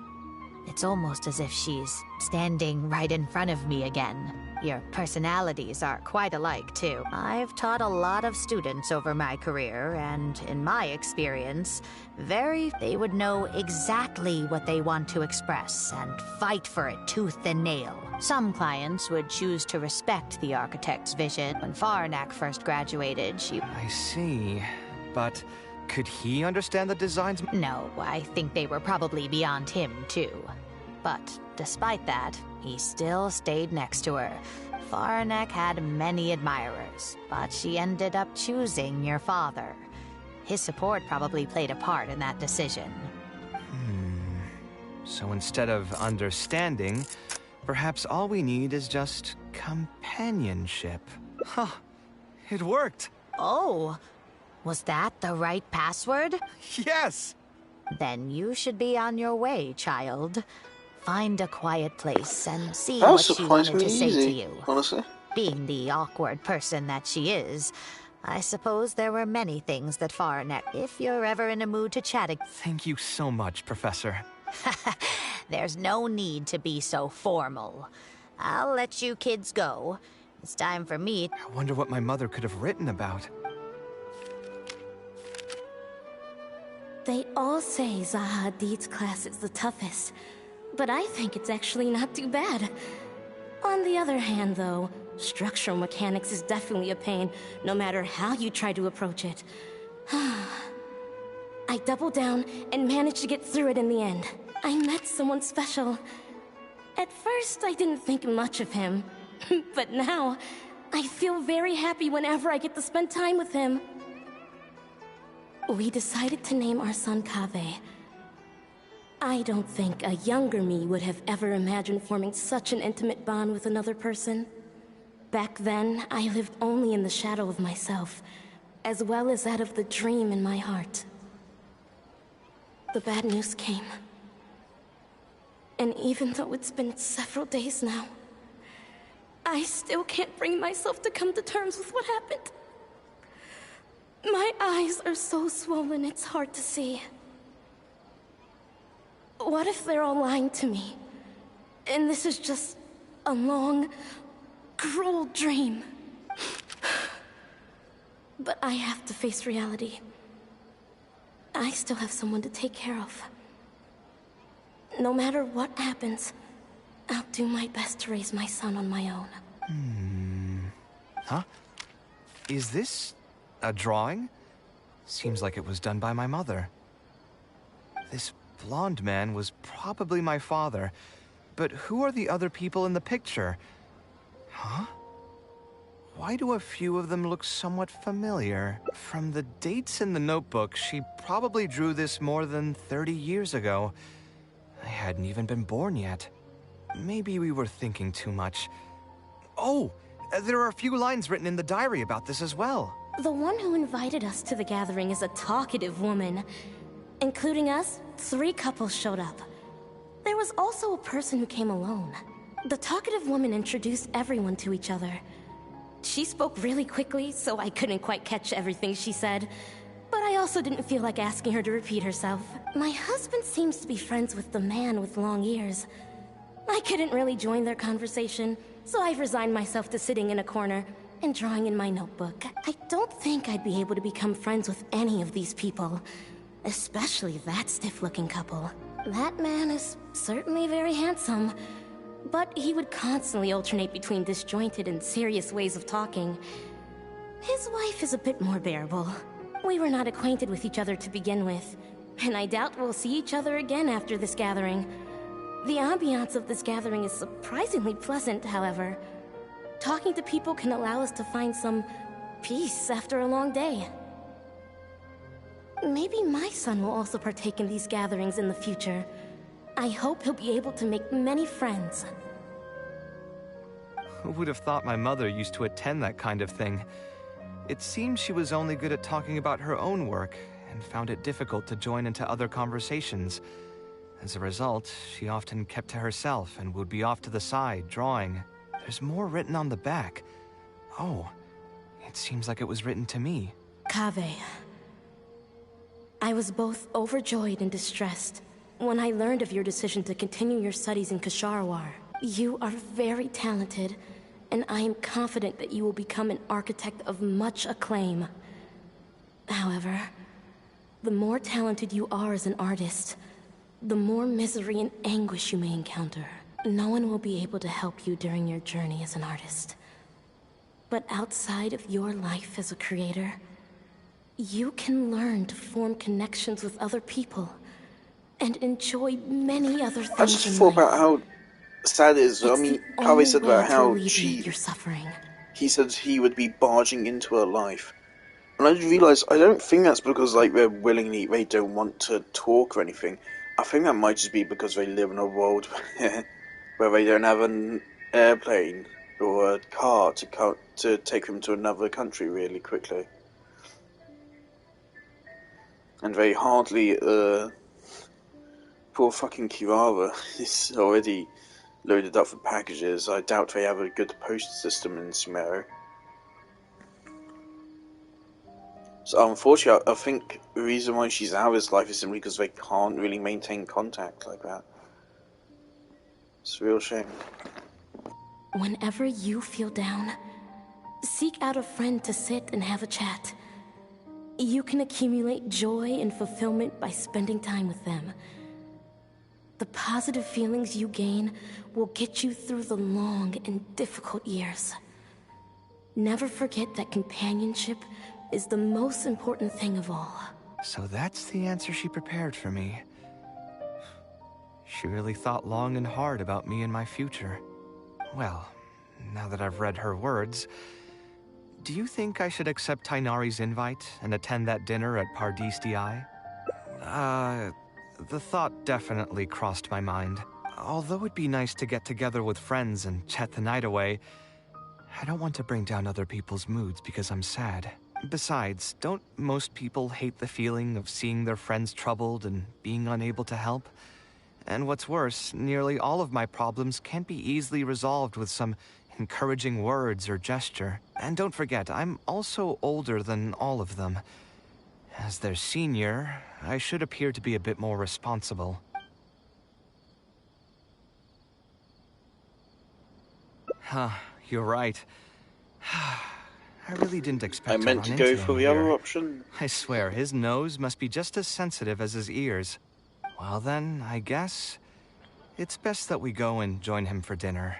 It's almost as if she's standing right in front of me again. Your personalities are quite alike, too. I've taught a lot of students over my career, and in my experience, they would know exactly what they want to express and fight for it tooth and nail. Some clients would choose to respect the architect's vision. When Faranak first graduated, I see, but could he understand the designs? No, I think they were probably beyond him, too. But despite that, he still stayed next to her. Faranak had many admirers, but she ended up choosing your father. His support probably played a part in that decision. So instead of understanding, perhaps all we need is just companionship. Huh. It worked. Oh, was that the right password? Yes! Then you should be on your way, child. Find a quiet place and see That what was she wanted to surprisingly say to easy, you. honestly. Being the awkward person that she is, I suppose there were many things that Faranak... If you're ever in a mood to chat... Thank you so much, Professor. There's no need to be so formal. I'll let you kids go. It's time for me... I wonder what my mother could have written about. They all say Zaha Hadid's class is the toughest, but I think it's actually not too bad. On the other hand, though, structural mechanics is definitely a pain, no matter how you try to approach it. I doubled down and managed to get through it in the end. I met someone special. At first, I didn't think much of him, but now, I feel very happy whenever I get to spend time with him. We decided to name our son Kaveh. I don't think a younger me would have ever imagined forming such an intimate bond with another person. Back then, I lived only in the shadow of myself, as well as that of the dream in my heart. The bad news came. And even though it's been several days now, I still can't bring myself to come to terms with what happened. My eyes are so swollen, it's hard to see. What if they're all lying to me? And this is just a long, cruel dream. But I have to face reality. I still have someone to take care of. No matter what happens, I'll do my best to raise my son on my own. Huh? Is this a drawing? Seems like it was done by my mother. This blonde man was probably my father, but who are the other people in the picture? Huh? Why do a few of them look somewhat familiar? From the dates in the notebook, she probably drew this more than 30 years ago. I hadn't even been born yet. Maybe we were thinking too much. Oh, there are a few lines written in the diary about this as well. The one who invited us to the gathering is a talkative woman. Including us, 3 couples showed up. There was also a person who came alone. The talkative woman introduced everyone to each other. She spoke really quickly, so I couldn't quite catch everything she said. But I also didn't feel like asking her to repeat herself. My husband seems to be friends with the man with long ears. I couldn't really join their conversation, so I've resigned myself to sitting in a corner and drawing in my notebook. I don't think I'd be able to become friends with any of these people. Especially that stiff-looking couple. That man is certainly very handsome, but he would constantly alternate between disjointed and serious ways of talking. His wife is a bit more bearable. We were not acquainted with each other to begin with, and I doubt we'll see each other again after this gathering. The ambiance of this gathering is surprisingly pleasant, however. Talking to people can allow us to find some peace after a long day. Maybe my son will also partake in these gatherings in the future. I hope he'll be able to make many friends. Who would have thought my mother used to attend that kind of thing? It seems she was only good at talking about her own work, and found it difficult to join into other conversations. As a result, she often kept to herself and would be off to the side, drawing. There's more written on the back. Oh, it seems like it was written to me. Kaveh. I was both overjoyed and distressed when I learned of your decision to continue your studies in Kasharwar. You are very talented, and I am confident that you will become an architect of much acclaim. However, the more talented you are as an artist, the more misery and anguish you may encounter. No one will be able to help you during your journey as an artist. But outside of your life as a creator, you can learn to form connections with other people and enjoy many other things. I just thought about how sad it is. I mean, Kaveh said about how he said he would be barging into her life. And I just realised, I don't think that's because like they don't want to talk or anything. I think that might just be because they live in a world where they don't have an airplane or a car to take them to another country really quickly. And they hardly, poor fucking Kirara is already loaded up for packages. I doubt they have a good post system in Sumeru. So unfortunately, I think the reason why she's out of his life is simply because they can't really maintain contact like that. It's a real shame. Whenever you feel down, seek out a friend to sit and have a chat. You can accumulate joy and fulfillment by spending time with them. The positive feelings you gain will get you through the long and difficult years. Never forget that companionship is the most important thing of all. So that's the answer she prepared for me. She really thought long and hard about me and my future. Well, now that I've read her words, do you think I should accept Tainari's invite and attend that dinner at Pardis Di? The thought definitely crossed my mind. Although it'd be nice to get together with friends and chat the night away, I don't want to bring down other people's moods because I'm sad. Besides, don't most people hate the feeling of seeing their friends troubled and being unable to help? And what's worse, nearly all of my problems can't be easily resolved with some encouraging words or gesture. And don't forget, I'm also older than all of them. As their senior, I should appear to be a bit more responsible. Huh, you're right. I really didn't expect I meant to go for the other option. I swear, his nose must be just as sensitive as his ears. Well then, I guess it's best that we go and join him for dinner.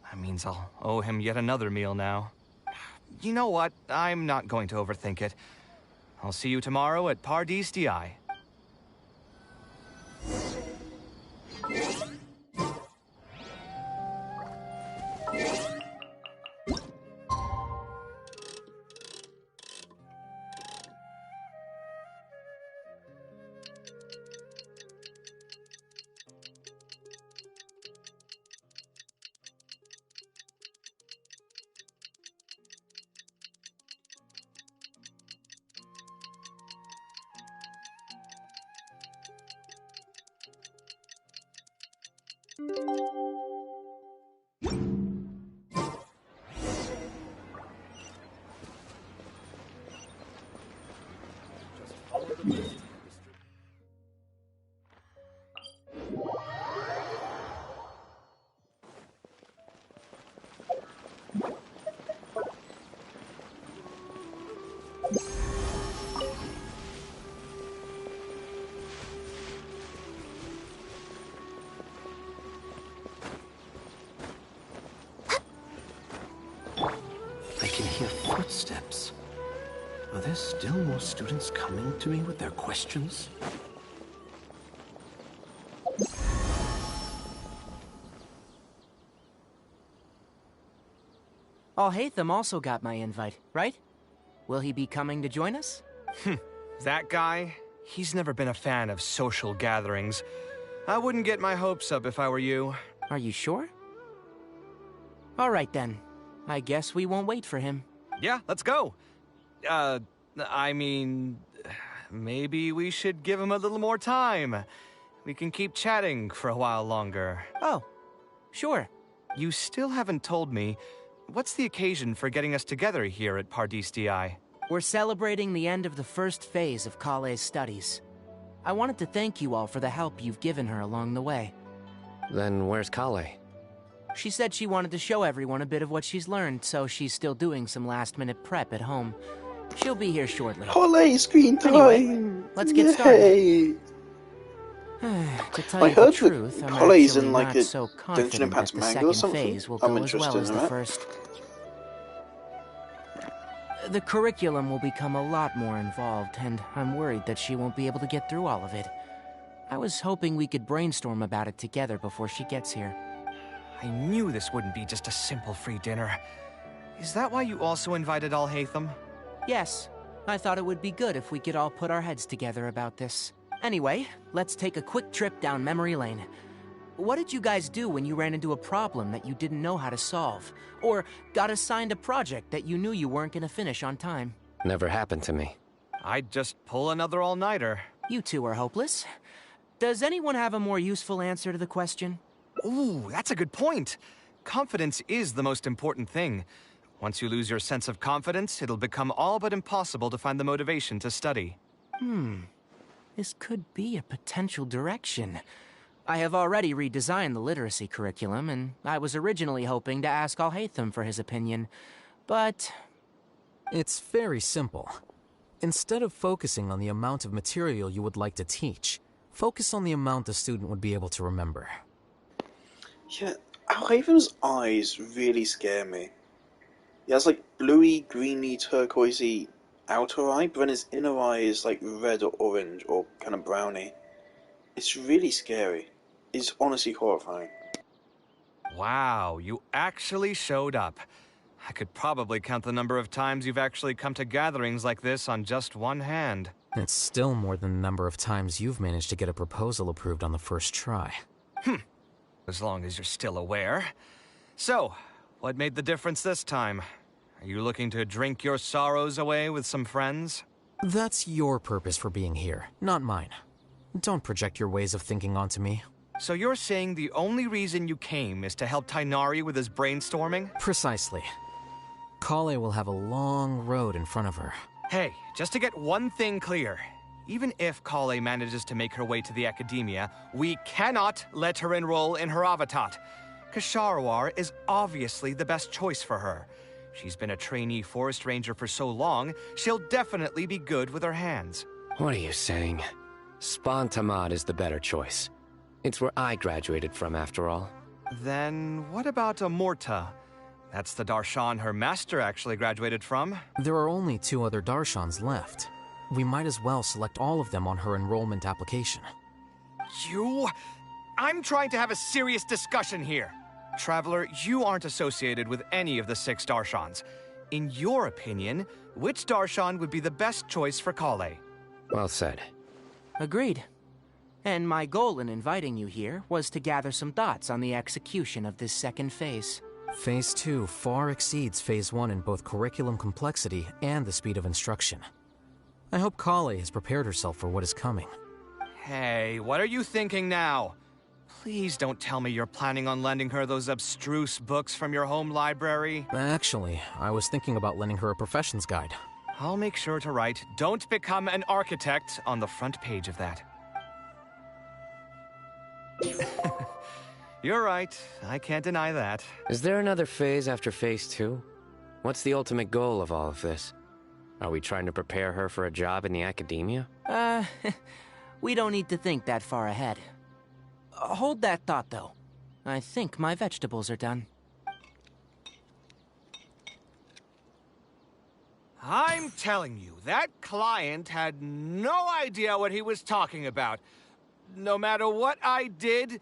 That means I'll owe him yet another meal now. You know what? I'm not going to overthink it. I'll see you tomorrow at Pardis DI. I can hear footsteps. Are there still more students coming to me with their questions? Alhaitham also got my invite, right? Will he be coming to join us? That guy? He's never been a fan of social gatherings. I wouldn't get my hopes up if I were you. Are you sure? All right then. I guess we won't wait for him. Yeah, let's go. I mean, maybe we should give him a little more time. We can keep chatting for a while longer. Oh, sure. You still haven't told me, what's the occasion for getting us together here at Pardis DI? We're celebrating the end of the first phase of Kale's studies. I wanted to thank you all for the help you've given her along the way. Then where's Kale? She said she wanted to show everyone a bit of what she's learned, so she's still doing some last-minute prep at home. She'll be here shortly. Holiday screen time! Anyway, let's get started. To tell you the truth, I'm Holly's actually in like not a so Genshin confident Impact that the manga or second something. phase will I'm go as well interested as in the that. first. The curriculum will become a lot more involved, and I'm worried that she won't be able to get through all of it. I was hoping we could brainstorm about it together before she gets here. I knew this wouldn't be just a simple free dinner. Is that why you also invited Alhaitham? Yes. I thought it would be good if we could all put our heads together about this. Anyway, let's take a quick trip down memory lane. What did you guys do when you ran into a problem that you didn't know how to solve? Or got assigned a project that you knew you weren't going to finish on time? Never happened to me. I'd just pull another all-nighter. You two are hopeless. Does anyone have a more useful answer to the question? Ooh, that's a good point. Confidence is the most important thing. Once you lose your sense of confidence, it'll become all but impossible to find the motivation to study. This could be a potential direction. I have already redesigned the literacy curriculum, and I was originally hoping to ask Alhaitham for his opinion, but... It's very simple. Instead of focusing on the amount of material you would like to teach, focus on the amount the student would be able to remember. Yeah, Alhaitham's eyes really scare me. He has like bluey, greeny, turquoisey outer eye, but then his inner eye is like red or orange or kind of browny. It's really scary. It's honestly horrifying. Wow, you actually showed up. I could probably count the number of times you've actually come to gatherings like this on just one hand. It's still more than the number of times you've managed to get a proposal approved on the first try. As long as you're still aware. So, what made the difference this time? Are you looking to drink your sorrows away with some friends? That's your purpose for being here, not mine. Don't project your ways of thinking onto me. So you're saying the only reason you came is to help Tainari with his brainstorming? Precisely. Kale will have a long road in front of her. Hey, just to get one thing clear. Even if Kale manages to make her way to the academia, we cannot let her enroll in her Avatat. Kasharwar is obviously the best choice for her. She's been a trainee forest ranger for so long, she'll definitely be good with her hands. What are you saying? Spontamad is the better choice. It's where I graduated from, after all. Then what about Amorta? That's the Darshan her master actually graduated from. There are only 2 other Darshans left. We might as well select all of them on her enrollment application. I'm trying to have a serious discussion here. Traveler, you aren't associated with any of the 6 Darshans. In your opinion, which Darshan would be the best choice for Kale? Well said. Agreed. And my goal in inviting you here was to gather some thoughts on the execution of this second phase. Phase 2 far exceeds Phase 1 in both curriculum complexity and the speed of instruction. I hope Kale has prepared herself for what is coming. Hey, what are you thinking now? Please don't tell me you're planning on lending her those abstruse books from your home library. Actually, I was thinking about lending her a professions guide. I'll make sure to write, "Don't become an architect," on the front page of that. You're right. I can't deny that. Is there another phase after Phase 2? What's the ultimate goal of all of this? Are we trying to prepare her for a job in the academia? We don't need to think that far ahead. Hold that thought, though. I think my vegetables are done. I'm telling you, that client had no idea what he was talking about. No matter what I did,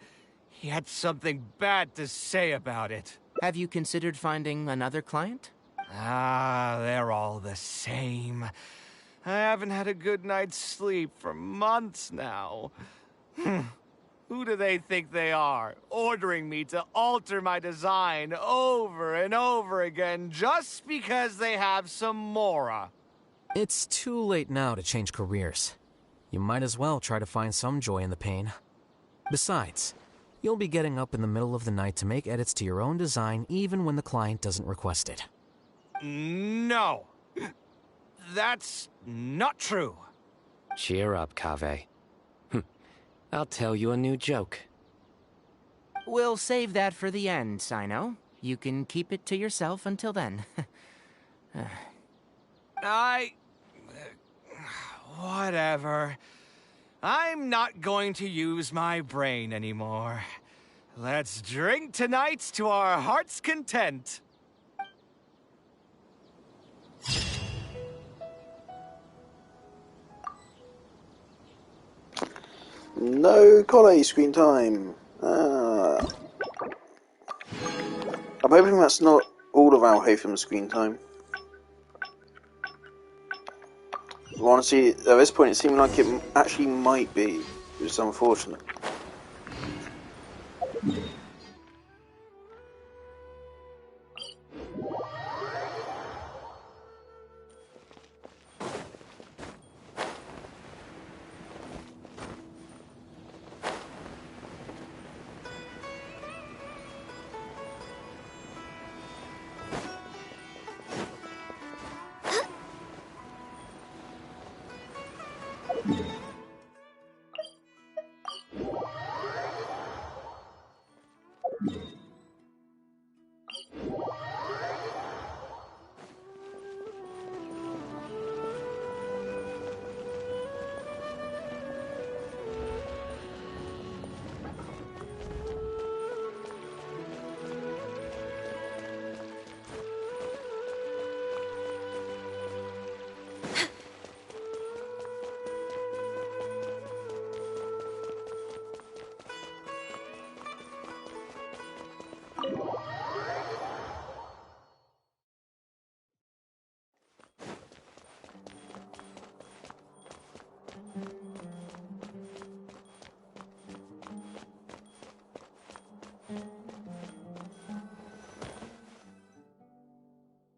he had something bad to say about it. Have you considered finding another client? They're all the same. I haven't had a good night's sleep for months now. Who do they think they are, ordering me to alter my design over and over again just because they have some mora? It's too late now to change careers. You might as well try to find some joy in the pain. Besides, you'll be getting up in the middle of the night to make edits to your own design even when the client doesn't request it. No. That's not true. Cheer up, Kaveh. I'll tell you a new joke. We'll save that for the end, Sino. You can keep it to yourself until then. Whatever. I'm not going to use my brain anymore. Let's drink tonight to our heart's content. No Kale screen time. I'm hoping that's not all of our Haytham screen time. Honestly, at this point it seemed like it actually might be, which is unfortunate.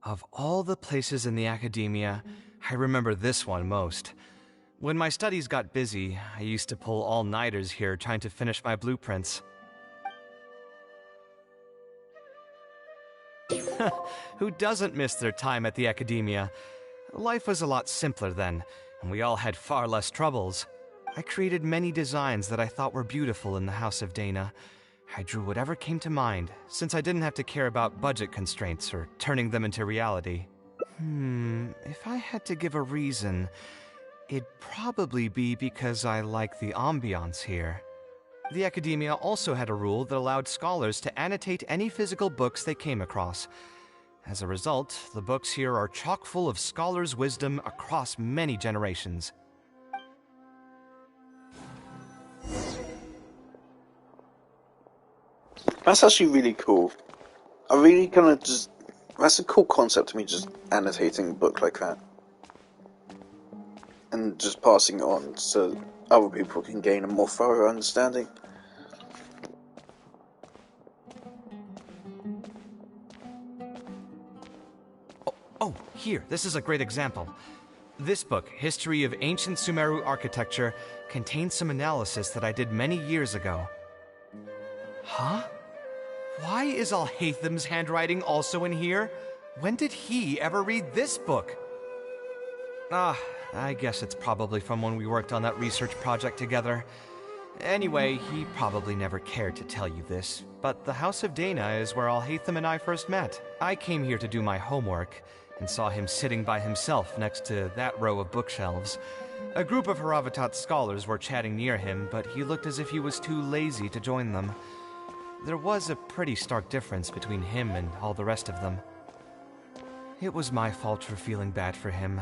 Of all the places in the academia, I remember this one most. When my studies got busy, I used to pull all-nighters here trying to finish my blueprints. Who doesn't miss their time at the academia? Life was a lot simpler then, and we all had far less troubles. I created many designs that I thought were beautiful in the House of Dana. I drew whatever came to mind, since I didn't have to care about budget constraints or turning them into reality. If I had to give a reason, it'd probably be because I like the ambiance here. The academia also had a rule that allowed scholars to annotate any physical books they came across. As a result, the books here are chock full of scholars' wisdom across many generations. That's actually really cool. I really kind of just... That's a cool concept to me, just annotating a book like that. And just passing it on so other people can gain a more thorough understanding. Oh, here, this is a great example. This book, History of Ancient Sumeru Architecture, contains some analysis that I did many years ago. Huh? Why is Alhaitham's handwriting also in here? When did he ever read this book? I guess it's probably from when we worked on that research project together. Anyway, he probably never cared to tell you this, but the House of Dana is where Alhaitham and I first met. I came here to do my homework, and saw him sitting by himself next to that row of bookshelves. A group of Haravatat scholars were chatting near him, but he looked as if he was too lazy to join them. There was a pretty stark difference between him and all the rest of them. It was my fault for feeling bad for him.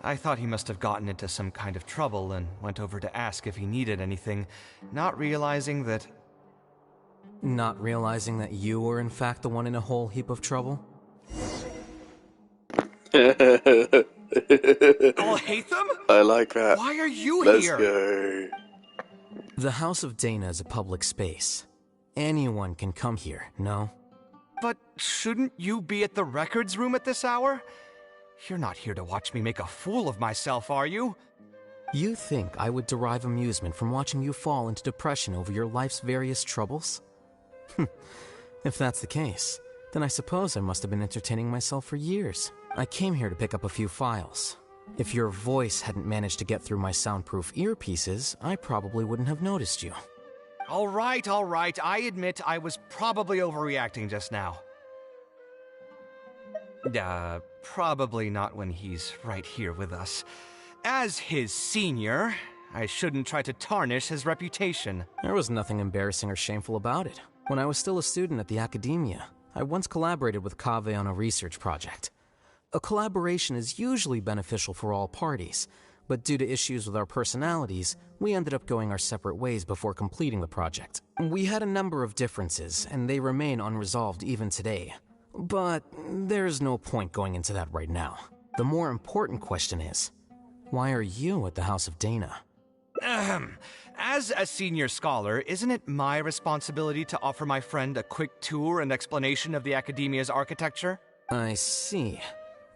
I thought he must have gotten into some kind of trouble and went over to ask if he needed anything, not realizing that... Not realizing that you were in fact the one in a whole heap of trouble? Alhaitham? I like that. Why are you Let's here? Go. The House of Dana is a public space. Anyone can come here, no? But shouldn't you be at the records room at this hour? You're not here to watch me make a fool of myself, are you? You think I would derive amusement from watching you fall into depression over your life's various troubles? If that's the case, then I suppose I must have been entertaining myself for years. I came here to pick up a few files. If your voice hadn't managed to get through my soundproof earpieces, I probably wouldn't have noticed you. All right. I admit I was probably overreacting just now. Probably not when he's right here with us. As his senior, I shouldn't try to tarnish his reputation. There was nothing embarrassing or shameful about it. When I was still a student at the academia, I once collaborated with Kaveh on a research project. A collaboration is usually beneficial for all parties, but due to issues with our personalities, we ended up going our separate ways before completing the project. We had a number of differences, and they remain unresolved even today. But there's no point going into that right now. The more important question is, why are you at the House of Dana? As a senior scholar, isn't it my responsibility to offer my friend a quick tour and explanation of the academia's architecture? I see.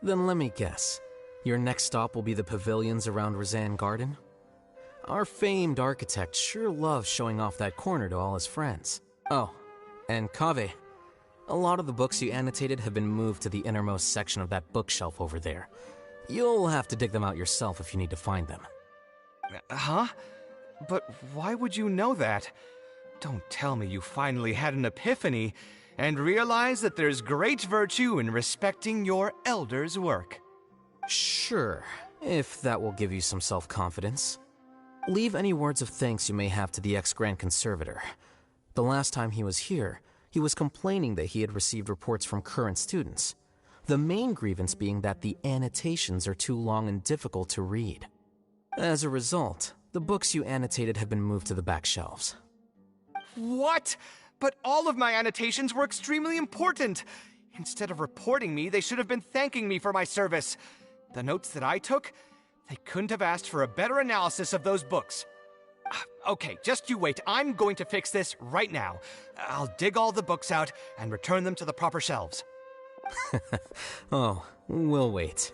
Then let me guess. Your next stop will be the pavilions around Razan Garden? Our famed architect sure loves showing off that corner to all his friends. Oh, and Kaveh, a lot of the books you annotated have been moved to the innermost section of that bookshelf over there. You'll have to dig them out yourself if you need to find them. Huh? But why would you know that? Don't tell me you finally had an epiphany and realized that there's great virtue in respecting your elder's work. Sure, if that will give you some self-confidence. Leave any words of thanks you may have to the ex-Grand Conservator. The last time he was here, he was complaining that he had received reports from current students. The main grievance being that the annotations are too long and difficult to read. As a result, the books you annotated have been moved to the back shelves. What? But all of my annotations were extremely important. Instead of reporting me, they should have been thanking me for my service. The notes that I took, they couldn't have asked for a better analysis of those books. Okay, just you wait. I'm going to fix this right now. I'll dig all the books out and return them to the proper shelves. Oh, we'll wait.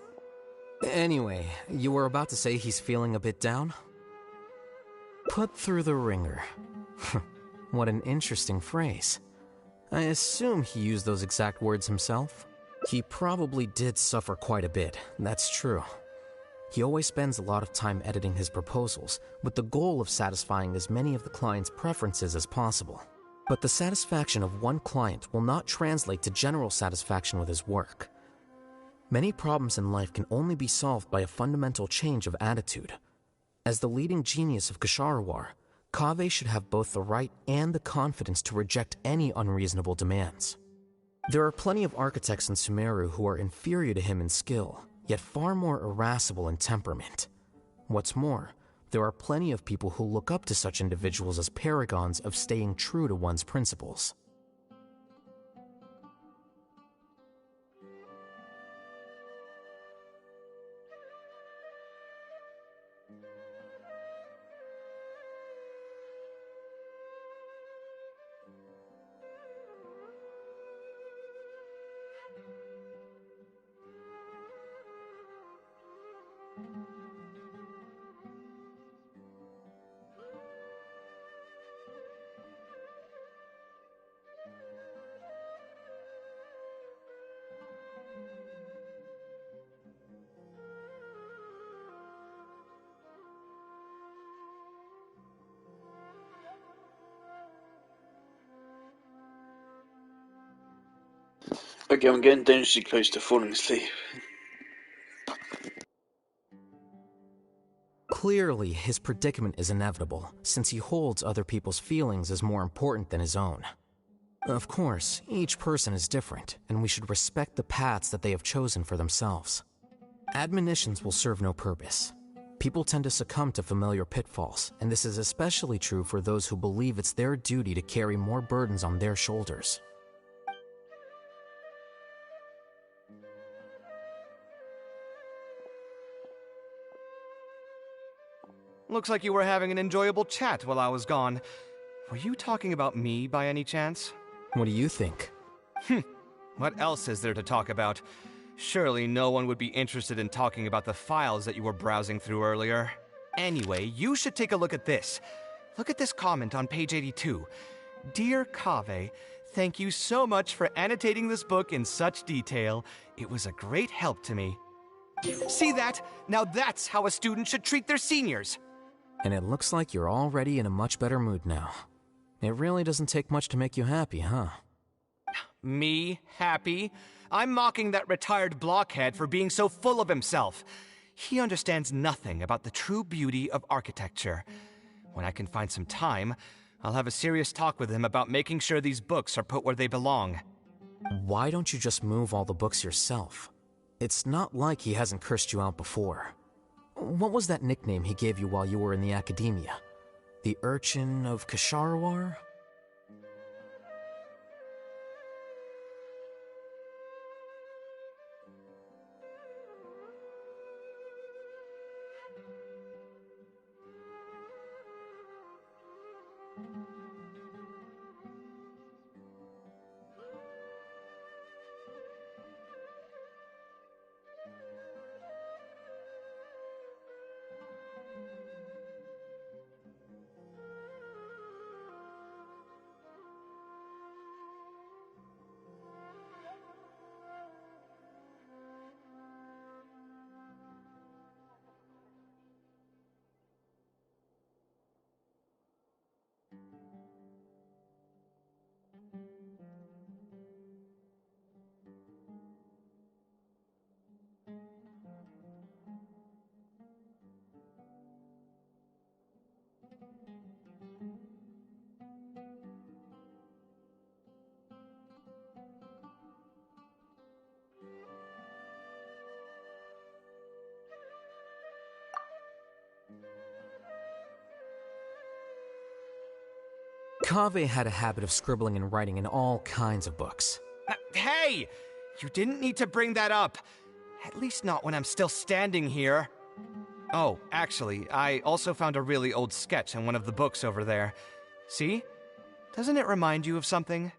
Anyway, you were about to say he's feeling a bit down? Put through the ringer. What an interesting phrase. I assume he used those exact words himself? He probably did suffer quite a bit, that's true. He always spends a lot of time editing his proposals, with the goal of satisfying as many of the client's preferences as possible. But the satisfaction of one client will not translate to general satisfaction with his work. Many problems in life can only be solved by a fundamental change of attitude. As the leading genius of Kshahrewar, Kaveh should have both the right and the confidence to reject any unreasonable demands. There are plenty of architects in Sumeru who are inferior to him in skill, yet far more irascible in temperament. What's more, there are plenty of people who look up to such individuals as paragons of staying true to one's principles. Okay, I'm getting dangerously close to falling asleep. Clearly, his predicament is inevitable, since he holds other people's feelings as more important than his own. Of course, each person is different, and we should respect the paths that they have chosen for themselves. Admonitions will serve no purpose. People tend to succumb to familiar pitfalls, and this is especially true for those who believe it's their duty to carry more burdens on their shoulders. Looks like you were having an enjoyable chat while I was gone. Were you talking about me by any chance? What do you think? What else is there to talk about? Surely no one would be interested in talking about the files that you were browsing through earlier. Anyway, you should take a look at this. Look at this comment on page 82. Dear Kaveh, thank you so much for annotating this book in such detail. It was a great help to me. See that? Now that's how a student should treat their seniors. And it looks like you're already in a much better mood now. It really doesn't take much to make you happy, huh? Me happy? I'm mocking that retired blockhead for being so full of himself. He understands nothing about the true beauty of architecture. When I can find some time, I'll have a serious talk with him about making sure these books are put where they belong. Why don't you just move all the books yourself? It's not like he hasn't cursed you out before. What was that nickname he gave you while you were in the academia? The Urchin of Kasharwar? Kaveh had a habit of scribbling and writing in all kinds of books. Hey! You didn't need to bring that up. At least not when I'm still standing here. Oh, actually, I also found a really old sketch in one of the books over there. See? Doesn't it remind you of something?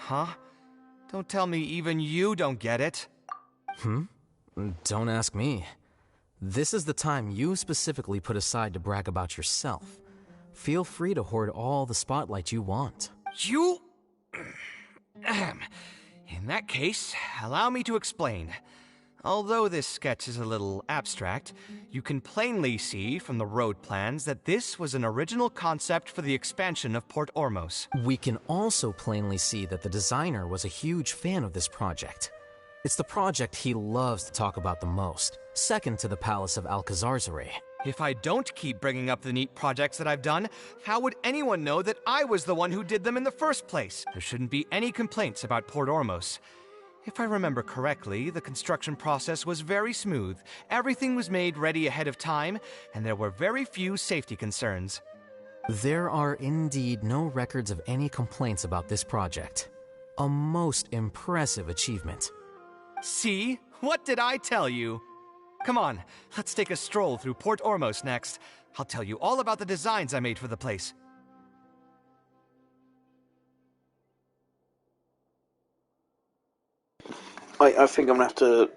Huh? Don't tell me even you don't get it. Don't ask me. This is the time you specifically put aside to brag about yourself. Feel free to hoard all the spotlight you want. You... In that case, allow me to explain. Although this sketch is a little abstract, you can plainly see from the road plans that this was an original concept for the expansion of Port Ormos. We can also plainly see that the designer was a huge fan of this project. It's the project he loves to talk about the most, second to the Palace of Alcazarzare. If I don't keep bringing up the neat projects that I've done, how would anyone know that I was the one who did them in the first place? There shouldn't be any complaints about Port Ormos. If I remember correctly, the construction process was very smooth, everything was made ready ahead of time, and there were very few safety concerns. There are indeed no records of any complaints about this project. A most impressive achievement. See? What did I tell you? Come on, let's take a stroll through Port Ormos next. I'll tell you all about the designs I made for the place. I think I'm gonna have to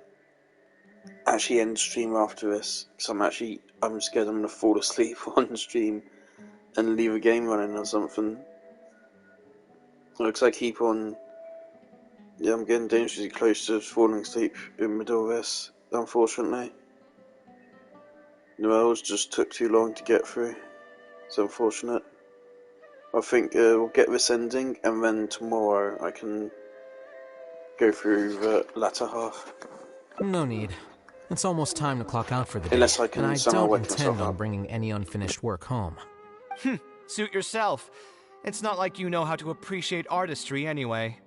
actually end the stream after this, because I'm scared I'm gonna fall asleep on the stream and leave a game running or something. Looks like I'm getting dangerously close to falling asleep in the middle of this, unfortunately. The levels just took too long to get through. It's unfortunate. I think we'll get this ending, and then tomorrow I can go through the latter half. No need. It's almost time to clock out for the day, Unless I can and I somehow don't wake intend myself on up. bringing any unfinished work home. Suit yourself. It's not like you know how to appreciate artistry anyway.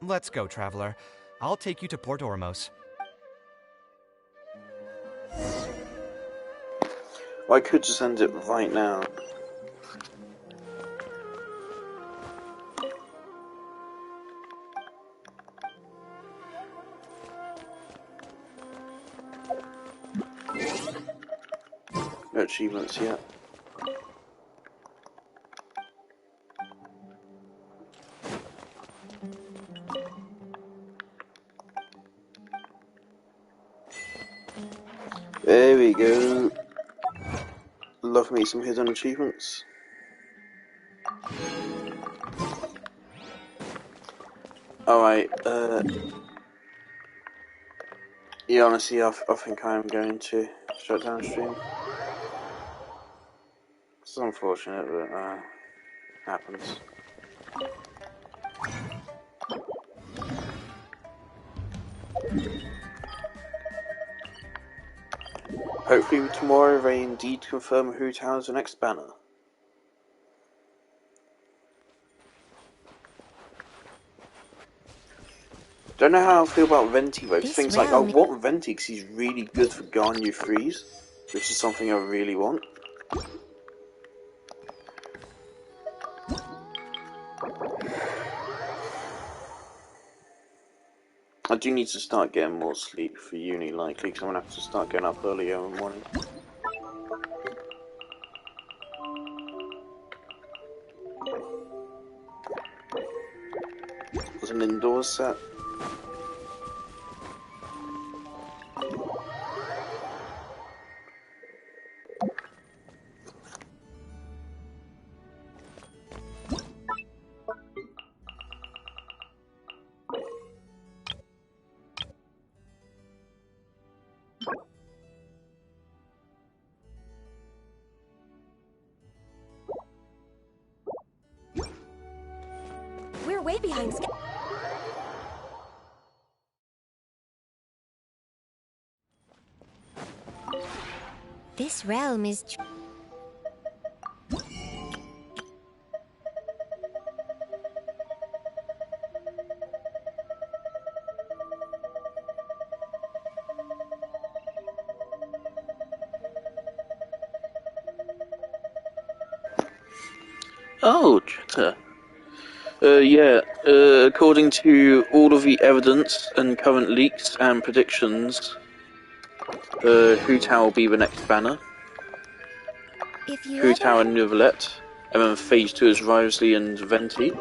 Let's go, Traveler. I'll take you to Port Ormos. I could just end it right now. No achievements yet. There we go. Love me some hidden achievements. Alright, yeah, honestly, I think I am going to shut down stream. It's unfortunate, but, happens. Hopefully tomorrow they indeed confirm who towers the next banner. Don't know how I feel about Venti though. Things like, I want Venti because he's really good for Ganyu 3s, which is something I really want. I do need to start getting more sleep for uni likely, because I'm going to have to start getting up earlier in the morning. There's an indoors set. We're way behind schedule. This realm is... Oh, Jetta. According to all of the evidence and current leaks and predictions, Hu Tao will be the next banner. Hu Tao and Neuvillette, and then Phase 2 is Rivesley and Venti.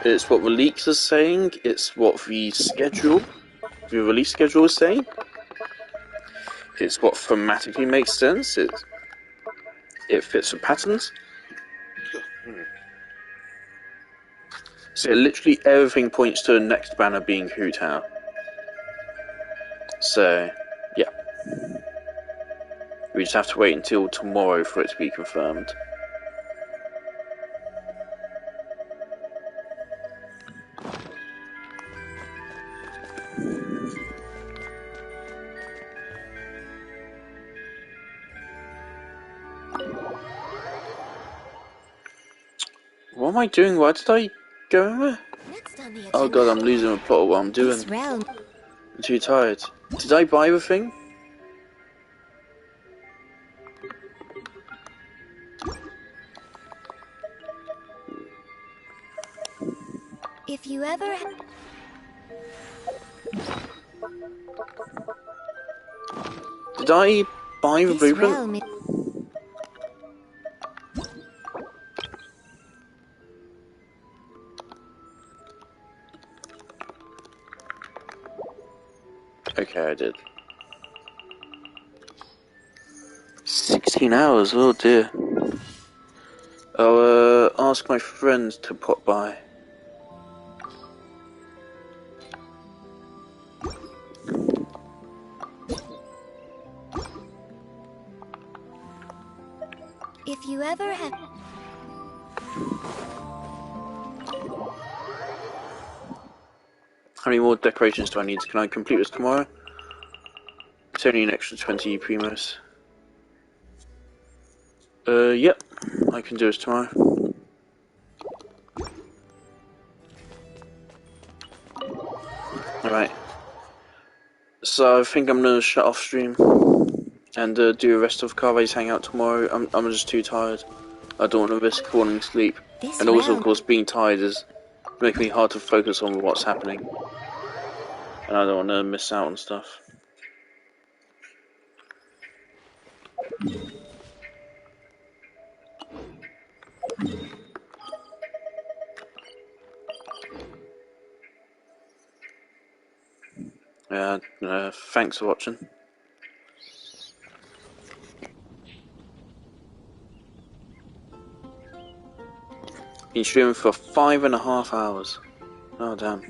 It's what the leaks are saying, it's what the release schedule is saying. It's what thematically makes sense, it fits the patterns. So literally everything points to the next banner being Hu Tao. So, yeah. We just have to wait until tomorrow for it to be confirmed. What am I doing? Why did I go? Oh god, I'm losing a plot of what I'm doing. I'm too tired. Did I buy everything? If you ever... Did I buy the blueprint? Okay, I did. 16 hours, oh dear. I'll ask my friends to pop by. If you ever have... How many more decorations do I need? Can I complete this tomorrow? It's only an extra 20 primos. Yep. I can do this tomorrow. Alright. So I think I'm gonna shut off stream and do the rest of Carve's hangout tomorrow. I'm just too tired. I don't want to risk falling asleep. And also, of course, being tired is making me hard to focus on what's happening. And I don't want to miss out on stuff. Thanks for watching. Been streaming for 5.5 hours. Oh damn.